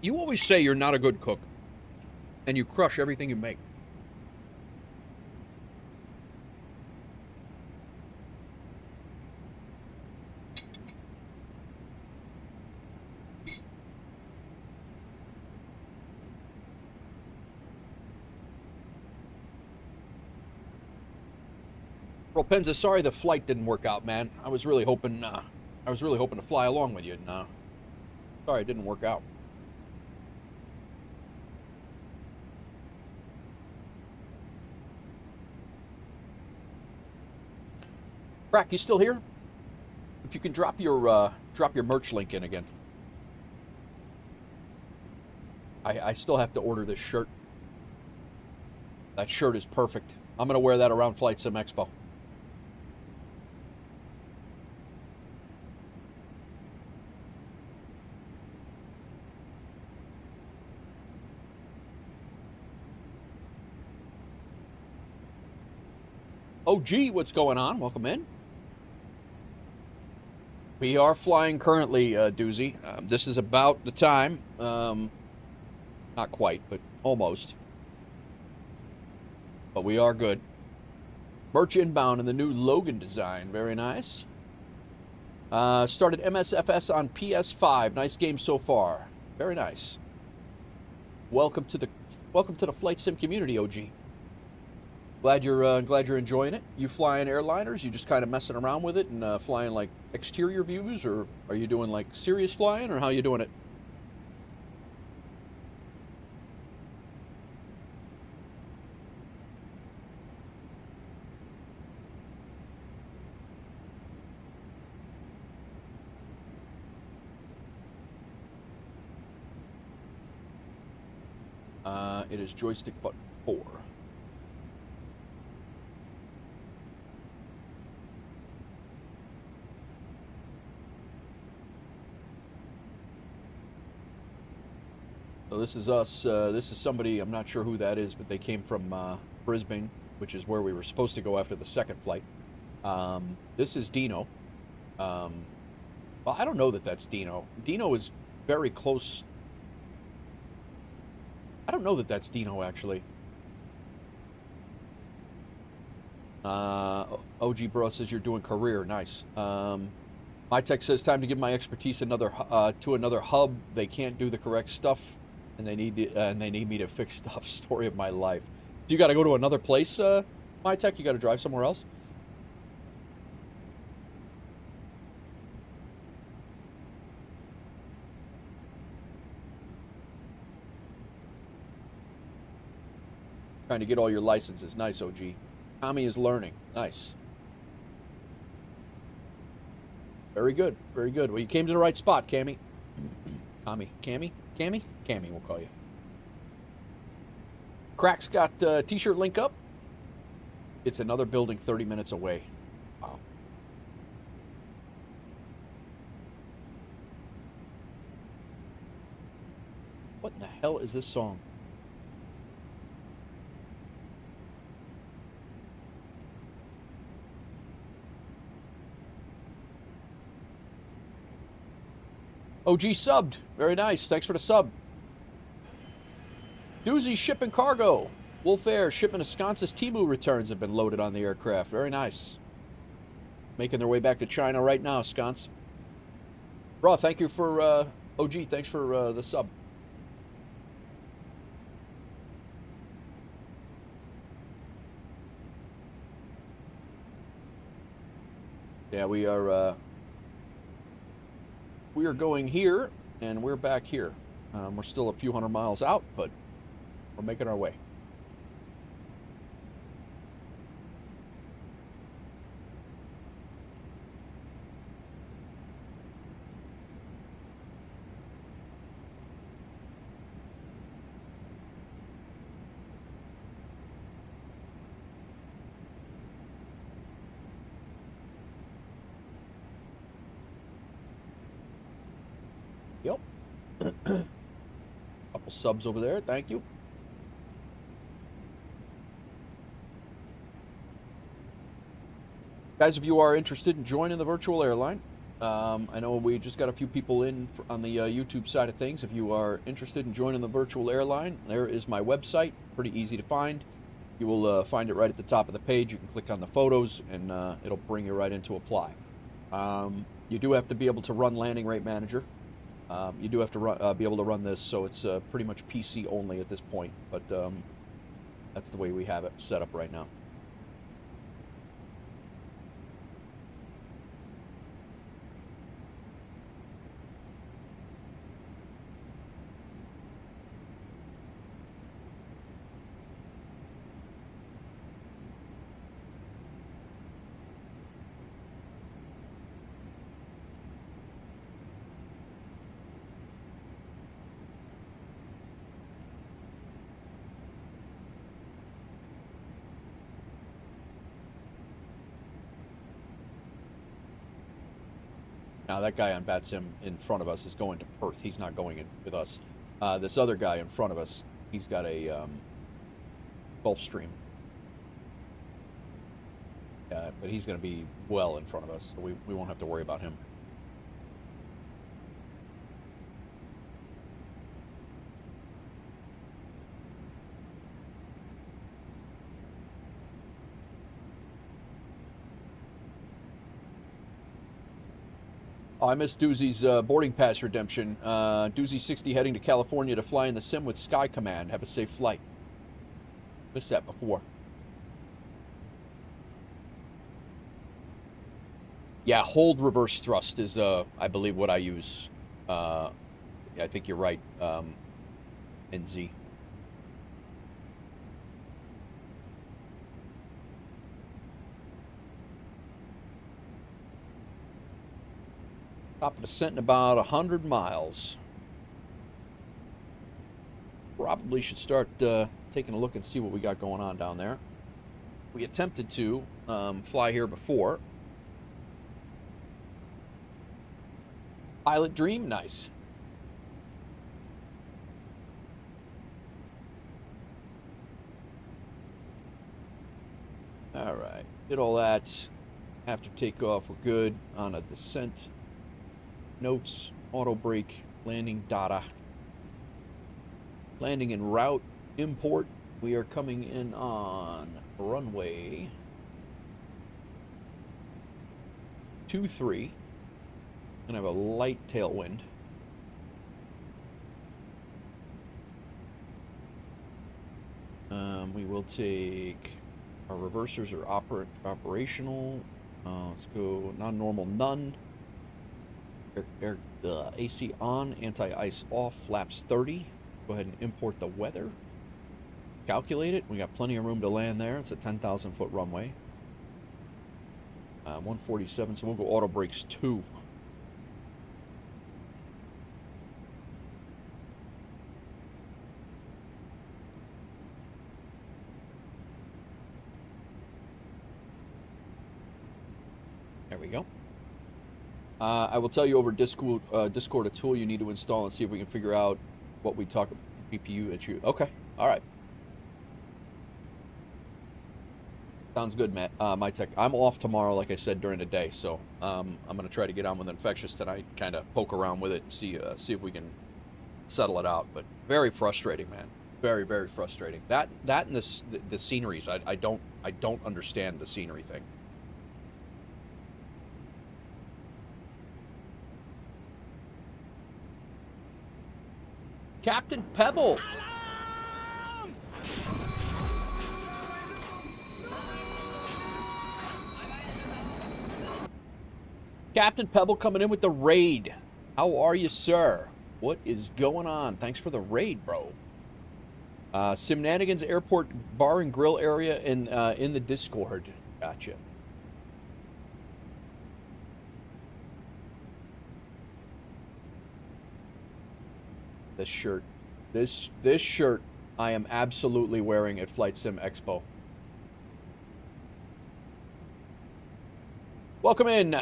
You always say you're not a good cook, and you crush everything you make. Propenza, sorry the flight didn't work out, man. I was really hoping to fly along with you, and sorry it didn't work out. Crack, you still here? If you can drop your merch link in again. I still have to order this shirt. That shirt is perfect. I'm gonna wear that around Flight Sim Expo. OG, what's going on? Welcome in. We are flying currently, Doozy. This is about the time. Not quite, but almost. But we are good. Merch inbound in the new Logan design. Very nice. Started MSFS on PS5. Nice game so far. Very nice. Welcome to the Flight Sim community, OG. Glad you're enjoying it. You flying airliners? You just kind of messing around with it and flying like exterior views, or are you doing like serious flying, or how you doing it? It is joystick button 4. So this is us. This is somebody, I'm not sure who that is, but they came from Brisbane, which is where we were supposed to go after the second flight. This is Dino. Well, I don't know that that's Dino. Dino is very close. I don't know that that's Dino, actually. OG Bro says you're doing career. Nice. My tech says time to give my expertise to another hub. They can't do the correct stuff, and they need me to fix stuff. Story of my life. Do you got to go to another place, my tech? You got to drive somewhere else? Trying to get all your licenses. Nice, OG. Tommy is learning. Nice. Very good. Very good. Well, you came to the right spot, Cammy. Cammy, we'll call you. Crack's got t-shirt link up. It's another building 30 minutes away. Wow. What in the hell is this song? OG subbed. Very nice. Thanks for the sub. Doozy shipping cargo. WolfAir shipment of sconces Temu returns have been loaded on the aircraft. Very nice. Making their way back to China right now, sconce. Bro, thank you for, OG, thanks for the sub. Yeah, we are going here, and we're back here. We're still a few hundred miles out, but we're making our way. Yep. Couple subs over there. Thank you. Guys, if you are interested in joining the virtual airline, I know we just got a few people in on the YouTube side of things. If you are interested in joining the virtual airline, there is my website. Pretty easy to find. You will find it right at the top of the page. You can click on the photos, and it'll bring you right into apply. You do have to be able to run Landing Rate Manager. You do have to be able to run this, so it's pretty much PC only at this point. But that's the way we have it set up right now. Now, that guy on VATSIM in front of us is going to Perth. He's not going in with us. This other guy in front of us, he's got a Gulfstream. But he's going to be well in front of us, so we won't have to worry about him. Oh, I missed Doozy's boarding pass redemption. Doozy 60 heading to California to fly in the sim with Sky Command. Have a safe flight. Missed that before. Yeah, hold reverse thrust is, I believe, what I use. Yeah, I think you're right, NZ. Top of descent in about 100 miles. Probably should start taking a look and see what we got going on down there. We attempted to fly here before. Pilot Dream, nice. All right, did all that. After takeoff, we're good on a descent. Notes, auto brake, landing data. Landing en route, import. We are coming in on runway 23. Gonna have a light tailwind. We will take our reversers are operational. Let's go non-normal, none. AC on, anti-ice off, flaps 30. Go ahead and import the weather. calculate it. We got plenty of room to land there. It's a 10,000 foot runway. 147, so we'll go auto brakes 2. There we go. I will tell you over Discord a tool you need to install and see if we can figure out what we talk about the GPU issue. Okay, all right. Sounds good, Matt. My tech. I'm off tomorrow, like I said, during the day, so I'm gonna try to get on with Infectious tonight, kind of poke around with it and see if we can settle it out. But very frustrating, man. Very, very frustrating. That and the sceneries. I don't understand the scenery thing. Captain Pebble. Captain Pebble coming in with the raid. How are you, sir? What is going on? Thanks for the raid, bro. Simnanigans Airport Bar and Grill area in the Discord. Gotcha. This shirt. This shirt I am absolutely wearing at Flight Sim Expo. Welcome in.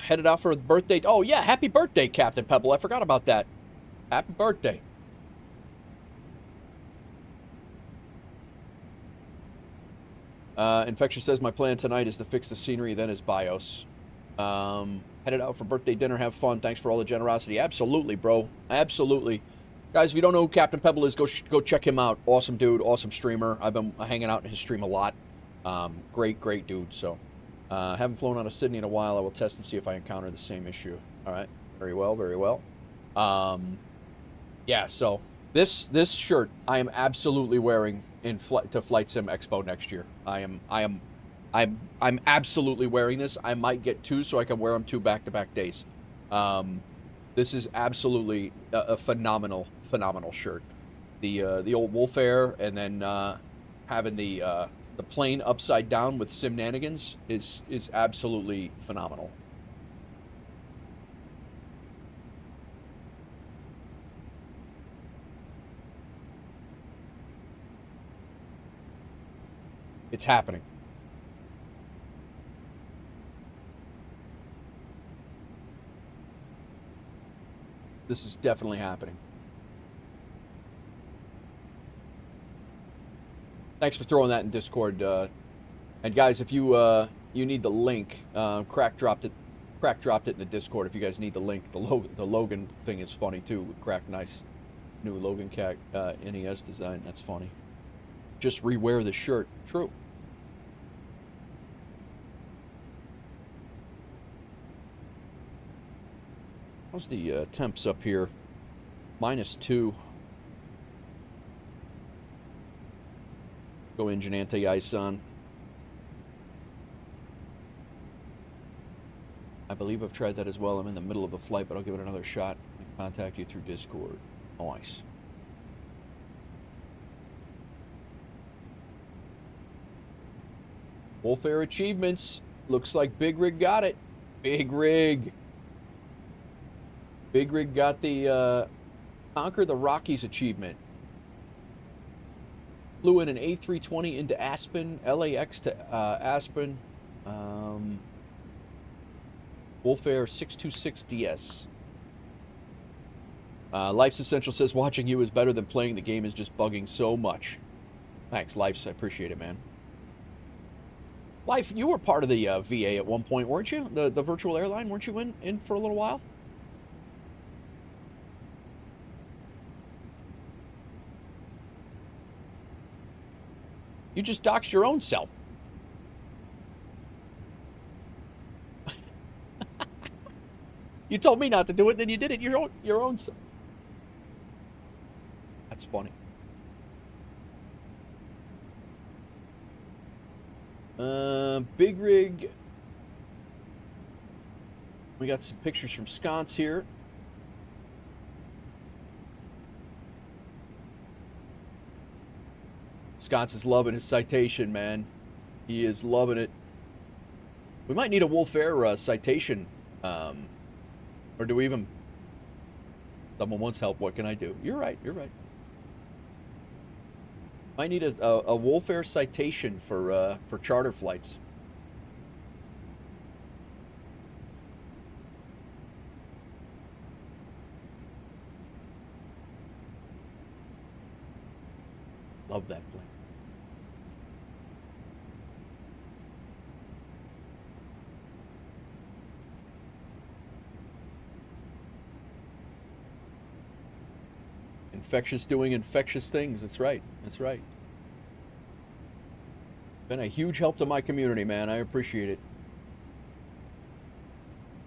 Headed out for a birthday. Oh, yeah. Happy birthday, Captain Pebble. I forgot about that. Happy birthday. Infection says, my plan tonight is to fix the scenery, then is BIOS. Headed out for birthday dinner. Have fun. Thanks for all the generosity. Absolutely, bro. Absolutely. Guys, if you don't know who Captain Pebble is, go check him out. Awesome dude. Awesome streamer. I've been hanging out in his stream a lot. Great dude. So, haven't flown out of Sydney in a while. I will test and see if I encounter the same issue. All right. Very well. Very well. Yeah, so this shirt I am absolutely wearing to Flight Sim Expo next year. I'm absolutely wearing this. I might get 2 so I can wear them 2 back-to-back days. This is absolutely a phenomenal shirt. The old WolfAir, and then having the plane upside down with Simnanigans is absolutely phenomenal. It's happening. This is definitely happening. Thanks for throwing that in Discord. And guys, if you need the link, Crack dropped it in the Discord. If you guys need the link, the Logan thing is funny too. Crack, nice new Logan Cat NES design. That's funny. Just rewear the shirt. True. How's the temps up here? -2. Go engine anti-ice on. I believe I've tried that as well. I'm in the middle of a flight, but I'll give it another shot and contact you through Discord. Nice. WolfAir achievements. Looks like Big Rig got it. Big Rig. Big Rig got the Conquer the Rockies achievement. Flew in an A320 into Aspen, LAX to Aspen. WolfAir 626DS. Life's Essential says, watching you is better than playing. The game is just bugging so much. Thanks, Life's. I appreciate it, man. Life, you were part of the VA at one point, weren't you? The virtual airline, weren't you in for a little while? You just doxed your own self. You told me not to do it, then you did it your own self. That's funny. Big Rig. We got some pictures from Sconce here. Scott's is loving his citation, man. He is loving it. We might need a WolfAir citation. Or do we even... Someone wants help. What can I do? You're right. You're right. Might need a WolfAir citation for charter flights. Love that plane. Infectious doing infectious things. That's right. That's right. Been a huge help to my community, man. I appreciate it.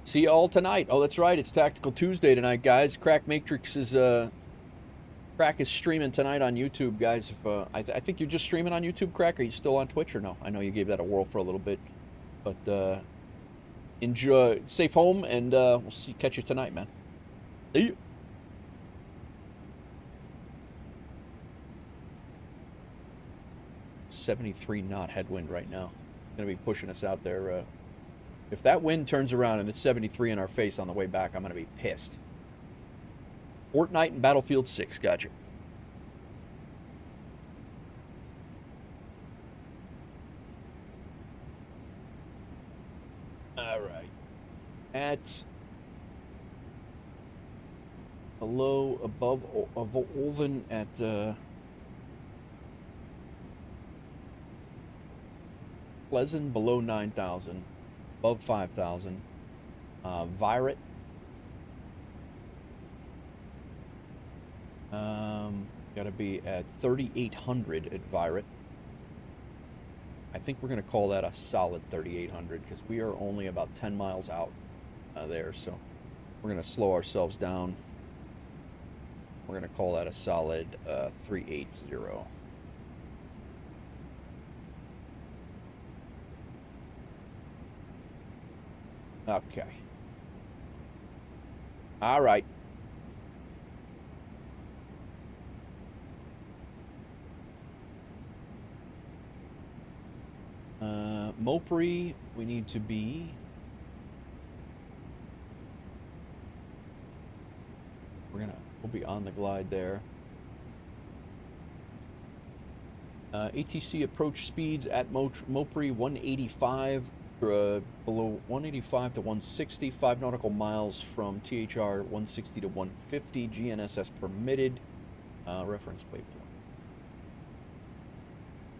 See you all tonight. Oh, that's right. It's Tactical Tuesday tonight, guys. Crack Matrix is Crack is streaming tonight on YouTube, guys. If I think you're just streaming on YouTube, Crack. Are you still on Twitch or no? I know you gave that a whirl for a little bit, but enjoy, safe home, and we'll catch you tonight, man. See you. .73 knot headwind right now. Gonna be pushing us out there. If that wind turns around and it's 73 in our face on the way back, I'm gonna be pissed. Fortnite and Battlefield 6, gotcha. All right. At below, above Olven at Pleasant below 9,000, above 5,000. Viret. Got to be at 3,800 at Viret. I think we're going to call that a solid 3,800 because we are only about 10 miles out there. So we're going to slow ourselves down. We're going to call that a solid 380. Okay. All right. Mopri, we need to be... We'll be on the glide there. ATC approach speeds at Mopri 185, below 185 to 160, 5 nautical miles from THR 160 to 150, GNSS permitted, reference waypoint.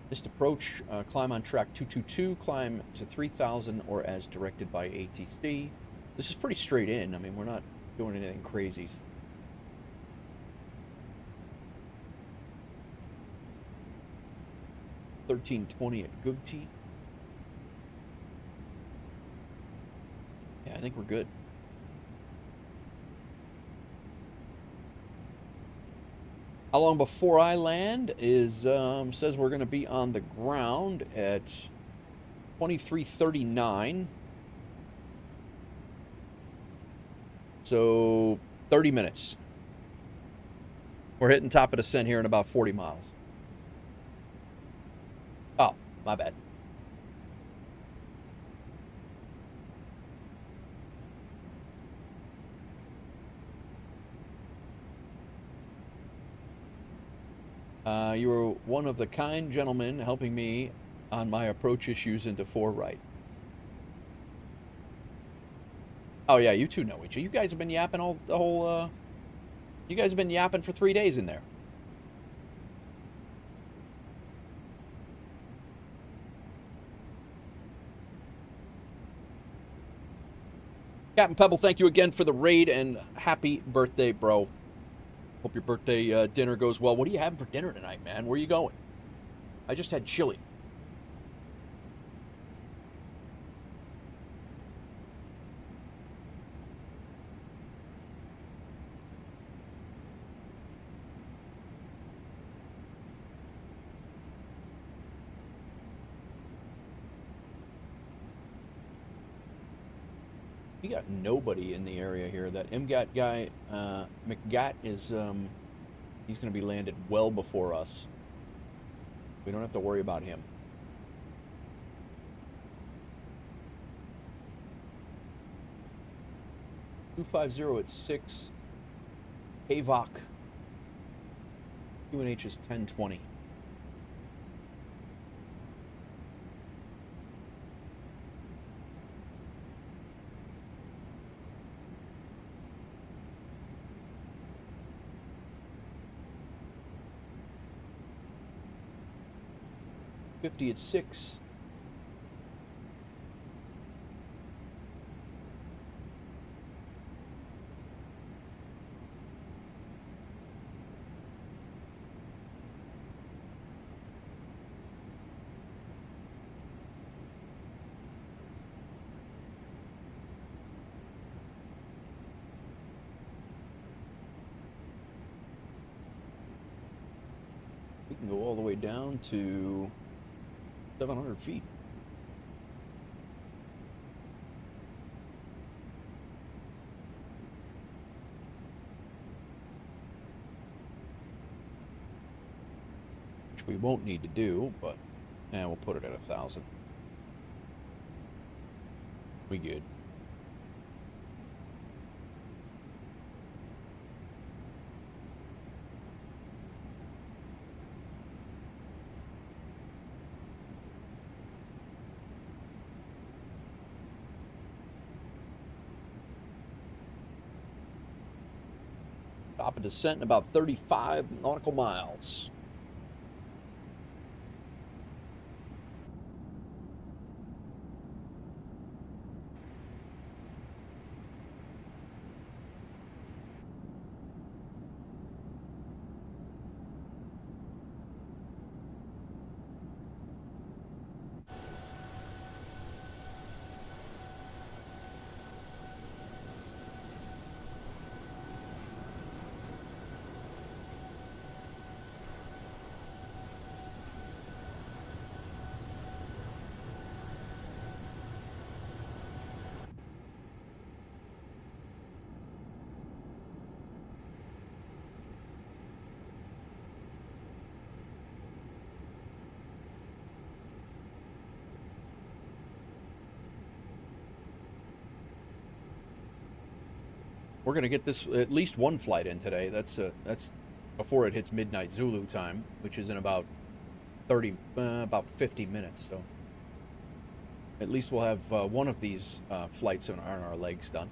Missed approach, climb on track 222, climb to 3,000 or as directed by ATC. This is pretty straight in. I mean, we're not doing anything crazy. $13.20 at Googty. Yeah, I think we're good. How long before I land is, says we're going to be on the ground at 23:39. So 30 minutes. We're hitting top of descent here in about 40 miles. Oh, my bad. You were one of the kind gentlemen helping me on my approach issues into 4 right. Oh yeah, you two know each other. You guys have been yapping you guys have been yapping for 3 days in there. Captain Pebble, thank you again for the raid and happy birthday, bro. Hope your birthday dinner goes well. What are you having for dinner tonight, man? Where are you going? I just had chili. We got nobody in the area here. That MGAT guy, McGat, is he's going to be landed well before us. We don't have to worry about him. $250 at 6. AVOC. UNH is 1020. $50 at 6. We can go all the way down to 700 feet. Which we won't need to do, but we'll put it at 1,000. We good. Stop and descent in about 35 nautical miles. We're gonna get this at least one flight in today. That's before it hits midnight Zulu time, which is in about 50 minutes. So at least we'll have one of these flights on our legs done.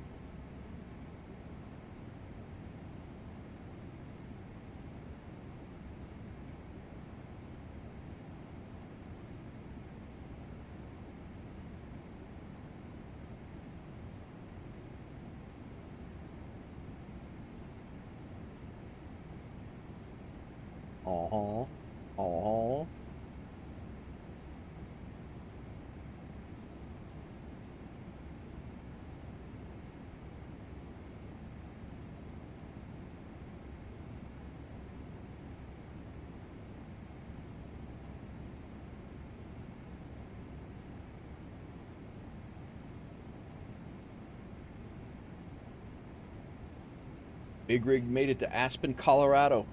Big Rig made it to Aspen, Colorado.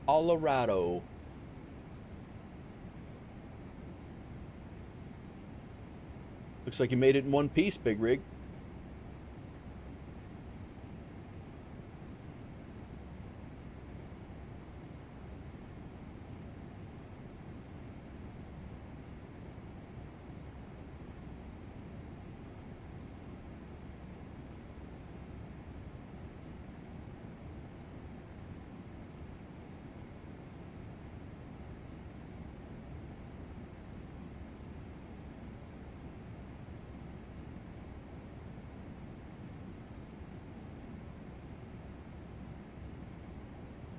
Colorado. Looks like you made it in one piece, Big Rig.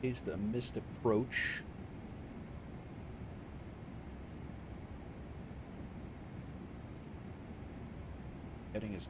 Is the missed approach. Heading is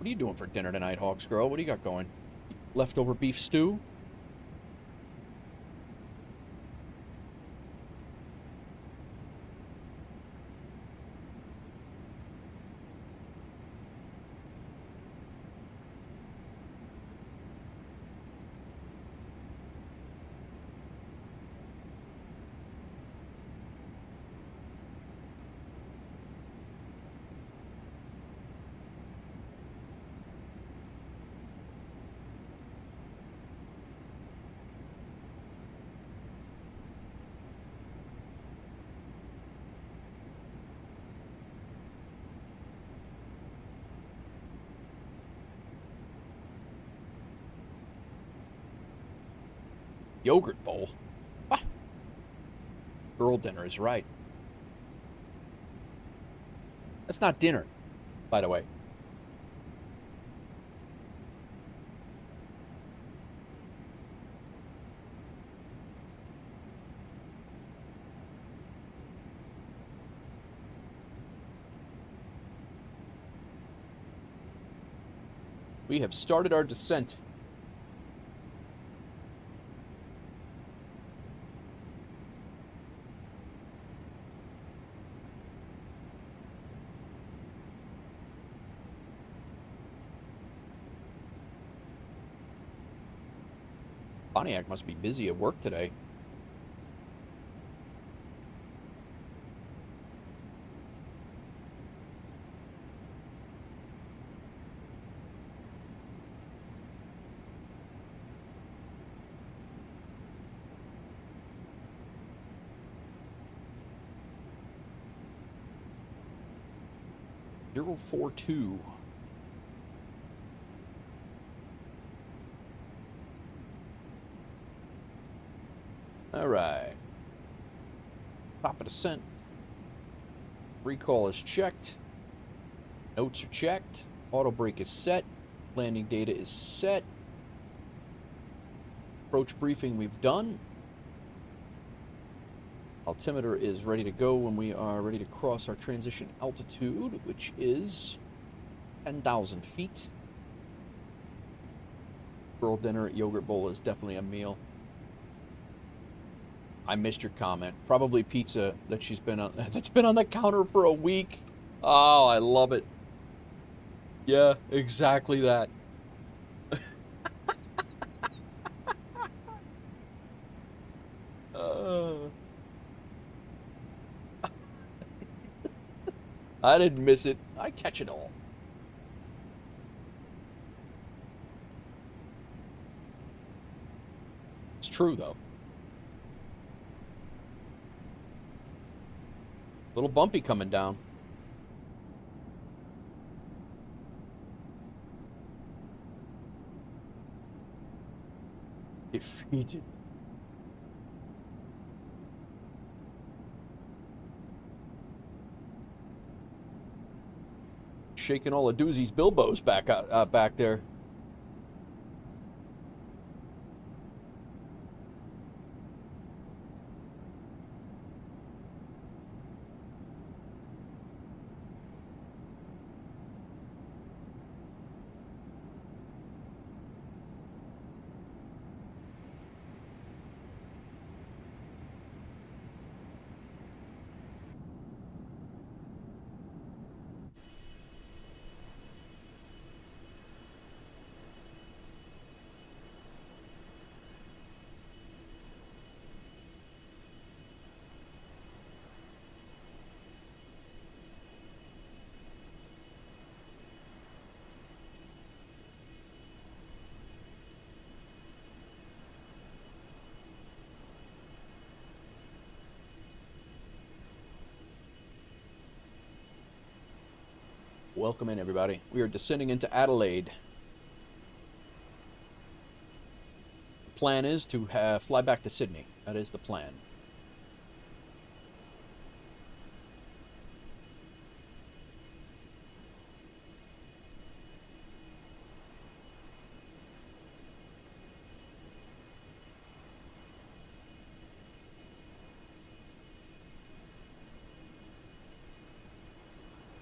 What are you doing for dinner tonight, Hawks Girl? What do you got going? Leftover beef stew? Yogurt bowl? What? Girl dinner is right. That's not dinner, by the way. We have started our descent. Pontiac must be busy at work today. Zero 42. All right. Top of descent. Recall is checked. Notes are checked. Auto brake is set. Landing data is set. Approach briefing we've done. Altimeter is ready to go when we are ready to cross our transition altitude, which is 10,000 feet. Girl dinner at Yogurt Bowl is definitely a meal. I missed your comment. Probably pizza that she's been on, that's been on the counter for a week. Oh, I love it. Yeah, exactly that. I didn't miss it. I catch it all. It's true, though. Little bumpy coming down. Defeated. Shaking all the doozies, Bilbo's back out, back there. Welcome in, everybody. We are descending into Adelaide. The plan is to fly back to Sydney. That is the plan.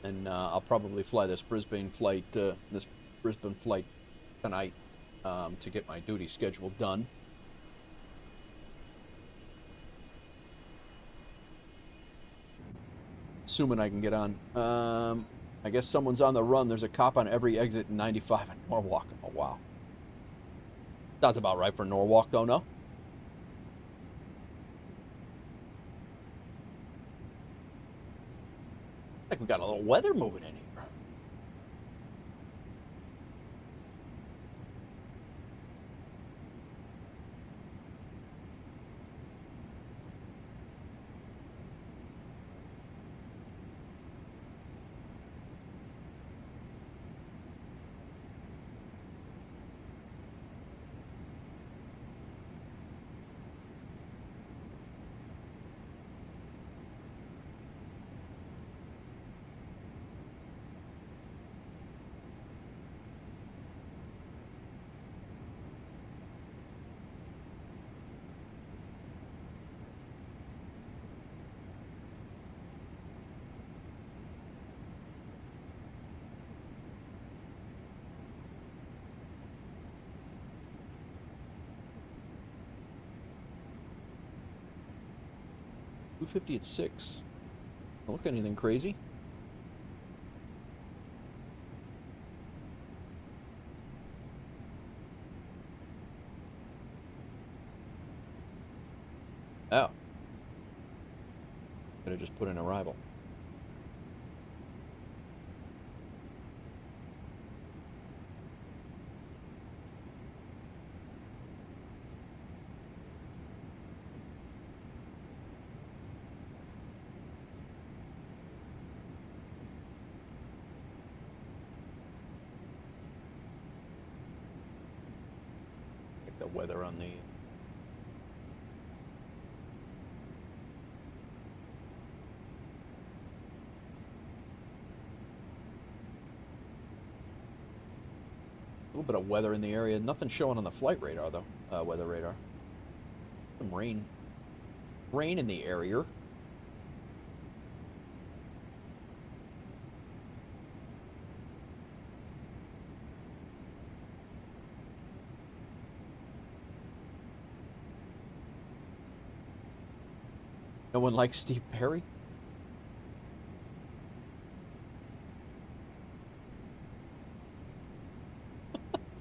And I'll probably fly this Brisbane flight, this Brisbane flight tonight to get my duty schedule done. Assuming I can get on. I guess someone's on the run. There's a cop on every exit in 95 in Norwalk. Oh, wow. Sounds about right for Norwalk, though, no? Like we got a little weather moving in here. $250 at 6. Don't look anything crazy. Oh. Could have just put in arrival. Check the weather on the... A little bit of weather in the area. Nothing showing on the flight radar, though. Weather radar. Some rain. Rain in the area. No one likes Steve Perry?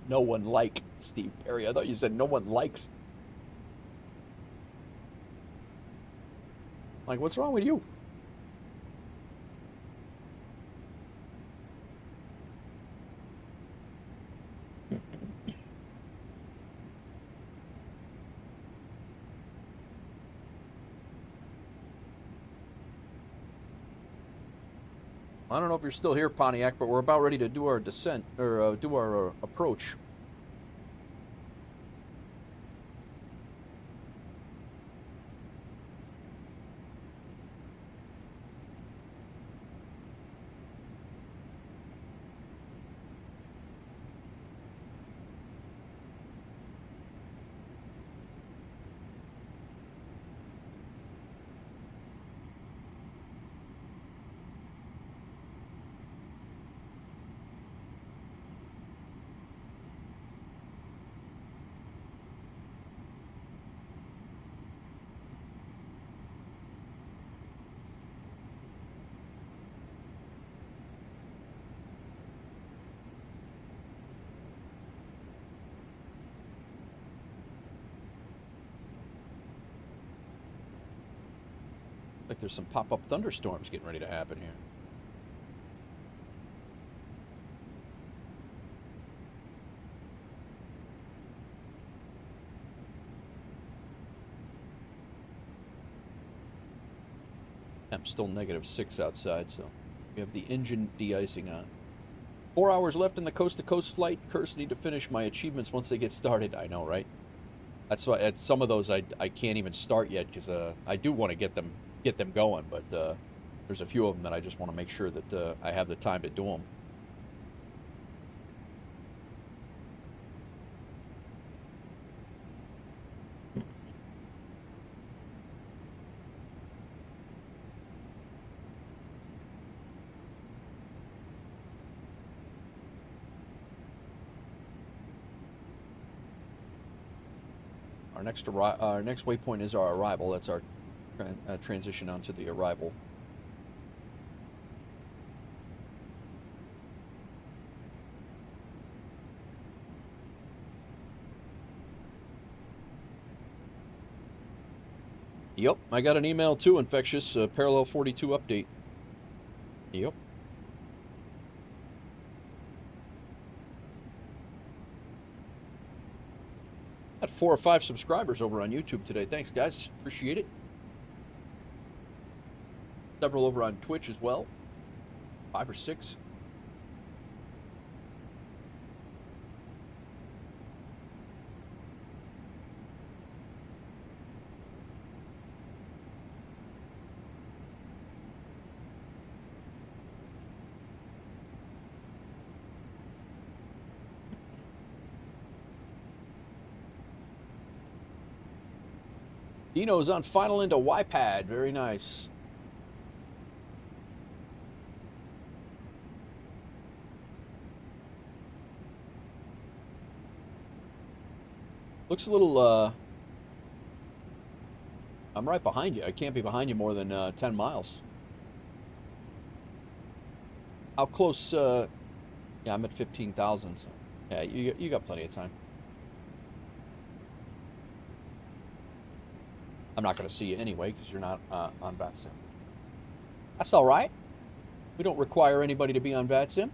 No one like Steve Perry. I thought you said no one likes. Like, what's wrong with you? I don't know if you're still here, Pontiac, but we're about ready to do our descent, or do our approach. Like there's some pop-up thunderstorms getting ready to happen here. I'm still -6 outside, so we have the engine de-icing on. 4 hours left in the coast-to-coast flight. Curse, need to finish my achievements once they get started. I know, right? That's why at some of those I can't even start yet because I do want to get them going, but there's a few of them that I just want to make sure that I have the time to do them. Our next waypoint is our arrival. That's our transition onto the arrival. Yep, I got an email too, Infectious, Parallel 42 update. Yep. Got 4 or 5 subscribers over on YouTube today. Thanks, guys. Appreciate it. Several over on Twitch as well. 5 or 6. Dino's on final into YPAD. Very nice. Looks a little, I'm right behind you. I can't be behind you more than 10 miles. How close, yeah, I'm at 15,000. So yeah, you got plenty of time. I'm not going to see you anyway because you're not on VATSIM. That's all right. We don't require anybody to be on VATSIM.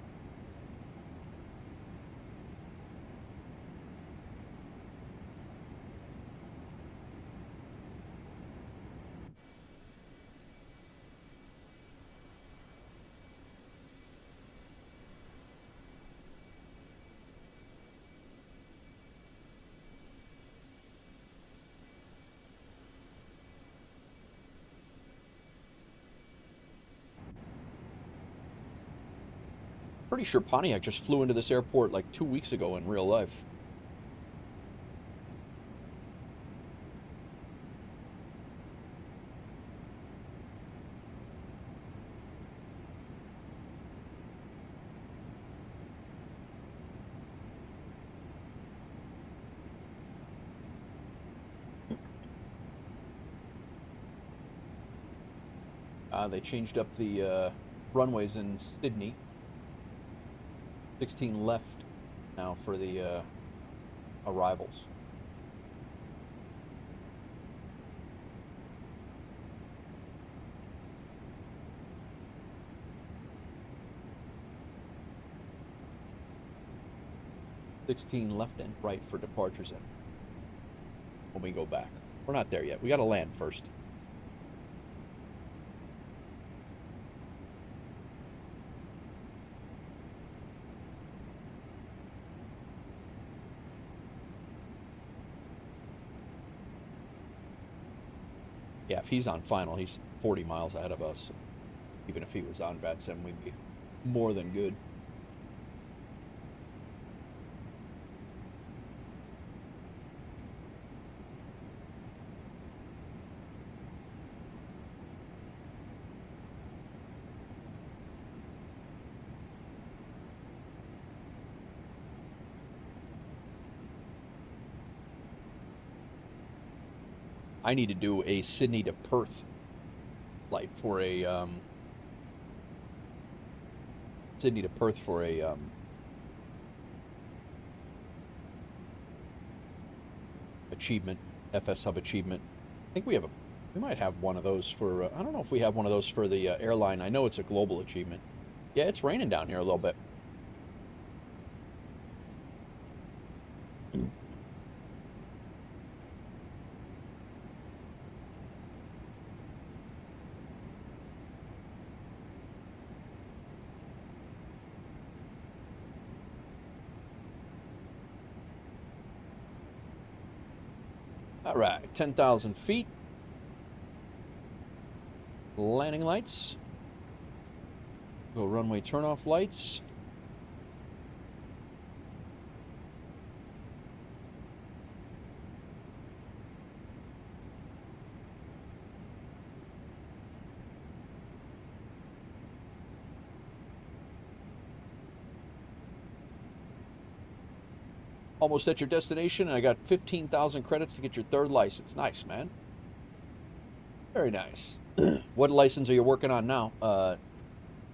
Pretty sure Pontiac just flew into this airport like 2 weeks ago in real life. They changed up the runways in Sydney. 16 left now for the arrivals. $16 left and right for departures in when we go back. We're not there yet. We got to land first. Yeah, if he's on final, he's 40 miles ahead of us. Even if he was on VATSIM, we'd be more than good. I need to do a Sydney to Perth flight for a Sydney to Perth for a achievement, FS Hub achievement. I think we might have one of those for I don't know if we have one of those for the airline. I know it's a global achievement. Yeah, it's raining down here a little bit. All right, 10,000 feet. Landing lights. Go runway turnoff lights. Almost at your destination, and I got 15,000 credits to get your third license. Nice, man. Very nice. What license are you working on now,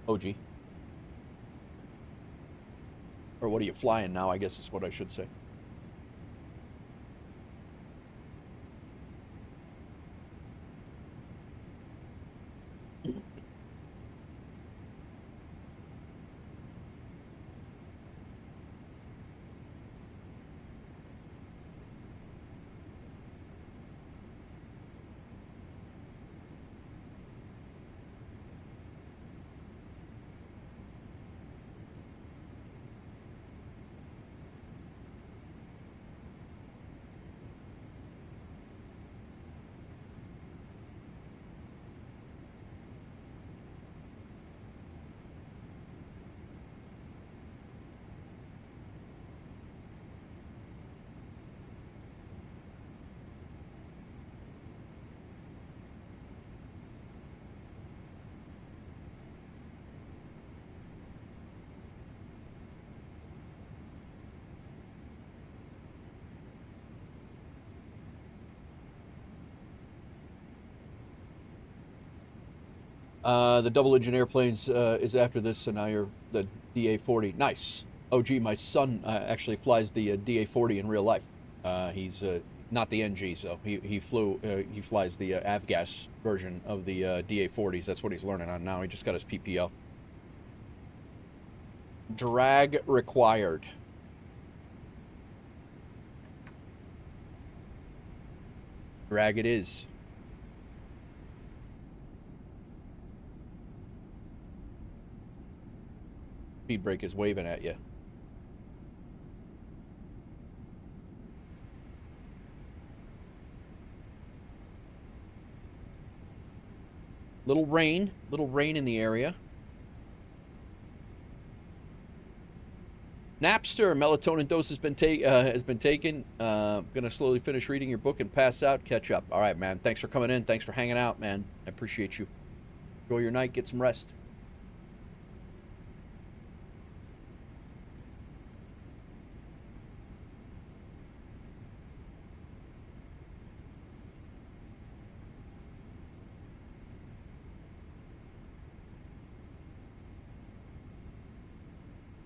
OG? Or what are you flying now, I guess is what I should say. The double engine airplanes is after this, so now you're the DA-40. Nice. Oh, gee, my son actually flies the DA-40 in real life. He's not the NG, so he flies the avgas version of the DA-40s. That's what he's learning on now. He just got his PPL. Drag required. Drag it is. Speed brake is waving at you. Little rain in the area. Napster, melatonin dose has been taken. Gonna slowly finish reading your book and pass out. Catch up. All right, man. Thanks for coming in. Thanks for hanging out, man. I appreciate you. Enjoy your night. Get some rest.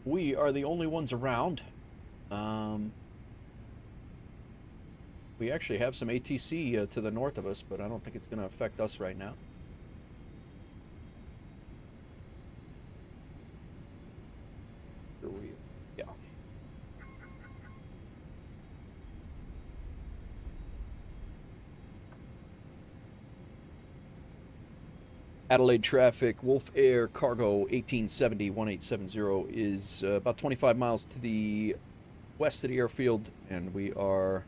We are the only ones around. We actually have some ATC to the north of us, but I don't think it's going to affect us right now. Yeah. Adelaide traffic, WolfAir Cargo 1870-1870 is about 25 miles to the west of the airfield, and we are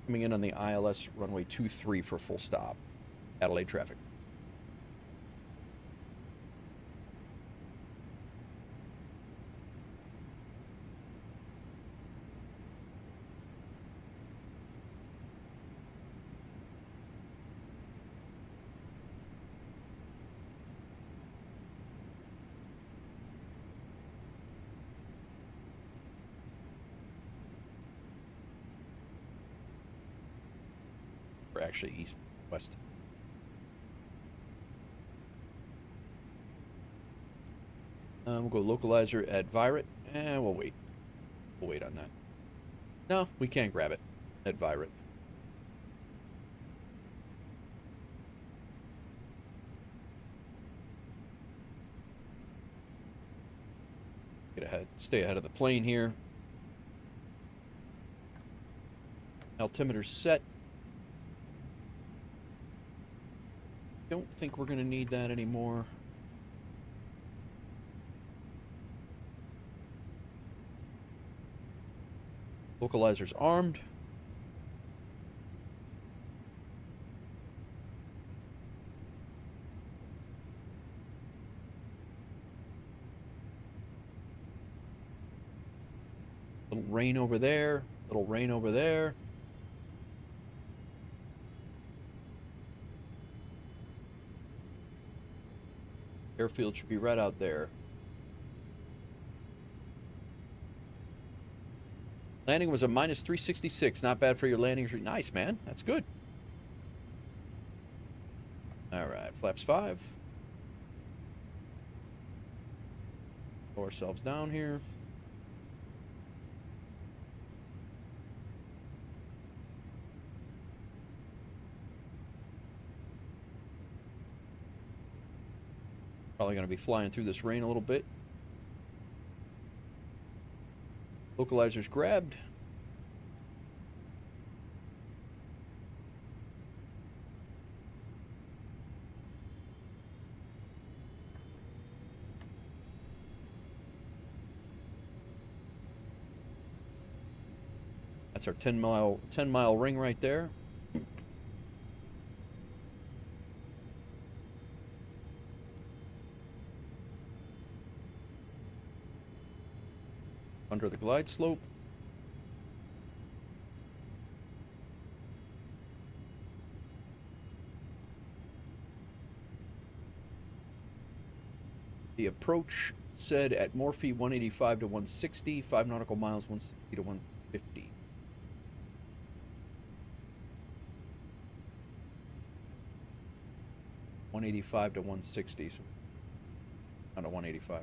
coming in on the ILS runway 23 for full stop. Adelaide traffic. Actually east west. We'll go localizer at Virate, and we'll wait on that. No, we can't grab it at Virate. Get ahead, stay ahead of the plane here. Altimeter set. Don't think we're going to need that anymore. Localizer's armed. Little rain over there, little rain over there. Airfield should be right out there. Landing was a minus 366. Not bad for your landing. Nice, man. That's good. All right, flaps 5. Lower ourselves down here. Probably going to be flying through this rain a little bit. Localizers grabbed. That's our 10-mile ring right there. Under the glide slope. The approach said at Morphe 185 to 160, 5 nautical miles 160 to 150. $185 to 160, so not a 185.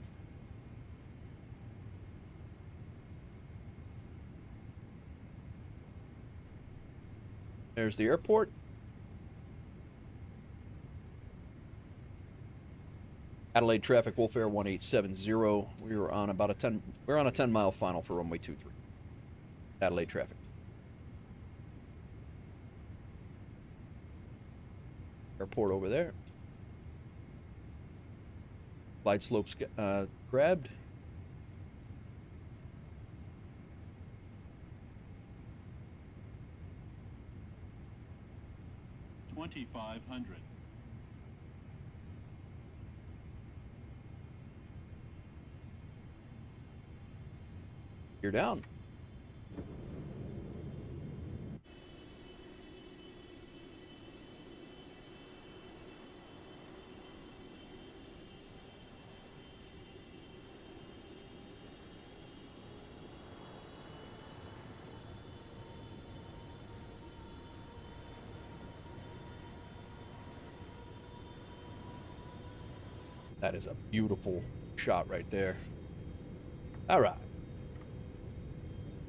There's the airport. Adelaide traffic, WolfAir 1870. We were on about a 10. We're on a 10-mile final for runway 23. Adelaide traffic. Airport over there. Glide slopes grabbed. $2,500. You're down. That is a beautiful shot right there. All right.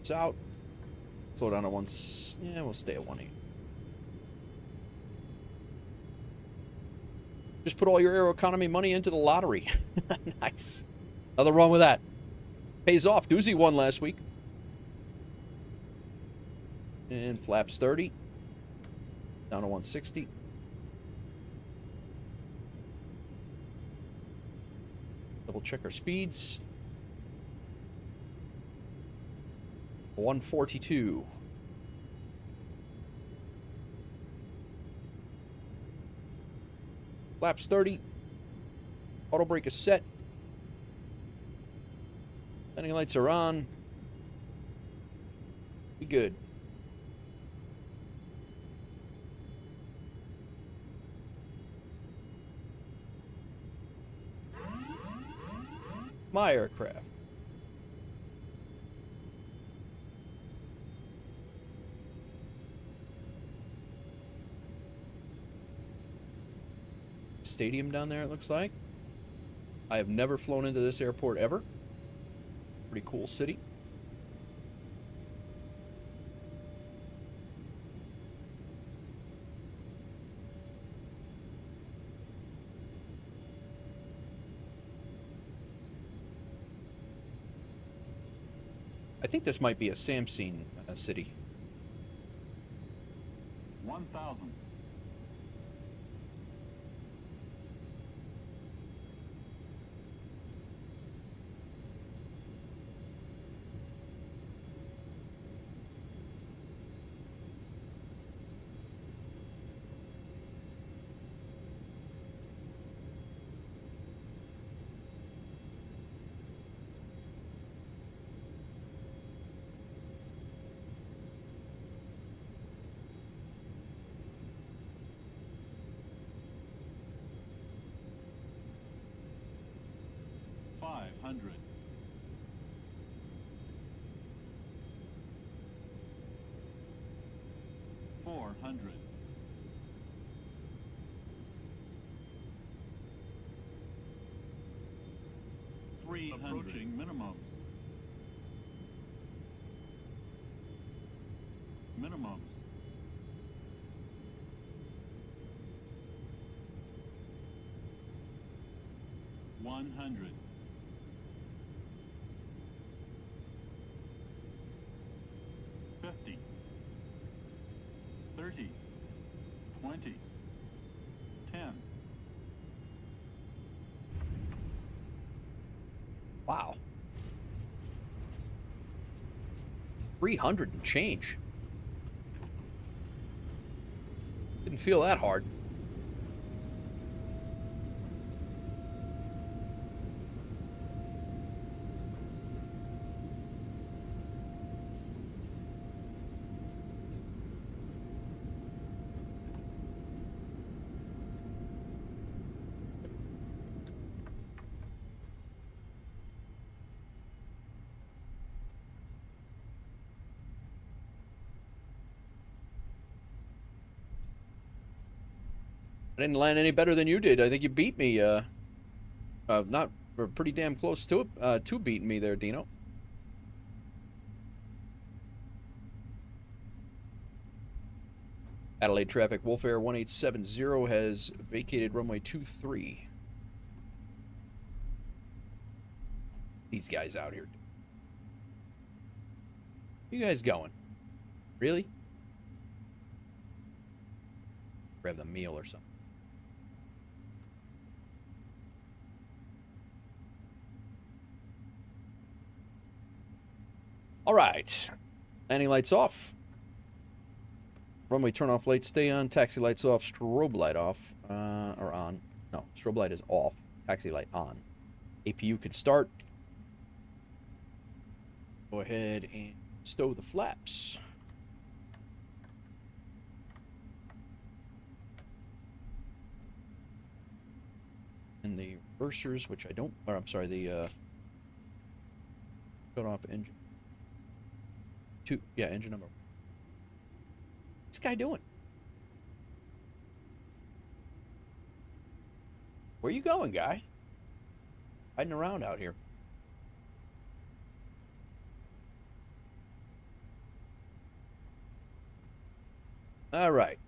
It's out. Slow down to once. Yeah, we'll stay at 180. Just put all your Aeroconomy money into the lottery. Nice. Nothing wrong with that. Pays off. Doozy won last week. And flaps 30. Down to 160. Double check our speeds. 142. Flaps 30. Auto brake is set. Landing lights are on. Be good. My aircraft. Stadium down there, it looks like. I have never flown into this airport ever. Pretty cool city. I think this might be a Samsung city. 1,000. $500. 400. Approaching minimums. Minimums. $100. $50. $30. $20. $10. Wow. 300 and change. Didn't feel that hard. I didn't land any better than you did. I think you beat me. Not or pretty damn close to it. To beating me there, Dino. Adelaide traffic. WolfAir 1870 has vacated runway 23. These guys out here. Where you guys going? Really? Grab the meal or something. All right. Landing lights off. Runway turn off lights stay on. Taxi lights off. Strobe light off. Or on. No, strobe light is off. Taxi light on. APU can start. Go ahead and stow the flaps. And the reversers, which I don't, or I'm sorry, the shut off engine. Engine number. What's this guy doing? Where you going, guy? Hiding around out here. All right.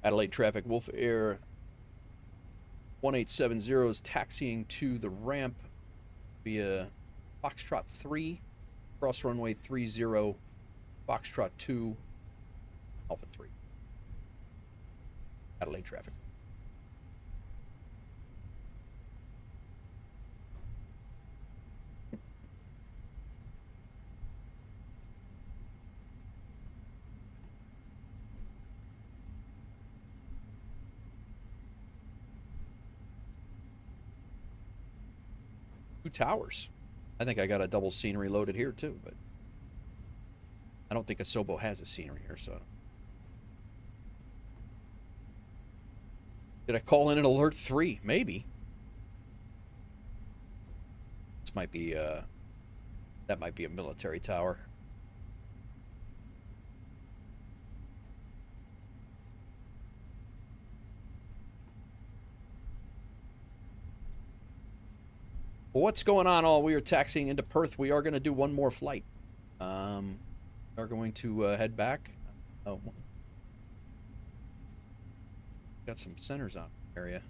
Adelaide traffic. WolfAir 1870 is taxiing to the ramp via Foxtrot 3, cross runway 30, Foxtrot 2, Alpha 3. Adelaide traffic. Two towers. I think I got a double scenery loaded here too, but I don't think Asobo has a scenery here, so. Did I call in an alert 3? Maybe. This might be that might be a military tower. Well, what's going on? All we are taxiing into Perth. We are going to do one more flight. We are going to head back. Oh, got some centers on area.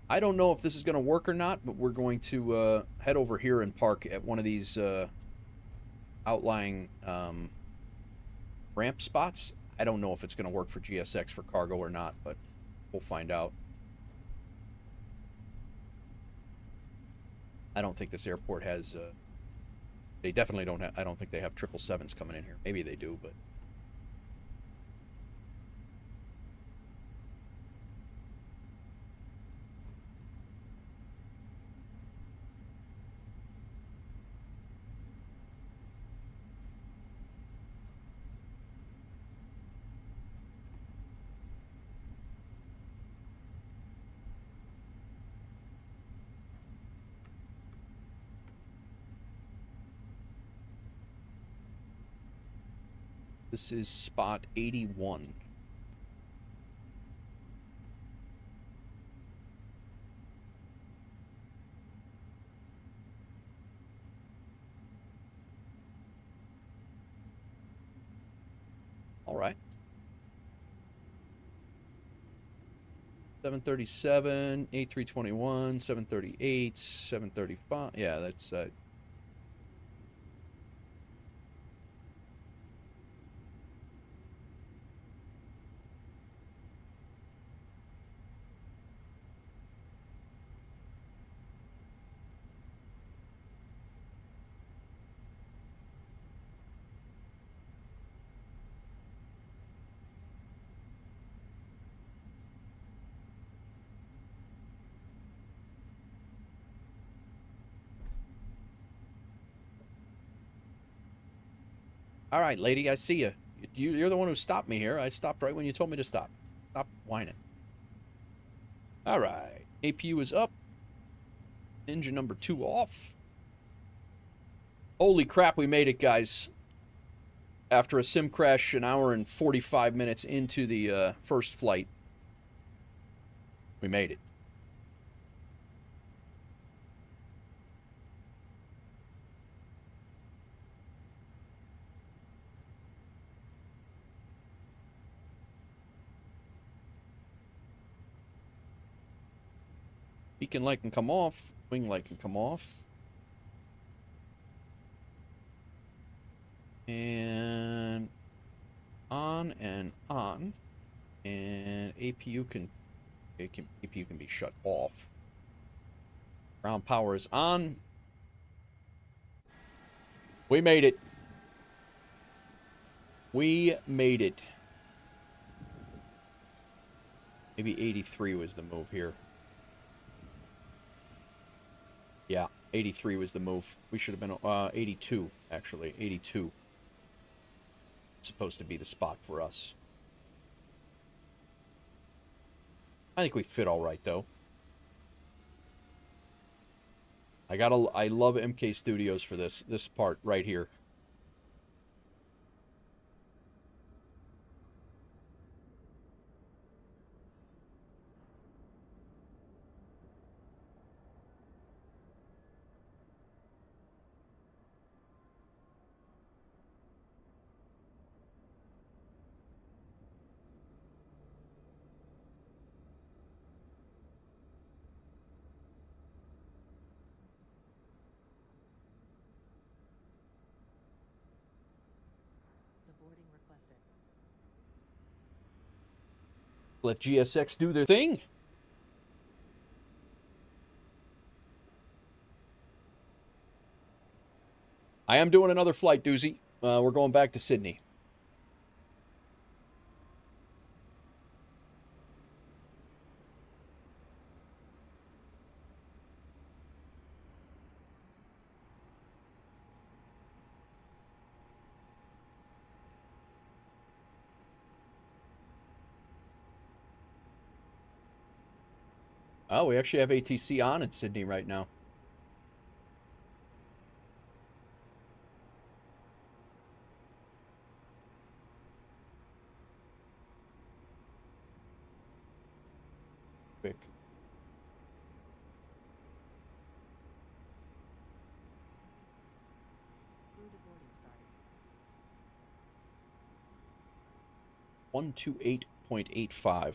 I don't know if this is going to work or not, but we're going to head over here and park at one of these outlying ramp spots. I don't know if it's going to work for GSX for cargo or not, but we'll find out. I don't think this airport has they definitely don't have, I don't think they have 777s coming in here. Maybe they do, but This is spot 81. All right. 737, A321, 738, 735. Yeah, that's all right, lady. I see you. You're the one who stopped me here. I stopped right when you told me to stop. Stop whining. All right. APU is up. Engine number 2 off. Holy crap, we made it, guys. After a sim crash, an hour and 45 minutes into the first flight, we made it. Beacon light can come off. Wing light can come off. And on and on. And APU can be shut off. Ground power is on. We made it. We made it. Maybe 83 was the move here. Yeah, 83 was the move. We should have been 82, actually. 82. It's supposed to be the spot for us. I think we fit all right, though. I love MK Studios for this part right here. Let GSX do their thing. I am doing another flight, Doozy. We're going back to Sydney. Oh, we actually have ATC on in Sydney right now. Quick. One 128.85.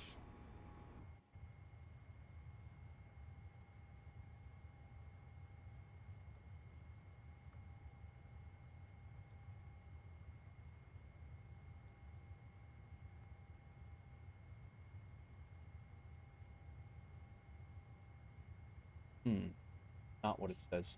Not what it says.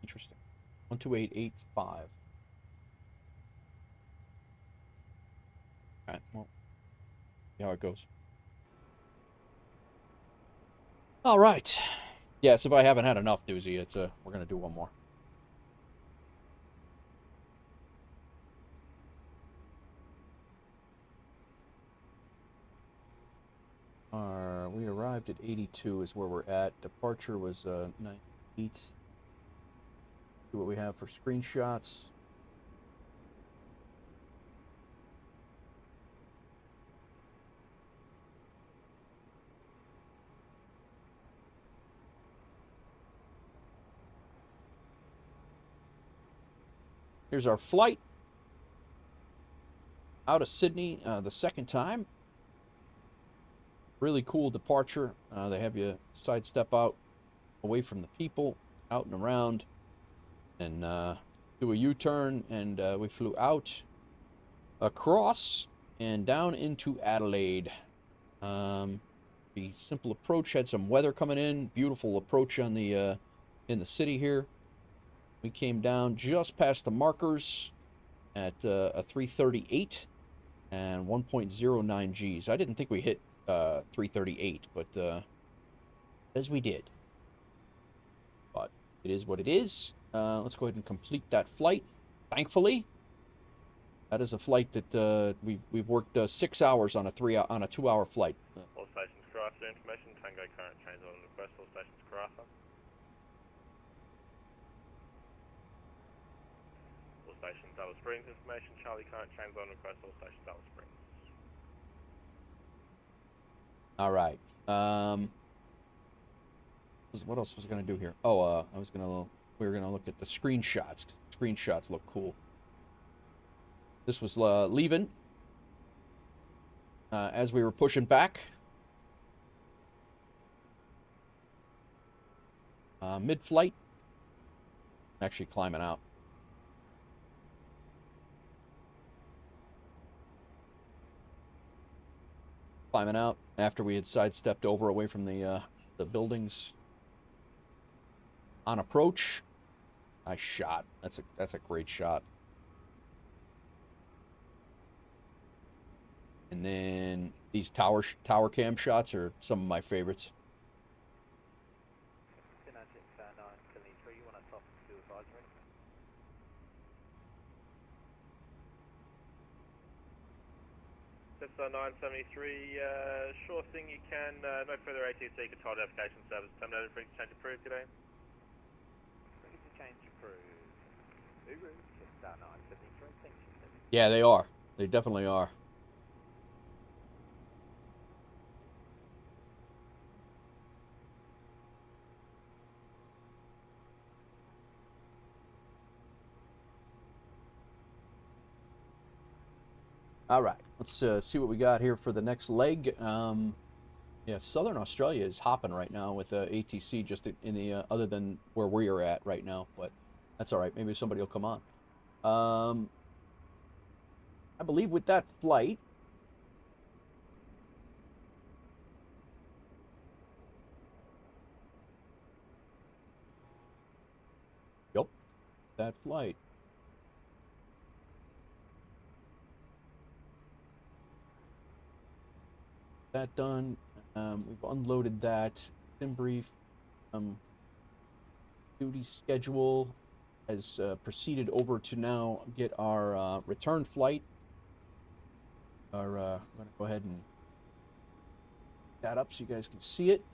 Interesting. 128.85. All right, well, see how it goes. All right. Yes, if I haven't had enough, Doozy, it's we're gonna do one more. We arrived at 82 is where we're at. Departure was 98. See what we have for screenshots. Here's our flight out of Sydney the second time. Really cool departure. They have you sidestep out away from the people, out and around, and do a U-turn, and we flew out, across, and down into Adelaide. The simple approach had some weather coming in. Beautiful approach on the in the city here. We came down just past the markers at a 338 and 1.09 Gs. I didn't think we hit 338, but as we did. But it is what it is. Let's go ahead and complete that flight. Thankfully, that is a flight that we've worked 6 hours on a 2-hour flight. All stations Karratha information. Tango current change on request. All stations Karratha. All stations Dallas Springs information. Charlie current change on request. All stations Dallas Springs. All right. What else was I going to do here? Oh, we were going to look at the screenshots. 'Cause the screenshots look cool. This was leaving as we were pushing back. Mid-flight. Actually climbing out. Climbing out after we had sidestepped over away from the buildings. On approach, nice shot. That's a great shot. And then these tower cam shots are some of my favorites. You want to top to advisory? 973, sure thing you can. No further ATC controlled application service terminated. Frequency change approved today. Frequency change approved. Uber, 973, thank you. Yeah, they are. They definitely are. All right, let's see what we got here for the next leg. Yeah, Southern Australia is hopping right now with ATC just in the other than where we are at right now, but that's all right. Maybe somebody will come on. I believe with that flight, yep, that flight. That done. We've unloaded that. Sim brief. Duty schedule has proceeded over to now get our return flight. I'm going to go ahead and that up so you guys can see it.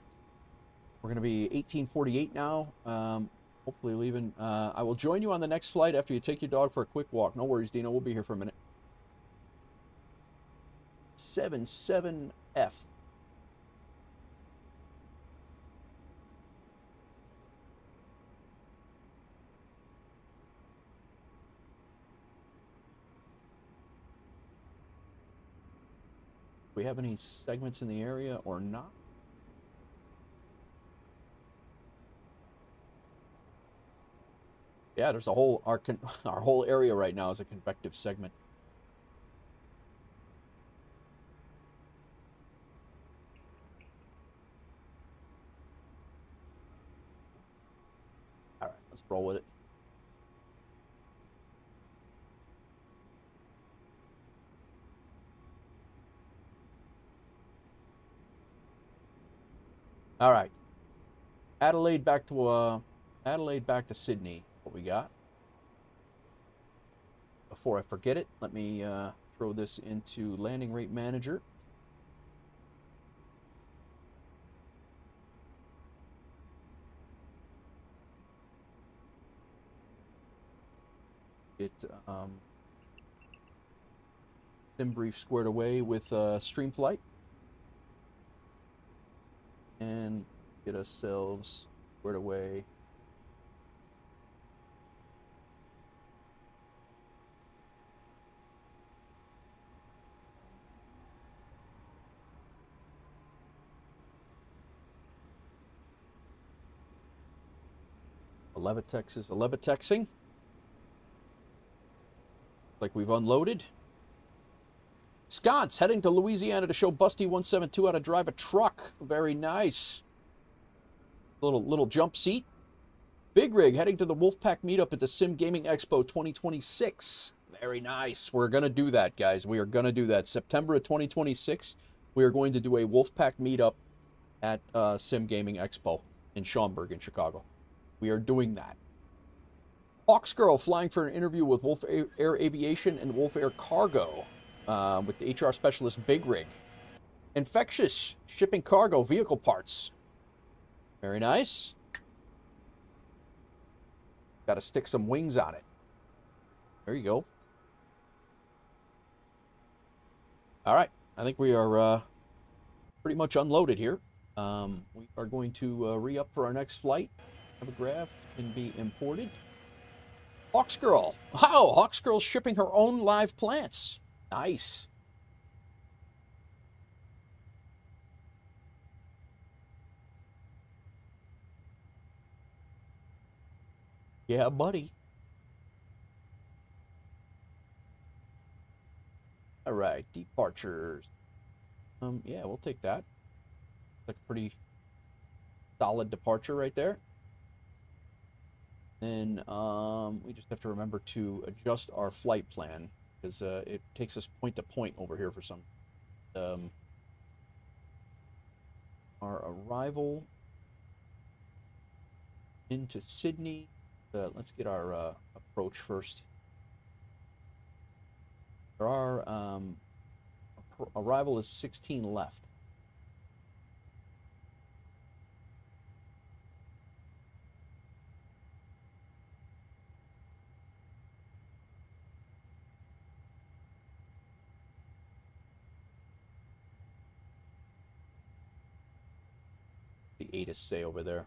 We're going to be 1848 now. Hopefully leaving. I will join you on the next flight after you take your dog for a quick walk. No worries, Dino. We'll be here for a minute. 77F. Do we have any segments in the area or not? Yeah, there's a whole our whole area right now is a convective segment. All right, let's roll with it. All right, Adelaide back to Sydney. What we got? Before I forget it, let me throw this into landing rate manager. Get sim brief squared away with Streamflight. And get ourselves squared away. Levitex is a Levitexing. Like we've unloaded. Scott's heading to Louisiana to show Busty 172 how to drive a truck. Very nice. Little jump seat. Big Rig heading to the Wolfpack meetup at the Sim Gaming Expo 2026. Very nice. We're going to do that, guys. We are going to do that. September of 2026, we are going to do a Wolfpack meetup at Sim Gaming Expo in Schaumburg in Chicago. We are doing that. Hawks Girl flying for an interview with WolfAir Aviation and WolfAir Cargo with the HR specialist Big Rig. Infectious shipping cargo vehicle parts. Very nice. Got to stick some wings on it. There you go. All right. I think we are pretty much unloaded here. We are going to re-up for our next flight. Have a graph can be imported. Hawks Girl. Wow, Hawks Girl's shipping her own live plants. Nice. Yeah, buddy. All right, departures. Yeah, we'll take that. Like a pretty solid departure right there. Then we just have to remember to adjust our flight plan because it takes us point to point over here for some. Our arrival into Sydney. Let's get our approach first. There are arrival is 16 left. The 8 is say over there.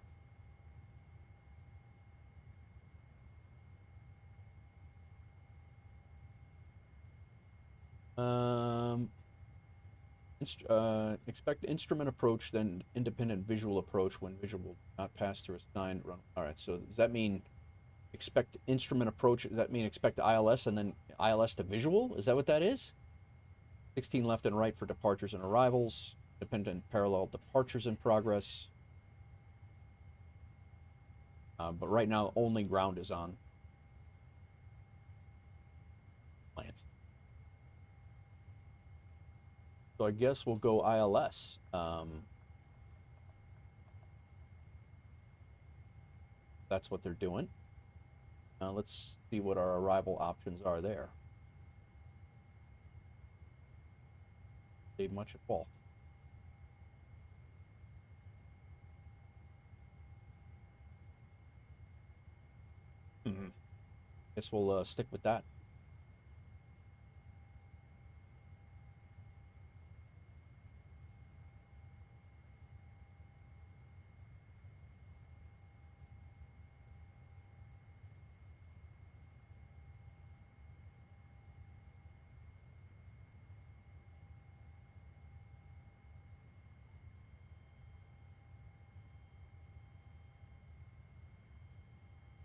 Expect instrument approach, then independent visual approach when visual will not pass through assigned run. All right, so does that mean expect instrument approach? Does that mean expect ILS and then ILS to visual? Is that what that is? 16 left and right for departures and arrivals. Dependent parallel departures in progress. But right now, only ground is on. Plants. So I guess we'll go ILS. That's what they're doing. Let's see what our arrival options are there. Save much at all. Guess we'll stick with that.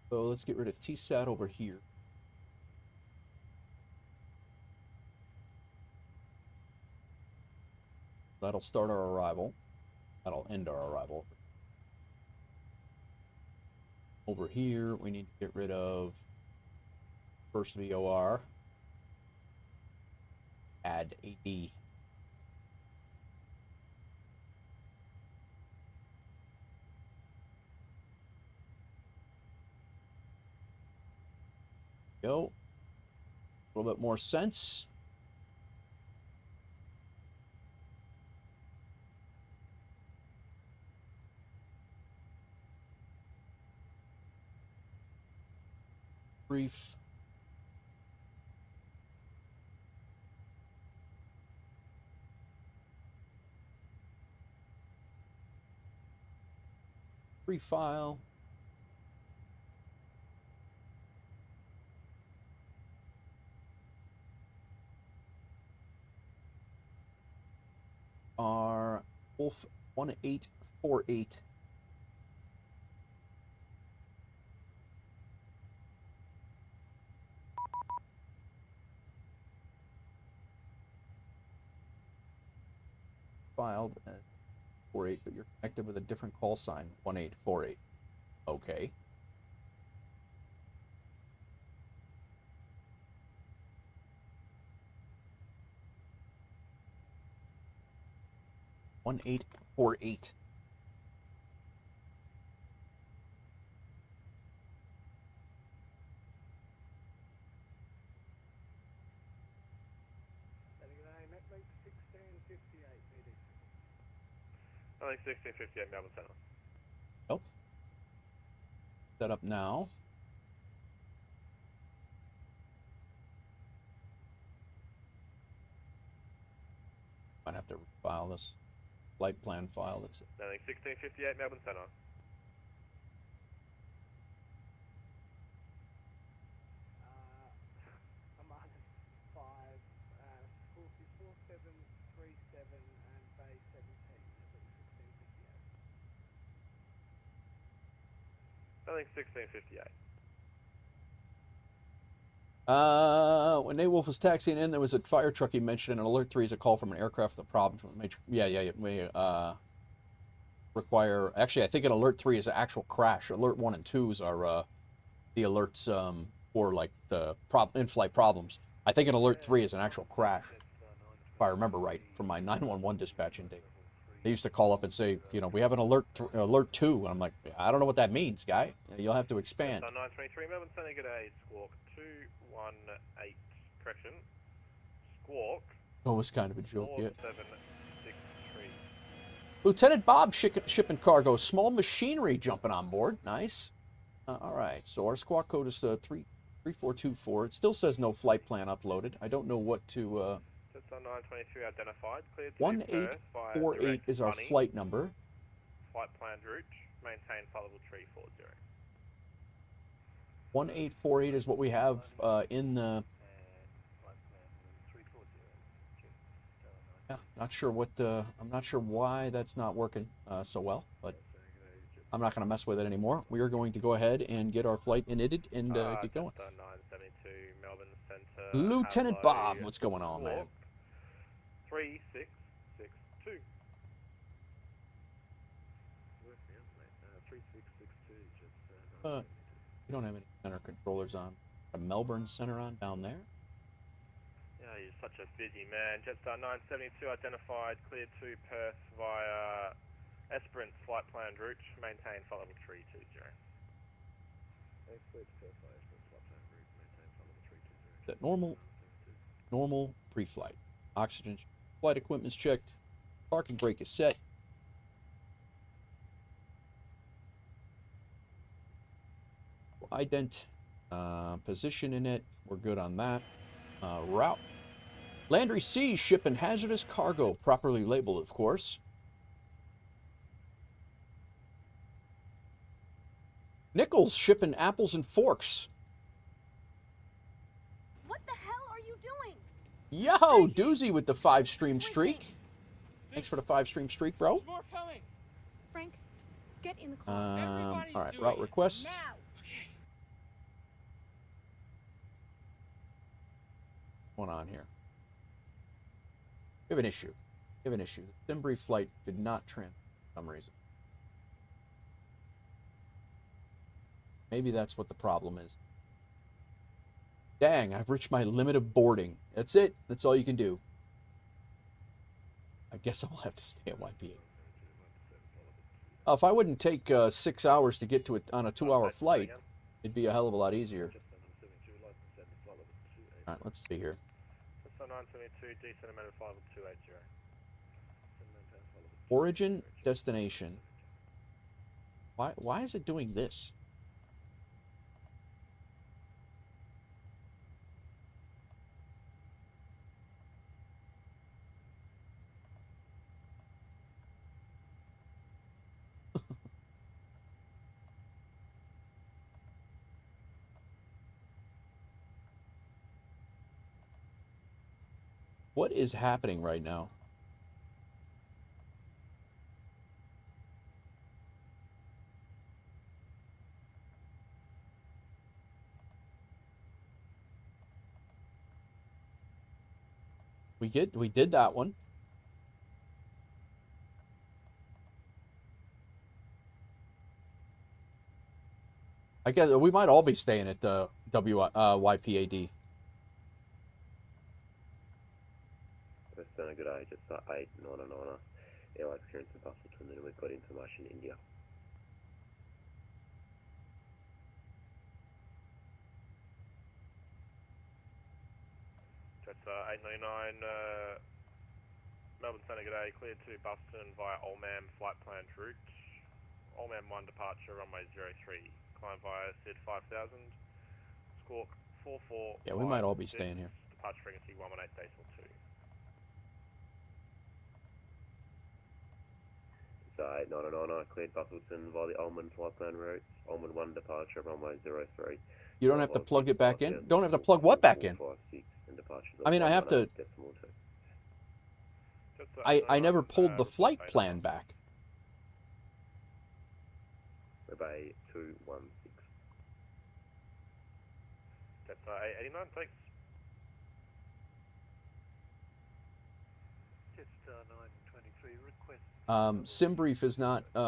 So let's get rid of TSAT over here. That'll start our arrival. That'll end our arrival. Over here, we need to get rid of first VOR. Add AD. Go. A little bit more sense. Brief. Pre-file. Our Wolf 1848. Filed at 48, but you're connected with a different call sign, 1848. Okay. One 1848. I think 1658 Melbourne Centre. Nope. Set up now. Might have to file this flight plan file. That's it. I think 1658 Melbourne Centre. I think 1658. When Nate Wolf was taxiing in, there was a fire truck he mentioned, and Alert 3 is a call from an aircraft with a problem. Yeah. We require... Actually, I think an Alert 3 is an actual crash. Alert 1 and 2s are the alerts for, like, the in-flight problems. I think an Alert 3 is an actual crash, if I remember right, from my 911 dispatching day. They used to call up and say, you know, we have an alert 2. And I'm like, I don't know what that means, guy. You'll have to expand. 923 Melbourne Centre, good day. Squawk 218, correction. Squawk. Oh, it's kind of a joke, yeah. 4763. Lieutenant Bob shipping cargo. Small machinery jumping on board. Nice. All right, so our squawk code is 3424. It still says no flight plan uploaded. I don't know what to... Just on 923 identified. Cleared to 1848 is our flight number. Flight planned route. Maintain flight level 340. 1848 is what we have in the... Yeah, not sure what I'm not sure why that's not working so well, but I'm not going to mess with it anymore. We are going to go ahead and get our flight initted and get going. 972 Melbourne Centre. Lieutenant Bob, what's going on, man? 3662. You don't have any center controllers on. A Melbourne Center on down there? Yeah, you're such a busy man. Jetstar 972 identified, cleared to Perth via Esperance flight planned route, maintain flight level 320. Is that normal? Normal pre-flight. Oxygen, flight equipment's checked. Parking brake is set. Ident, position in it. We're good on that. Route. Landry C shipping hazardous cargo, properly labeled, of course. Nichols shipping apples and forks. What the hell are you doing? Yo, Doozy with the 5-stream streak. Thanks for the 5-stream streak, bro. More coming. Frank, get in the car. Everybody's All right, doing route it. request. Now. What's going on here? We have an issue. We have an issue. The Simbury flight did not transfer for some reason. Maybe that's what the problem is. Dang, I've reached my limit of boarding. That's it. That's all you can do. I guess I'll have to stay at YPAD. If I wouldn't take 6 hours to get to it on a 2-hour flight, it'd be a hell of a lot easier. All right, let's see here. So 972, decent amount of flight level 280. Origin, destination. Why is it doing this? What is happening right now? We did that one. I guess we might all be staying at the YPAD. That's done a good age. It's 8999. Airline clearance in Bustleton, and we've got information in India. That's 899 Melbourne Centre, g'day, cleared to Buston via Oldman flight plan route. Oldman 1 departure, runway 03. Climb via SID 5000. Squawk 44. Yeah, we might all be staying here. Departure frequency 118.2. So 8999, cleared Bustleton via the Ullman flight plan route. Ullman 1 departure, runway 03. You don't have to plug it back in? Don't have to plug what back in? I mean, I have to... I never pulled the flight plan back. Bay 216. That's 89, thanks. Just 923 request. Sim brief is not... That's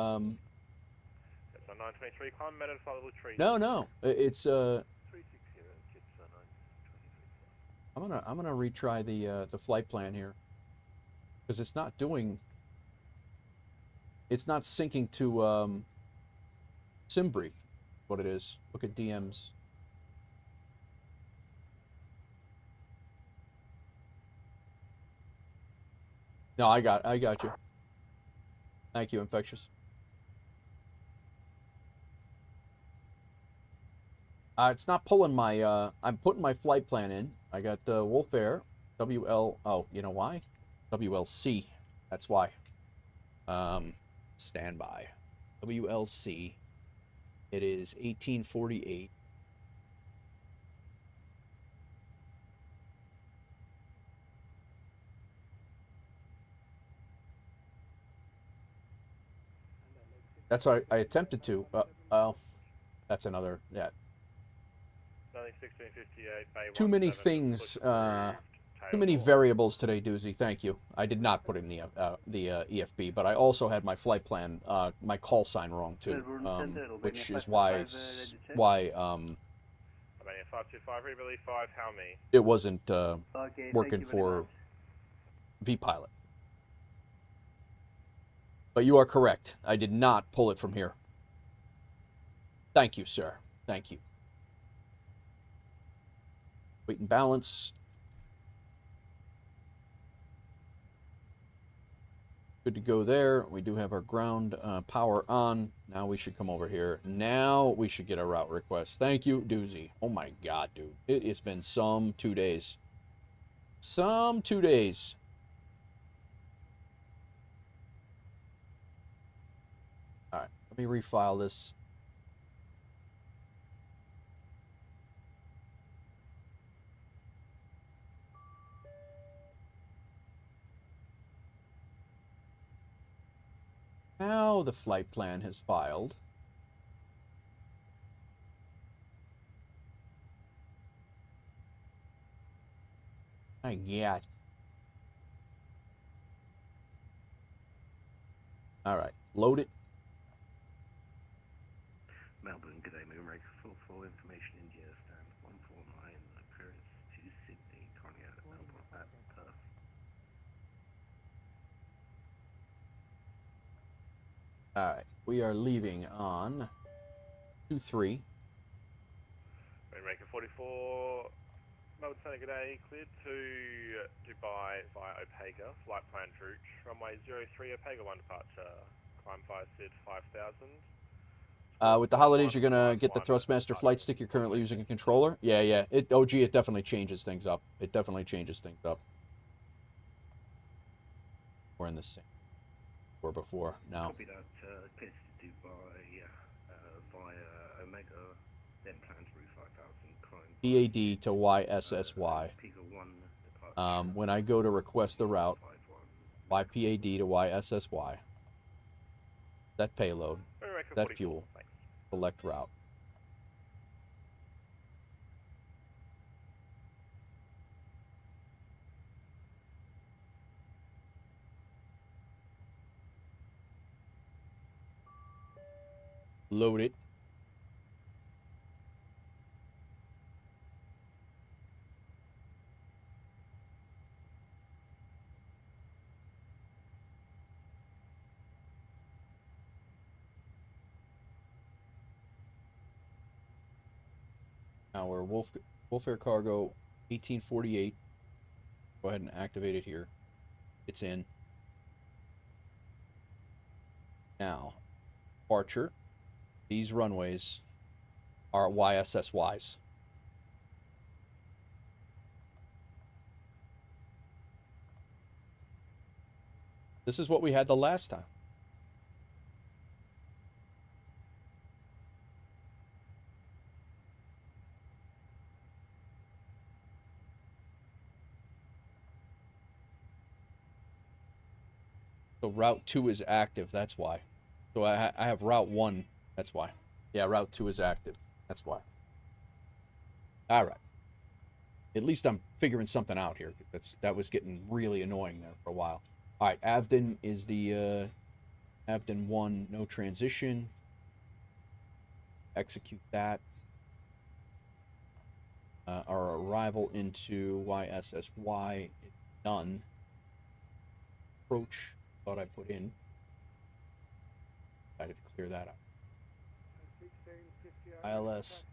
923, climb method flight level 3. No. It's 360, just 923. I'm gonna retry the flight plan here, because it's not doing. It's not syncing to sim brief. What it is? Look at DMs. No, I got you. Thank you, Infectious. It's not pulling my, I'm putting my flight plan in. I got the WolfAir, oh, you know why? WLC, that's why. Standby. WLC, it is 1848. That's what I attempted to, oh, that's another, yeah. Too many things, too many variables today, Doozy. Thank you. I did not put in the EFB, but I also had my flight plan, my call sign wrong too, which is why it wasn't working for VPilot. But you are correct. I did not pull it from here. Thank you, sir. Thank you. Weight and balance. Good to go there. We do have our ground power on. Now we should come over here. Now we should get a route request. Thank you, Doozy. Oh my God, dude. It's been some 2 days. Some 2 days. All right, let me refile this. Now the flight plan has filed. My God. All right, load it. Melbourne, g'day, Moonraker, full information, India, stand 149, clearance to Sydney, currently out at Melbourne, at Perth. Alright, we are leaving on 2-3. Moonraker 44, Melbourne Centre, g'day, cleared to Dubai via Opega, flight plan route, runway 03, Opega 1 departure, climb via SID 5000. With the holidays, you're gonna get the Thrustmaster flight stick. You're currently using a controller. Yeah. OG, it definitely changes things up. It definitely changes things up. We're in the same. Or before now. Copy that. Cleared to Dubai via Omega, then plans route 5000. Climb PAD to YSSY. Opega 1 departure. When I go to request the route, YPAD to YSSY, that payload, that fuel, select route. Load it. Now we're WolfAir Cargo 1848. Go ahead and activate it here. It's in. Now, departure. These runways are YSSYs. This is what we had the last time. So Route 2 is active, that's why. So I have Route 1, that's why. Yeah, Route 2 is active, that's why. All right. At least I'm figuring something out here. That was getting really annoying there for a while. All right, Avden is the Avden 1, no transition. Execute that. Our arrival into YSSY is done. Approach, thought I put in. Decided to clear that up. ILS.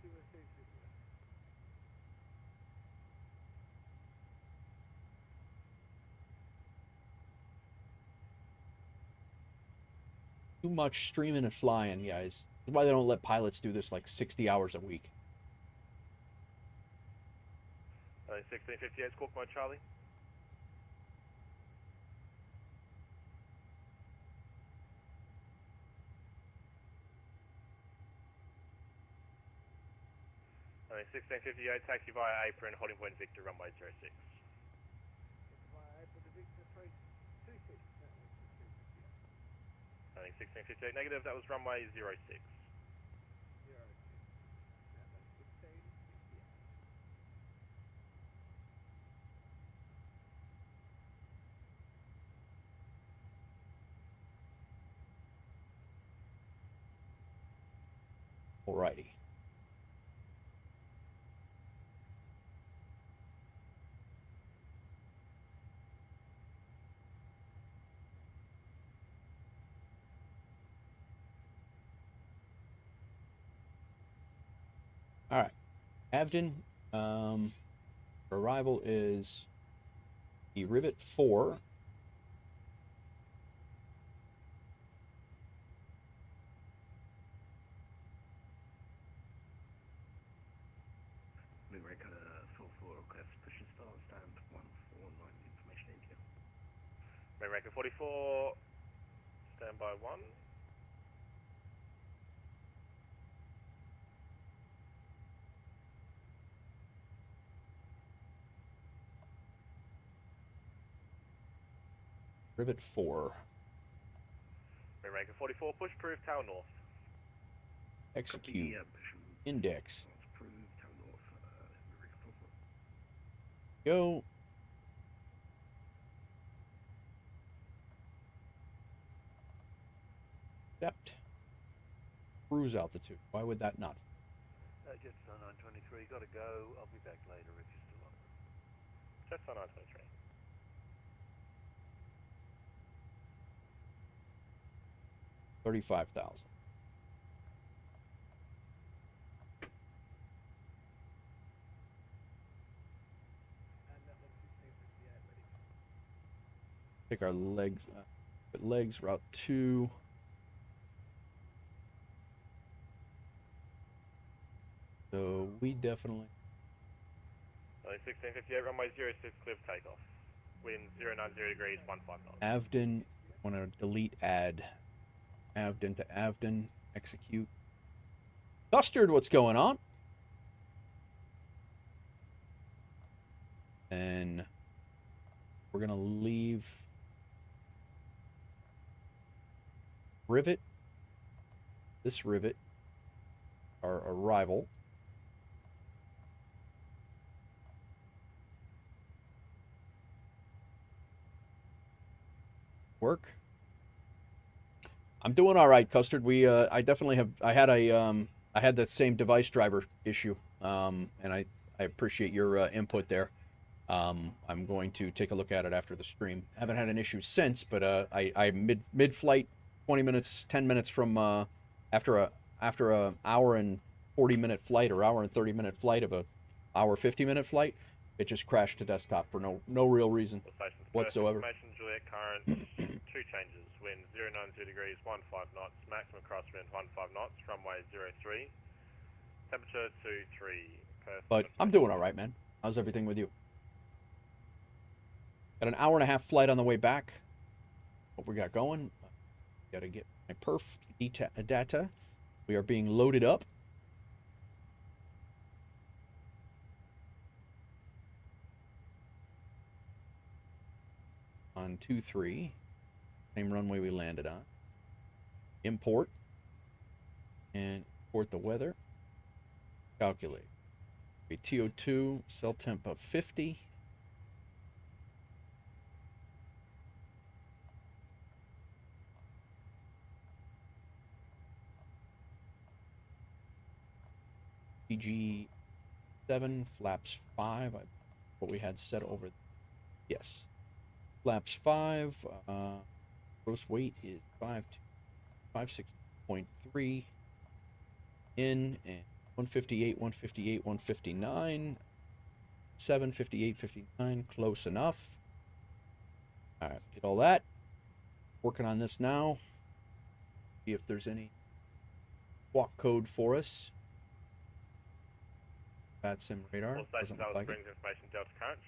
Too much streaming and flying, guys. That's why they don't let pilots do this like 60 hours a week. 1658, squawk mode Charlie. Alright, 1658, taxi via apron, holding point Victor, runway 06. I think 1658 negative, that was runway 06. Alrighty. All right, Avden. Arrival is the Rivet 4. Moonraker 44 request push and start, stand 149 information India. Moonraker 44, standby 1. Rivet 4. Moonraker 44, push proof, tail north. Execute. Index. Go. Accept. Cruise altitude. Why would that not? Jetstar 923, gotta go. I'll be back later if you're still on. Jetstar 923. $35,000. Take our legs. Legs route 2. So we definitely. 1658, runway 06, clear for takeoff. Wind 090 degrees, 15 knots. Avden. Want to delete add. Avden to Avden. Execute. Custard, what's going on? And We're going to leave rivet, this rivet, our arrival. Work. I'm doing all right, Custard. I definitely have. I had that same device driver issue, and I appreciate your input there. I'm going to take a look at it after the stream. Haven't had an issue since, but I mid flight, 20 minutes, 10 minutes from after a hour and 40-minute flight or hour and 30-minute flight of a hour 50-minute flight, it just crashed to desktop for no real reason whatsoever. Information, Juliet current, 2 changes. Wind 090 degrees, 15 knots. Maximum crosswind 15 knots. Runway 03. Temperature 23. But I'm doing all right, man. How's everything with you? Got an hour and a half flight on the way back. What we got going? Got to get my perf data. We are being loaded up. On 23, same runway we landed on. Import and import the weather. Calculate. A TO2, cell temp of 50. PG7, flaps 5. What we had set over. Yes. Flaps 5. Gross weight is 560.3. In and 158, 158, 159. 758, 59. Close enough. All right, get all that. Working on this now. See if there's any walk code for us. VATSIM radar. Doesn't look like it.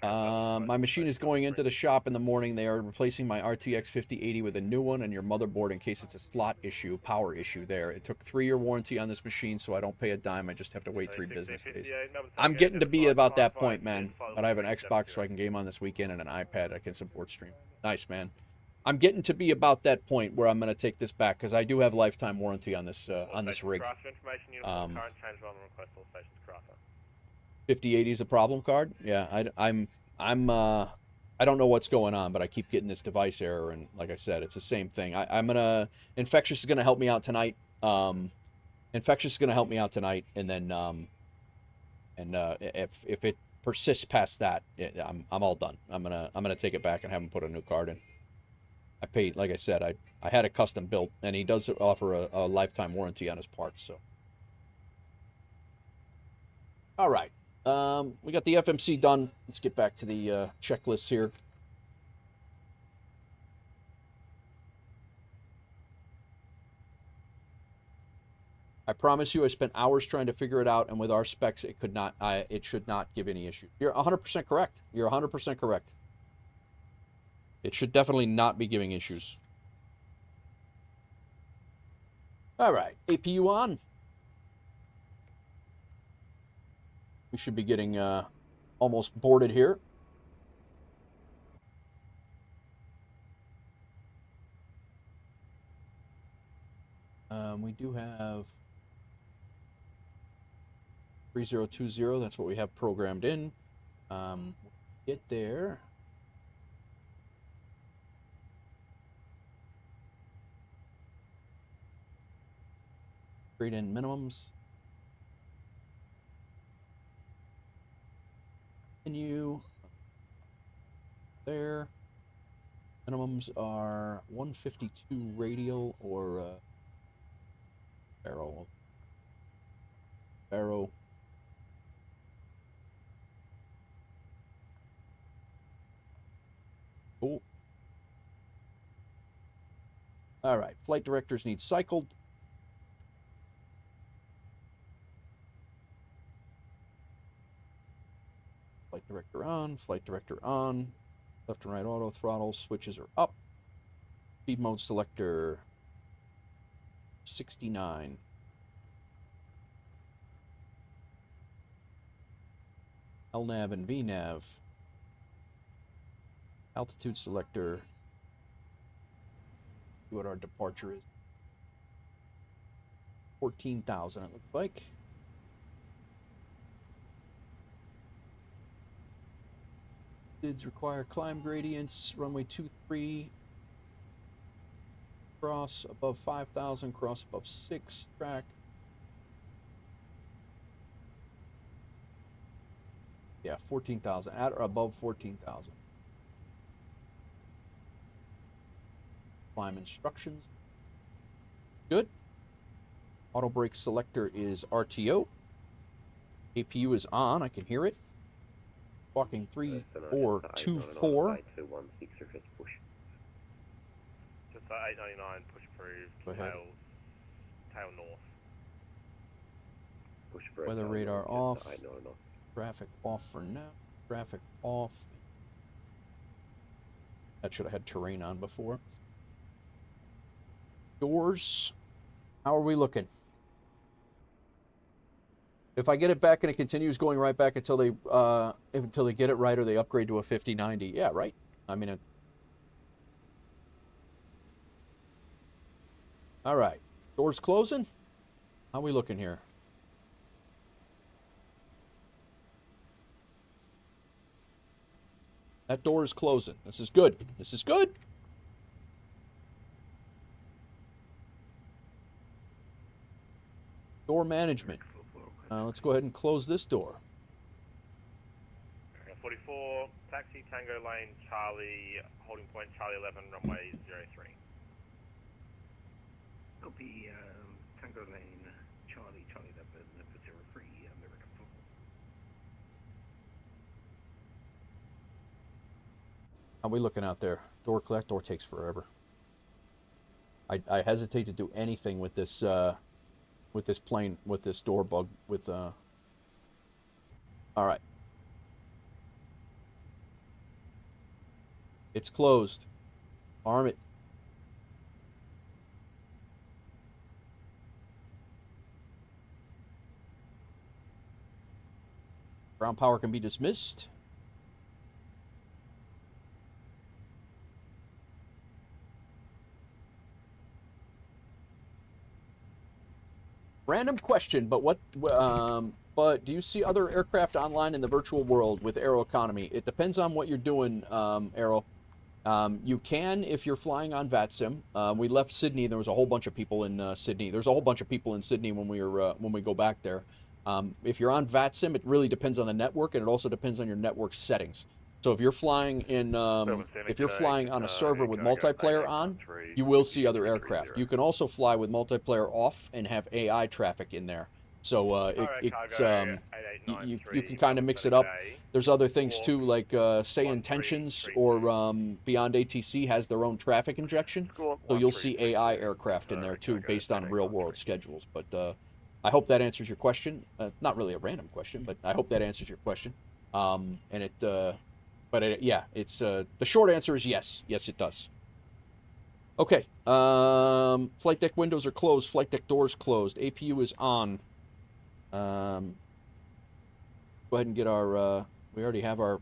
My machine is going into the shop in the morning. They are replacing my RTX 5080 with a new one and your motherboard in case it's a slot issue, power issue there. It took 3-year warranty on this machine, so I don't pay a dime. I just have to wait 3 business days. I'm getting to be about that point, man. But I have an Xbox so I can game on this weekend and an iPad I can support stream. Nice, man. I'm getting to be about that point where I'm going to take this back because I do have lifetime warranty on this rig. 5080 is a problem card. Yeah, I don't know what's going on, but I keep getting this device error, and like I said, it's the same thing. Infectious is gonna help me out tonight. Infectious is gonna help me out tonight, and then if it persists past that, I'm all done. I'm gonna take it back and have him put a new card in. I paid, like I said, I had a custom built, and he does offer a lifetime warranty on his parts. So, all right. We got the FMC done. Let's get back to the checklist here. I promise you I spent hours trying to figure it out, and with our specs, it should not give any issue. You're 100% correct. You're 100% correct. It should definitely not be giving issues. All right, APU on. We should be getting almost boarded here. We do have 3020. That's what we have programmed in. Get there. Trade in minimums. Continue. There. Minimums are 152 radial or barrel. Barrel. Cool. All right. Flight directors need cycled. Flight director on, flight director on, left and right auto throttle switches are up. Speed mode selector 69. LNAV and VNAV. Altitude selector. See what our departure is. 14,000 it looks like. Dids require climb gradients, runway 23, cross above 5,000, cross above 6, track. Yeah, 14,000, at or above 14,000. Climb instructions. Good. Auto brake selector is RTO. APU is on, I can hear it. Walking 3424. Just 899, push approved. Go ahead. Tail north. Push Weather radar off. Traffic off for now. Traffic off. That should have had terrain on before. Doors. How are we looking? If I get it back and it continues going right back until they get it right or they upgrade to a 5090, yeah, right. I mean, all right. Doors closing. How are we looking here? That door is closing. This is good. This is good. Door management. Let's go ahead and close this door. 44, taxi Tango Lane, Charlie, holding point Charlie 11, runway 03. Copy, Tango Lane, Charlie 11, 03, American 4. How are we looking out there? Door collect, door takes forever. I hesitate to do anything with this plane, with this door bug, all right. It's closed. Arm it. Ground power can be dismissed. Random question, but but do you see other aircraft online in the virtual world with Aeroconomy? It depends on what you're doing, Aero. You can if you're flying on VATSIM. We left Sydney. There was a whole bunch of people in Sydney. There's a whole bunch of people in Sydney when we go back there. If you're on VATSIM, it really depends on the network, and it also depends on your network settings. So if you're flying in, if you're flying on a server with multiplayer on, you will see other aircraft. You can also fly with multiplayer off and have AI traffic in there. So you can kind of mix it up. There's other things too, like say Intentions or Beyond ATC has their own traffic injection. So you'll see AI aircraft in there too, based on real world schedules. But I hope that answers your question. Not really a random question, but I hope that answers your question. Yeah, it's the short answer is yes. Yes, it does. Okay. Flight deck windows are closed. Flight deck doors closed. APU is on. Go ahead and get our. We already have our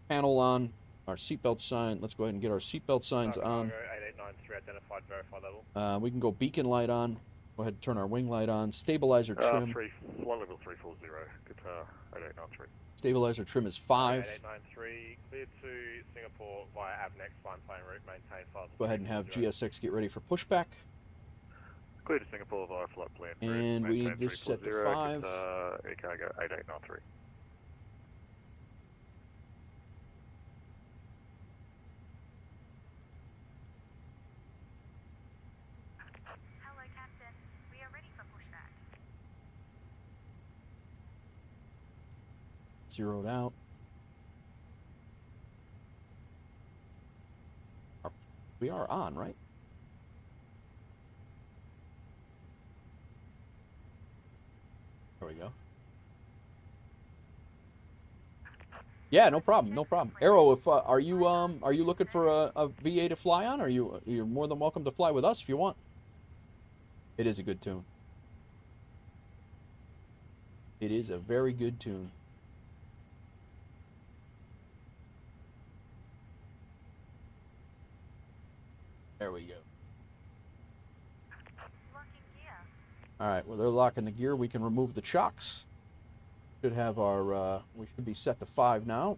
panel on. Our seatbelt sign. Let's go ahead and get our seatbelt signs on. 8893 identified, verified level. We can go beacon light on. Go ahead and turn our wing light on. Stabilizer trim. One level 340. Guitar 8893. Stabilizer trim is 5. 8893, cleared to Singapore via AVNEX, fine plane route, maintain 5. Go ahead and have GSX get ready for pushback. Cleared to Singapore via flight plan route, and we need this set to 5. Cargo 8893. Hello, Captain. We are ready for pushback. Zeroed out. We are on, right? There we go. Yeah, no problem, no problem. Arrow, if are you looking for a VA to fly on? Or you're more than welcome to fly with us if you want. It is a good tune. It is a very good tune. All right, well, they're locking the gear. We can remove the chocks. Should have our, we should be set to 5 now.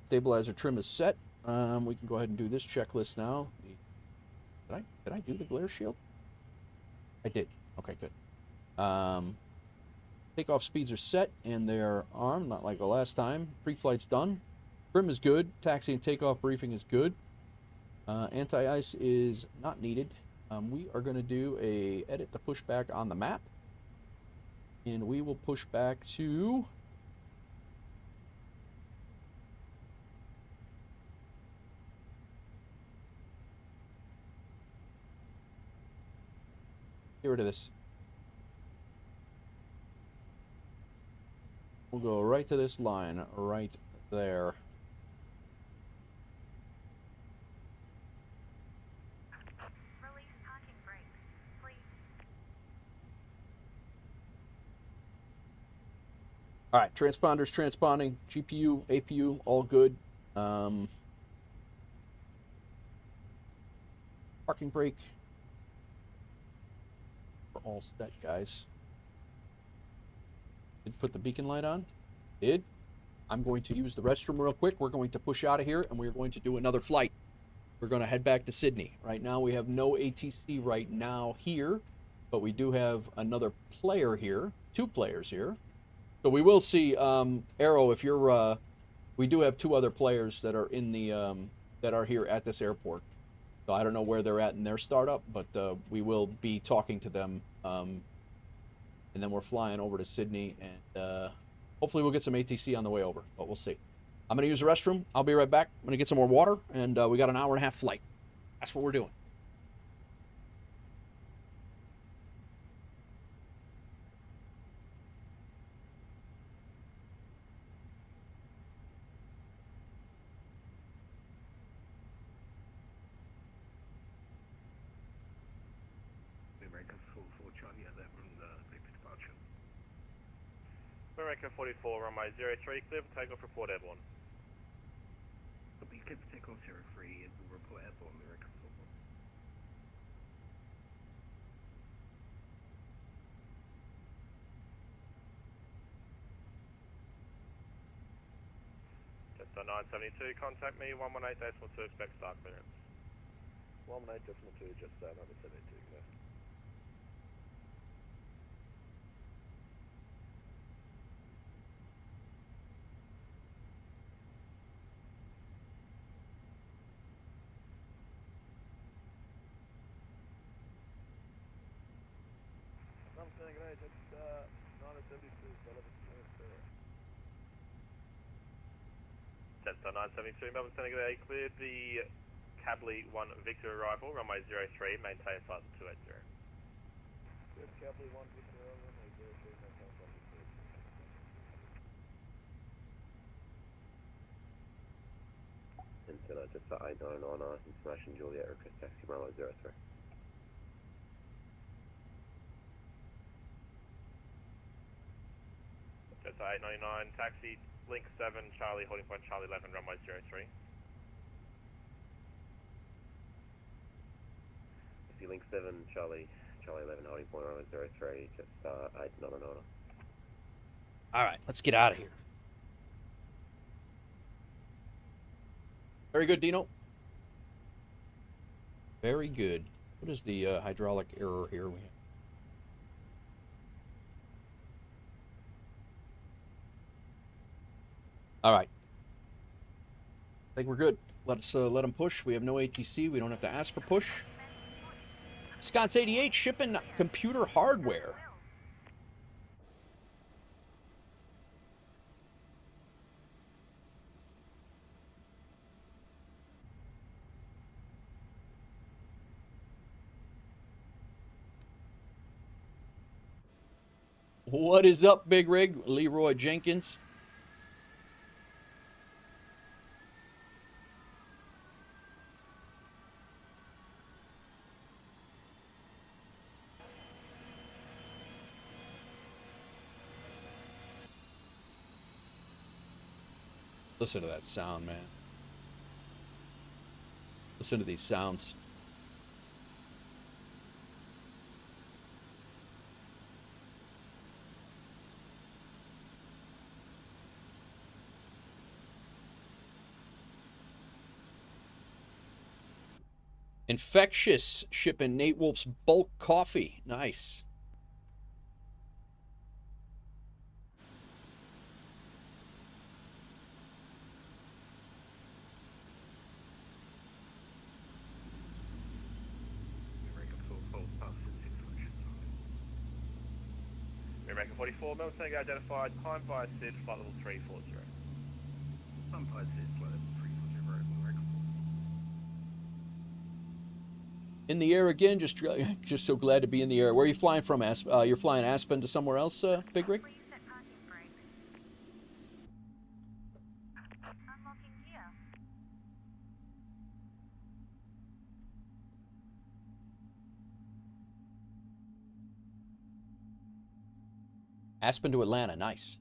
Stabilizer trim is set. We can go ahead and do this checklist now. Did I do the glare shield? I did. Okay, good. Takeoff speeds are set and they're armed, not like the last time. Pre-flight's done. Trim is good. Taxi and takeoff briefing is good. Anti-ice is not needed. We are going to do a edit to push back on the map. And we will push back to... Get rid of this. We'll go right to this line, right there. Release parking brakes, please. All right, transponders transponding, GPU, APU, all good. Parking brake. We're all set, guys. Did put the beacon light on? Did. I'm going to use the restroom real quick. We're going to push out of here, and we're going to do another flight. We're going to head back to Sydney. Right now, we have no ATC right now here, but we do have another player here, 2 players here. So we will see, Aero, if you're, we do have 2 other players that are in the, that are here at this airport. So I don't know where they're at in their startup, but we will be talking to them. And then we're flying over to Sydney, and hopefully we'll get some ATC on the way over, but we'll see. I'm going to use the restroom. I'll be right back. I'm going to get some more water, and we got an hour-and-a-half flight. That's what we're doing. America 44 Charlie at that room, the departure. America 44, runway 03, clear for takeoff, report airborne. But be clear for takeoff 03 and we'll report airborne, America 44. Jetstar 972, contact me, 118.2, expect start clearance. 118.2, Jetstar 972, go. Something great, Jetstar 972, Jetstar 972, Melbourne Senegal, cleared the Cably 1 Victor arrival, runway 03, maintain flight 280. Good, Cably 1 Victor, runway 03, maintain flight 280. Intel just for 899 International Juliet request taxi runway 03. Jetstar 899, taxi, link 7, Charlie, holding point Charlie 11, runway 03. Link 7, Charlie 11, holding point runway 03, just 899. All right, let's get out of here. Very good, Dino. Very good. What is the hydraulic error here? We have? All right. I think we're good. Let's let them push. We have no ATC. We don't have to ask for push. Scott's 88 shipping computer hardware. What is up, Big Rig? Leroy Jenkins. Listen to that sound, man. Listen to these sounds. Infectious shipping Nate Wolf's bulk coffee. Nice. American 44, Melbourne Tango identified, climb via SID, flight level 340. Climb via SID, flight level 340, American. In the air again, just so glad to be in the air. Where are you flying from, you're flying Aspen to somewhere else, Big Rig? Please set parking brakes. Unlocking gear. Aspen to Atlanta, nice.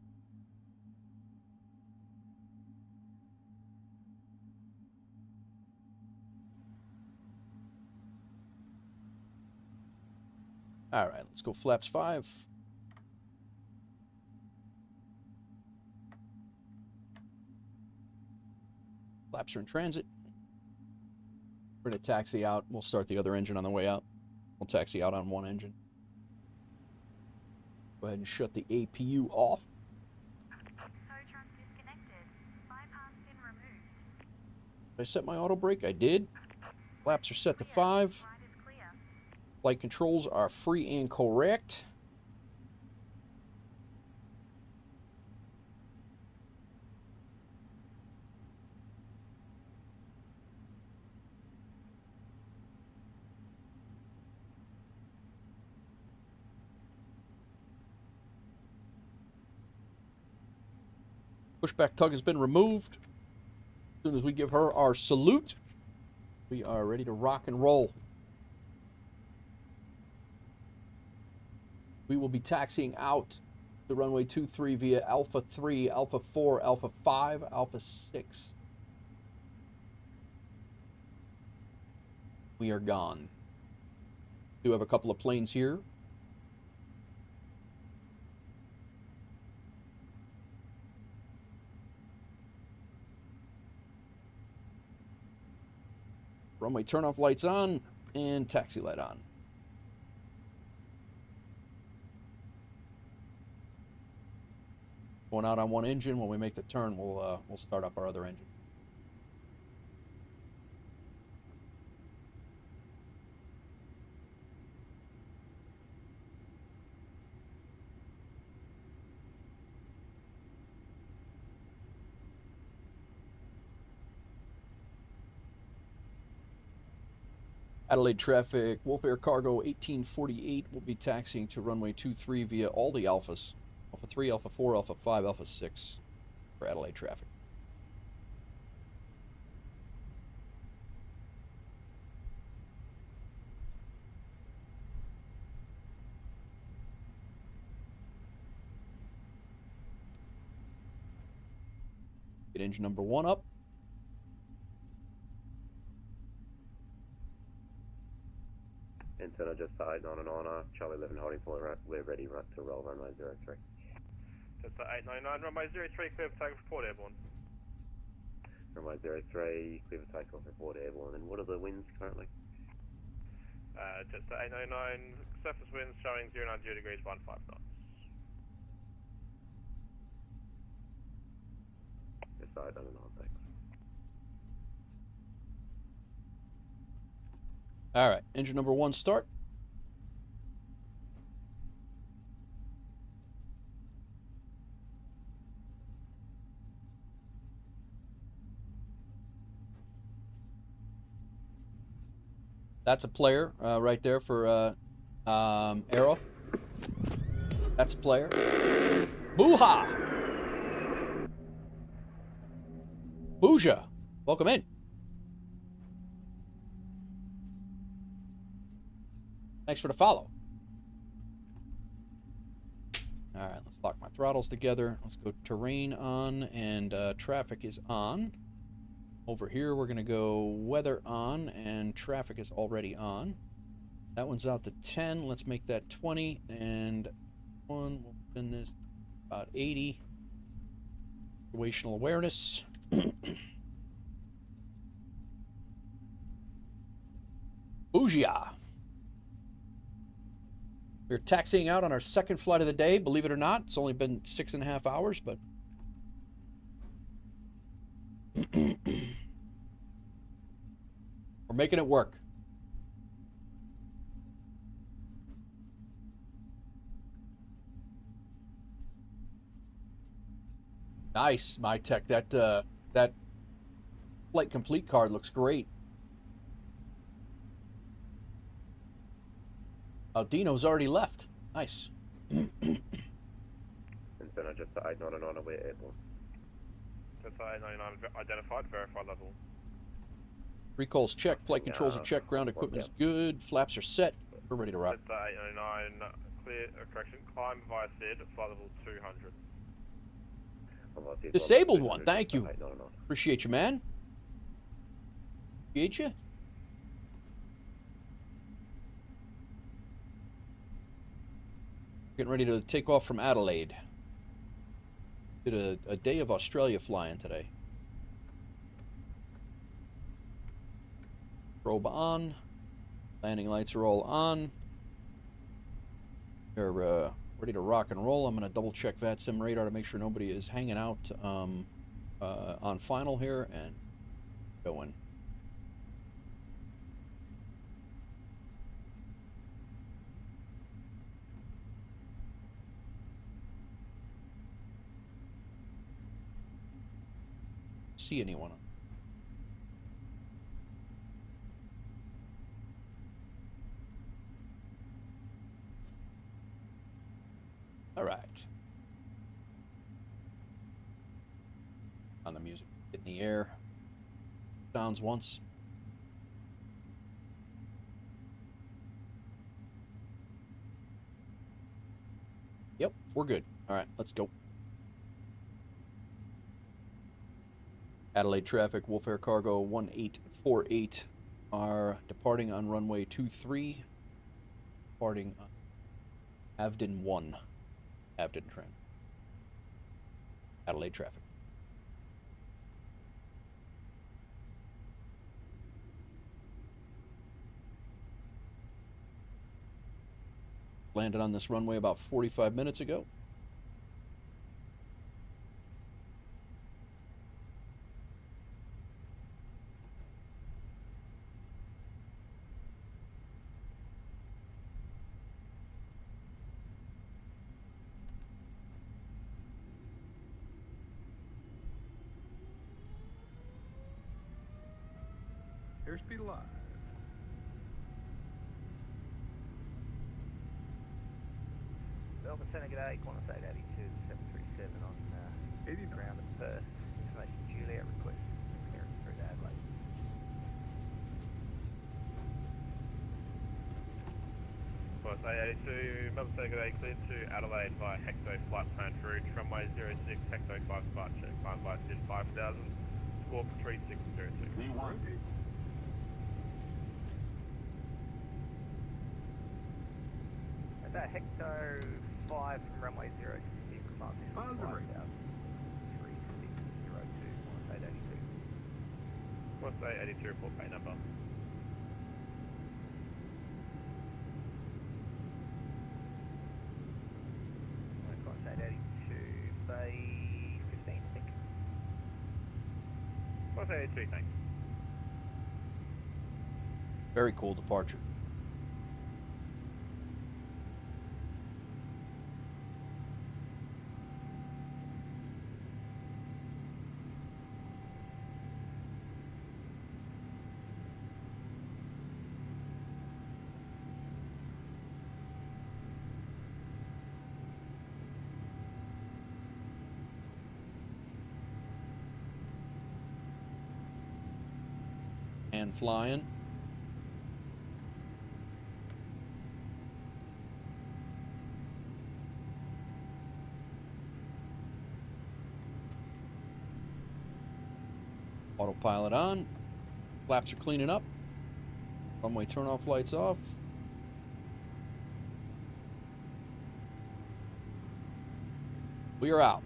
All right, let's go flaps 5. Flaps are in transit. We're going to taxi out. We'll start the other engine on the way out. We'll taxi out on one engine. Go ahead and shut the APU off. Photron disconnected. Bypass pin removed. Did I set my auto brake? I did. Flaps are set to 5. Flight is clear. Flight controls are free and correct. Pushback tug has been removed. As soon as we give her our salute, we are ready to rock and roll. We will be taxiing out the runway 23 via Alpha 3, Alpha 4, Alpha 5, Alpha 6. We are gone. We do have a couple of planes here. Runway turn-off lights on and taxi light on. Going out on one engine. When we make the turn, we'll start up our other engine. Adelaide traffic, WolfAir Cargo 1848 will be taxiing to runway 23 via all the Alphas. Alpha 3, Alpha 4, Alpha 5, Alpha 6 for Adelaide traffic. Get engine number 1 up. Antenna just side on and on, Charlie 11 holding point, we're ready to roll runway 03. Just 899, runway 03, clear for takeoff, report airborne. Runway 03, clear for takeoff, report airborne. And what are the winds currently? Just 899, surface winds showing 090 degrees, 15 knots. Just side on and on, thanks. All right, engine number 1 start. That's a player right there for Aero. That's a player. Boo-ha! Booja, welcome in. Thanks for the follow. All right, let's lock my throttles together. Let's go terrain on and traffic is on. Over here, we're going to go weather on and traffic is already on. That one's out to 10. Let's make that 20. And one, we'll spin this about 80. Situational awareness. Booyah! We're taxiing out on our second flight of the day. Believe it or not, it's only been 6.5 hours, but we're making it work. Nice, my tech. That flight complete card looks great. Oh, Dino's already left. Nice. And then I just 899 away airborne. Just 899 identified, verified level. Recall's checked, flight controls are checked, ground equipment's good, flaps are set. We're ready to rock. Just 899 clear, correction, climb via SID, flight level 200. Disabled one, thank you. Appreciate you, man. Appreciate you. Getting ready to take off from Adelaide. Did a day of Australia flying today. Probe on. Landing lights are all on. They're ready to rock and roll. I'm going to double check VATSIM radar to make sure nobody is hanging out on final here and going. See anyone? All right. On the music, in the air. Sounds once. Yep, we're good. All right, let's go. Adelaide traffic, WolfAir Cargo 1848 are departing on runway 23, departing on Avden 1, Avden train. Adelaide traffic. Landed on this runway about 45 minutes ago. Airspeed live. Melbourne Centre, g'day, Qantas 882, 737 on 80 ground at Perth. Information Juliet request clearance through to Adelaide. Qantas 882, Melbourne Centre, g'day, cleared to Adelaide via Hecto flight plan route, runway 06, Hecto 5 departure, climb by SID 5000, squawk 3602. Rotate. That Hecto 5 from runway 06, remark this 5000, 3602, Qantas 882. Qantas 882, report pay number. Qantas 882, bay 15, I think. Qantas 882, thanks. Very cool departure. And flying. Autopilot on. Flaps are cleaning up. Runway turn-off lights off. We are out.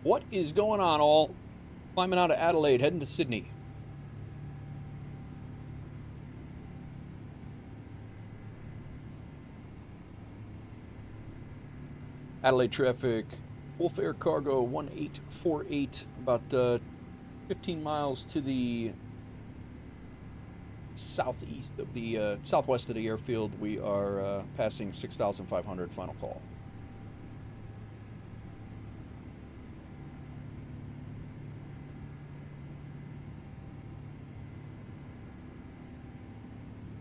What is going on, all? Climbing out of Adelaide, heading to Sydney. Adelaide traffic, WolfAir Cargo 1848, about 15 miles to the southeast of the southwest of the airfield. We are passing 6,500. Final call.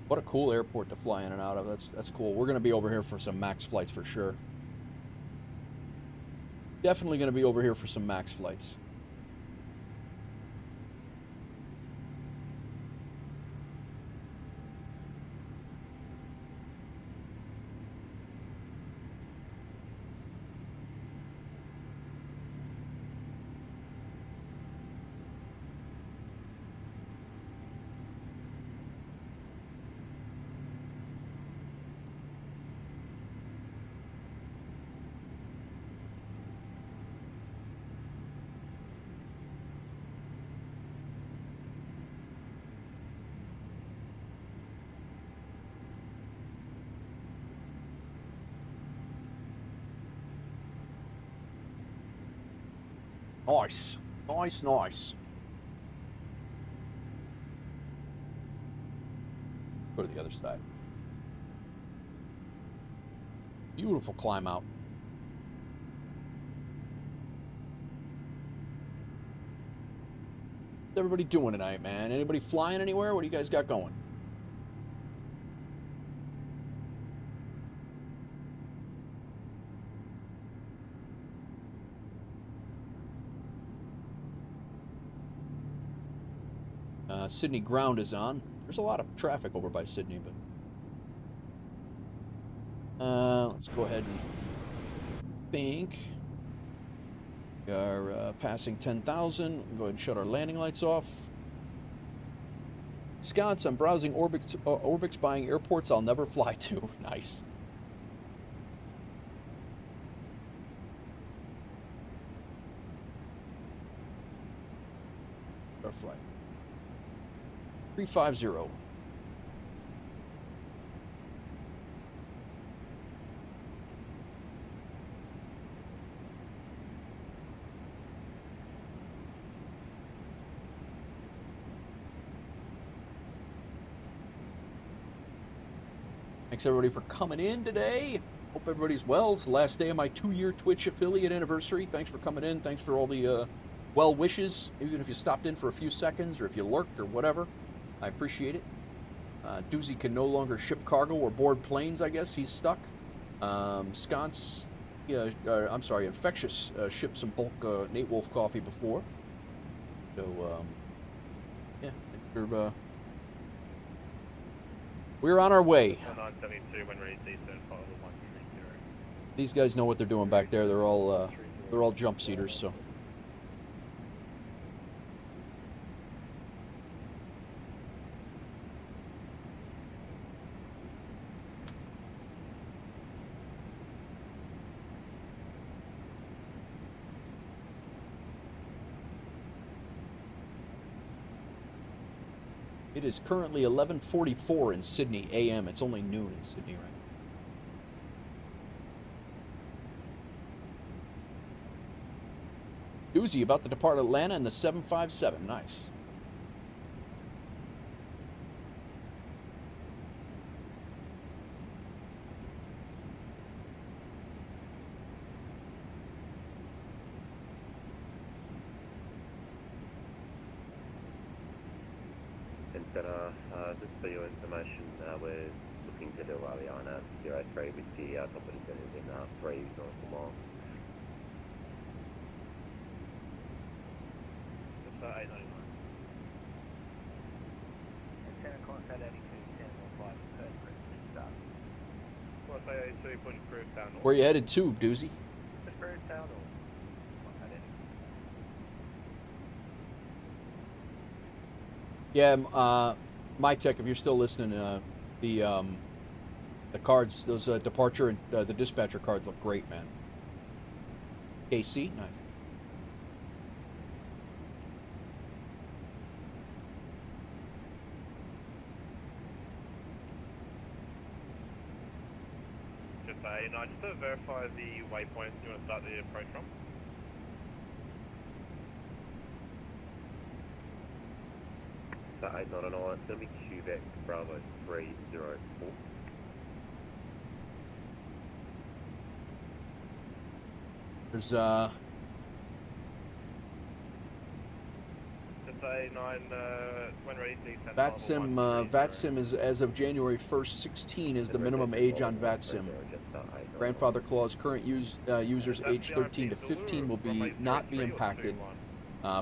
What a cool airport to fly in and out of. That's cool. We're going to be over here for some MAX flights for sure. Definitely going to be over here for some MAX flights. Nice. Nice, nice. Go to the other side. Beautiful climb out. What's everybody doing tonight, man? Anybody flying anywhere? What do you guys got going? Sydney ground is on. There's a lot of traffic over by Sydney, but let's go ahead and think. We are passing 10,000. Go ahead and shut our landing lights off. Scots, I'm browsing Orbix buying airports I'll never fly to. Nice. Our flight. 350. Thanks everybody for coming in today. Hope everybody's well. It's the last day of my 2-year Twitch affiliate anniversary. Thanks for coming in. Thanks for all the well wishes, even if you stopped in for a few seconds or if you lurked or whatever. I appreciate it. Doozy can no longer ship cargo or board planes, I guess. He's stuck. Sconce, I'm sorry, Infectious shipped some bulk Nate Wolf coffee before. So, yeah, I think we're on our way. 972 when ready to Eastern, follow 130. These guys know what they're doing back there. They're all jump seaters, so. It is currently 11:44 in Sydney AM. It's only noon in Sydney right now. Doozy about to depart Atlanta in the 757. Nice. Just for your information, we're looking to do Airline 03 with the top of the centers in 3 nautical miles. It's 899. And Santa Claus at 82, 10 or 5 per start. Well, say 82, push approved down north. Where you headed to, Doozy? Approved down or Yeah, My Tech, if you're still listening, the cards, those departure and the dispatcher cards look great, man. KC, nice. FA. Now, just to verify the waypoints you want to start the approach from. So 8909, it's going to be Quebec Bravo 304. There's Just A9, when ready, please send VATSIM is as of January 1st, 16 is the minimum age on VATSIM. Grandfather clause, current users aged 13 to 15 will not be impacted.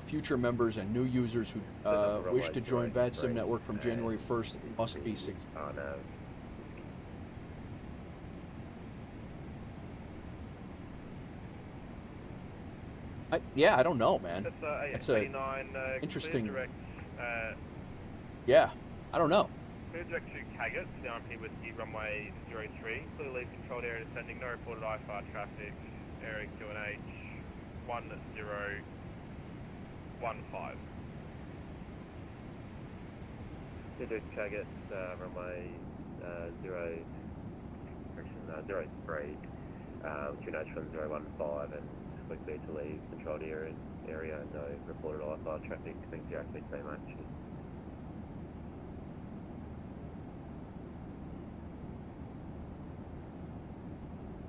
Future members and new users who wish to join VATSIM network from January 1st must be 16. Yeah, I don't know, man. That's a interesting. Yeah, I don't know. Clear direct to Cagat, CRMP Whiskey, runway 03. Clear leave controlled area descending, no reported iFly traffic, area QNH 1015. Clear direct to Cagat, runway 03. QNH 1015 and we're clear to leave controlled area, no reported iFly traffic. Thanks, exactly so much.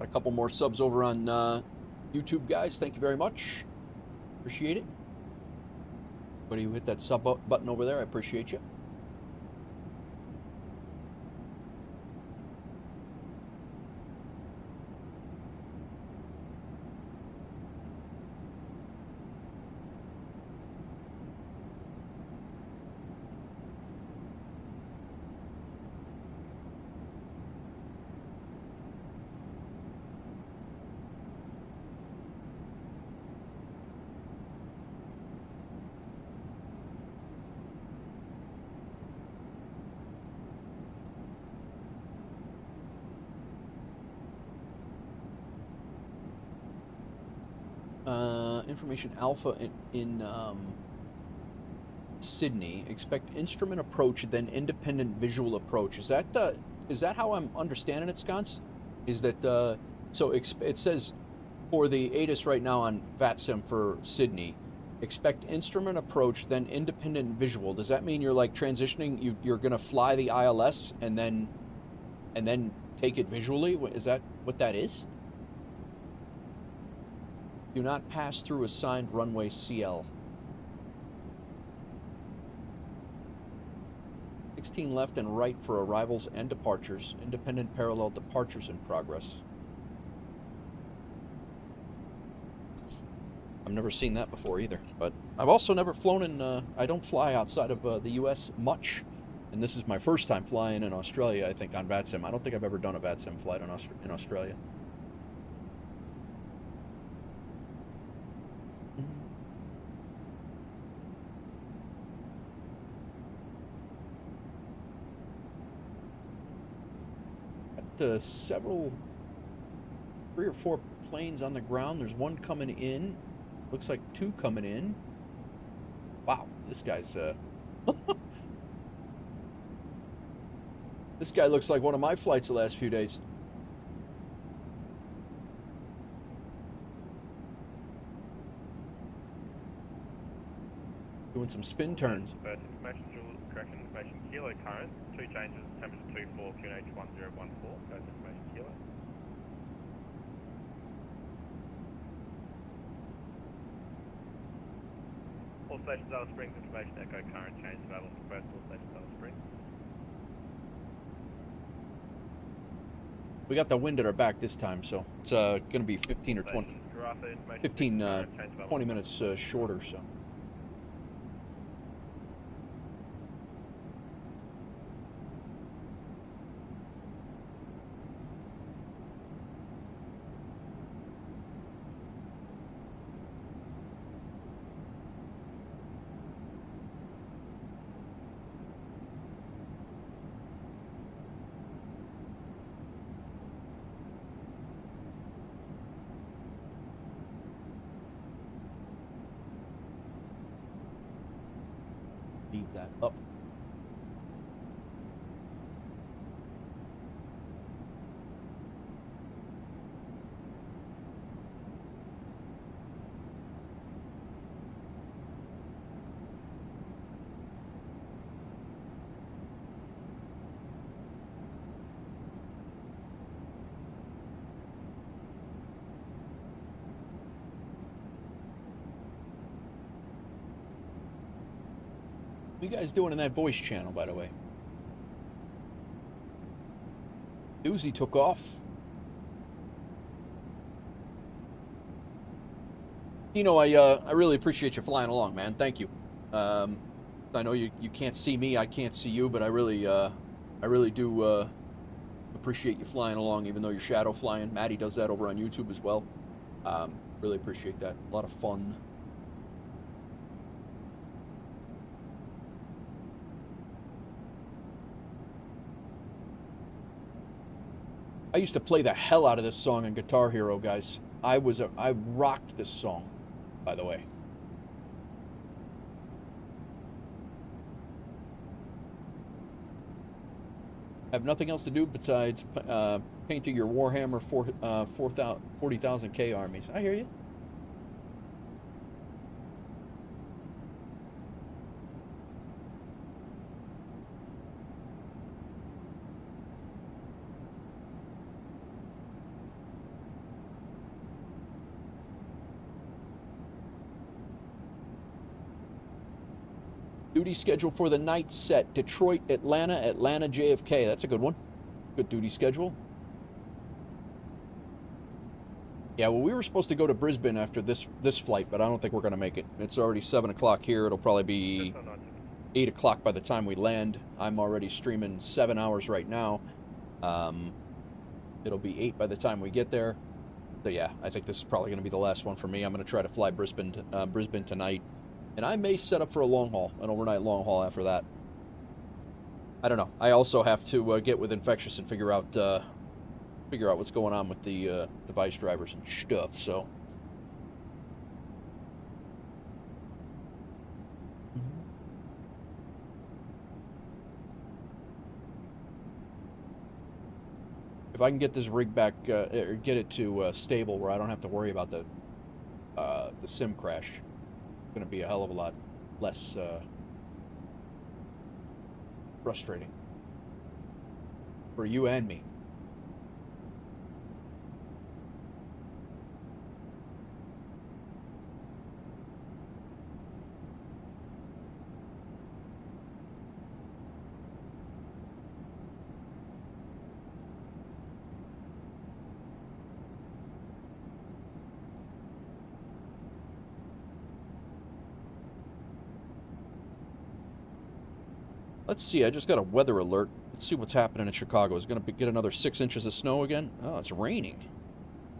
A couple more subs over on YouTube, guys. Thank you very much. Appreciate it. Everybody who hit that sub button over there, I appreciate you. Information Alpha in Sydney. Expect instrument approach, then independent visual approach. Is that how I'm understanding it, Sconce? Is that so? It says for the ATIS right now on VATSIM for Sydney, expect instrument approach, then independent visual. Does that mean you're like transitioning? You're gonna fly the ILS and then take it visually? Is that what that is? Do not pass through assigned runway CL. 16 left and right for arrivals and departures. Independent parallel departures in progress. I've never seen that before either, but I've also never flown in, I don't fly outside of the US much, and this is my first time flying in Australia, I think, on VATSIM. I don't think I've ever done a VATSIM flight in Australia. Several, 3 or 4 planes on the ground. There's one coming in. Looks like 2 coming in. Wow, this guy's this guy looks like one of my flights the last few days. Doing some spin turns. First information, correction information, kilo current, 2 changes, temperature 24, QNH 1014, first information, kilo. All stations Alice Springs, information, echo current change available for first all stations Alice Springs. We got the wind at our back this time, so it's going to be 15 or 20, 20 minutes shorter, so. That up. you guys doing in that voice channel, by the way? Uzi took off. You know, I really appreciate you flying along, man. Thank you. I know you can't see me, I can't see you, but I really do appreciate you flying along, even though you're shadow flying. Maddie does that over on YouTube as well. Really appreciate that. A lot of fun. I used to play the hell out of this song on Guitar Hero, guys. I rocked this song, by the way. I have nothing else to do besides painting your Warhammer 40,000K armies. I hear you. Duty schedule for the night set: Detroit, Atlanta, Atlanta, JFK. That's a good one. Good duty schedule. Yeah, well, we were supposed to go to Brisbane after this flight, but I don't think we're going to make it. It's already 7 o'clock here. It'll probably be 8 o'clock by the time we land. I'm already streaming 7 hours right now. It'll be 8 by the time we get there. So yeah, I think this is probably going to be the last one for me. I'm going to try to fly Brisbane tonight. And I may set up for a long haul, an overnight long haul after that. I don't know. I also have to get with Infectious and figure out what's going on with the device drivers and stuff. So, if I can get this rig back, or get it to stable where I don't have to worry about the sim crash, it's going to be a hell of a lot less frustrating for you and me. Let's see, I just got a weather alert. Let's see what's happening in Chicago. Is it going to get another 6 inches of snow again? Oh, it's raining.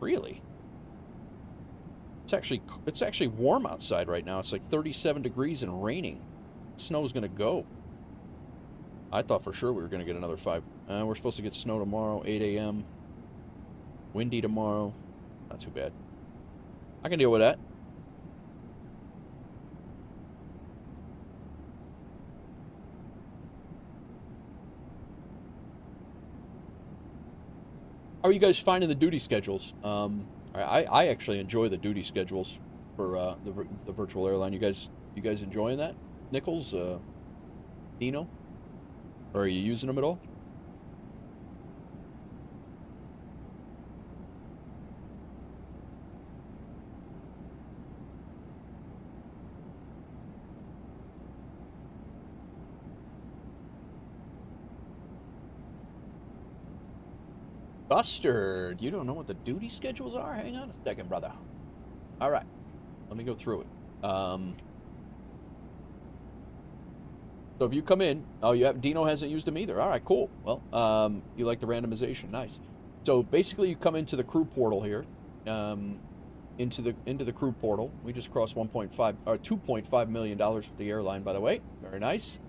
Really? It's actually warm outside right now. It's like 37 degrees and raining. Snow's going to go. I thought for sure we were going to get another 5. We're supposed to get snow tomorrow, 8 a.m. Windy tomorrow. Not too bad. I can deal with that. How are you guys finding the duty schedules? I actually enjoy the duty schedules for the virtual airline. You guys enjoying that? Nichols, Dino, or are you using them at all? Bustard, you don't know what the duty schedules are? Hang on a second, brother. All right, let me go through it. So if you come in, oh, you have Dino hasn't used them either. All right, cool. Well, you like the randomization, nice. So basically, you come into the crew portal here, into the crew portal. We just crossed 2.5 million with the airline, by the way. Very nice.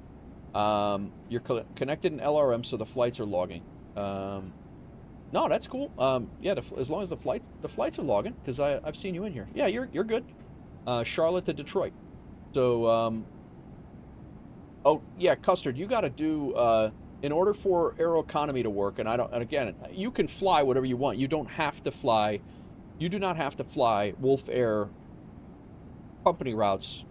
You're connected in LRM, so the flights are logging. No, that's cool. Yeah, as long as the flights are logging, because I've seen you in here. Yeah, you're good. Charlotte to Detroit. So, oh yeah, Custard, you got to do in order for Aeroconomy to work. And again, you can fly whatever you want. You don't have to fly. You do not have to fly WolfAir company routes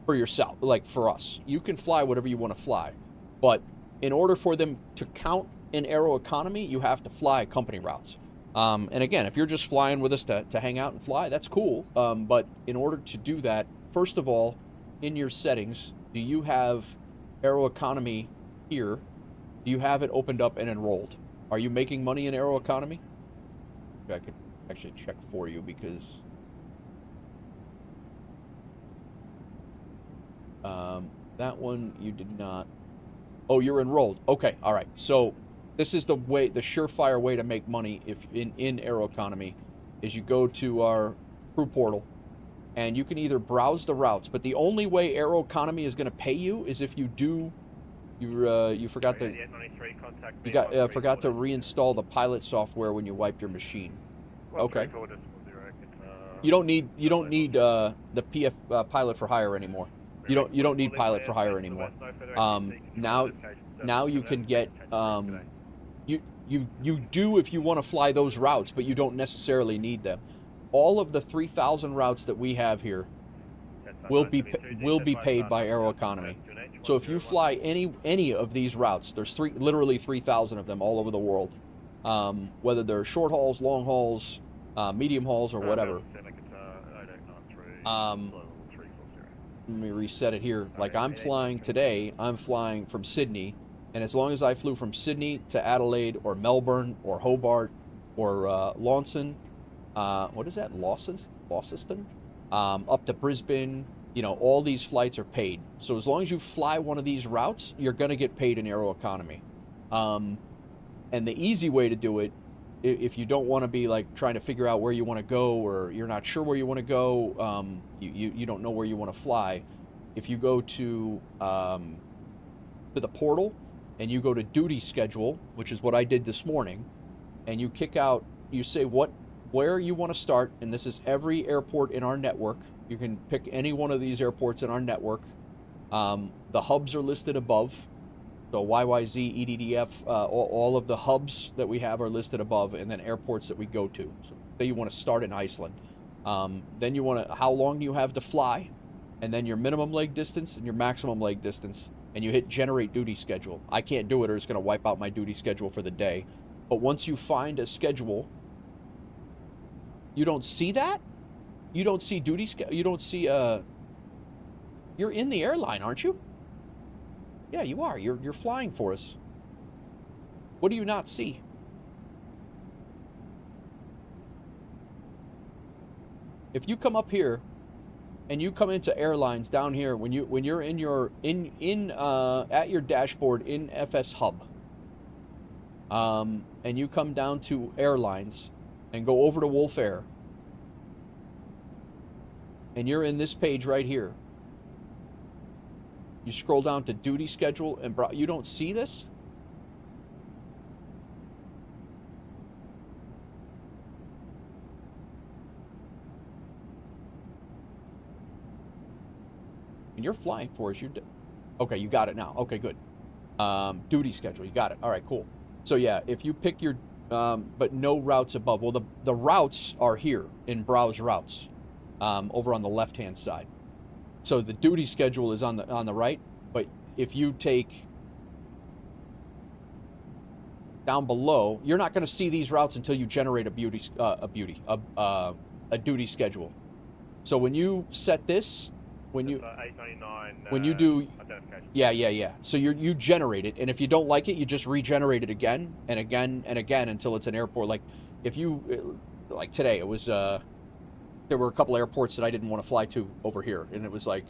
for yourself, like for us. You can fly whatever you want to fly, but in order for them to count in Aeroconomy, you have to fly company routes. And again, if you're just flying with us to hang out and fly, that's cool. But in order to do that, first of all, in your settings, do you have Aeroconomy here, do you have it opened up and enrolled? Are you making money in Aeroconomy? I could actually check for you because that one you did not. Oh, you're enrolled. Okay, all right. So this is the way, the surefire way to make money if in Aeroconomy is you go to our crew portal and you can either browse the routes, but the only way Aeroconomy is going to pay you is if you do you forgot to forgot to reinstall the pilot software when you wipe your machine. Okay. You don't need the PF pilot for hire anymore. You don't need pilot for hire anymore. Now you can get you do if you want to fly those routes, but you don't necessarily need them. All of the 3,000 routes that we have here will be paid by Aeroconomy. So if you fly any of these routes, there's literally 3,000 of them all over the world, whether they're short hauls, long hauls, medium hauls, or whatever. Let me reset it here. Like I'm flying today, I'm flying from Sydney, and as long as I flew from Sydney to Adelaide or Melbourne or Hobart or Launceston, what is that? Launceston? Up to Brisbane, you know, all these flights are paid. So as long as you fly one of these routes, you're going to get paid in Aeroconomy. And the easy way to do it, if you don't want to be like trying to figure out where you want to go, or you're not sure where you want to go, you don't know where you want to fly, if you go to the portal and you go to duty schedule, which is what I did this morning, and you kick out, you say where you want to start, and this is every airport in our network. You can pick any one of these airports in our network. The hubs are listed above. So YYZ, EDDF, all of the hubs that we have are listed above, and then airports that we go to. So say you want to start in Iceland. Then you want to, how long do you have to fly? And then your minimum leg distance and your maximum leg distance. And you hit generate duty schedule. I can't do it or it's going to wipe out my duty schedule for the day. But once you find a schedule, you don't see that? You don't see duty schedule? You don't see, you're in the airline, aren't you? Yeah, you are. You're flying for us. What do you not see? If you come up here and you come into airlines down here, when you're in your at your dashboard in FS Hub, and you come down to airlines and go over to WolfAir, and you're in this page right here. You scroll down to duty schedule and you don't see this? And you're flying for us. Okay, you got it now. Okay, good. Duty schedule, you got it. All right, cool. So yeah, if you pick your, but no routes above. Well, the routes are here in browse routes, over on the left-hand side. So the duty schedule is on the right, but if you take down below, you're not going to see these routes until you generate a duty schedule. So when you set this, when you do, yeah. So you generate it, and if you don't like it, you just regenerate it again and again and again until it's an airport. Like if you, like today, it was. There were a couple airports that I didn't want to fly to over here, and it was like,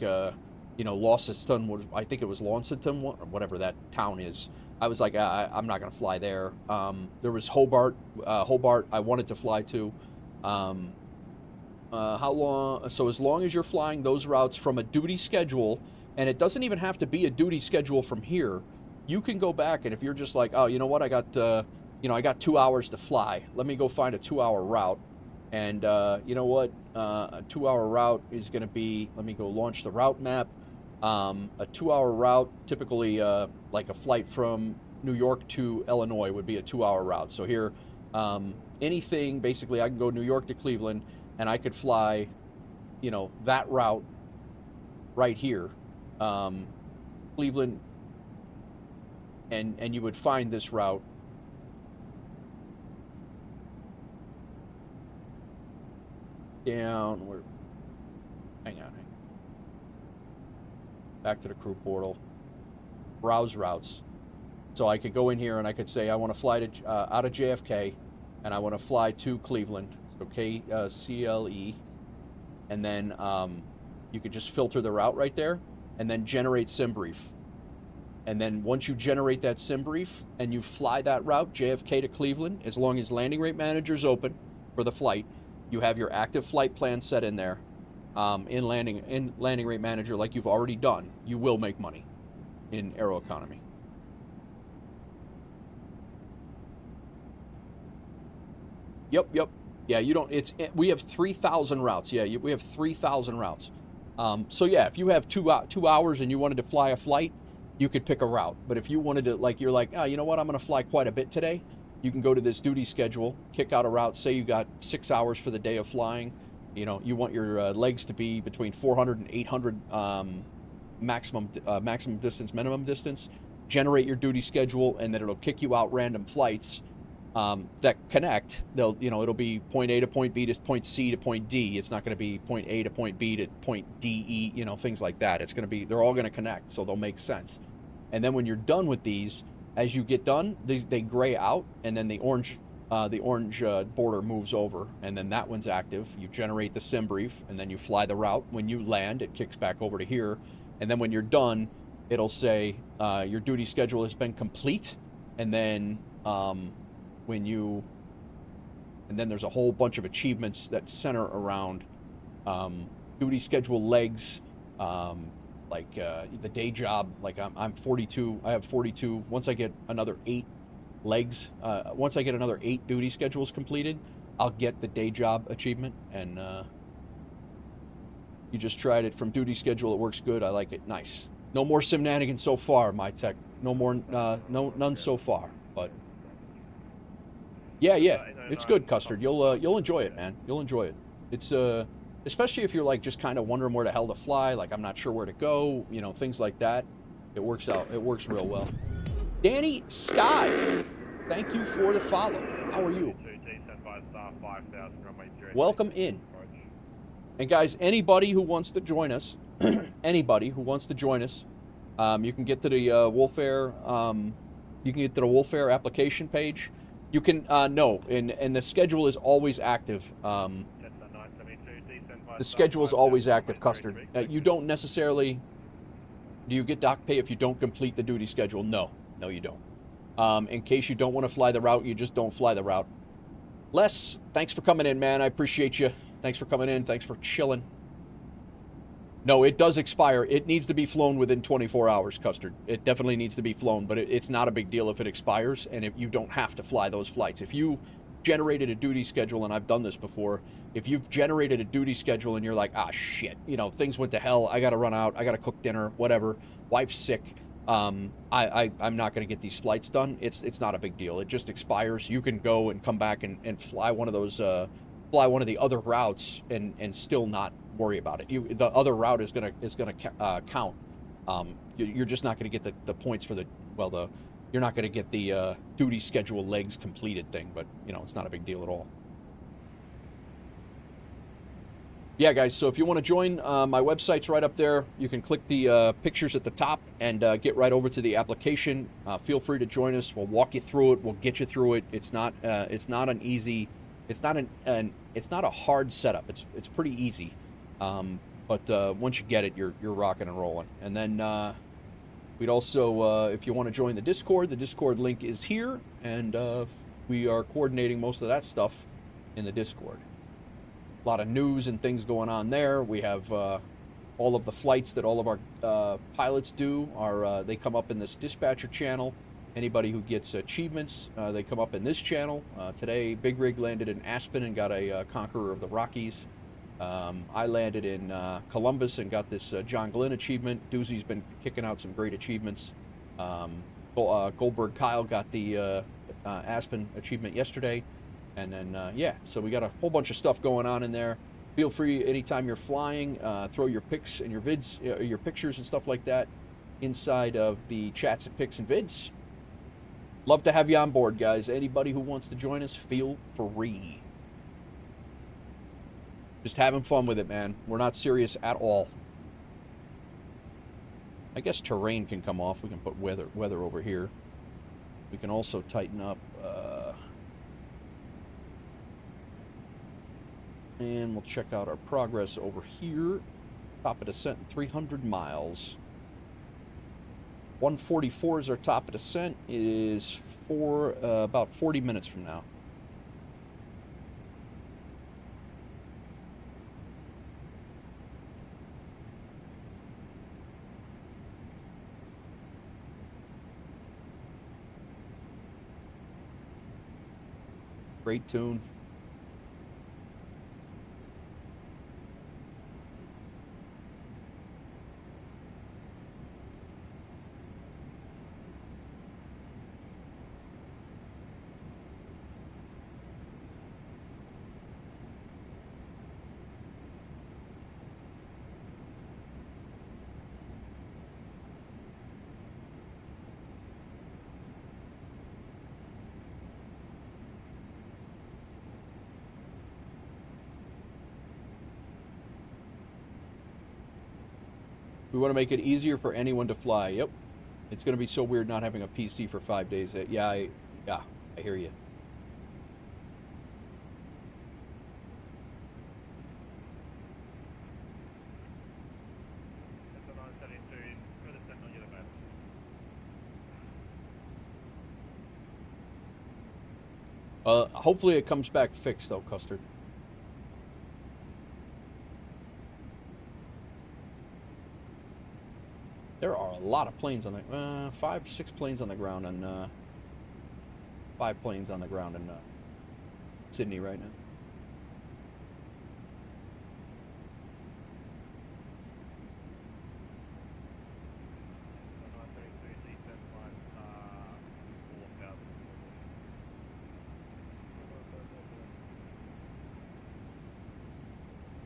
Launceston, I think it was Launceston, or whatever that town is. I was like, I'm not going to fly there. There was Hobart. Hobart I wanted to fly to. How long? So as long as you're flying those routes from a duty schedule, and it doesn't even have to be a duty schedule from here, you can go back, and if you're just like, oh, you know what, I got 2 hours to fly. Let me go find a 2-hour route. And you know what? A 2-hour route is going to be, let me go launch the route map. A 2-hour route, typically like a flight from New York to Illinois would be a 2-hour route. So here, anything, basically I can go New York to Cleveland and I could fly, that route right here. Cleveland, and you would find this route. Down, hang on. Back to the crew portal. browse routes. So I could go in here and I could say I want to fly to out of JFK, and I want to fly to Cleveland. So CLE, and then you could just filter the route right there, and then generate sim brief. And then once you generate that sim brief and you fly that route, JFK to Cleveland, as long as landing rate manager's open for the flight, you have your active flight plan set in there. In landing rate manager, like you've already done, you will make money in Aeroconomy. Yep. Yeah, you don't. We have 3,000 routes. Yeah, we have 3,000 routes. So yeah, if you have 2 hours and you wanted to fly a flight, you could pick a route. But if you wanted to, like, you're like, oh, you know what, I'm going to fly quite a bit today, you can go to this duty schedule, kick out a route. Say you got 6 hours for the day of flying. You know, you want your legs to be between 400 and 800 maximum distance, minimum distance. Generate your duty schedule, and then it'll kick you out random flights that connect. It'll be point A to point B to point C to point D. It's not going to be point A to point B to point D, E, things like that. It's going to be, they're all going to connect, so they'll make sense. And then when you're done with these, as you get done, they gray out, and then the orange border moves over, and then that one's active. You generate the sim brief, and then you fly the route. When you land, it kicks back over to here, and then when you're done, it'll say your duty schedule has been complete, and then and then there's a whole bunch of achievements that center around duty schedule legs, like the day job. Like I'm 42. I have 42. Once I get another 8 legs, once I get another 8 duty schedules completed, I'll get the day job achievement. And you just tried it from duty schedule. It works good. I like it. Nice. No more simnanigans so far, my tech. No more. None so far. But yeah, it's good, Custard. You'll enjoy it, man. You'll enjoy it. It's especially if you're like just kind of wondering where the hell to fly. Like, I'm not sure where to go. Things like that. It works out. It works real well. Danny Sky, thank you for the follow. How are you? Welcome in. And guys, anybody who wants to join us, you can get to the WolfAir. You can get to the WolfAir application page. You can and the schedule is always active. The schedule is always active, Custard. You don't necessarily. Do you get dock pay if you don't complete the duty schedule? No, you don't. In case you don't want to fly the route, you just don't fly the route. Les, thanks for coming in, man. I appreciate you. Thanks for coming in. Thanks for chilling. No, it does expire. It needs to be flown within 24 hours, Custard. It definitely needs to be flown, but it's not a big deal if it expires, and if you don't have to fly those flights. If you generated a duty schedule, and I've done this before, if you've generated a duty schedule and you're like, shit, things went to hell, I got to run out, I got to cook dinner, whatever, wife's sick, I'm not going to get these flights done, it's not a big deal. It just expires. You can go and come back and fly one of those, fly one of the other routes and still not worry about it. The other route is gonna count. You're just not gonna get the points for you're not gonna get the duty schedule legs completed thing, but it's not a big deal at all. Yeah, guys, so if you want to join, my website's right up there. You can click the pictures at the top and get right over to the application. Feel free to join us. We'll walk you through it. We'll get you through it. It's not an easy. It's not a hard setup. It's pretty easy. But once you get it, you're rocking and rolling. And then we'd also, if you want to join the Discord link is here, and we are coordinating most of that stuff in the Discord. A lot of news and things going on there. We have all of the flights that all of our pilots do they come up in this dispatcher channel. Anybody who gets achievements, they come up in this channel. Today, Big Rig landed in Aspen and got a Conqueror of the Rockies. I landed in Columbus and got this John Glenn achievement. Doozy's been kicking out some great achievements. Goldberg Kyle got the Aspen achievement yesterday. And then, so we got a whole bunch of stuff going on in there. Feel free anytime you're flying, throw your pics and your vids, your pictures and stuff like that inside of the chats and pics and vids. Love to have you on board, guys. Anybody who wants to join us, feel free. Just having fun with it, man. We're not serious at all. I guess terrain can come off. We can put weather over here. We can also tighten up, and we'll check out our progress over here. Top of descent, 300 miles. 144 is our top of descent, is about 40 minutes from now. Great tune. We want to make it easier for anyone to fly. Yep. It's going to be so weird not having a PC for 5 days. Yeah, I hear you. Hopefully it comes back fixed, though, Custard. There are a lot of planes on the 5, 6 planes on the ground, and 5 planes on the ground in Sydney right now.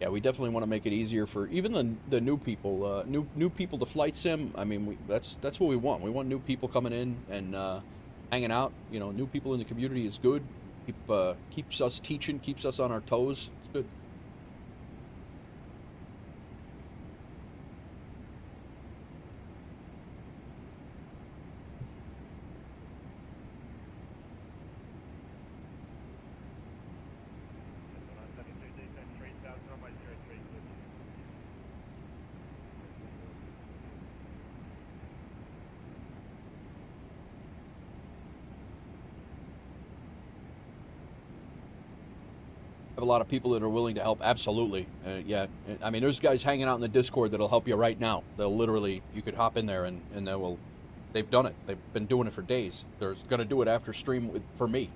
Yeah, we definitely want to make it easier for even the new people, new people to flight sim. I mean, that's what we want. We want new people coming in and hanging out. You know, new people in the community is good. Keeps us teaching, keeps us on our toes. It's good. Have a lot of people that are willing to help. Absolutely. Yeah. I mean, there's guys hanging out in the Discord that'll help you right now. They'll literally, you could hop in there and they've done it. They've been doing it for days. They're going to do it after stream for me.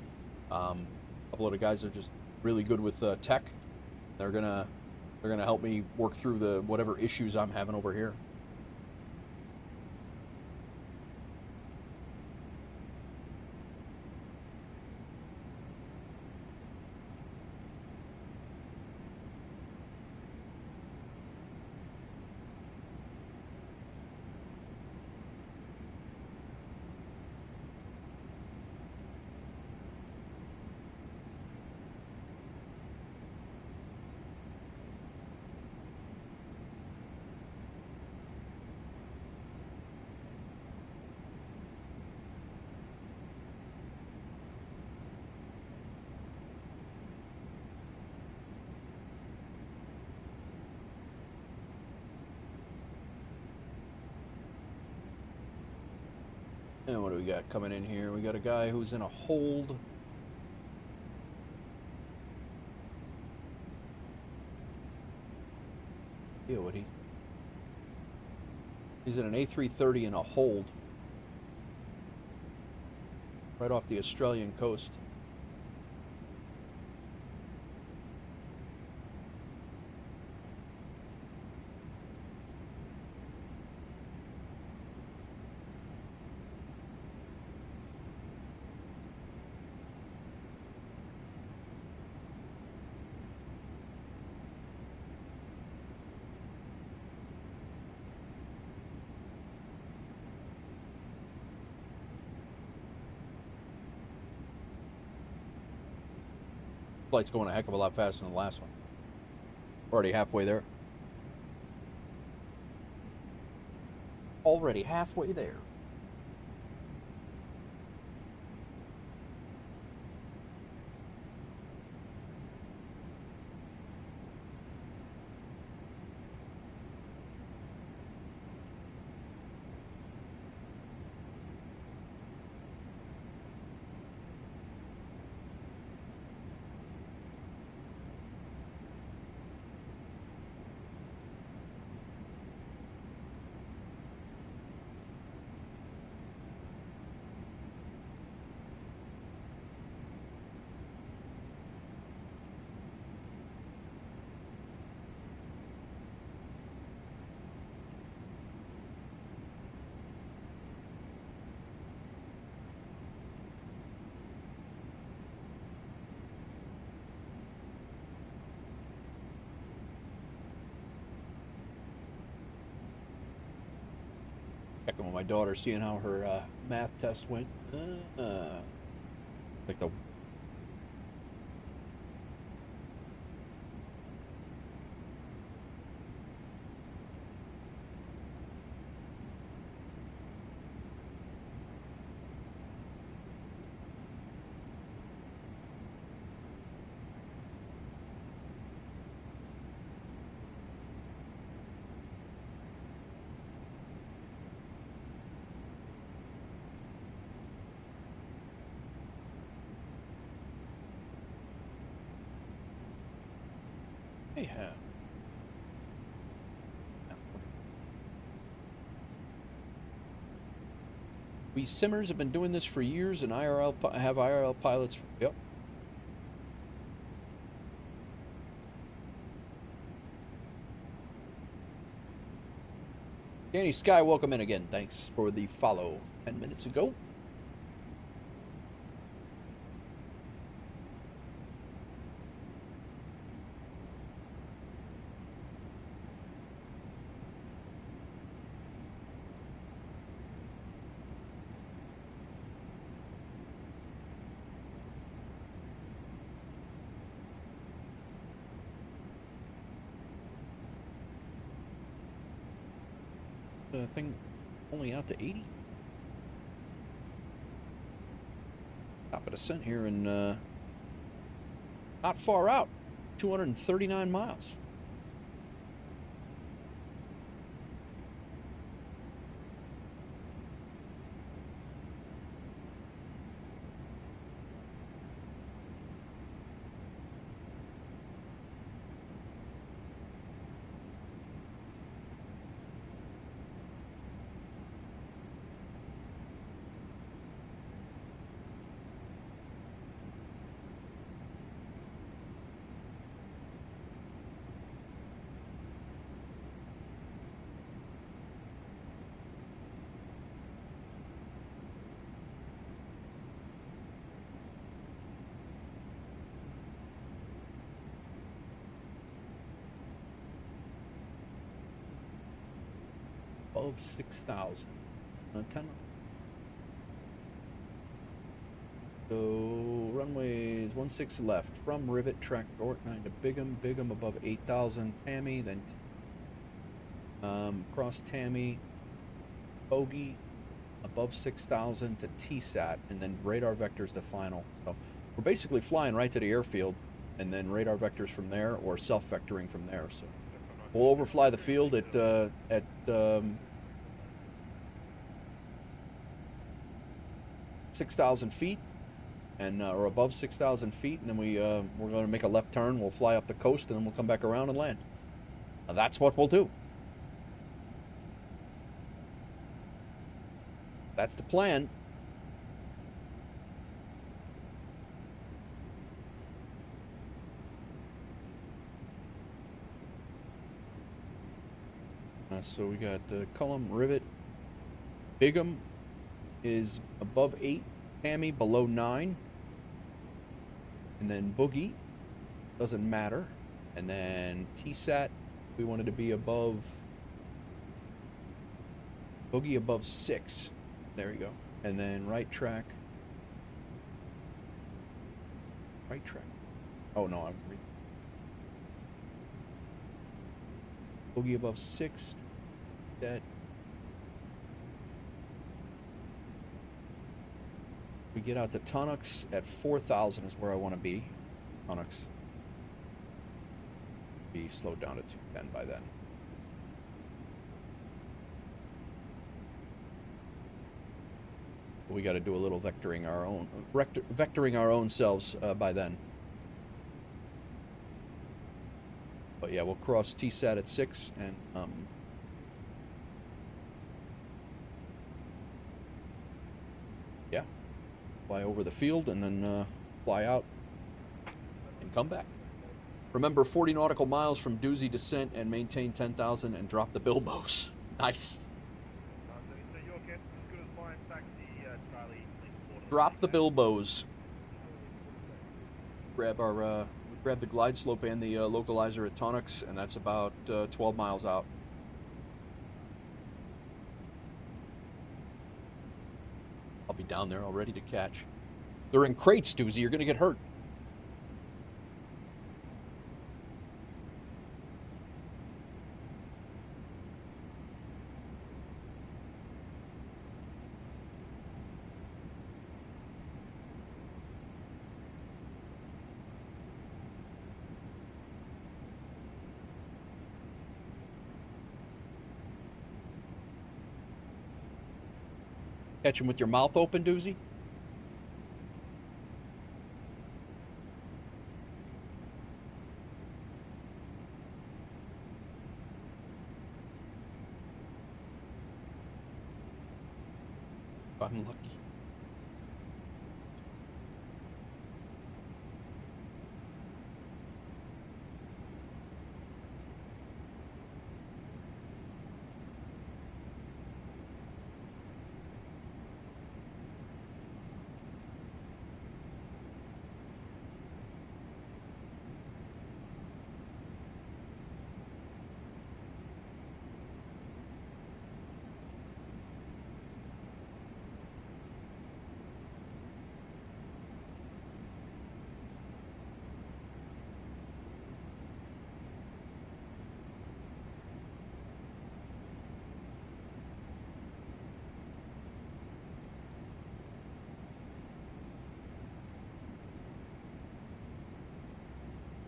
A couple of the guys are just really good with tech. They're going to help me work through whatever issues I'm having over here. And what do we got coming in here? We got a guy who's in a hold. Yeah, what he's in an A330 in a hold right off the Australian coast. Flight's going a heck of a lot faster than the last one. Already halfway there. Already halfway there. Checking with my daughter, seeing how her math test went. Like the they have. We Simmers have been doing this for years, and have IRL pilots. Yep. Danny Sky, welcome in again. Thanks for the follow 10 minutes ago. Thing only out to 80. Top of descent here and not far out, 239 miles. Above 6,000. 10. So runways 16 left from Rivet, track 49 to Bigham above 8,000, Tammy, then cross Tammy, bogey above 6,000 to TSAT, and then radar vectors to final. So we're basically flying right to the airfield, and then radar vectors from there, or self-vectoring from there. So we'll overfly the field at 6,000 feet, and or above 6,000 feet, and then we're going to make a left turn. We'll fly up the coast, and then we'll come back around and land. Now, that's what we'll do. That's the plan. So we got Cullum, Rivet, Bigham is above 8, Tammy below 9, and then Boogie doesn't matter, and then TSAT we wanted to be above Boogie above 6. There you go. And then right track. Oh no, I'm reading. Boogie above 6. That We get out to Tonux at 4,000 is where I want to be. Tonux. Be slowed down to 210 by then. We got to do a little vectoring our own selves by then. But yeah, we'll cross TSAT at 6 and yeah, fly over the field and then fly out and come back. Remember, 40 nautical miles from doozy descent and maintain 10,000 and drop the bilbos. Nice. Drop the bilbos. Grab the glide slope and the localizer at Tonux, and that's about 12 miles out. I'll be down there all ready to catch. They're in crates, Doozy. You're gonna get hurt. Catch him with your mouth open, Doozy? If I'm lucky.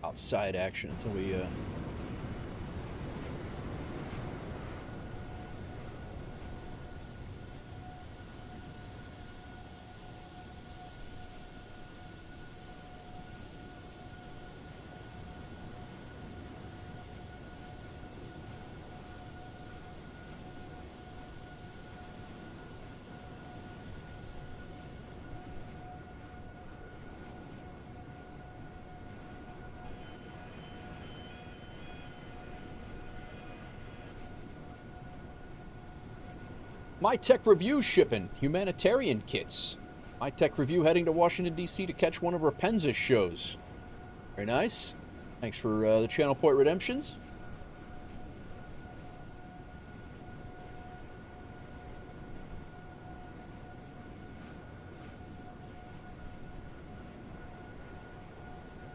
Outside action until we My Tech Review shipping humanitarian kits. My Tech Review heading to Washington, D.C. to catch one of Rapenza's shows. Very nice. Thanks for the Channel Point Redemptions.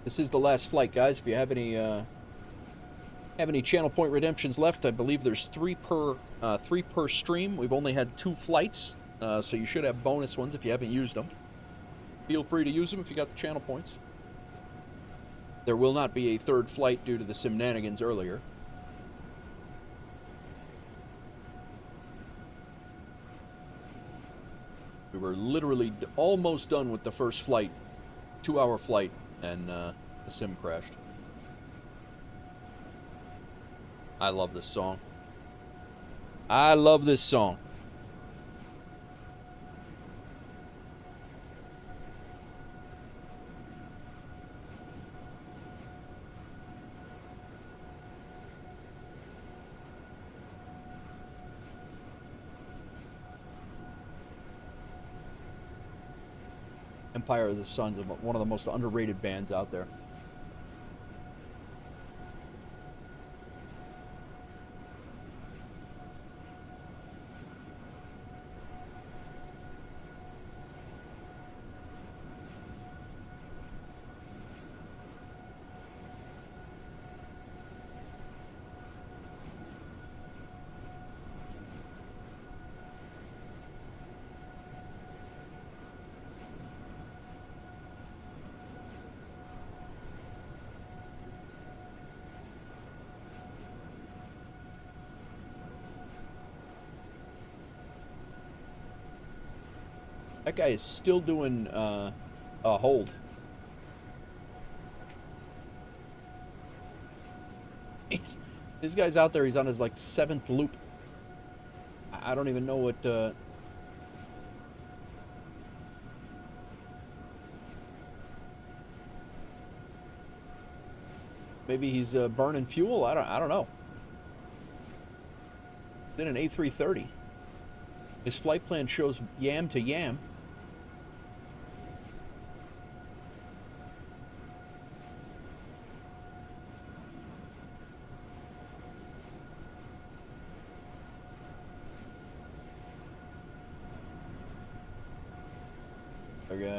This is the last flight, guys. If you have any Channel Point redemptions left, I believe there's three per stream. We've only had 2 flights, so you should have bonus ones if you haven't used them. Feel free to use them if you got the channel points. There will not be a 3rd flight due to the Simnanigans earlier. We were literally almost done with the first flight, 2-hour flight, and the sim crashed. I love this song. I love this song. Empire of the Suns, one of the most underrated bands out there. That guy is still doing a hold. This guy's out there. He's on his like 7th loop. I don't even know what. Maybe he's burning fuel. I don't know. Then an A330. His flight plan shows yam to yam.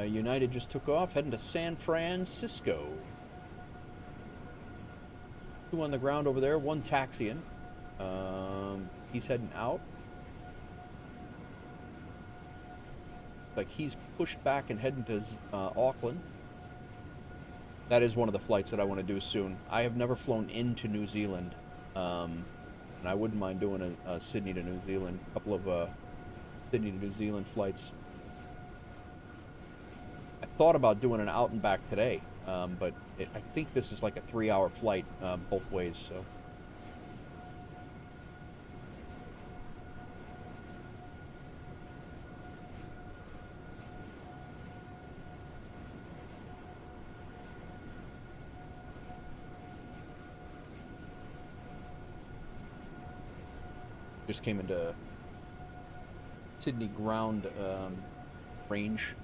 United just took off, heading to San Francisco. 2 on the ground over there, 1 taxiing. He's heading out. Like he's pushed back and heading to Auckland. That is one of the flights that I want to do soon. I have never flown into New Zealand, and I wouldn't mind doing a Sydney to New Zealand, a couple of Sydney to New Zealand flights. I thought about doing an out and back today, but I think this is like a 3-hour flight both ways, so. Just came into Sydney ground range.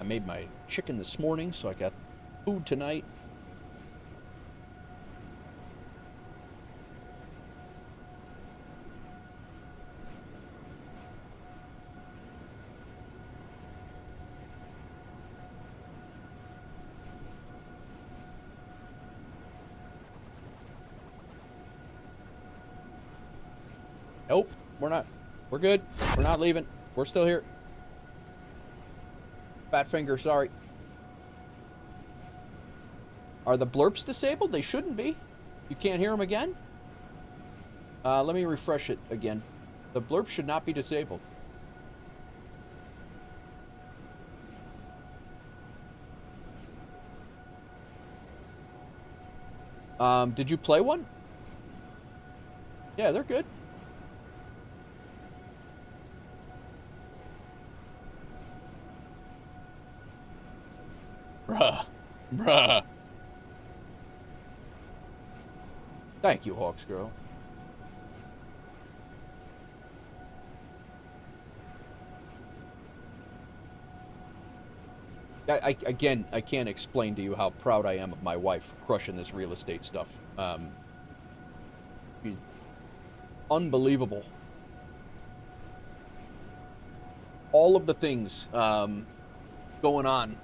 I made my chicken this morning, so I got food tonight. Nope, we're not. We're good. We're not leaving. We're still here. Fat finger, sorry. Are the blurps disabled? They shouldn't be. You can't hear them again? Let me refresh it again. The blurps should not be disabled. Did you play one? Yeah, they're good. Bruh. Thank you, Hawks Girl. Again, I can't explain to you how proud I am of my wife for crushing this real estate stuff. Unbelievable. All of the things going on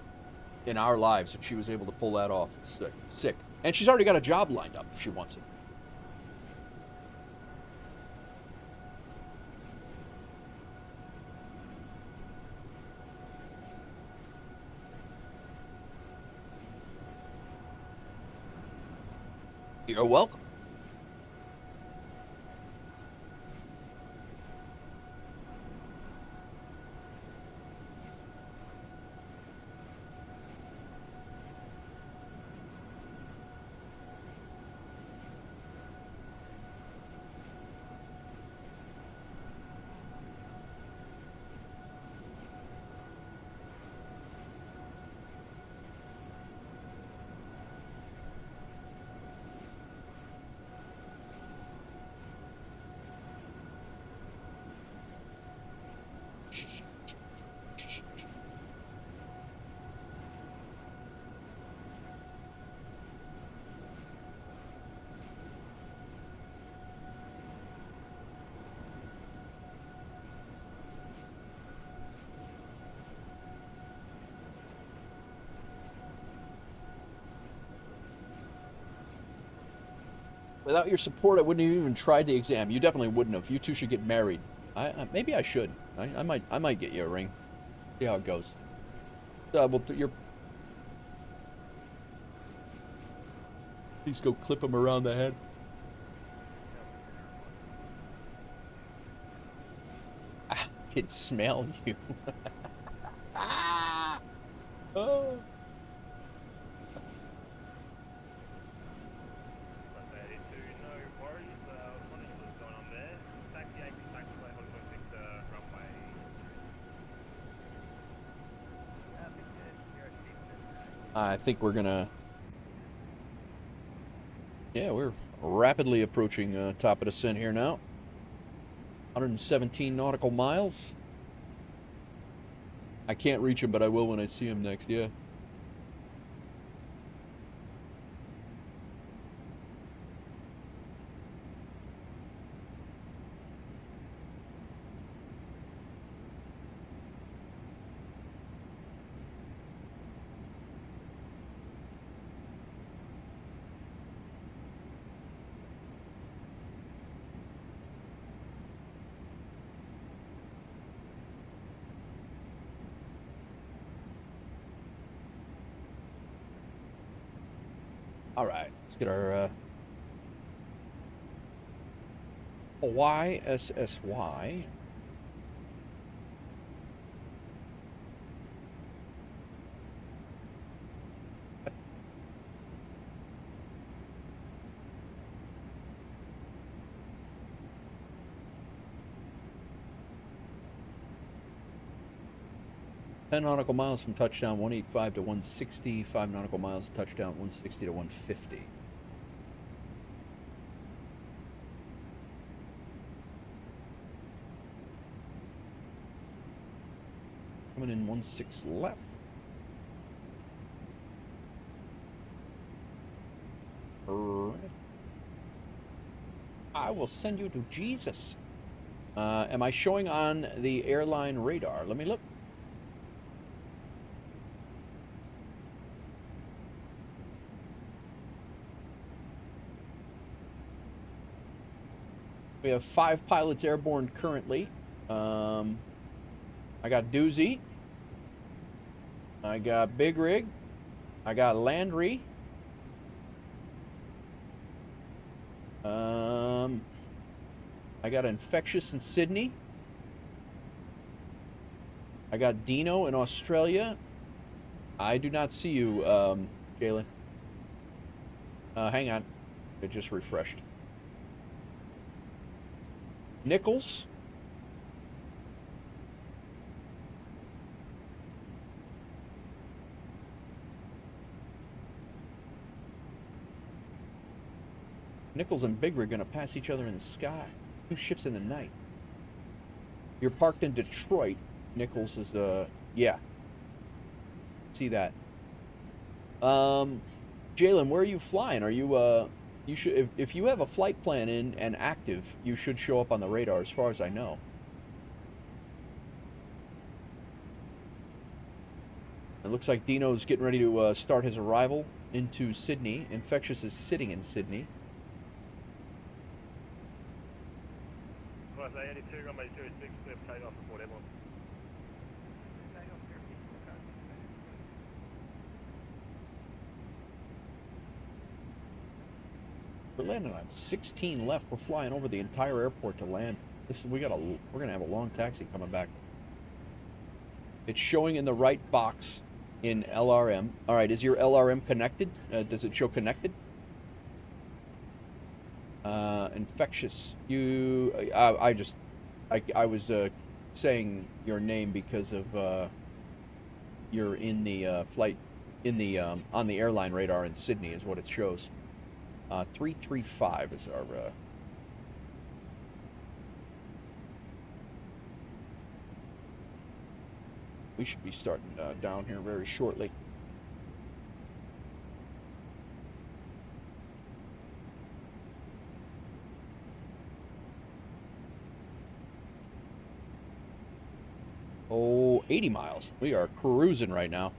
in our lives, and she was able to pull that off. It's sick. And she's already got a job lined up if she wants it. You're welcome. Without your support, I wouldn't have even tried the exam. You definitely wouldn't have. You two should get married. Maybe I should. I might get you a ring. See how it goes. Well, please go clip him around the head. I can smell you. Oh. I think we're gonna. Yeah, we're rapidly approaching top of descent here now. 117 nautical miles. I can't reach him, but I will when I see him next. Yeah. All right, let's get our YSSY. Ten nautical miles from touchdown, 185 to 160. 5 nautical miles to touchdown, 160 to 150. Coming in 16 left. I will send you to Jesus. Am I showing on the airline radar? Let me look. We have 5 pilots airborne currently. I got Doozy. I got Big Rig. I got Landry. I got Infectious in Sydney. I got Dino in Australia. I do not see you, Jalen. Hang on. It just refreshed. Nichols. Nichols and Big Rig are going to pass each other in the sky. 2 ships in the night. You're parked in Detroit. Nichols is, yeah. See that. Jalen, where are you flying? Are you, you should, if you have a flight plan in and active, you should show up on the radar as far as I know. It looks like Dino's getting ready to start his arrival into Sydney. Infectious is sitting in Sydney. Class A82, runway 06, clear for takeoff, report airborne. We're landing on 16 left. We're flying over the entire airport to land. We're gonna have a long taxi coming back. It's showing in the right box in LRM. All right, is your LRM connected? Does it show connected? Infectious. I was saying your name because of you're in the flight in the on the airline radar in Sydney is what it shows. 335 is our we should be starting down here very shortly. Oh, 80 miles. We are cruising right now.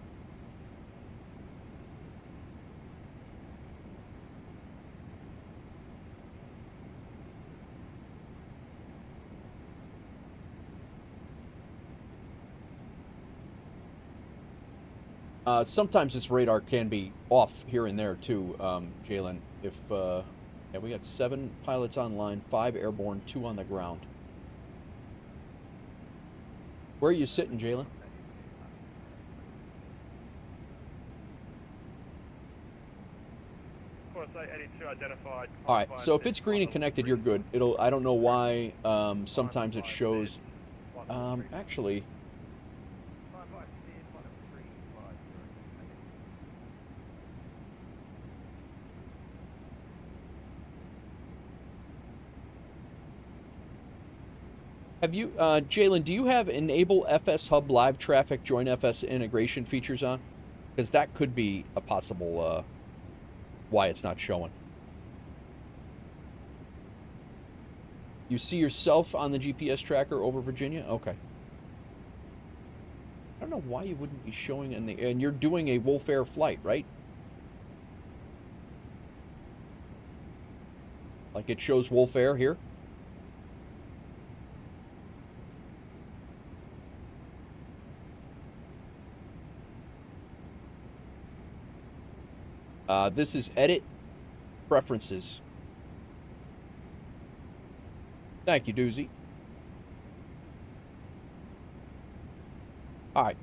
Sometimes its radar can be off here and there too, Jalen. If yeah, we got 7 pilots online, 5 airborne, 2 on the ground. Where are you sitting, Jalen? Course 82 identified. All right, so if it's green and connected, you're good. It'll. I don't know why. Sometimes it shows. Actually. Have you, Jalen, do you have enable FS Hub live traffic join FS integration features on? Because that could be a possible why it's not showing. You see yourself on the GPS tracker over Virginia? Okay. I don't know why you wouldn't be showing in the... And you're doing a WolfAir flight, right? Like it shows WolfAir here? This is edit preferences. Thank you, Doozy. All right.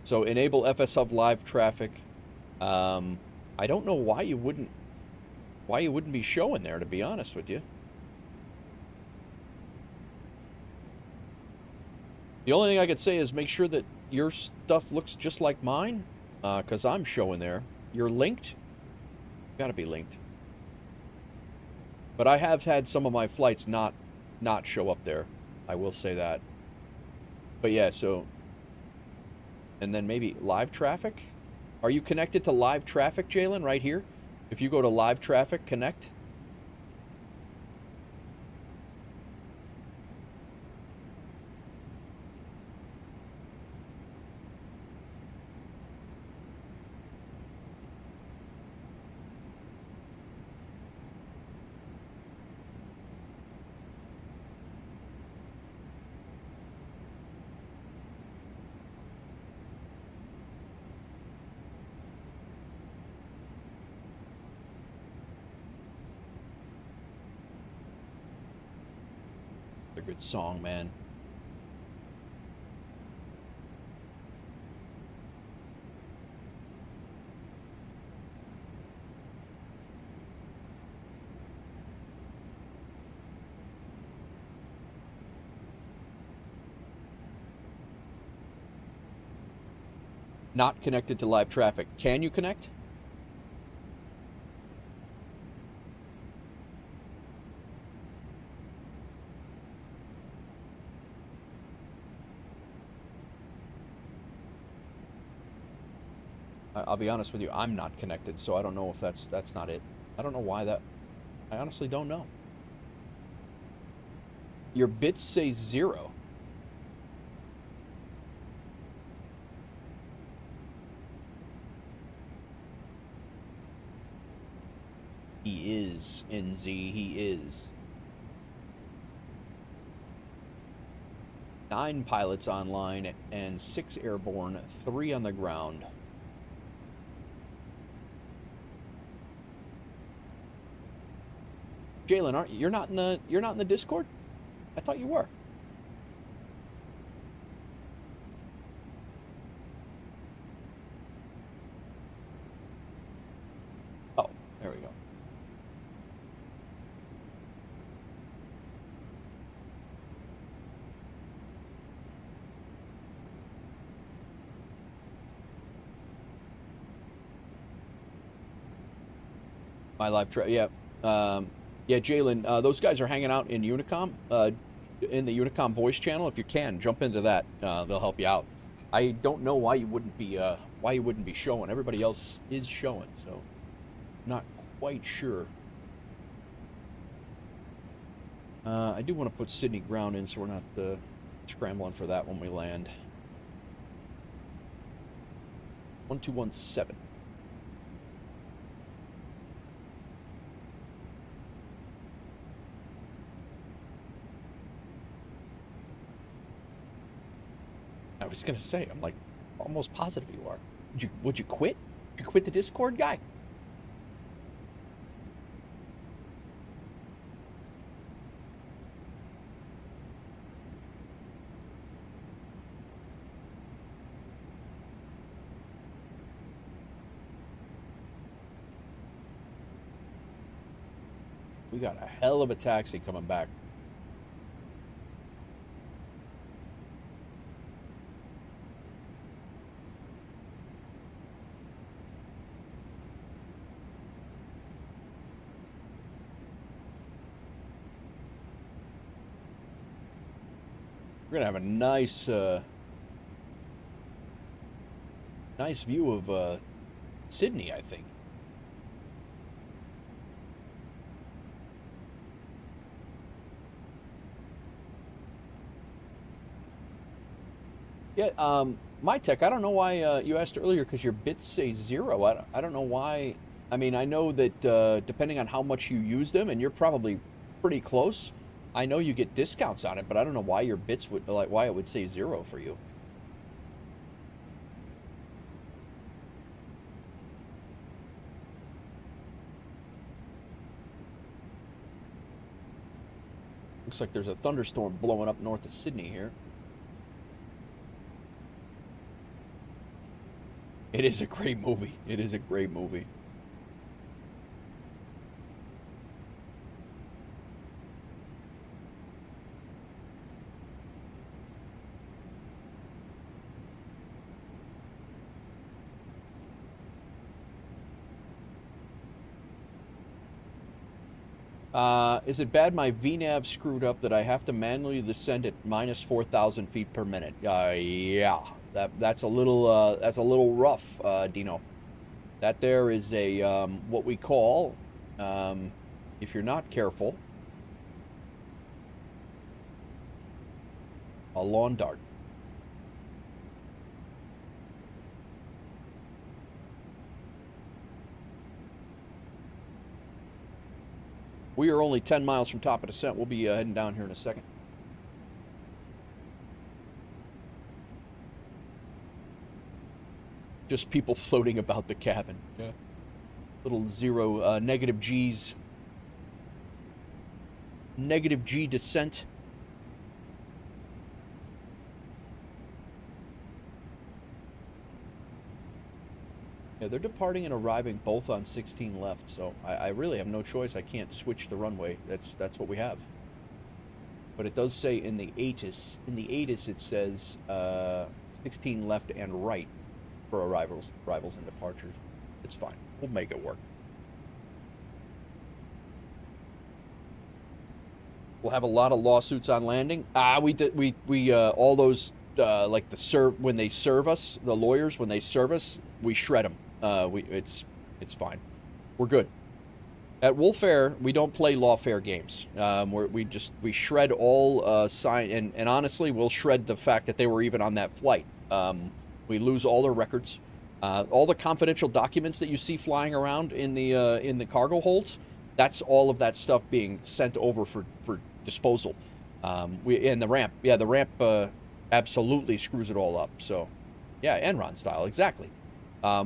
So enable FS Hub live traffic. I don't know why you wouldn't be showing there, to be honest with you. The only thing I could say is make sure that your stuff looks just like mine, because I'm showing there. You're linked? Gotta be linked. But I have had some of my flights not show up there. I will say that. But yeah, so... And then maybe live traffic? Are you connected to live traffic, Jalen, right here? If you go to live traffic, connect. A good song, man. Not connected to live traffic. Can you connect? I'll be honest with you, I'm not connected, so I don't know if that's not it. I don't know why that... I honestly don't know. Your bits say 0. He is, NZ, he is. 9 pilots online and 6 airborne, 3 on the ground. Jalen, you're not in the Discord? I thought you were. Oh, there we go. My live yeah. Yeah, Jalen, those guys are hanging out in Unicom, in the Unicom voice channel. If you can, jump into that. They'll help you out. I don't know why you wouldn't be showing. Everybody else is showing, so not quite sure. I do want to put Sydney ground in, so we're not scrambling for that when we land. 1217. I was gonna say, I'm like almost positive you are. Would you quit? Did you quit the Discord, guy? We got a hell of a taxi coming back. We're gonna have a nice, nice view of Sydney, I think. Yeah, my tech, I don't know why you asked earlier because your bits say 0. I don't know why. I mean, I know that depending on how much you use them, and you're probably pretty close, I know you get discounts on it, but I don't know why your bits would, like, why it would say 0 for you. Looks like there's a thunderstorm blowing up north of Sydney here. It is a great movie. It is a great movie. Is it bad my VNAV screwed up that I have to manually descend at minus 4,000 feet per minute? Yeah. That's a little rough, Dino. That there is a what we call, if you're not careful, a lawn dart. We are only 10 miles from top of descent. We'll be heading down here in a second. Just people floating about the cabin. Yeah. Little zero, negative G's. Negative G descent. Yeah, they're departing and arriving both on 16 left, so I really have no choice. I can't switch the runway. That's what we have. But it does say in the ATIS, it says 16 left and right for arrivals and departures. It's fine. We'll make it work. We'll have a lot of lawsuits on landing. We all those like when they serve us, the lawyers when they serve us, we shred them. It's fine. We're good. At WolfAir, we don't play lawfare games. We shred all sign and honestly, we'll shred the fact that they were even on that flight. We lose all their records, all the confidential documents that you see flying around in the cargo holds. That's all of that stuff being sent over for disposal. And the ramp, the ramp absolutely screws it all up. So, yeah, Enron style, exactly.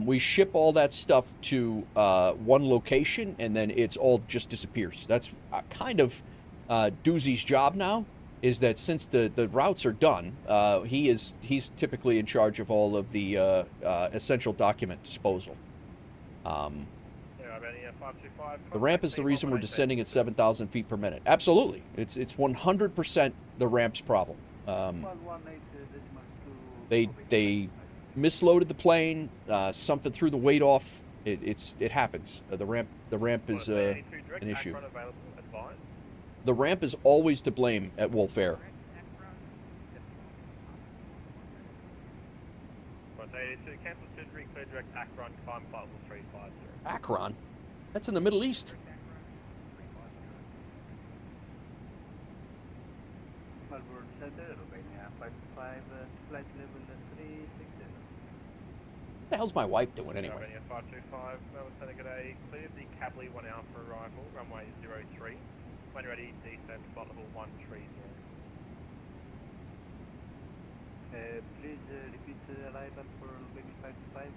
We ship all that stuff to one location, and then it's all just disappears. That's kind of Doozy's job now. Is that since the routes are done, he's typically in charge of all of the essential document disposal. The ramp is the reason we're descending at 7,000 feet per minute. Absolutely, it's 100% the ramp's problem. They misloaded the plane. Something threw the weight off. It happens. The ramp is an issue. The ramp is always to blame at WolfAir. Akron? That's in the Middle East. Melbourne Center, Romania, 55, flight level 360. What the hell's my wife doing anyway? Romania 525, Melbourne Center, good day. Cleared the Cabley 1 hour for arrival, runway 03. When ready, descend flight level 130. Please repeat arrival for vehicle 55.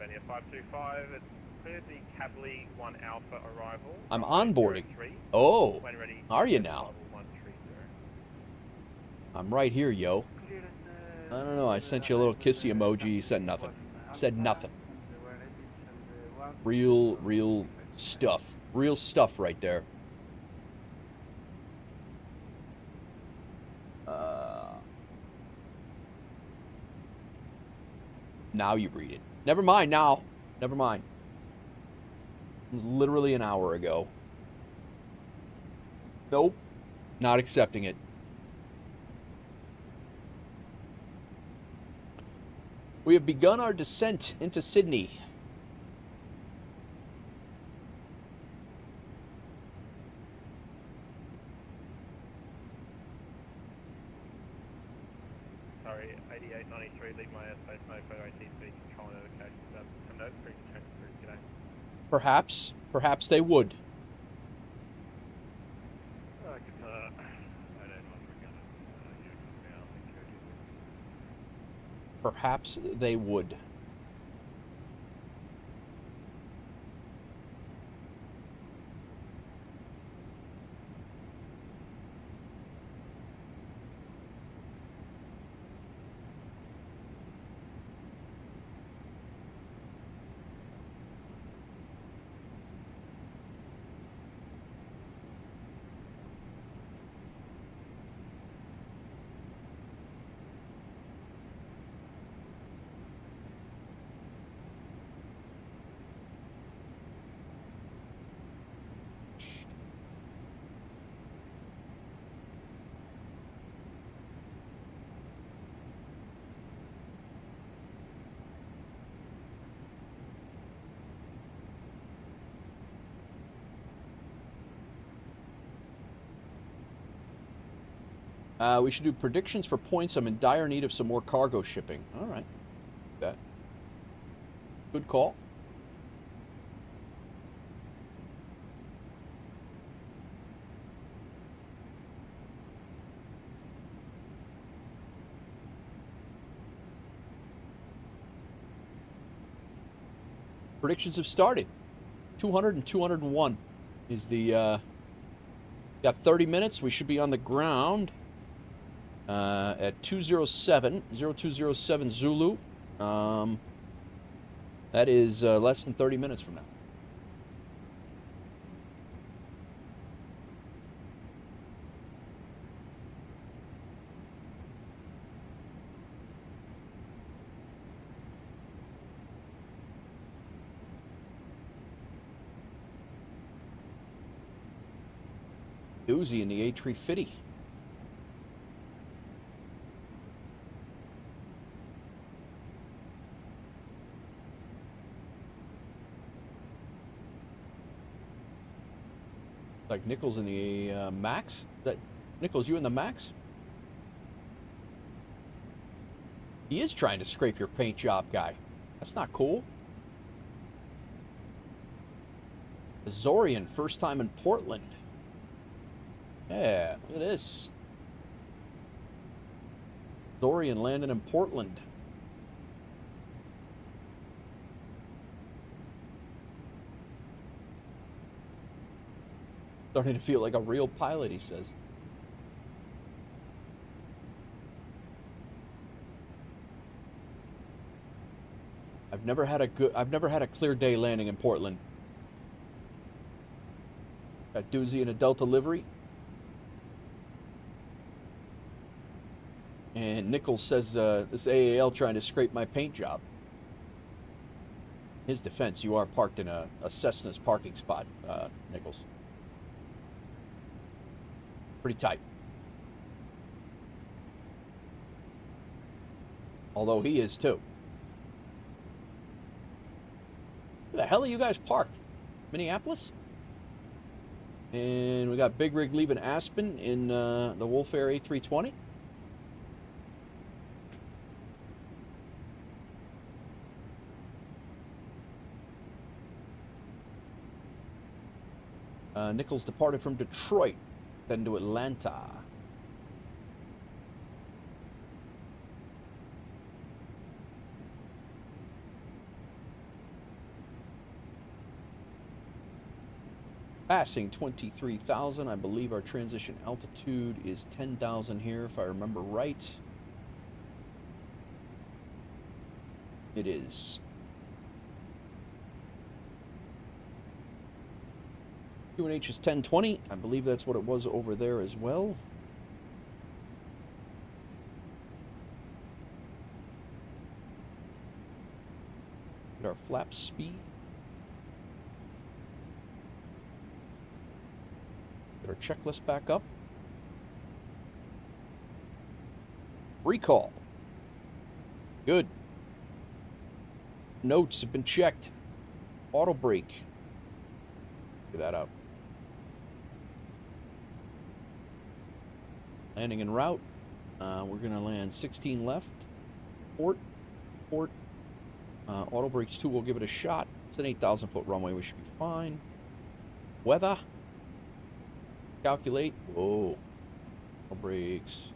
Pennsylvania 525. It's cleared the Cavalier 1 Alpha arrival. I'm onboarding. 03. Oh, When ready, are you now? level 130. I'm right here, yo. I don't know. I sent you a little kissy emoji. You said nothing. Said nothing. Real stuff. Real stuff right there. Now you read it. Never mind now. Never mind. Literally an hour ago. Nope. Not accepting it. We have begun our descent into Sydney. Sorry, 8893, leave my airspace, no photo ATC, control notifications. Some notes, free to transfer today. Perhaps they would. Perhaps they would. We should do predictions for points. I'm in dire need of some more cargo shipping. All right. That. Good call. Predictions have started. 200 and 201 is the... got 30 minutes. We should be on the ground at 0207 Zulu. That is less than 30 minutes from now. Doozy in the A350. Like Nichols in the Max? That Nichols, you in the Max? He is trying to scrape your paint job, guy. That's not cool. Zorian, first time in Portland. Yeah, look at this. Zorian landing in Portland. Starting to feel like a real pilot, he says. I've never had a clear day landing in Portland. Got Doozy in a Delta livery. And Nichols says this AAL trying to scrape my paint job. His defense, you are parked in a Cessna's parking spot, Nichols. Pretty tight. Although he is too. Where the hell are you guys parked? Minneapolis? And we got Big Rig leaving Aspen in the WolfAir A320. Nichols departed from Detroit, then to Atlanta. Passing 23,000. I believe our transition altitude is 10,000 here, if I remember right. It is. QNH is 1020. I believe that's what it was over there as well. Get our flap speed. Get our checklist back up. Recall. Good. Notes have been checked. Auto brake. Get that out. Landing en route. We're going to land 16 left. Port. Auto brakes 2, we'll give it a shot. It's an 8,000 foot runway. We should be fine. Weather. Calculate. Whoa. Auto brakes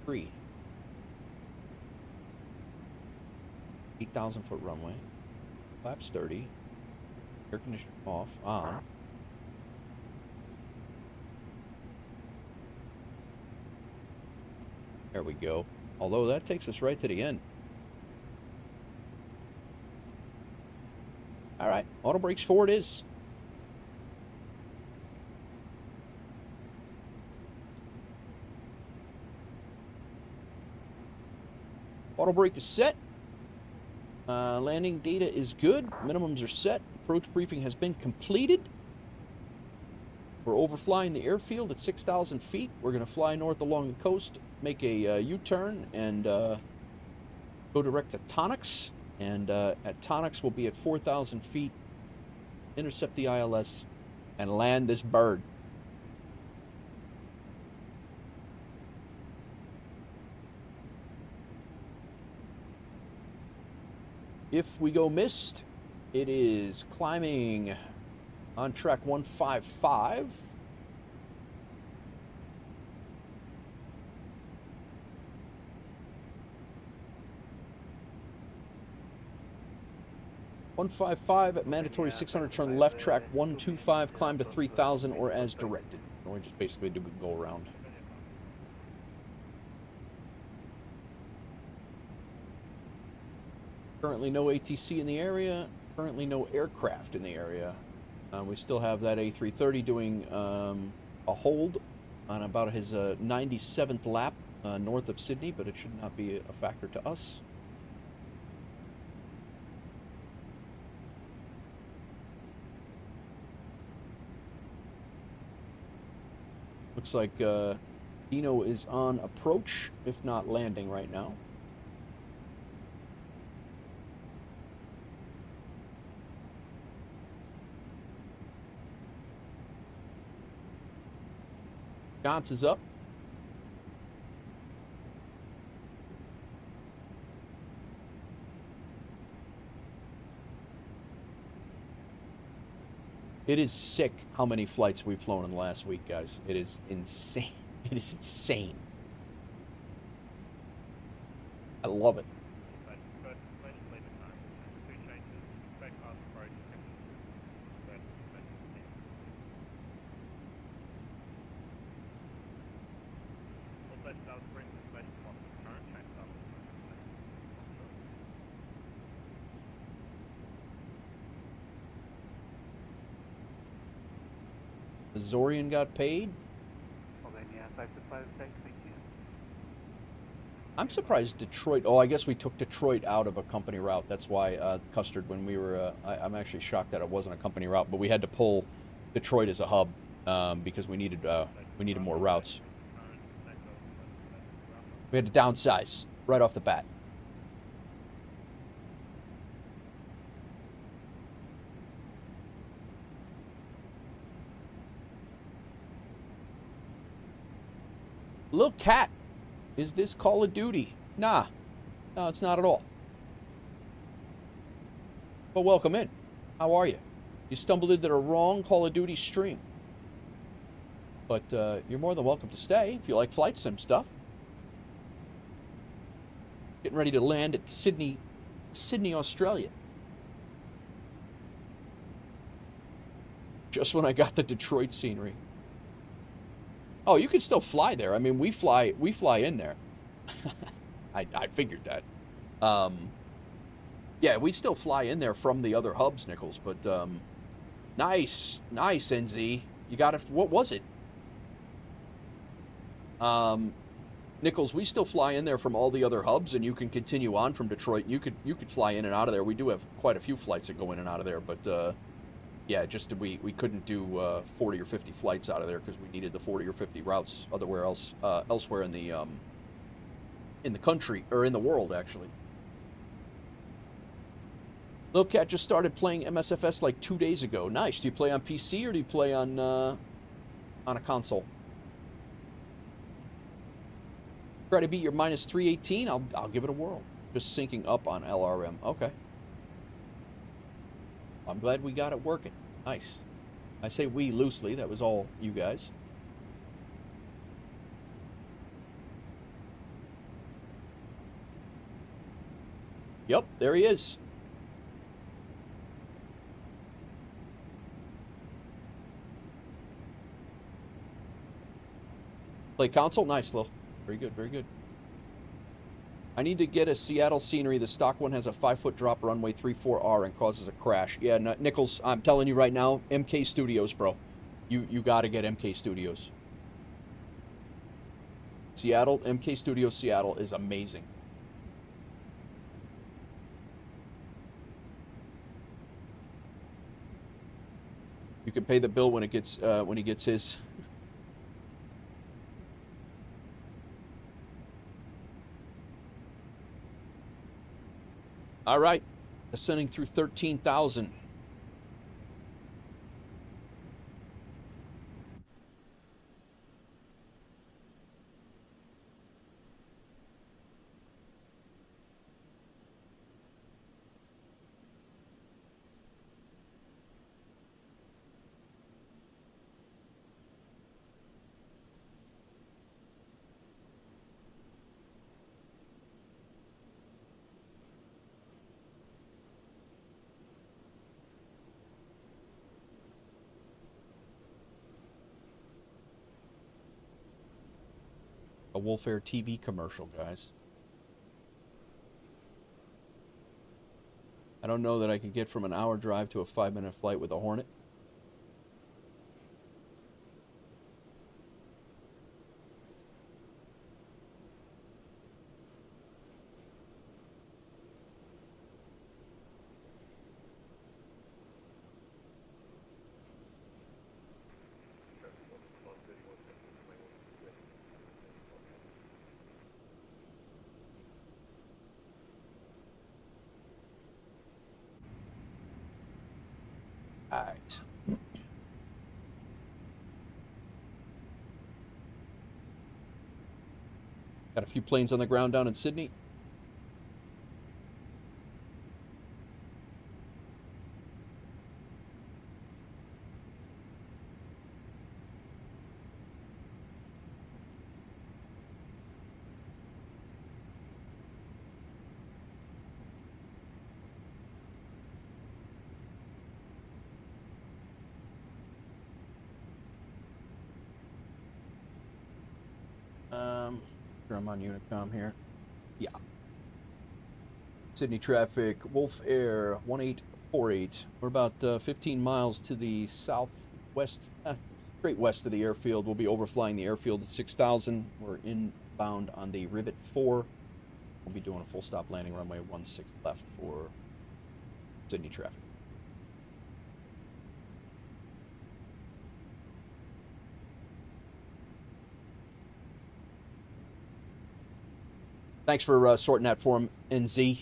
3. 8,000 foot runway. Flaps 30. Air conditioner off. On. There we go. Although that takes us right to the end. All right, auto brakes 4 it is. Auto brake is set. Landing data is good. Minimums are set. Approach briefing has been completed. We're overflying the airfield at 6,000 feet. We're going to fly north along the coast, make a U-turn, and go direct to Tonix. And at Tonix, we'll be at 4,000 feet, intercept the ILS, and land this bird. If we go missed, it is climbing on track 155. .155 at mandatory 600 turn left, track 125, climb to 3,000 or as directed. Or we just basically do a go around. Currently no ATC in the area. Currently no aircraft in the area. We still have that A330 doing a hold on about his 97th lap north of Sydney, but it should not be a factor to us. Looks like Dino is on approach, if not landing right now. Gantz is up. It is sick how many flights we've flown in the last week, guys. It is insane. It is insane. I love it. Zorian got paid. I'm surprised Detroit. Oh, I guess we took Detroit out of a company route. That's why Custard, when we were, I'm actually shocked that it wasn't a company route, but we had to pull Detroit as a hub because we needed more routes. We had to downsize right off the bat. Lil Cat, is this Call of Duty? Nah. No, it's not at all. But welcome in. How are you? You stumbled into the wrong Call of Duty stream. But you're more than welcome to stay if you like flight sim stuff. Getting ready to land at Sydney, Australia. Just when I got the Detroit scenery. Oh, you can still fly there. I mean, we fly in there. I figured that. Yeah, we still fly in there from the other hubs, Nichols. But nice, NZ. You got it. What was it? Nichols, we still fly in there from all the other hubs, and you can continue on from Detroit. You could fly in and out of there. We do have quite a few flights that go in and out of there, but yeah, just we couldn't do 40 or 50 flights out of there because we needed the 40 or 50 routes elsewhere in the country, or in the world, actually. Lil Cat just started playing MSFS like 2 days ago. Nice. Do you play on PC or do you play on a console? Try to beat your minus 318. I'll give it a whirl. Just syncing up on LRM. Okay. I'm glad we got it working. Nice. I say we loosely. That was all you guys. Yep, there he is. Play console? Nice, Lil. Very good, very good. I need to get a Seattle scenery. The stock one has a 5-foot drop runway 34R and causes a crash. Yeah, Nichols, I'm telling you right now, MK Studios, bro. You got to get MK Studios. Seattle, MK Studios Seattle is amazing. You can pay the bill when it gets when he gets his. All right, ascending through 13,000. A WolfAir TV commercial, guys. I don't know that I could get from an hour drive to a 5-minute flight with a Hornet. All right. Got a few planes on the ground down in Sydney. I'm on Unicom here. Yeah. Sydney traffic, WolfAir 1848. We're about 15 miles to the southwest, straight west of the airfield. We'll be overflying the airfield at 6,000. We're inbound on the Rivet 4. We'll be doing a full stop landing runway 16 left for Sydney traffic. Thanks for sorting that for him, NZ,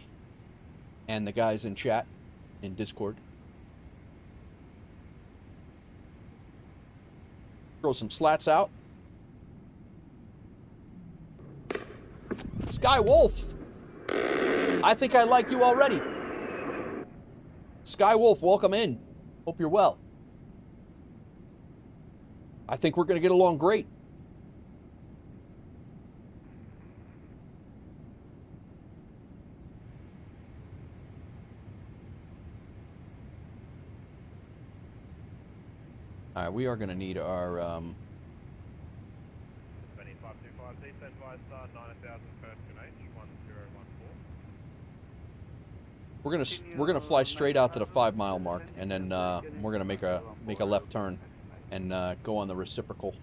and the guys in chat, in Discord. Throw some slats out. Sky Wolf! I think I like you already. Sky Wolf, welcome in. Hope you're well. I think we're going to get along great. Alright, we are going to need our... 2525, descend via star 9000 first H 1014. We're gonna fly straight out to the 5 mile mark, and then we're gonna make a left turn and go on the reciprocal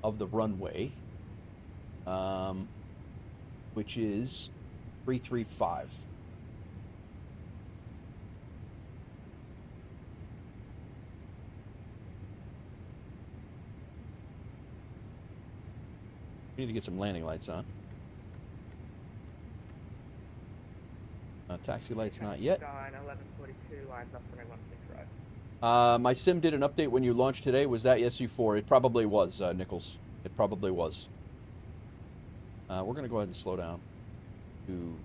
of the runway, which is 335. We need to get some landing lights on. Taxi lights not yet. My sim did an update when you launched today. Was that SU4? It probably was, Nichols. It probably was. We're going to go ahead and slow down to...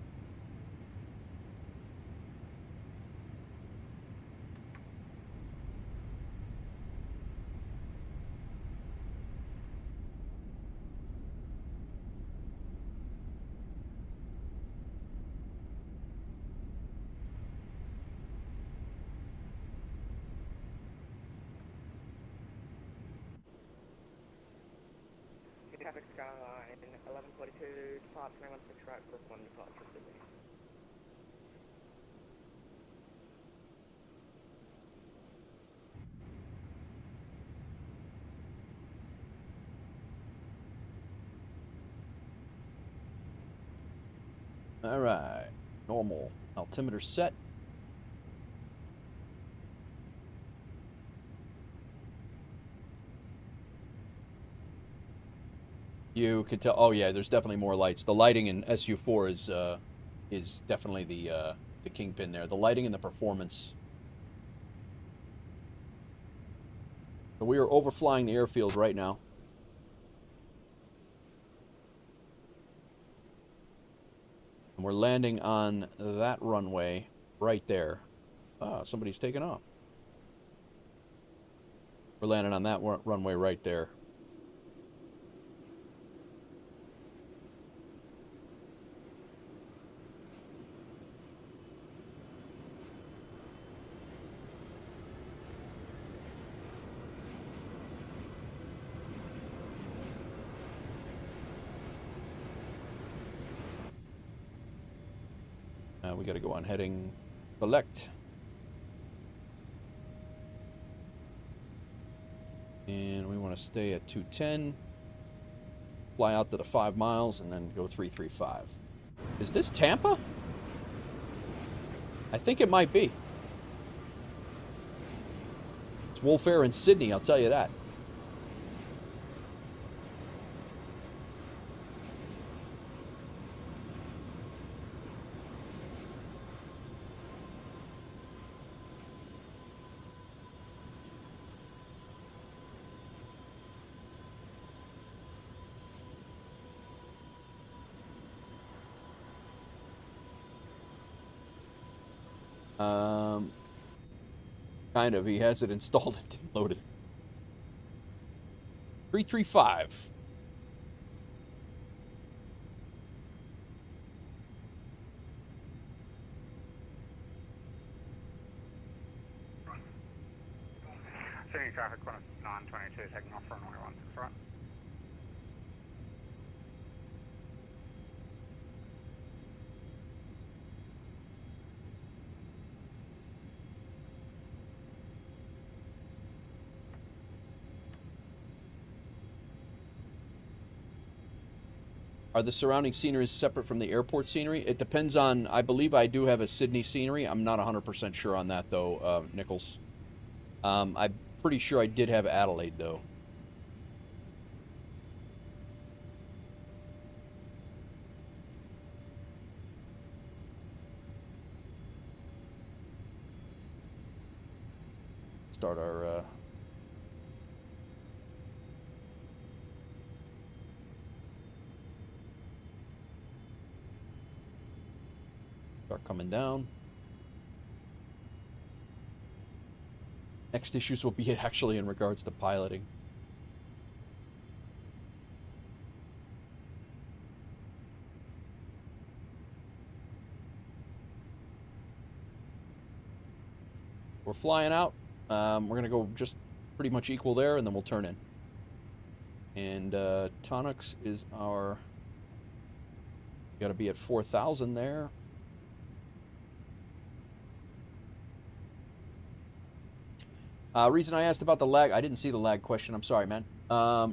Traffic Skyline 1142, depart 316 right, group 1 departure Sydney. Alright, normal altimeter set. You can tell. Oh yeah, there's definitely more lights. The lighting in SU4 is definitely the kingpin there. The lighting and the performance. So we are overflying the airfield right now. And we're landing on that runway right there. Ah, somebody's taking off. We're landing on that runway right there. We got to go on heading select. And we want to stay at 210. Fly out to the 5 miles and then go 335. Is this Tampa? I think it might be. It's WolfAir in Sydney, I'll tell you that. Kind of. He has it installed and didn't load it. 335. Scenic traffic 922 taking off runway 16 right. Are the surrounding sceneries separate from the airport scenery? It depends on, I believe I do have a Sydney scenery. I'm not 100% sure on that, though, Nichols. I'm pretty sure I did have Adelaide, though. Start our... Start coming down. Next issues will be actually in regards to piloting. We're flying out. We're going to go just pretty much equal there, and then we'll turn in. And Tonix is our... Got to be at 4,000 there. Reason I asked about the lag, I didn't see the lag question, I'm sorry, man.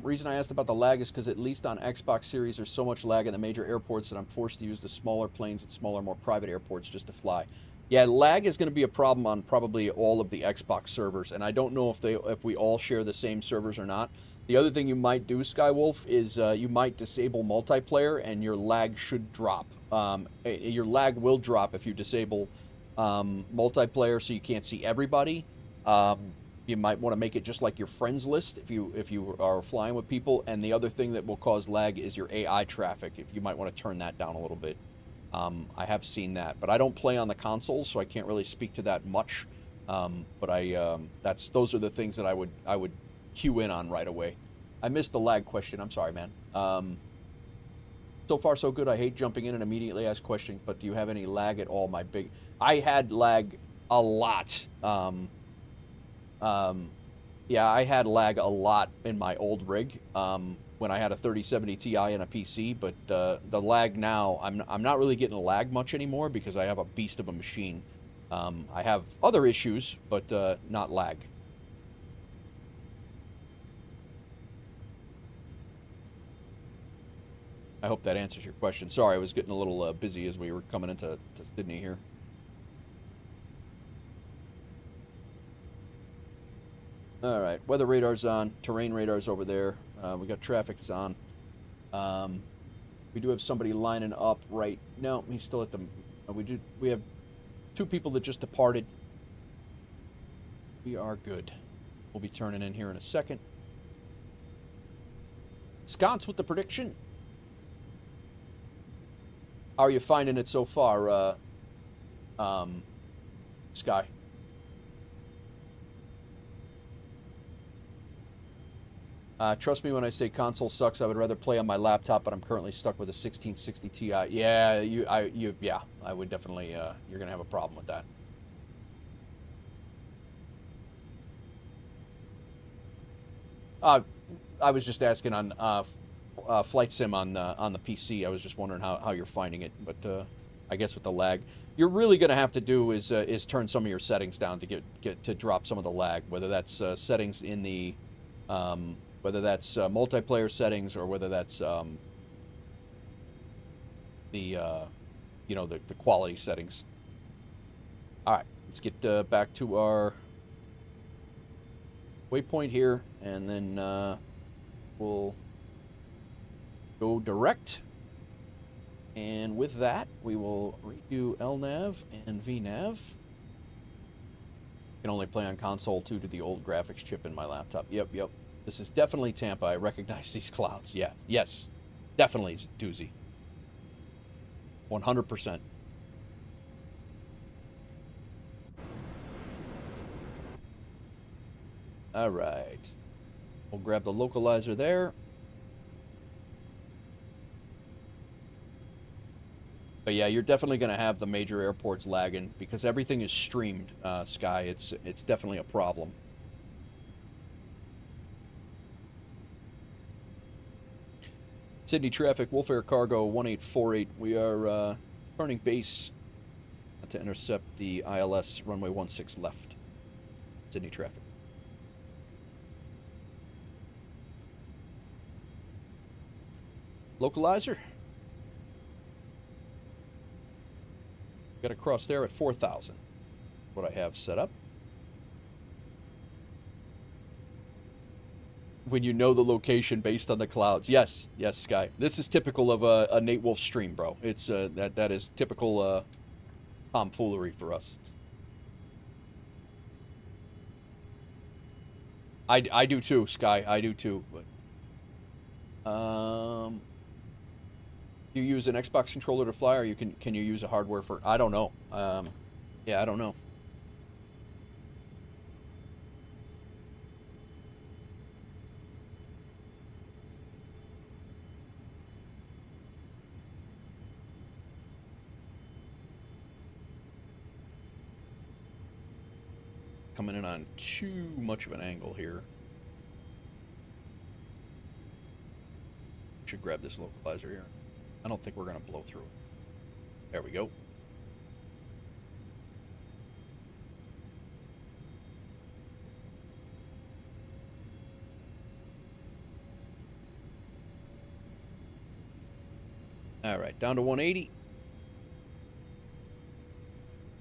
Reason I asked about the lag is because at least on Xbox Series, there's so much lag in the major airports that I'm forced to use the smaller planes at smaller, more private airports just to fly. Yeah, lag is going to be a problem on probably all of the Xbox servers, and I don't know if we all share the same servers or not. The other thing you might do, Skywolf, is you might disable multiplayer, and your lag should drop. Your lag will drop if you disable multiplayer, so you can't see everybody. You might want to make it just like your friends list if you are flying with people. And the other thing that will cause lag is your AI traffic. If you might want to turn that down a little bit. I have seen that, but I don't play on the console, so I can't really speak to that much. But those are the things that I would cue in on right away. I missed the lag question. I'm sorry, man. So far so good. I hate jumping in and immediately ask questions, but do you have any lag at all? I had lag a lot. Yeah, I had lag a lot in my old rig when I had a 3070 Ti and a PC, but the lag now, I'm not really getting lag much anymore because I have a beast of a machine. I have other issues, but not lag. I hope that answers your question. Sorry, I was getting a little busy as we were coming into Sydney here. All right, weather radar's on, terrain radar's over there. We got traffic's on. We do have somebody lining up right now. He's still at the. We have 2 people that just departed. We are good. We'll be turning in here in a second. Sconce with the prediction. How are you finding it so far, Sky? Trust me when I say console sucks. I would rather play on my laptop, but I'm currently stuck with a 1660 Ti. Yeah, yeah, I would definitely. You're gonna have a problem with that. I was just asking on flight sim on the PC. I was just wondering how you're finding it, but I guess with the lag, you're really gonna have to do is turn some of your settings down to get to drop some of the lag. Whether that's settings in the whether that's multiplayer settings or whether that's the quality settings. All right, let's get back to our waypoint here, and then we'll go direct. And with that, we will redo LNAV and VNAV. Can only play on console due to the old graphics chip in my laptop. Yep. This is definitely Tampa. I recognize these clouds. Yeah, yes. Definitely is a doozy. 100%. All right. We'll grab the localizer there. But yeah, you're definitely going to have the major airports lagging because everything is streamed, Sky. It's definitely a problem. Sydney traffic, WolfAir Cargo 1848. We are turning base to intercept the ILS runway 16 left. Sydney traffic. Localizer. Got to cross there at 4,000. What I have set up. When you know the location based on the clouds. Yes, Sky. This is typical of a Nate Wolf stream, bro. It's that is typical tomfoolery for us. I do too, Sky. I do too. But you use an Xbox controller to fly, or can you use a hardware for? I don't know. Yeah, I don't know. coming in on too much of an angle here. Should grab this localizer here. I don't think we're going to blow through it. There we go. All right, down to 180.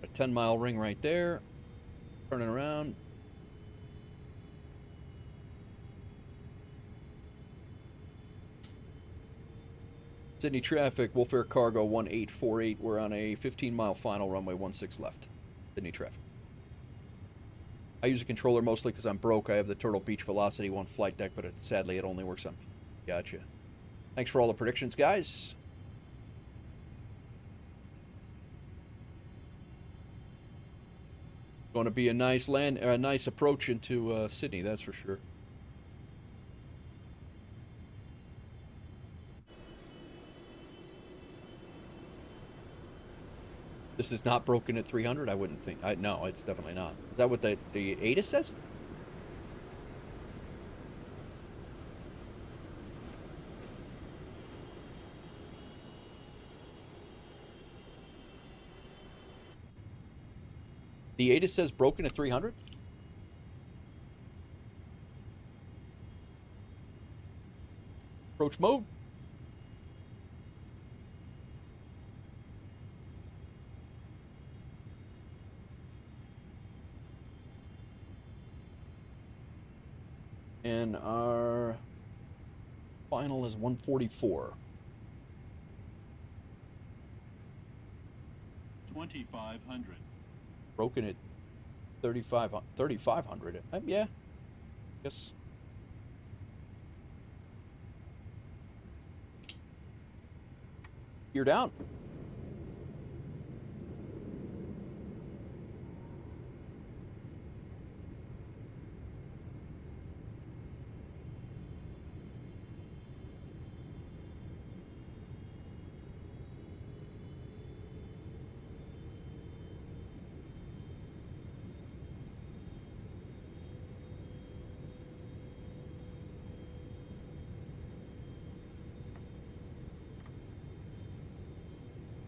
A 10-mile ring right there. Turning around. Sydney traffic, WolfAir Cargo 1848. We're on a 15-mile final, runway 16 left. Sydney traffic. I use a controller mostly because I'm broke. I have the Turtle Beach Velocity 1 flight deck, but sadly it only works on... Gotcha. Thanks for all the predictions, guys. Going to be a nice nice approach into Sydney, that's for sure. This is not broken at 300. I wouldn't think. No, it's definitely not. Is that what the ATIS says? The ATIS says broken at 300? Approach mode. And our final is 144. 2,500. Broken at 3,500. Yeah. Guess. You're down.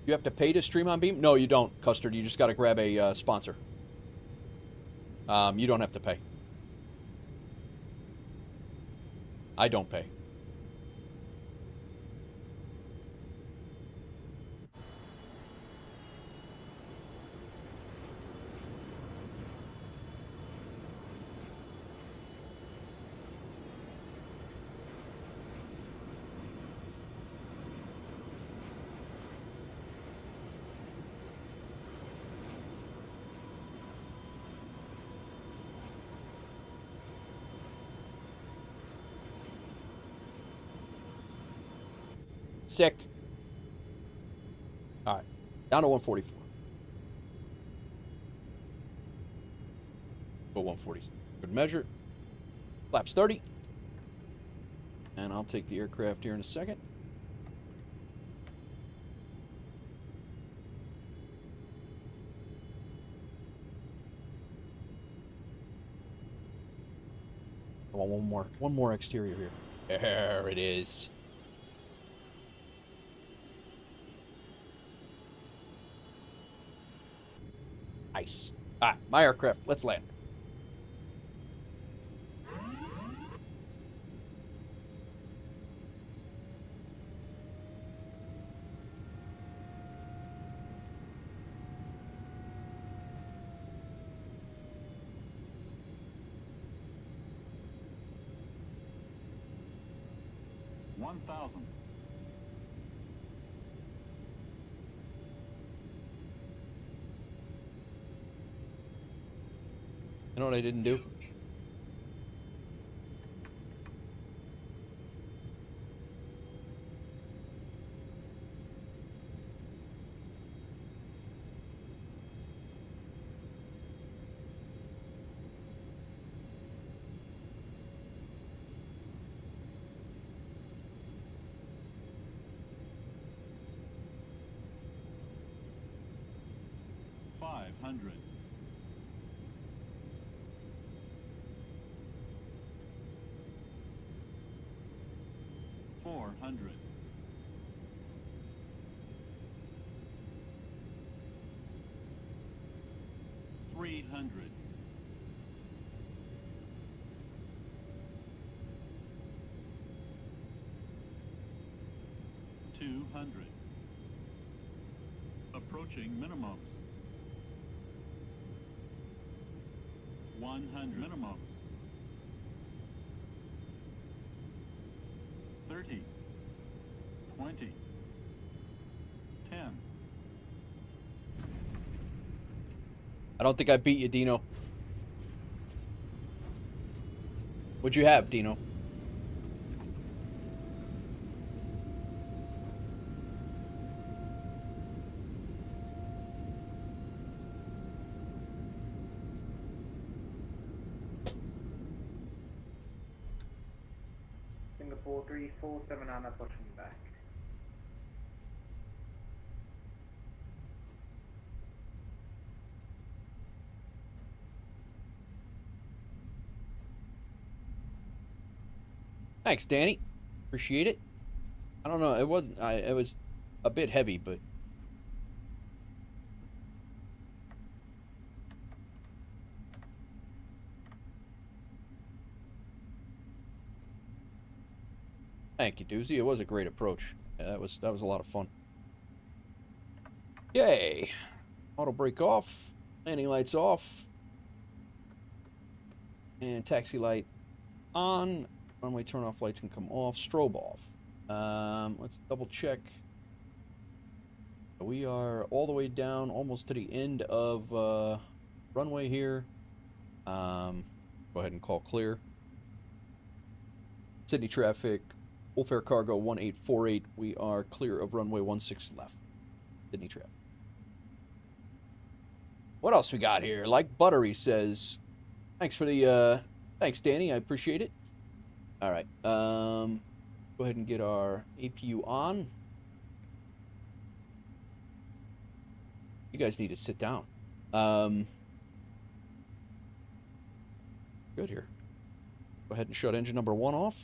You have to pay to stream on Beam? No, you don't, Custard. You just got to grab a sponsor. You don't have to pay. I don't pay. Sick. All right. Down to 144. Go 140. Good measure. Flaps 30. And I'll take the aircraft here in a second. I want one more exterior here. There it is. Nice. All right, my aircraft. Let's land. $1,000. You know what I didn't do? $500. 400. 300. 200. Approaching minimums. 100 minimums. 30. 20. 10. I don't think I beat you, Dino. What'd you have, Dino? Singapore 347 on approaching back. Thanks, Danny. Appreciate it. I don't know. It wasn't. It was a bit heavy, but thank you, Doozy. It was a great approach. Yeah, that was a lot of fun. Yay! Auto brake off. Landing lights off. And taxi light on. Runway turn off lights can come off. Strobe off. Let's double check. We are all the way down, almost to the end of runway here. Go ahead and call clear. Sydney traffic. WolfAir Cargo 1848. We are clear of runway 16 left. Sydney traffic. What else we got here? Like Buttery says. Thanks for the thanks, Danny. I appreciate it. All right. Go ahead and get our APU on. You guys need to sit down. Good here. Go ahead and shut engine number 1 off.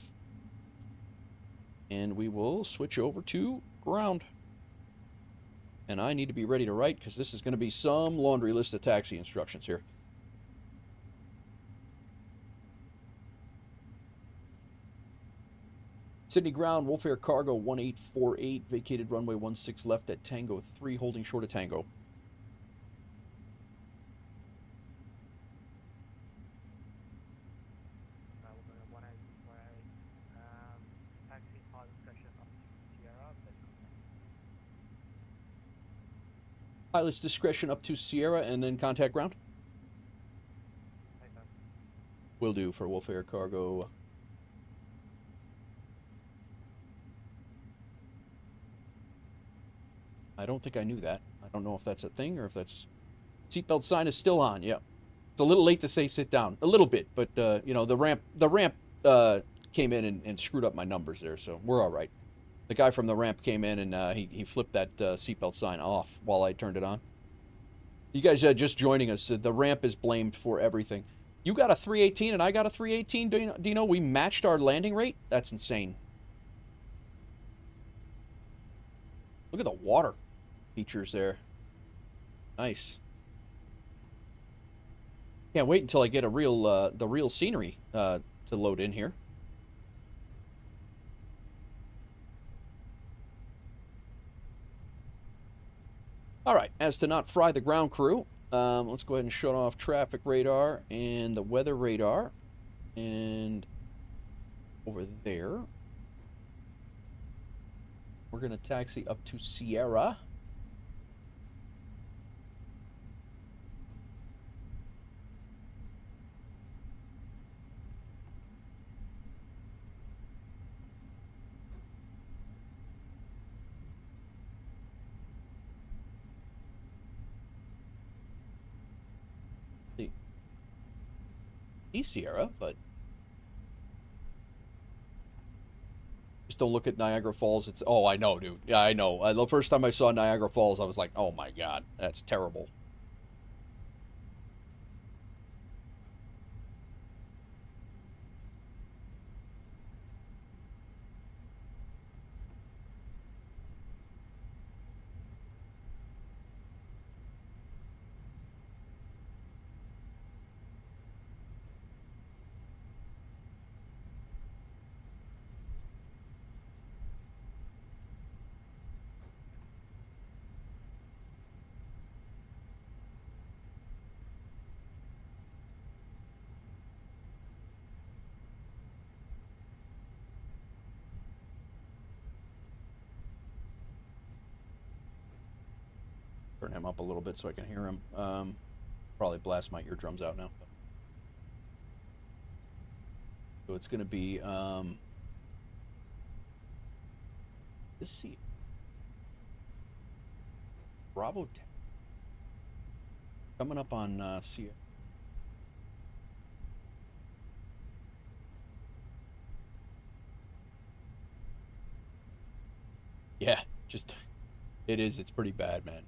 And we will switch over to ground. And I need to be ready to write because this is going to be some laundry list of taxi instructions here. Sydney ground, WolfAir Cargo 1848, vacated runway 16 left at Tango 3, holding short of Tango. Pilot's discretion up to Sierra and then contact ground. Will do for WolfAir Cargo. I don't think I knew that. I don't know if that's a thing or if that's... Seatbelt sign is still on, yeah. It's a little late to say sit down. A little bit, but, you know, the ramp came in and screwed up my numbers there, so we're all right. The guy from the ramp came in and he flipped that seatbelt sign off while I turned it on. You guys just joining us. The ramp is blamed for everything. You got a 318 and I got a 318, Dino. We matched our landing rate? That's insane. Look at the water features there. Nice. Can't wait until I get a real the real scenery to load in here. All right, as to not fry the ground crew, let's go ahead and shut off traffic radar and the weather radar. And over there, we're going to taxi up to Sierra. East Sierra, but just don't look at Niagara Falls. It's, oh, I know, dude. Yeah, I know. The first time I saw Niagara Falls, I was like, oh my God, that's terrible. turn him up a little bit so I can hear him. Probably blast my eardrums out now. So it's going to be, let's see. Bravo 10. Coming up on Sierra. Yeah, just, it is. It's pretty bad, man.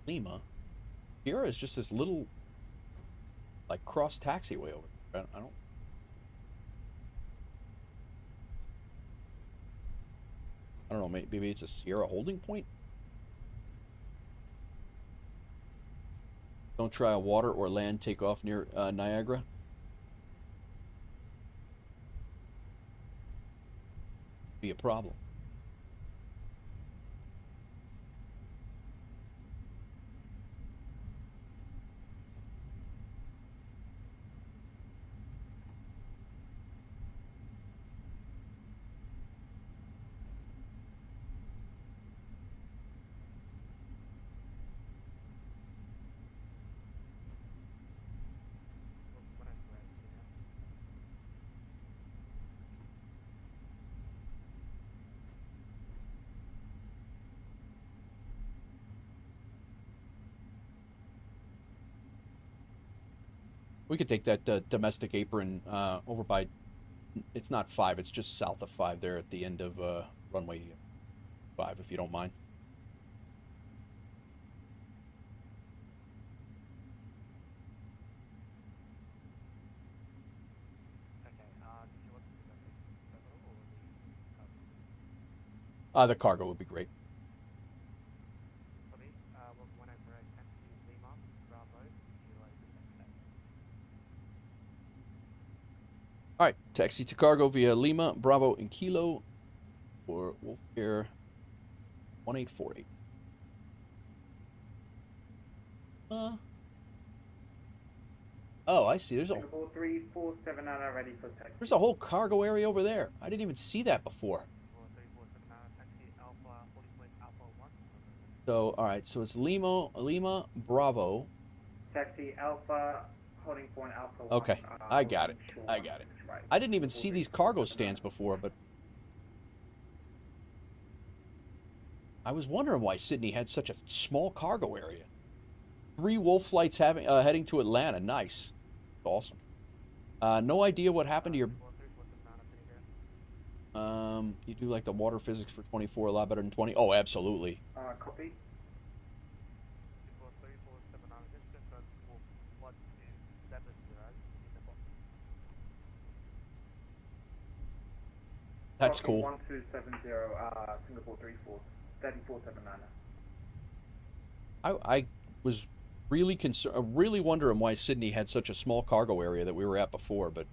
Lima. Sierra is just this little, like, cross taxiway over there. I don't know, maybe it's a Sierra holding point? Don't try a water or land takeoff near Niagara. Be a problem. We could take that domestic apron over by, it's not 5, it's just south of 5 there at the end of runway 5, if you don't mind. The cargo would be great. All right, taxi to cargo via Lima, Bravo, and Kilo for WolfAir 1848. Oh, I see. There's a 347 ready for taxi. There's a whole cargo area over there. I didn't even see that before. So, all right. So it's Lima, Bravo. Taxi Alpha, holding point Alpha 1. Okay, I got it. I got it. I didn't even see these cargo stands before, but I was wondering why Sydney had such a small cargo area. 3 Wolf flights heading to Atlanta. Nice. Awesome. No idea what happened to your... you do like the water physics for 24 a lot better than 20? Oh, absolutely. Copy. That's cool. 1270, Singapore 3479. I was really really wondering why Sydney had such a small cargo area that we were at before, but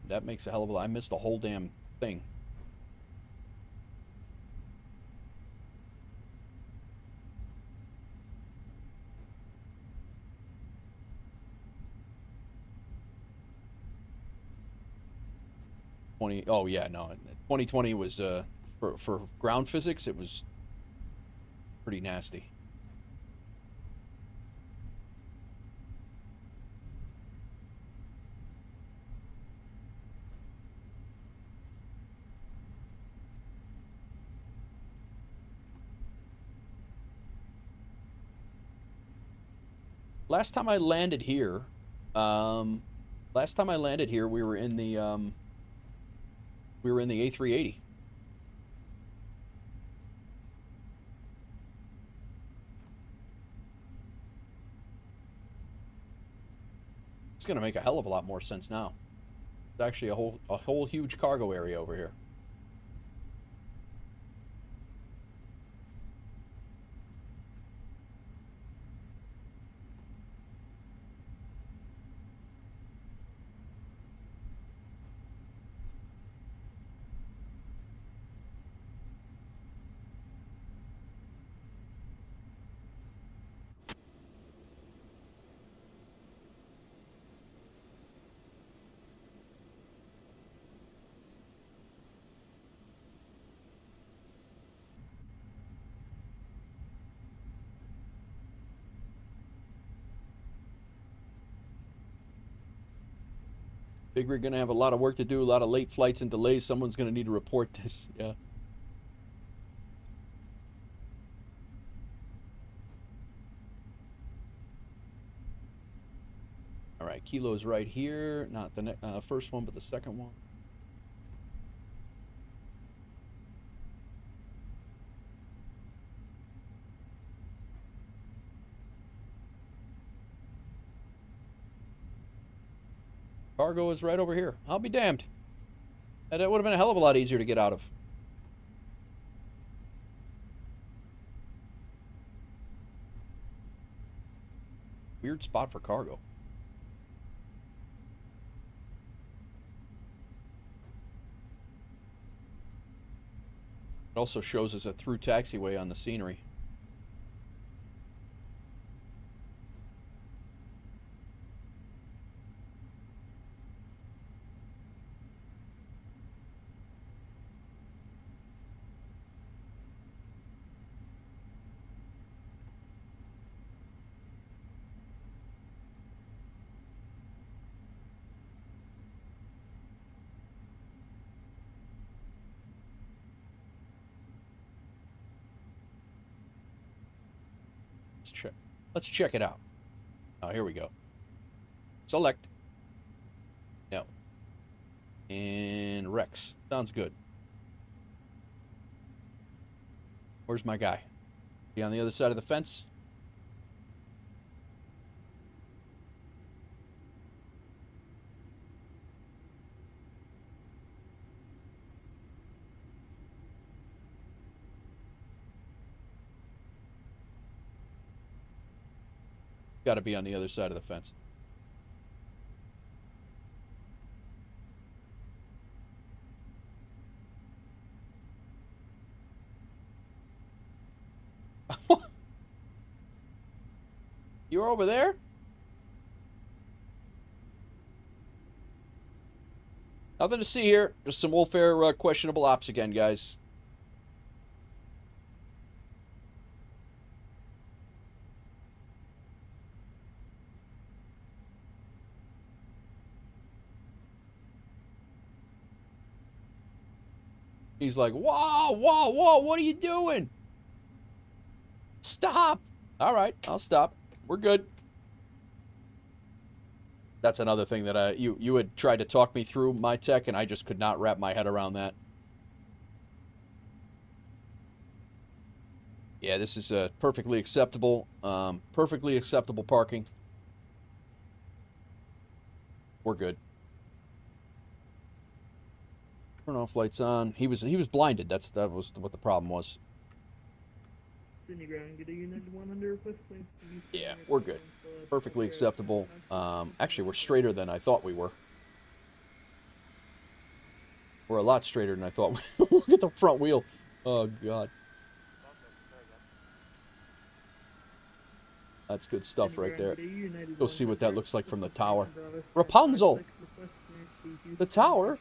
that makes a hell of a lot. I missed the whole damn thing. Oh yeah, no. 2020 was for ground physics. It was pretty nasty. Last time I landed here, we were in the A380. It's gonna make a hell of a lot more sense now. It's actually a whole huge cargo area over here. Big rig gonna have a lot of work to do, a lot of late flights and delays. Someone's gonna need to report this. Yeah. All right, kilo's right here. Not the first one, but the second one. Cargo is right over here. I'll be damned. That would have been a hell of a lot easier to get out of. Weird spot for cargo. It also shows us a through taxiway on the scenery. Let's check it out. Oh, here we go. Select. No. And Rex. Sounds good. Where's my guy? He on the other side of the fence? Got to be on the other side of the fence. You're over there? Nothing to see here. Just some WolfAir questionable ops again, guys. He's like, whoa, whoa, whoa, what are you doing? Stop. All right, I'll stop. We're good. That's another thing that you had tried to talk me through my tech, and I just could not wrap my head around that. Yeah, this is perfectly acceptable. Perfectly acceptable parking. We're good. Turn off lights on. He was blinded. That was what the problem was. Yeah, we're good. Perfectly acceptable. Actually, we're straighter than I thought we were. We're a lot straighter than I thought. Look at the front wheel. Oh, God. That's good stuff right there. Go see what that looks like from the tower. Rapunzel! The tower?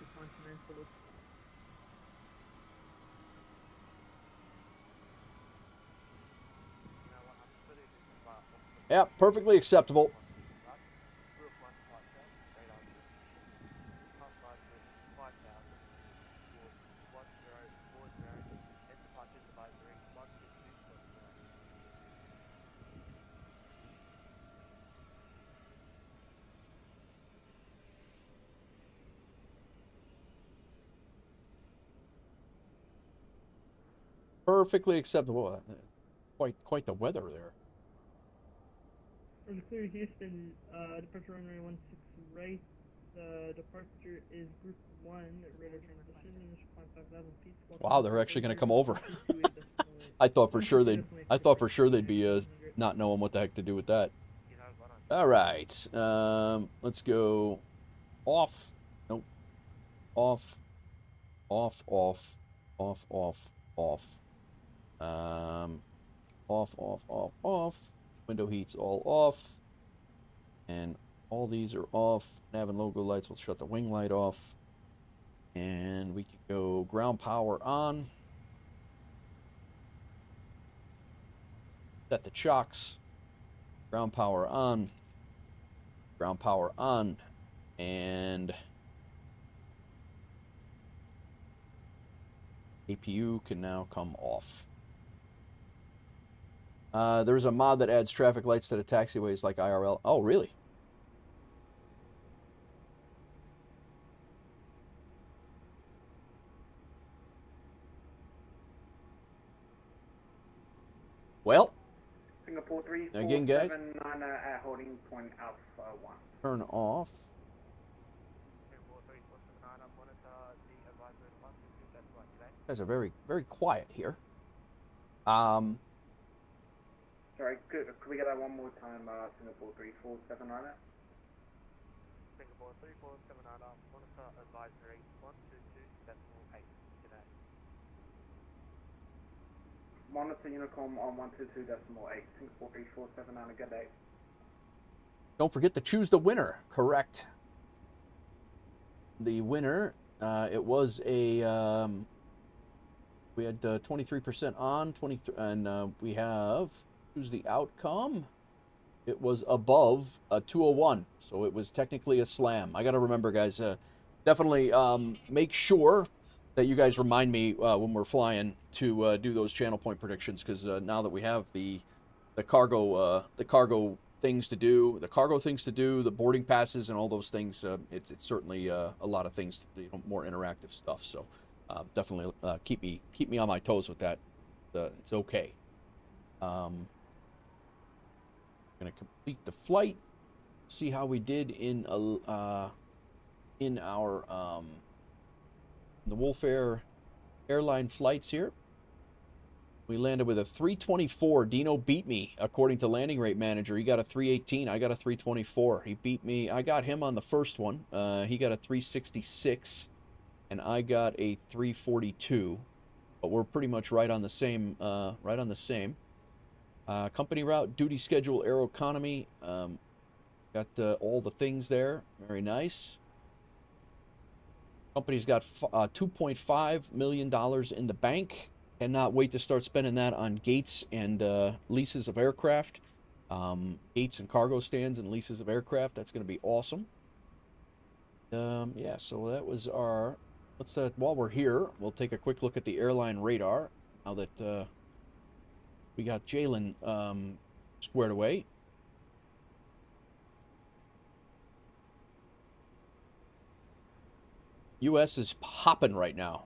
Yeah, perfectly acceptable. Perfectly acceptable. Quite the weather there. Clear Houston, departure runway 16 right. The departure is group 1, radar transition, initial climb 5,000 feet. Wow, they're actually going to come over. I thought for sure they'd be not knowing what the heck to do with that. All right, let's go off. Nope. Off. Off. Off. Off. Off. Off. Off. Off. Off. Off. Window heat's all off, and all these are off. Nav and logo lights, we'll shut the wing light off, and we can go ground power on. Set the chocks. Ground power on. Ground power on, and APU can now come off. There's a mod that adds traffic lights to the taxiways like IRL. Oh, really? Well, Singapore 3 again, guys, at holding point Alpha 1. turn off. You guys are very, very quiet here. Sorry, could we get that one more time, Singapore 3479? Singapore 3479, monitor advisory 122.8 today. Monitor Unicom on 122.8, Singapore 3479, good day. Don't forget to choose the winner. Correct. The winner, it was a, we had 23% on, 23, and we have, choose the outcome. It was above a 201, so it was technically a slam. I got to remember, guys, definitely make sure that you guys remind me when we're flying to do those channel point predictions, because now that we have the cargo things to do, the boarding passes and all those things, it's certainly a lot of things, more interactive stuff. So definitely keep me on my toes with that. It's okay. Gonna complete the flight, see how we did in our the WolfAir Airline flights here. We landed with a 324. Dino beat me according to landing rate manager. He got a 318. I got a 324. He beat me. I got him on the first one. He got a 366, and I got a 342. But we're pretty much right on the same. Company route, duty schedule, Aeroconomy. Got all the things there. Very nice. Company's got $2.5 million in the bank. Cannot wait to start spending that on gates and leases of aircraft. Gates and cargo stands and leases of aircraft. That's going to be awesome. Yeah, so that was our... Let's, while we're here, we'll take a quick look at the airline radar. Now that... we got Jalen squared away. U.S. is popping right now.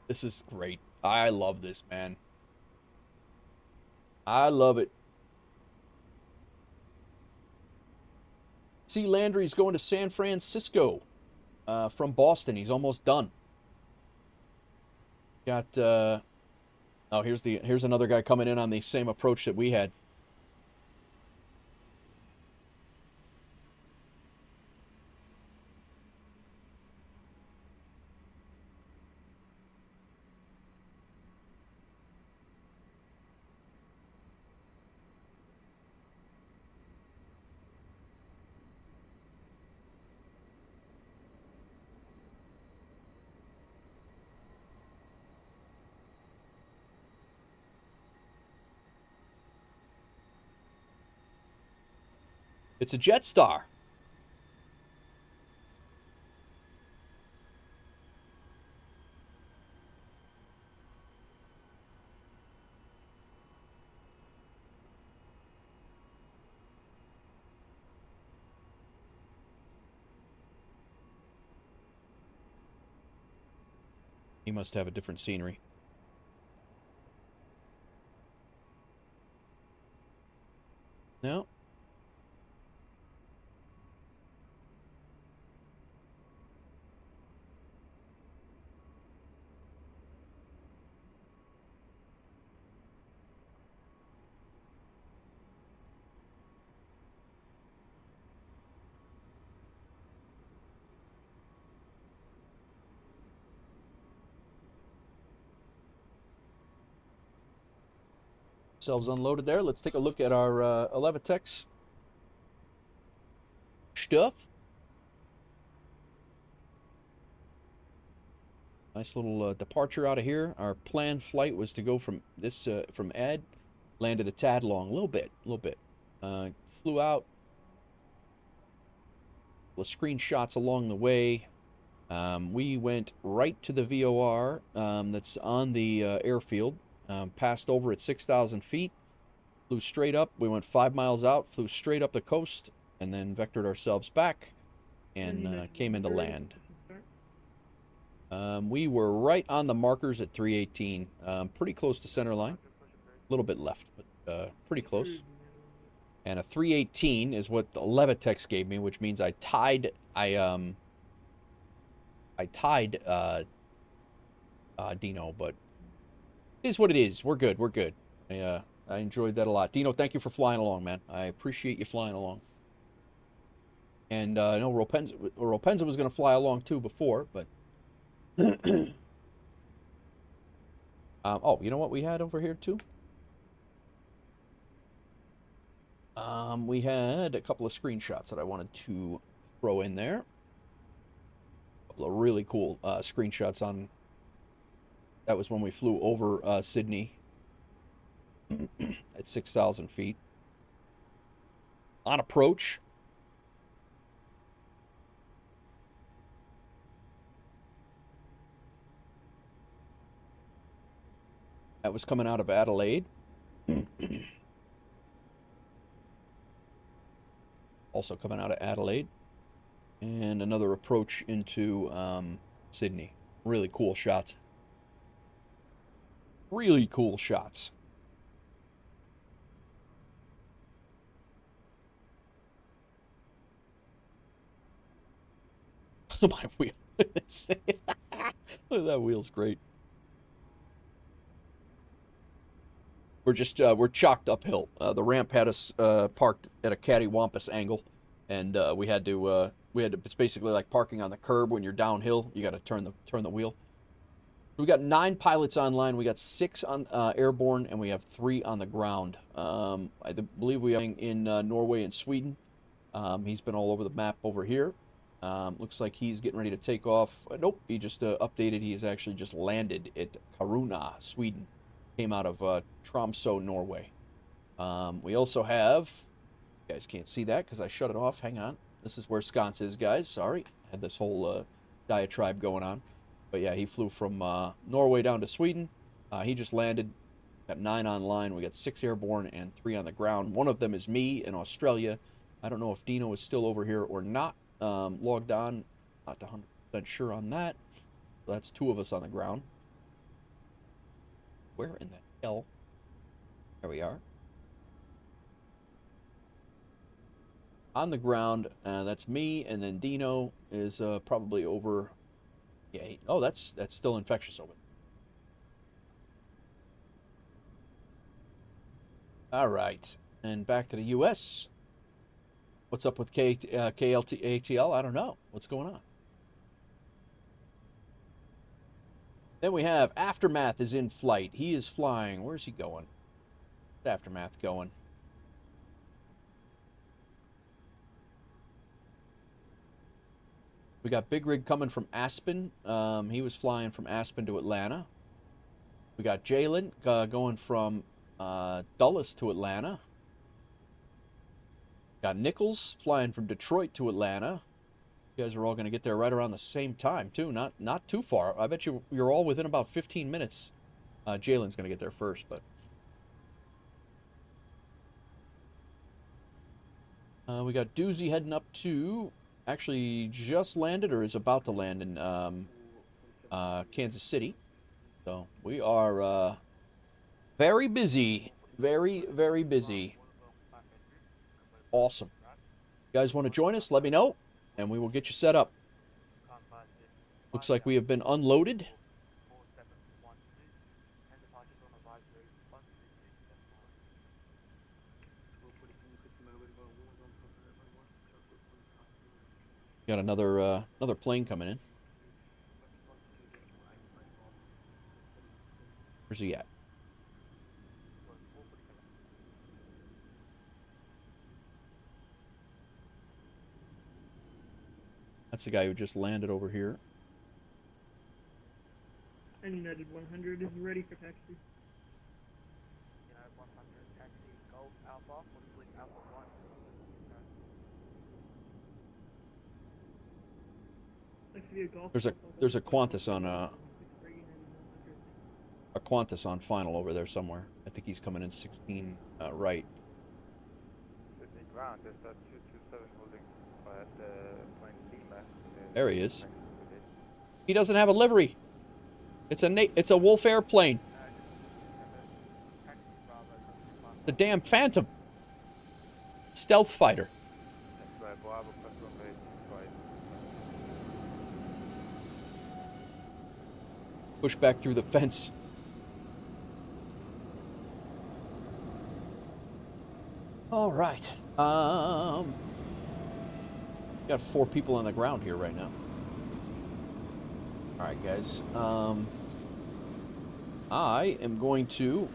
This is great. I love this, man. I love it. See, Landry's going to San Francisco. From Boston. He's almost done. Got oh, here's another guy coming in on the same approach that we had. It's a Jetstar. He must have a different scenery. No. Selves unloaded there. Let's take a look at our Elevatex stuff. Nice little departure out of here. Our planned flight was to go from this from Ed, landed a tad long, a little bit. Flew out screenshots along the way. We went right to the VOR that's on the airfield, passed over at 6,000 feet, flew straight up. We went 5 miles out, flew straight up the coast, and then vectored ourselves back and came into land. We were right on the markers at 318, pretty close to center line. A little bit left, but pretty close. And a 318 is what the Levitex gave me, which means I tied Dino, but it is what it is. We're good. We're good. I enjoyed that a lot. Dino, thank you for flying along, man. I appreciate you flying along. And I know Ropenza was going to fly along too before, but oh, you know what we had over here too? We had a couple of screenshots that I wanted to throw in there. A couple of really cool screenshots on. That was when we flew over Sydney at 6,000 feet. On approach. That was coming out of Adelaide. Also coming out of Adelaide. And another approach into Sydney. Really cool shots. Really cool shots. My wheel. Look at that wheel's great. We're chalked uphill. The ramp had us parked at a cattywampus angle, and we had to. It's basically like parking on the curb when you're downhill. You got to turn the wheel. We got 9 pilots online. We got 6 on airborne, and we have 3 on the ground. I believe we are in Norway and Sweden. He's been all over the map over here. Looks like he's getting ready to take off. Nope, he just updated. He's actually just landed at Kiruna, Sweden. Came out of Tromsø, Norway. We also have, you guys can't see that because I shut it off. Hang on. This is where Sconce is, guys. Sorry. Had this whole diatribe going on. But yeah, he flew from Norway down to Sweden. He just landed. Got 9 online. We got 6 airborne and 3 on the ground. One of them is me in Australia. I don't know if Dino is still over here or not. Logged on. Not 100% sure on that. So that's 2 of us on the ground. Where in the hell? There we are. On the ground, that's me, and then Dino is probably over. Yeah. Oh, that's still infectious over. All right, and back to the U.S. What's up with KLT-ATL? I don't know. What's going on? Then we have Aftermath is in flight. He is flying. Where's he going? Where's Aftermath going? We got Big Rig coming from Aspen. He was flying from Aspen to Atlanta. We got Jalen going from Dulles to Atlanta. Got Nichols flying from Detroit to Atlanta. You guys are all going to get there right around the same time, too. Not too far. I bet you're all within about 15 minutes. Jalen's going to get there first, but... we got Doozy heading up to... Actually, just landed or is about to land in Kansas City. So, we are very busy. Very, very busy. Awesome. You guys want to join us? Let me know. And we will get you set up. Looks like we have been unloaded. Got another plane coming in. Where's he at? That's the guy who just landed over here. And United 100 is ready for taxi. United 100 taxi Golf Alpha, Alpha 1. There's a Qantas on a Qantas on final over there somewhere. I think he's coming in 16 right. Sydney ground, there's that 227 holding at the point Lima. There he is. He doesn't have a livery. It's a WolfAir plane. The damn Phantom. Stealth fighter. Push back through the fence. All right. Got 4 people on the ground here right now. All right, guys. I am going to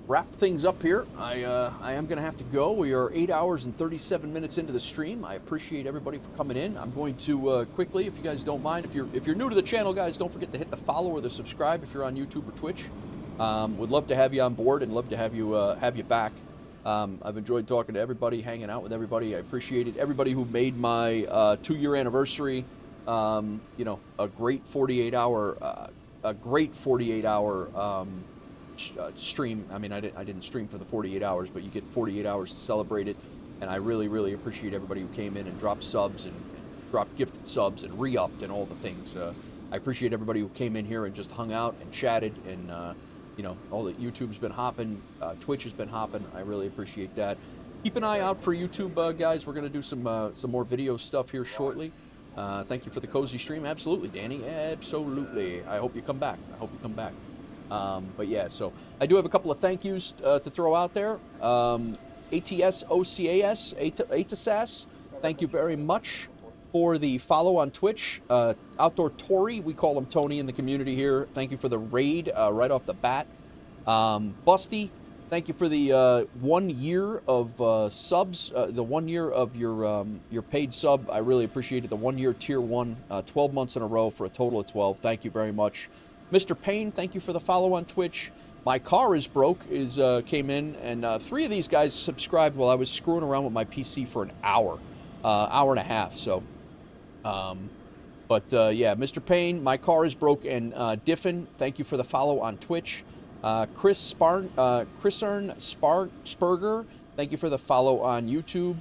wrap things up here. I am going to have to go. We are 8 hours and 37 minutes into the stream. I appreciate everybody for coming in. I'm going to quickly, if you guys don't mind, if you're new to the channel, guys, don't forget to hit the follow or the subscribe if you're on YouTube or Twitch. Would love to have you on board and love to have you back. I've enjoyed talking to everybody, hanging out with everybody. I appreciated everybody who made my 2-year anniversary. You know, a great 48-hour stream. I mean, I didn't stream for the 48 hours, but you get 48 hours to celebrate it, and I really, really appreciate everybody who came in and dropped subs and dropped gifted subs and re-upped and all the things. I appreciate everybody who came in here and just hung out and chatted, and you know, all that YouTube's been hopping, Twitch has been hopping. I really appreciate that. Keep an eye out for YouTube, guys. We're gonna do some more video stuff here shortly. Thank you for the cozy stream. Absolutely, Danny. Absolutely. I hope you come back. But yeah, so I do have a couple of thank yous to throw out there. ATS OCAS, ATSAS, thank you very much for the follow on Twitch. Outdoor Tory, we call him Tony in the community here. Thank you for the raid right off the bat. Busty, thank you for the 1 year of subs, the 1 year of your paid sub. I really appreciate it. The 1 year tier 1, 12 months in a row for a total of 12. Thank you very much. Mr. Payne, thank you for the follow on Twitch. My car is broke came in, and 3 of these guys subscribed while I was screwing around with my PC for an hour and a half. So, yeah, Mr. Payne, my car is broke, and Diffin, thank you for the follow on Twitch. Chrisern Spurger, thank you for the follow on YouTube.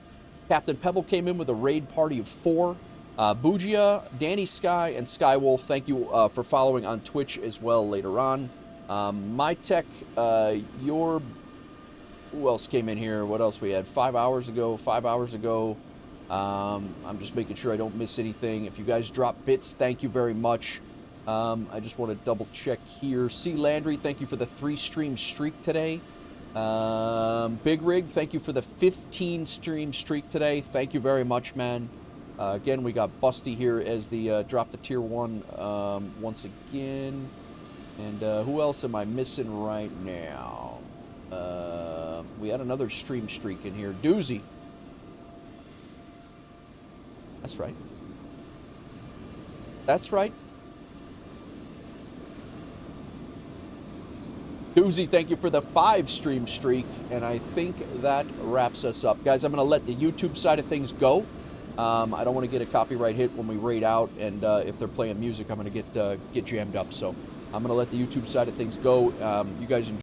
Captain Pebble came in with a raid party of 4. Bugia, Danny Sky, and Skywolf, thank you for following on Twitch as well later on. MyTech, who else came in here? What else we had? 5 hours ago. I'm just making sure I don't miss anything. If you guys drop bits, thank you very much. I just want to double check here. C. Landry, thank you for the 3-stream streak today. Big Rig, thank you for the 15-stream streak today. Thank you very much, man. Again, we got Busty here as the drop the tier 1 once again. And who else am I missing right now? We had another stream streak in here. Doozy. That's right. Doozy, thank you for the 5-stream streak. And I think that wraps us up. Guys, I'm going to let the YouTube side of things go. I don't want to get a copyright hit when we raid out, and if they're playing music, I'm going to get jammed up. So I'm going to let the YouTube side of things go. You guys enjoy.